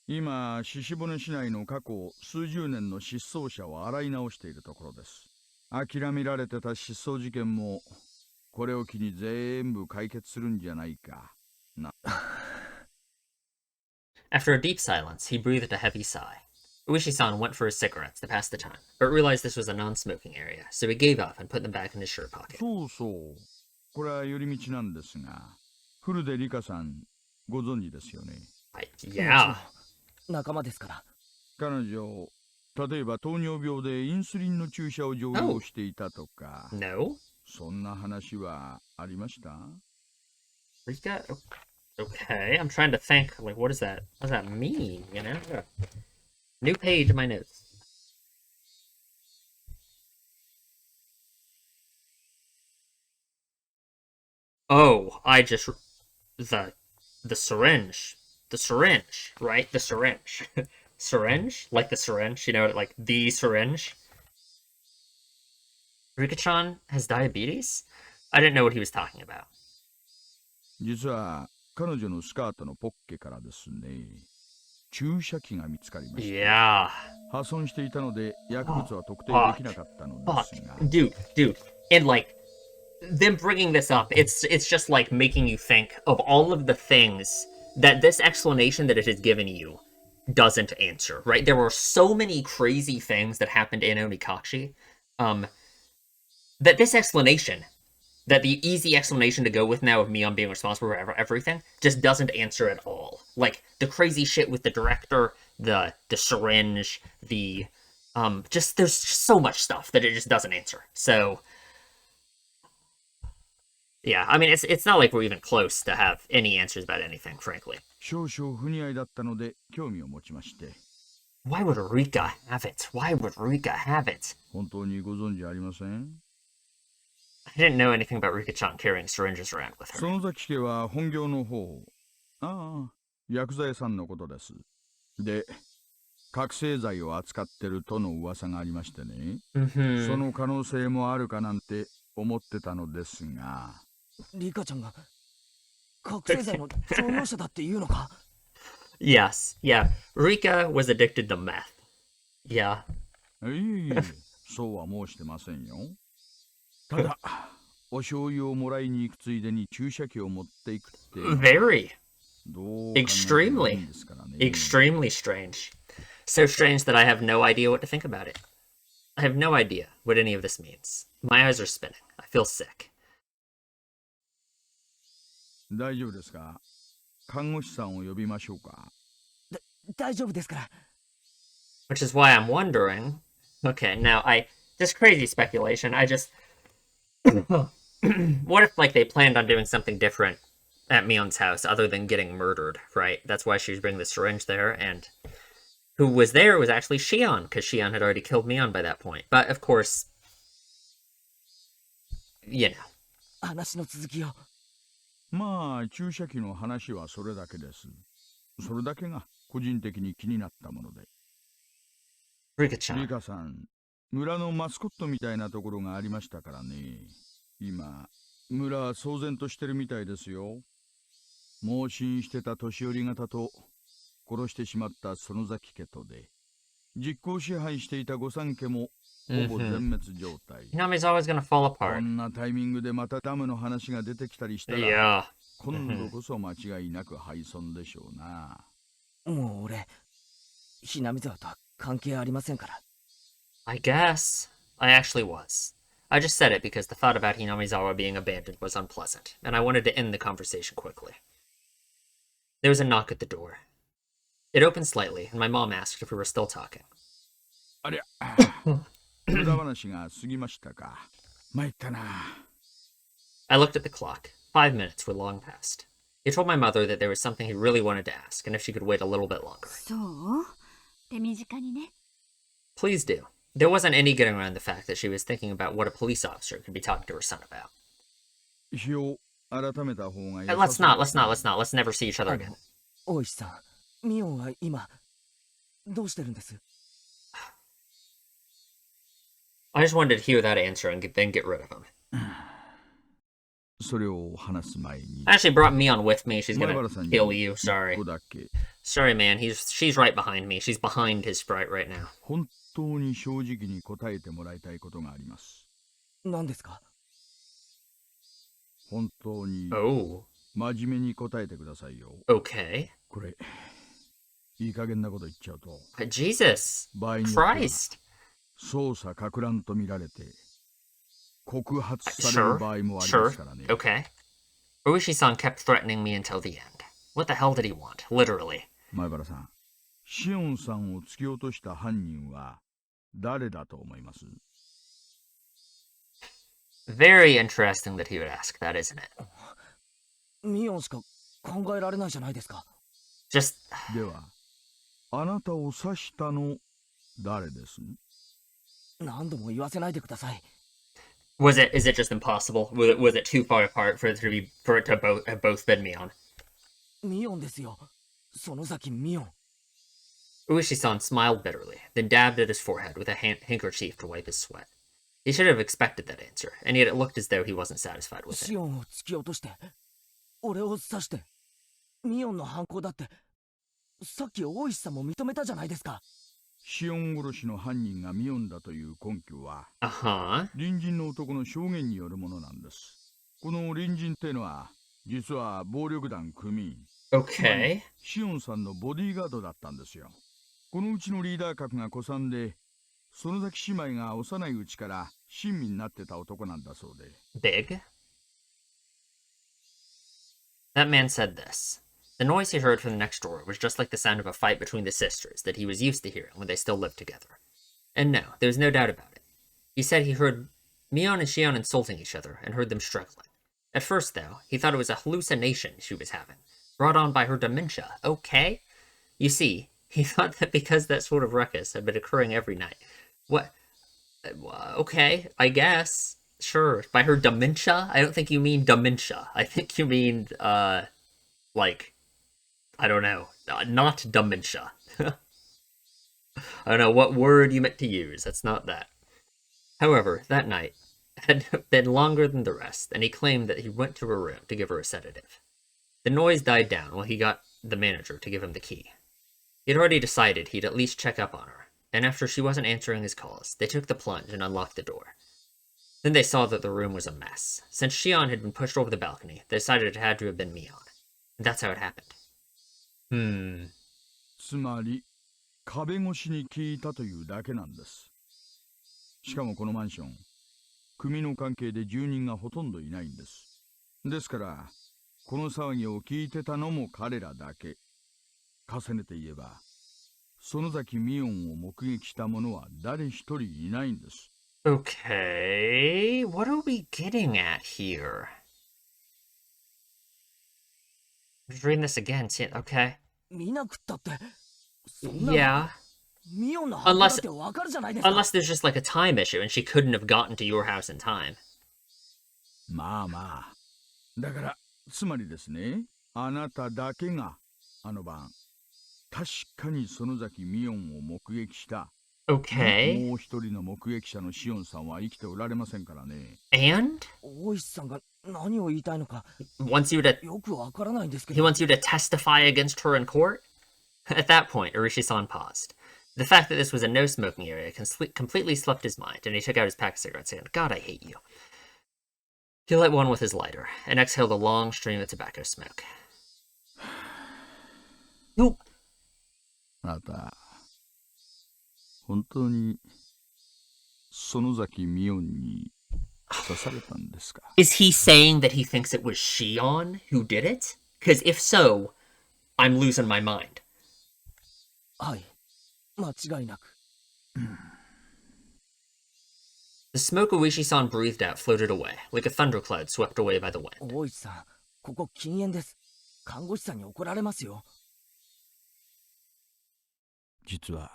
今、鹿骨市内の過去数十年の失踪者を洗い直しているところです。諦められてた失踪事件もこれを機に全部解決するんじゃないかな。After a deep silence, he breathed a heavy sigh. Ueshi-san went for his cigarettes to pass the time, but realized this was a non-smoking area, so he gave up and put them back in his shirt pocket. そうそう。これは寄り道なんですが、古出里香さんご存知ですよね。Yeah. 仲間ですから。彼女、例えば糖尿病でインスリンの注射を常用していたとか。No? そんな話はありました？ Rika? Okay, I'm trying to think, like, what does that mean, you know? New page in my notes. Oh, the syringe. The syringe, right? The syringe. Syringe? Like the syringe, you know, like the syringe. Rika-chan has diabetes? I didn't know what he was talking about. 実は彼女のスカートのポッケからですね、注射器が見つかりました。Yeah. 破損していたので薬物は特定できなかったのですが。Dude. And like them bringing this up, it's just like making you think of all of the things that this explanation that it has given you doesn't answer, right? There were so many crazy things that happened in Onikachi, that this explanation, that the easy explanation to go with now of Mion being responsible for everything, just doesn't answer at all. Like, the crazy shit with the director, the syringe, there's just so much stuff that it just doesn't answer. So, yeah, I mean, it's not like we're even close to have any answers about anything, frankly. 少々不似合いだったので興味を持ちまして。Why would Rika have it? Why would Rika have it? 本当にご存知ありません？ I didn't know anything about Rika-chan carrying syringes around with her. 園崎家は本業の方、薬剤さんのことです。で、覚醒剤を扱ってるとの噂がありましてね。その可能性もあるかなんて思ってたのですが。リカちゃんが覚醒剤の常用者だっていうのか？ Yes, yeah. Rika was addicted to meth. Yeah. いえ、そうは申してませんよ。ただ、お醤油をもらいに行くついでに注射器を持っていくって。Very. どう Extremely. Extremely strange. So strange that I have no idea what to think about it. I have no idea what any of this means. My eyes are spinning. I feel sick. 大丈夫ですか？看護師さんを呼びましょうか？大丈夫ですから。Which is why I'm wondering. Okay, now just crazy speculation. What if, like, they planned on doing something different at Mion's house other than getting murdered, right? That's why she was bringing the syringe there, and who was there was actually Shion, because Shion had already killed Mion by that point. But, of course, you know. 話の続きを。まあ、注射器の話はそれだけです。それだけが個人的に気になったもので。リカさん、村のマスコットみたいなところがありましたからね。今、村は騒然としてるみたいですよ。盲信してた年寄り方と、殺してしまった園崎家とで。実効支配していた御三家もほぼ全滅状態。Hinami's always gonna fall こ apart. んなタイミングでまたダムの話が出てきたりしたら、 Yeah. 今度こそ間違いなく敗損でしょうな。もう俺、ひなみ沢とは関係ありませんから。I guess. I actually was. I just said it because the thought about Hinamizawa being abandoned was unpleasant, and I wanted to end the conversation quickly. There was a knock at the door. It opened slightly, and my mom asked if we were still talking. ありゃ、無駄話が過ぎましたか。参ったな。I looked at the clock. 5 minutes were long past. He told my mother that there was something he really wanted to ask, and if she could wait a little bit longer. そう手短にね。 Please do. There wasn't any getting around the fact that she was thinking about what a police officer could be talking to her son about. 日を改めた方が Let's not. Let's never see each other again. 大石さん、ミオンは今、どうしてるんです？ I just wanted to hear that answer and then get rid of him. それを話す前に。 I actually brought Mion with me. She's gonna 前原さんに kill you. Sorry. 一個だけ。 Sorry, man. She's right behind me. She's behind his sprite right now. 本当に正直に答えてもらいたいことがあります。何ですか？本当に Oh. 真面目に答えてくださいよ。 Okay. これ、いい加減なこと言っちゃうと、 Jesus 場合によっては Christ. 捜査か乱と見られて告発される Sure. 場合もありま Sure. すからね。 Okay. Urushi-san kept threatening me until the end. What the hell did he want? Literally. 前原さん、シオンさんを突き落とした犯人は誰だと思います？ Very interesting that he would ask that, isn't it? ミオンしか考えられないじゃないですか。 Just では、あなたを刺したの誰です？何度も言わせないでください。 is it just impossible? Was it too far apart for it to have both been Mion? ミオンですよ。園崎ミオン。 Urushi-san smiled bitterly, then dabbed at his forehead with a handkerchief to wipe his sweat. He should have expected that answer, and yet it looked as though he wasn't satisfied with シ it. オンを突き落として、俺を刺して、ミオンの犯行だって、さっき大石さんも認めたじゃないですか。シオン殺しの犯人がミオンだという根拠は、 Uh-huh. 隣人の男の証言によるものなんです。この隣人っていうのは、実は暴力団組員。 Okay. シオンさんのボディーガードだったんですよ。このうちのリーダー格が古参で、園崎姉妹が幼いうちから親身になってた男なんだそうで。 Big? That man said this. The noise he heard from the next door was just like the sound of a fight between the sisters that he was used to hearing when they still lived together. And no, there was no doubt about it. He said he heard Mion and Shion insulting each other and heard them struggling. At first, though, he thought it was a hallucination she was having, brought on by her dementia. Okay? You see, he thought that because that sort of ruckus had been occurring every night. What? Okay, I guess. Sure. By her dementia? I don't think you mean dementia. I think you mean, like, I don't know. Not dementia. I don't know what word you meant to use. That's not that. However, that night had been longer than the rest, and he claimed that he went to her room to give her a sedative. The noise died down while he got the manager to give him the key. He'd already decided he'd at least check up on her, and after she wasn't answering his calls, they took the plunge and unlocked the door. Then they saw that the room was a mess. Since Shion had been pushed over the balcony, they decided it had to have been Mion. And that's how it happened. つまり、壁越しに聞いたというだけなんです。しかもこのマンション、組の関係で住人がほとんどいないんです。ですから、この騒ぎを聞いてたのも彼らだけ。重ねて言えば、園崎ミオンを目撃した者は誰一人いないんです。Okay, what are we getting at here? I'm just reading this again, see it, okay. 見なくったって、そんなの Yeah. ミオンの犯行だってわかるじゃないですか。 Unless there's just like a time issue and she couldn't have gotten to your house in time. まあまあ。だから、つまりですね、あなただけが、あの晩、確かに園崎ミオンを目撃した。Okay. もう一人の目撃者のシオンさんは生きておられませんからね。And? 大石さんが何を言いたいのか Wants you to... よくわからないんですけ He ど。 wants you to testify against her in court? At that point, Urishi-san paused. The fact that this was a no-smoking area completely swept his mind, and he took out his pack of cigarettes again. God, I hate you. He lit one with his lighter, and exhaled a long stream of tobacco smoke. No. あなた、本当に園崎美音に刺されたんですか? Is he saying that he thinks it was Shion who did it? Because if so, I'm losing my mind. はい、間違いなく。The smoke Oishi-san breathed out floated away, like a thundercloud swept away by the wind. 大石さん、ここ禁煙です。看護師さんに怒られますよ。実は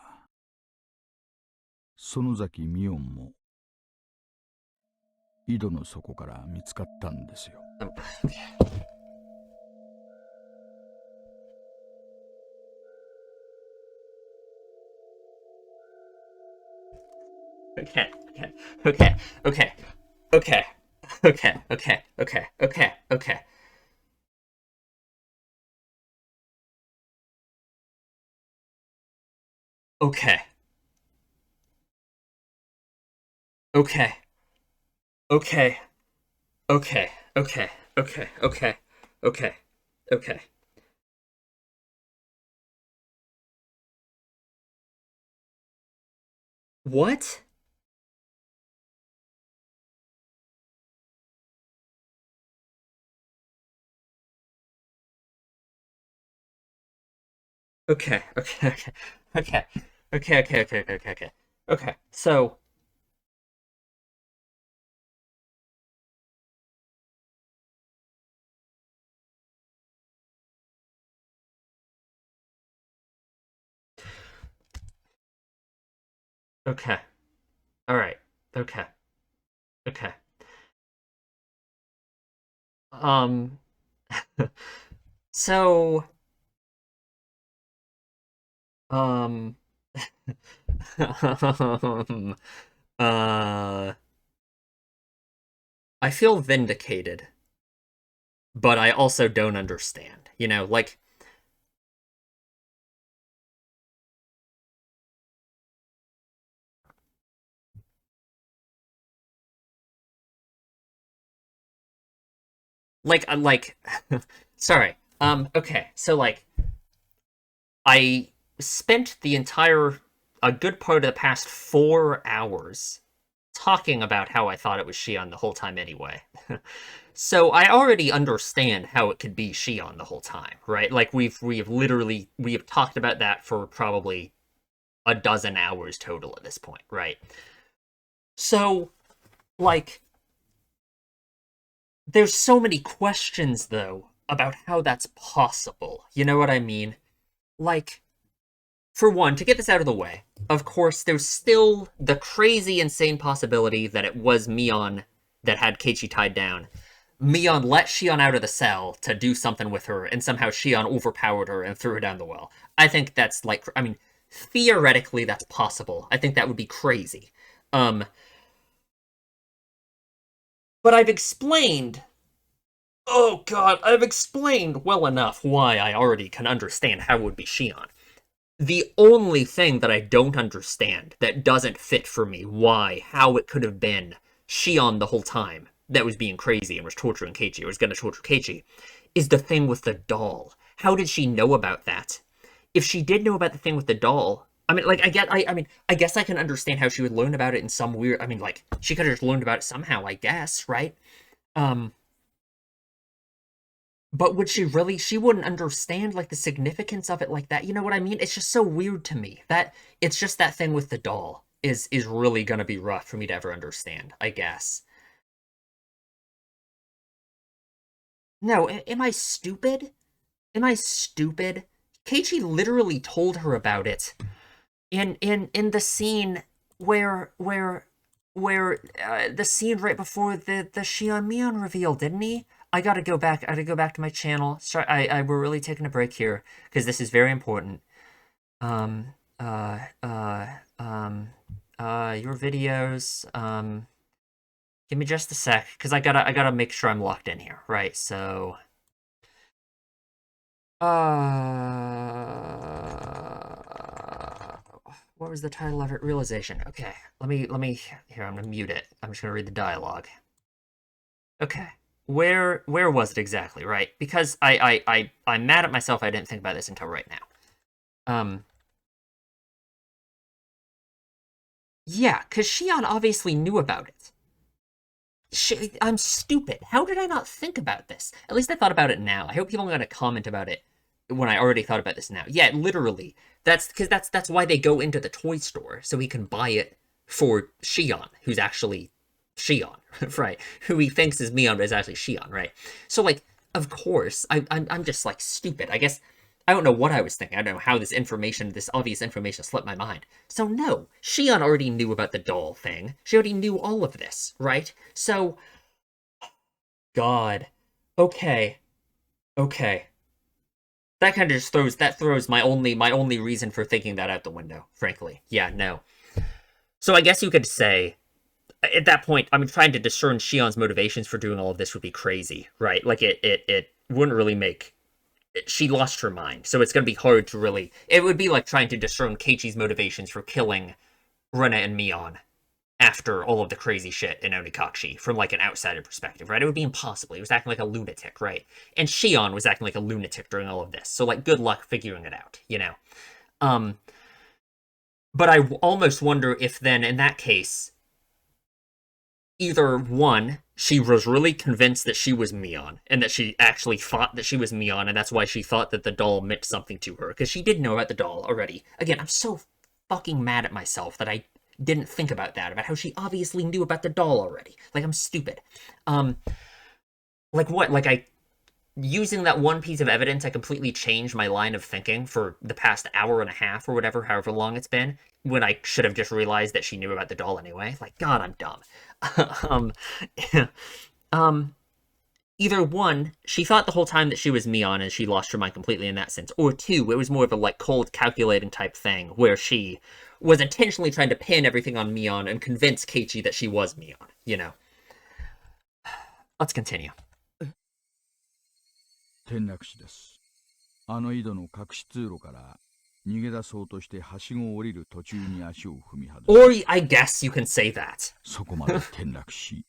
園崎美音も井戸の底から見つかったんですよ。Okay, okay, okay, okay, okay, okay, okay, okay, okay. Okay. Okay. Okay. Okay. Okay. Okay. Okay. Okay. Okay. What? Okay. Okay. Okay. Okay. Okay. Okay. Okay. Okay. Okay. Okay. Okay. So. Okay. All right. Okay. Okay. So, um, uh, I feel vindicated, but I also don't understand. You know, like, sorry. Okay, so, like, I spent a good part of the past 4 hours talking about how I thought it was Shion the whole time anyway. So I already understand how it could be Shion the whole time, right? Like, we have talked about that for probably a dozen hours total at this point, right? So, like, there's so many questions, though, about how that's possible. You know what I mean? Like, for one, to get this out of the way, of course, there's still the crazy, insane possibility that it was Mion that had Keiichi tied down. Mion let Shion out of the cell to do something with her, and somehow Shion overpowered her and threw her down the well. I think that's, like, I mean, theoretically, that's possible. I think that would be crazy. But I've explained... Oh god, I've explained well enough why I already can understand how it would be Shion. The only thing that I don't understand, that doesn't fit for me, how it could have been Shion the whole time that was being crazy and was torturing Keiichi, or was going to torture Keiichi, is the thing with the doll. How did she know about that? If she did know about the thing with the doll, I mean, like, I guess I can understand how she would learn about it in some weird, I mean, like, she could have just learned about it somehow, I guess, right? But would she really, she wouldn't understand, like, the significance of it like that, you know what I mean? It's just so weird to me, that, it's just that thing with the doll is really gonna be rough for me to ever understand, I guess. No, am I stupid? Am I stupid? Keiichi literally told her about it in the scene where the scene right before the Shion Mion reveal, didn't he? I gotta go back to my channel. Sorry, we're really taking a break here because this is very important. Your videos, give me just a sec, because I gotta make sure I'm locked in here, right? So, What was the title of it? Realization. Okay, let me, here, I'm gonna mute it. I'm just gonna read the dialogue. Okay, where was it exactly, right? Because I'm mad at myself I didn't think about this until right now. Yeah, because Shion obviously knew about it. I'm stupid. How did I not think about this? At least I thought about it now. I hope people are going to comment about it when I already thought about this now. Yeah, literally. That's because that's why they go into the toy store, so he can buy it for Shion, who's actually Shion, right? Who he thinks is Mion, but is actually Shion, right? So, like, of course, I'm just, like, stupid. I guess, I don't know what I was thinking. I don't know how this obvious information slipped my mind. So, no, Shion already knew about the doll thing. She already knew all of this, right? So, God. Okay. That kind of just throws my only reason for thinking that out the window, frankly. Yeah, no. So I guess you could say, at that point, I mean, trying to discern Shion's motivations for doing all of this would be crazy, right? Like, it wouldn't really make... She lost her mind, so it's going to be hard to really... It would be like trying to discern Keiichi's motivations for killing Rena and Mion after all of the crazy shit in Onikashi from, like, an outsider perspective, right? It would be impossible. He was acting like a lunatic, right? And Shion was acting like a lunatic during all of this, so, like, good luck figuring it out, you know? But I almost wonder if then, in that case, either, one, she was really convinced that she was Mion, and that she actually thought that she was Mion, and that's why she thought that the doll meant something to her, because she did know about the doll already. Again, I'm so fucking mad at myself that I didn't think about that, about how she obviously knew about the doll already. Like, I'm stupid. Like what? Like, using that one piece of evidence, I completely changed my line of thinking for the past hour and a half or whatever, however long it's been, when I should have just realized that she knew about the doll anyway. Like, God, I'm dumb. Either one, she thought the whole time that she was Mion and she lost her mind completely in that sense, or two, it was more of a, like, cold calculating type thing where she was intentionally trying to pin everything on Mion and convince Keiichi that she was Mion, you know. Let's continue. 転落死です。あの井戸の隠し通路から逃げ出そうとしてはしごを降りる途中に足を踏み外す。Or I guess you can say that. そこまで転落し、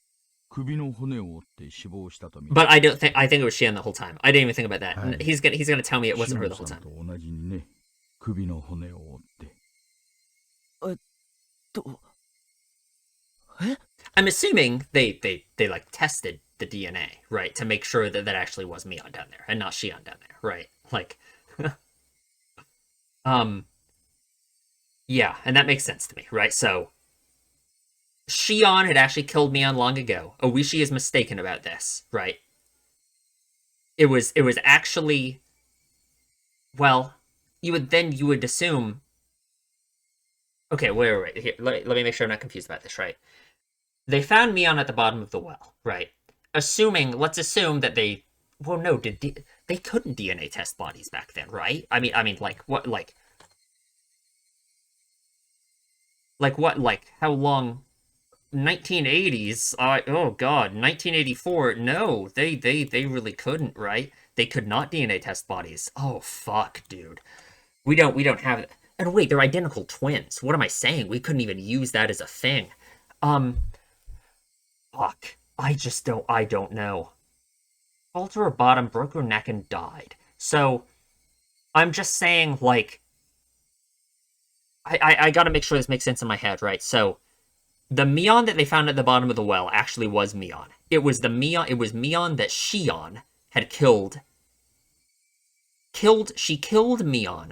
首の骨を折って死亡したと見。But I think it was Shion the whole time. I didn't even think about that. He's gonna tell me it wasn't her the whole time. と同じにね、首の骨を折って。I'm assuming they like tested the DNA, right, to make sure that actually was Mion down there and not Shion down there, right? Like, yeah, and that makes sense to me, right? So, Shion had actually killed Mion long ago. Oishi is mistaken about this, right? It was actually, well, you would assume. Okay, wait. Here, let me make sure I'm not confused about this, right? They found Mion at the bottom of the well, right? Let's assume that they... Well, no, they couldn't DNA test bodies back then, right? I mean, like, what, like... Like, what, like, how long... 1980s? Oh, God, 1984? No, they really couldn't, right? They could not DNA test bodies. Oh, fuck, dude. We don't have... And wait, they're identical twins. What am I saying? We couldn't even use that as a thing. Fuck. I don't know. Falter her bottom, broke her neck, and died. So, I'm just saying, like... I gotta make sure this makes sense in my head, right? So, the Mion that they found at the bottom of the well actually was Mion. It was Mion that Shion had killed. She killed Mion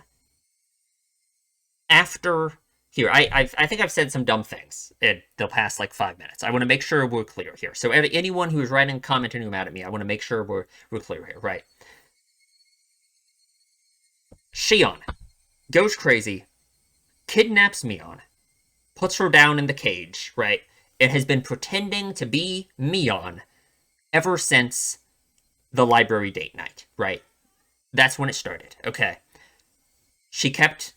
after... Here, I think I've said some dumb things in the past, like, 5 minutes. I want to make sure we're clear here. So anyone who is writing, commenting, who's mad at me, I want to make sure we're clear here, right? Shion goes crazy, kidnaps Mion, puts her down in the cage, right? And has been pretending to be Mion ever since the library date night, right? That's when it started, okay. She kept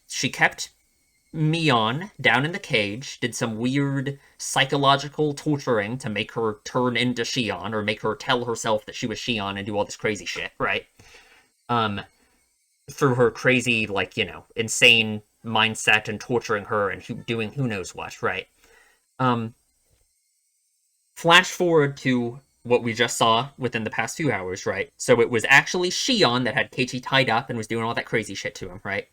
Mion down in the cage, did some weird psychological torturing to make her turn into Shion, or make her tell herself that she was Shion and do all this crazy shit, right? Through her crazy, like, you know, insane mindset and torturing her and doing who knows what, right? Flash forward to what we just saw within the past few hours, right? So it was actually Shion that had Keiichi tied up and was doing all that crazy shit to him, right?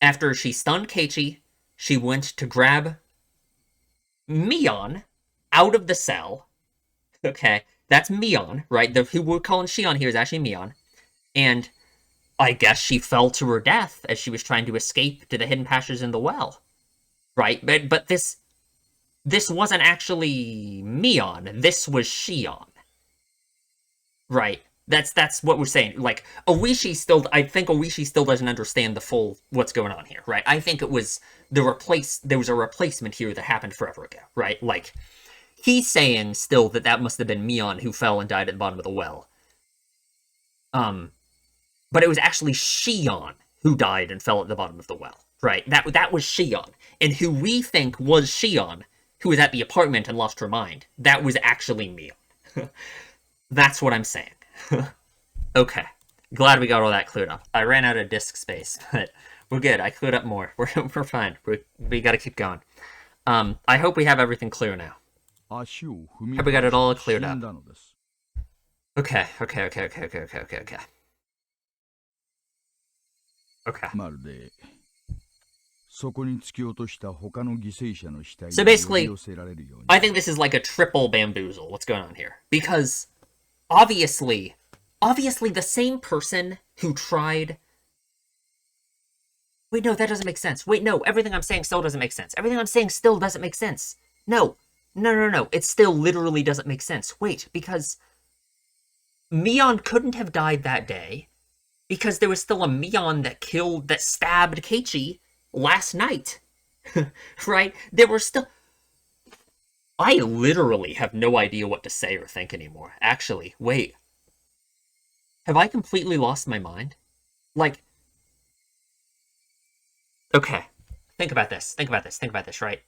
After she stunned Keiichi, she went to grab Mion out of the cell. Okay, that's Mion, right? Who we're calling Shion here is actually Mion. And I guess she fell to her death as she was trying to escape to the hidden passages in the well. Right? But this wasn't actually Mion. This was Shion. Right. That's what we're saying. Like, I think Oishi still doesn't understand the full what's going on here, right? I think it was there was a replacement here that happened forever ago, right? Like, he's saying still that must have been Mion who fell and died at the bottom of the well. But it was actually Shion who died and fell at the bottom of the well, right? That was Shion. And who we think was Shion, who was at the apartment and lost her mind, that was actually Mion. That's what I'm saying. Okay. Glad we got all that cleared up. I ran out of disk space, but we're good. I cleared up more. We're fine. We gotta keep going. I hope we have everything clear now. Hope we got it all cleared up. Okay. So basically, I think this is like a triple bamboozle, what's going on here. Because, obviously the same person who tried... Wait, no, that doesn't make sense. Wait, no, everything I'm saying still doesn't make sense. Everything I'm saying still doesn't make sense. No, it still literally doesn't make sense. Wait, because Mion couldn't have died that day, because there was still a Mion that stabbed Keiichi last night. Right? There were still... I literally have no idea what to say or think anymore. Actually, wait. Have I completely lost my mind? Like... Okay. Think about this, right?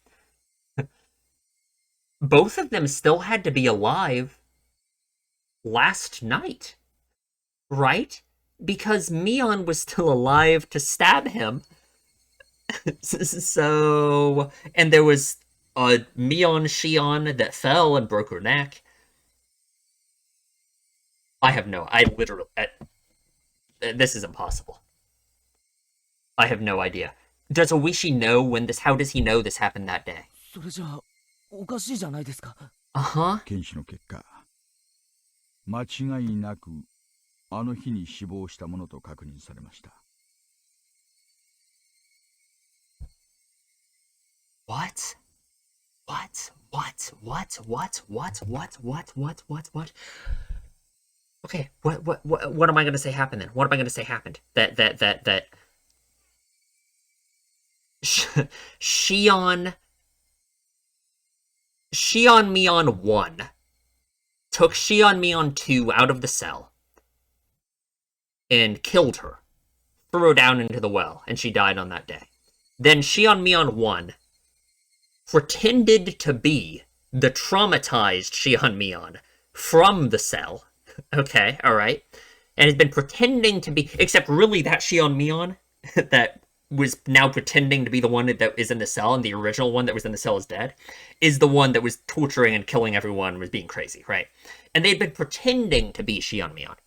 Both of them still had to be alive last night. Right? Because Mion was still alive to stab him. So... And there was a Mion Shion that fell and broke her neck. This is impossible. I have no idea. Does Oishi know how does he know this happened that day? Uh-huh. 間違いなくあの日に死亡したものと確認されました。What? Okay, what am I gonna say happened then? What am I gonna say happened? That Shion Mion 1 took Shion Mion 2 out of the cell and killed her, threw her down into the well, and she died on that day. Then Shion Mion 1 pretended to be the traumatized Shion Mion from the cell. Okay, alright. And has been pretending to be... Except really that Shion Mion that was now pretending to be the one that is in the cell, and the original one that was in the cell is dead, is the one that was torturing and killing everyone, was being crazy, right? And they'd been pretending to be Shion Mion.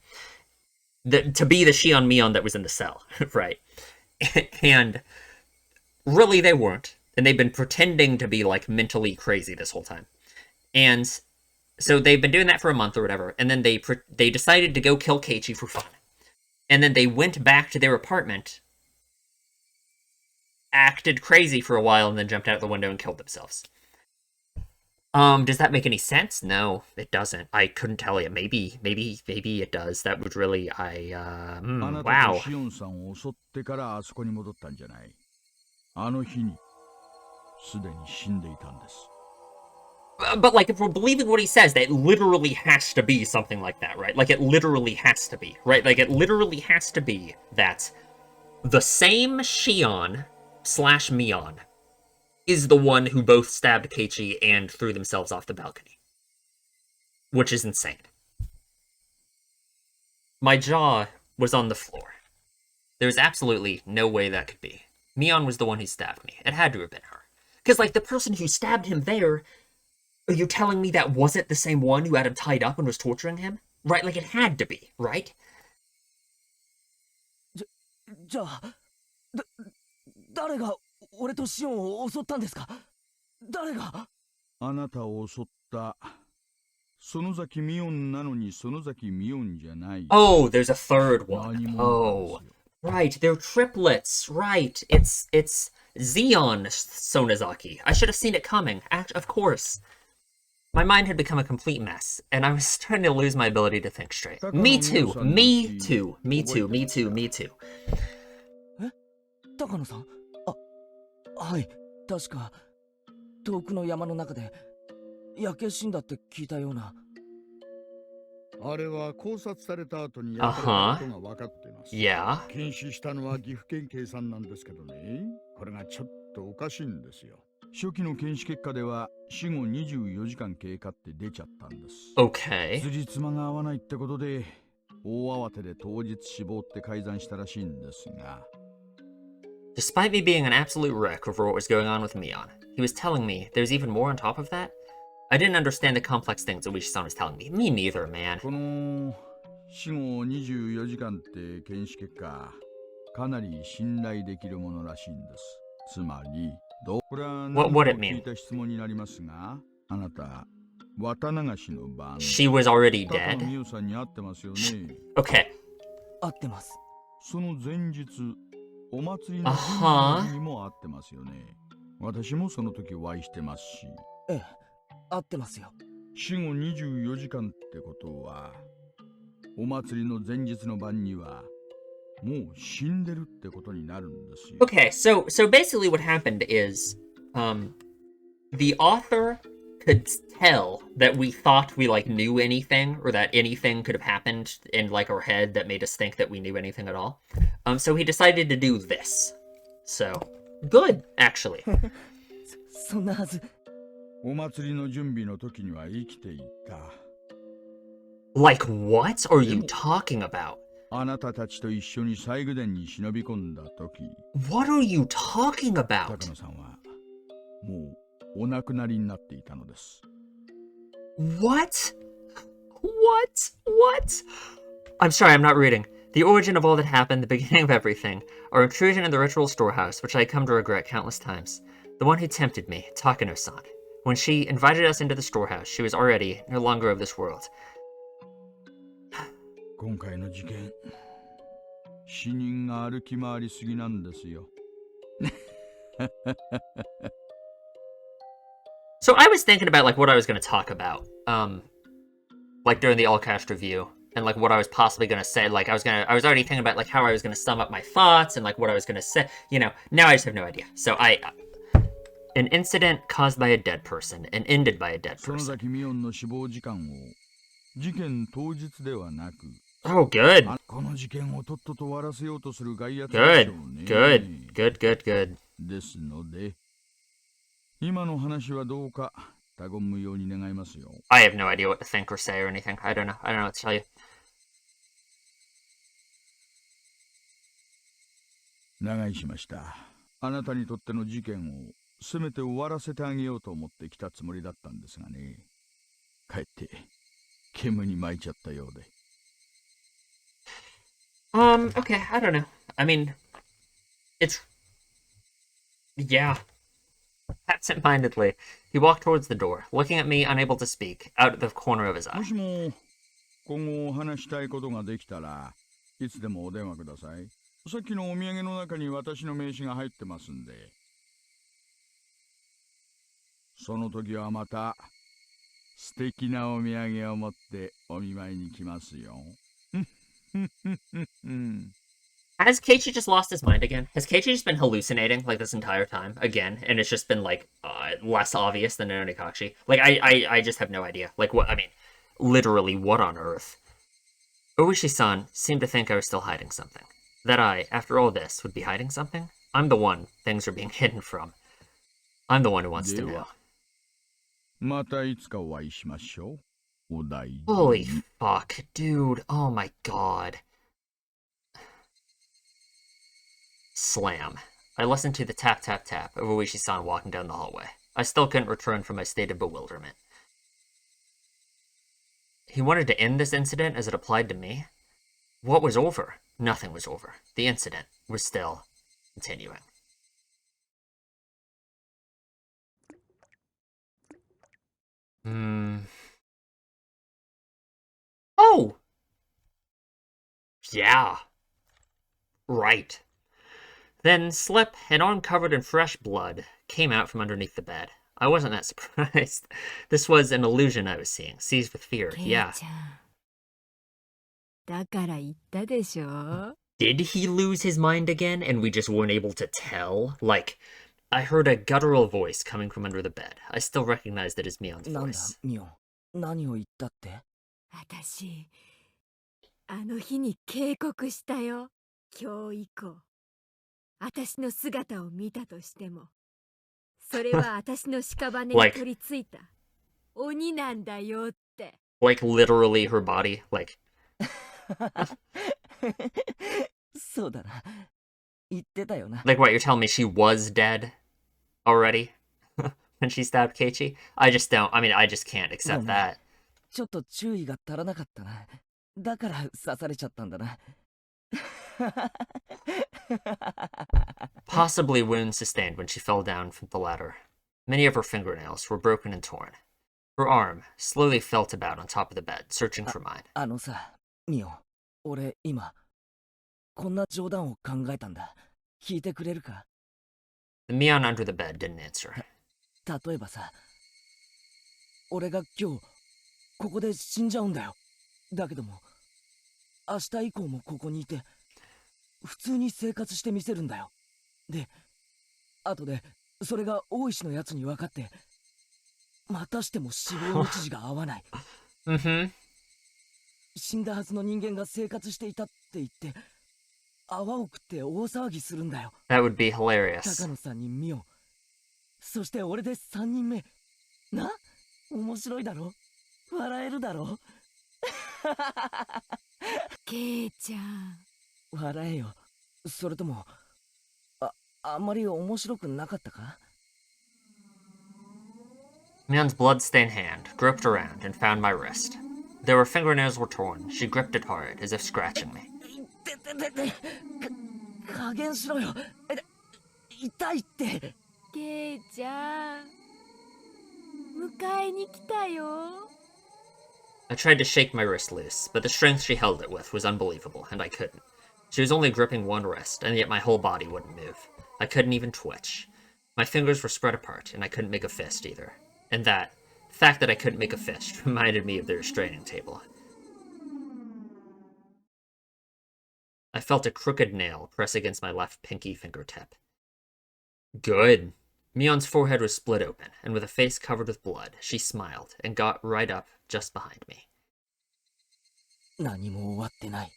To be the Shion Mion that was in the cell, right? And really they weren't. And they've been pretending to be, like, mentally crazy this whole time. And so they've been doing that for a month or whatever, and then they decided to go kill Keiichi for fun. And then they went back to their apartment, acted crazy for a while, and then jumped out the window and killed themselves. Does that make any sense? No, it doesn't. I couldn't tell you. Maybe it does. That would really, wow. But, like, if we're believing what he says, that it literally has to be something like that, right? Like, it literally has to be, right? Like, it literally has to be that the same Shion / Mion is the one who both stabbed Keiichi and threw themselves off the balcony. Which is insane. My jaw was on the floor. There's absolutely no way that could be. Mion was the one who stabbed me. It had to have been her. Because, like, the person who stabbed him there, are you telling me that wasn't the same one who had him tied up and was torturing him? Right? Like, it had to be, right? じゃあ、誰が俺とシオンを襲ったんですか？誰が？あなたを襲った園崎ミオンなのに園崎ミオンじゃない。Oh, there's a third one. 何者かですよ。 Right, they're triplets. Right, it's Xeon Sonozaki. I should have seen it coming. Of course. My mind had become a complete mess, and I was starting to lose my ability to think straight. Me too. Me too. Me too. Me too. Me too. え？高野さん？あ、はい。確か遠くの山の中で焼け死んだって聞いたような。あれは考察された後に焼かれたことが分かっています。Yeah. 検視したのは岐阜県警さんなんですけどね。これがちょっとおかしいんですよ。初期の検視結果では死後24時間経過って出ちゃったんです。Okay. 辻褄が合わないってことで大慌てで当日死亡って改ざんしたらしいんですが。Despite me being an absolute wreck over what was going on with Mion, he was telling me there's even more on top of that? I didn't understand the complex things Oishi-san was telling me. Me neither, man. この死後24時間って検視結果、かなり信頼できるものらしいんです。つまり、これは何度も聞いた質問になりますが、あなた、Watanagashiの晩、She was already 高野 dead? 美代さんに会ってますよね。Okay. 合ってます。その前日、お祭りの日にも会ってますよね。私もその時お会いしてますし。ええ、合ってますよ。死後24時間ってことは、お祭りの前日の晩には、もう死んでるってことになるんですよ。Okay, so basically what happened is, the author could tell that we thought we, like, knew anything, or that anything could have happened in, like, our head that made us think that we knew anything at all. So he decided to do this. So, good, actually. そんなはず。お祭りの準備の時には生きていた。Like, what are you talking about? あなたたちと一緒に西宮殿に忍び込んだ時。What are you talking 高 about? 野さんは、もうお亡くなりになっていたのです。What? What? I'm sorry, I'm not reading. The origin of all that happened, the beginning of everything, our intrusion in the ritual storehouse, which I had come to regret countless times. The one who tempted me, Takano-san. When she invited us into the storehouse, she was already no longer of this world. 今回の事件、死人が歩き回りすぎなんですよ。So I was thinking about, like, what I was going to talk about, like, during the Allcast review, and, like, what I was possibly going to say. Like, I was already thinking about, like, how I was going to sum up my thoughts, and, like, what I was going to say, you know. Now I just have no idea. So an incident caused by a dead person, and ended by a dead 園 person. 崎美音の死亡時間を事件当日ではなく、 Oh, good. この事件をとっとと終わらせようとする外圧でしょうね。 Good. ですので、今の話はどうか他言無用に願いますよ。I have no idea what to think or say or anything. I don't know what to tell you. 長居しました。あなたにとっての事件をせめて終わらせてあげようと思ってきたつもりだったんですがね。かえって煙に巻いちゃったようで。Okay, I don't know. I mean, yeah. Absent-mindedly, he walked towards the door, looking at me, unable to speak, out of the corner of his eye. もしも今後お話したいことができたらいつでもお電話ください。さっきのお土産の中に私の名刺が入ってますんで。その時はまた素敵なお土産を持ってお見舞いに来ますよ。Has Keiichi just lost his mind again? Has Keiichi just been hallucinating, like, this entire time, again? And it's just been, like, less obvious than in Onikashi? Like, I just have no idea. Like, what, I mean, literally, what on earth? Oishi-san seemed to think I was still hiding something. That I, after all this, would be hiding something? I'm the one things are being hidden from. I'm the one who wants to know. またいつかお会いしましょう。お大事に。 Holy fuck, dude. Oh my god. Slam. I listened to the tap-tap-tap of Oishi-san walking down the hallway. I still couldn't return from my state of bewilderment. He wanted to end this incident as it applied to me? What was over? Nothing was over. The incident was still continuing. Oh! Yeah. Right. Then Slip, an arm covered in fresh blood, came out from underneath the bed. I wasn't that surprised. This was an illusion I was seeing, seized with fear. Yeah. Did he lose his mind again and we just weren't able to tell? Like, I heard a guttural voice coming from under the bed. I still recognized it as Mion's voice. 何を言ったって？私、あの日に警告したよ。今日以降、私の姿を見たとしても、それは私の屍に取り付いた鬼なんだよって。Like literally her body, like. そうだな。言ってたよな。Like what, you're telling me she was dead already when she stabbed Keiichi? I just can't accept that. ちょっと注意が足らなかったな。だから刺されちゃったんだな。Possibly wounds sustained when she fell down from the ladder. Many of her fingernails were broken and torn. Her arm slowly felt about on top of the bed, searching for mine. あのさ、ミオ、俺今こんな冗談を考えたんだ。聞いてくれるか？ The Mion under the bed didn't answer. 例えばさ、俺が今日ここで死んじゃうんだよ。だけども、明日以降もここにいて、普通に生活してみせるんだよ。で、後でそれが大石のやつに分かって、またしても死亡日時が合わない。死んだはずの人間が生活していたって言って、泡を食って大騒ぎするんだよ。That would be hilarious. 高野さんにミオ、そして俺で3人目。な、面白いだろ？笑えるだろ？ケイちゃん。笑えよ。それとも、あんまり面白くなかったか？ Mion's blood-stained hand groped around and found my wrist. Though her fingernails were torn, she gripped it hard, as if scratching me. 加減しろよ。痛いって。ケイちゃん、迎えに来たよ。I tried to shake my wrist loose, but the strength she held it with was unbelievable, and I couldn't. She was only gripping one wrist, and yet my whole body wouldn't move. I couldn't even twitch. My fingers were spread apart, and I couldn't make a fist either. And the fact that I couldn't make a fist reminded me of the restraining table. I felt a crooked nail press against my left pinky fingertip. Good. Mion's forehead was split open, and with a face covered with blood, she smiled and got right up just behind me. 何も終わってない。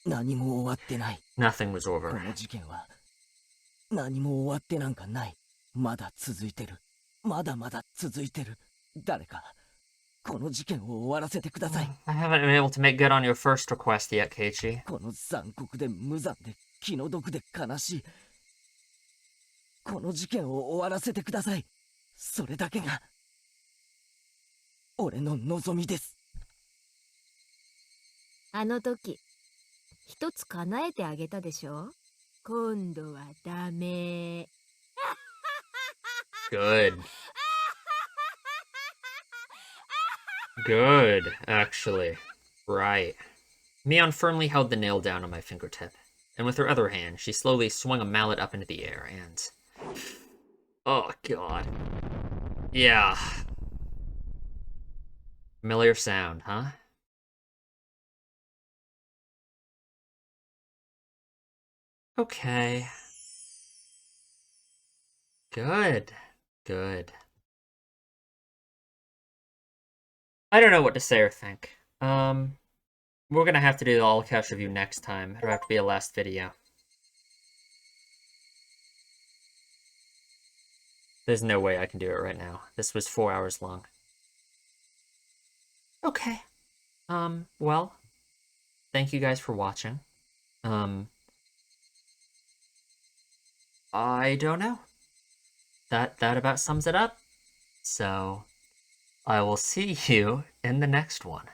何も終わってない。 Nothing was over. この事件は何も終わってなんかない。まだ続いてる。まだまだ続いてる。誰かこの事件を終わらせてください。 I haven't been able to make good on your first request yet, Keiichi. この残酷で無残で気の毒で悲しい。この事件を終わらせてください。それだけが俺の望みです。あの時、一つ叶えてあげたでしょ？今度はダメ。Good. Good, actually. Right. Mion firmly held the nail down on my fingertip, and with her other hand, she slowly swung a mallet up into the air and... Oh, God. Yeah. Familiar sound, huh? Okay. Good. Good. I don't know what to say or think. We're gonna have to do the all-cash review next time. It'll have to be a last video. There's no way I can do it right now. This was 4 hours long. Okay. Well, thank you guys for watching. I don't know. That about sums it up. So, I will see you in the next one.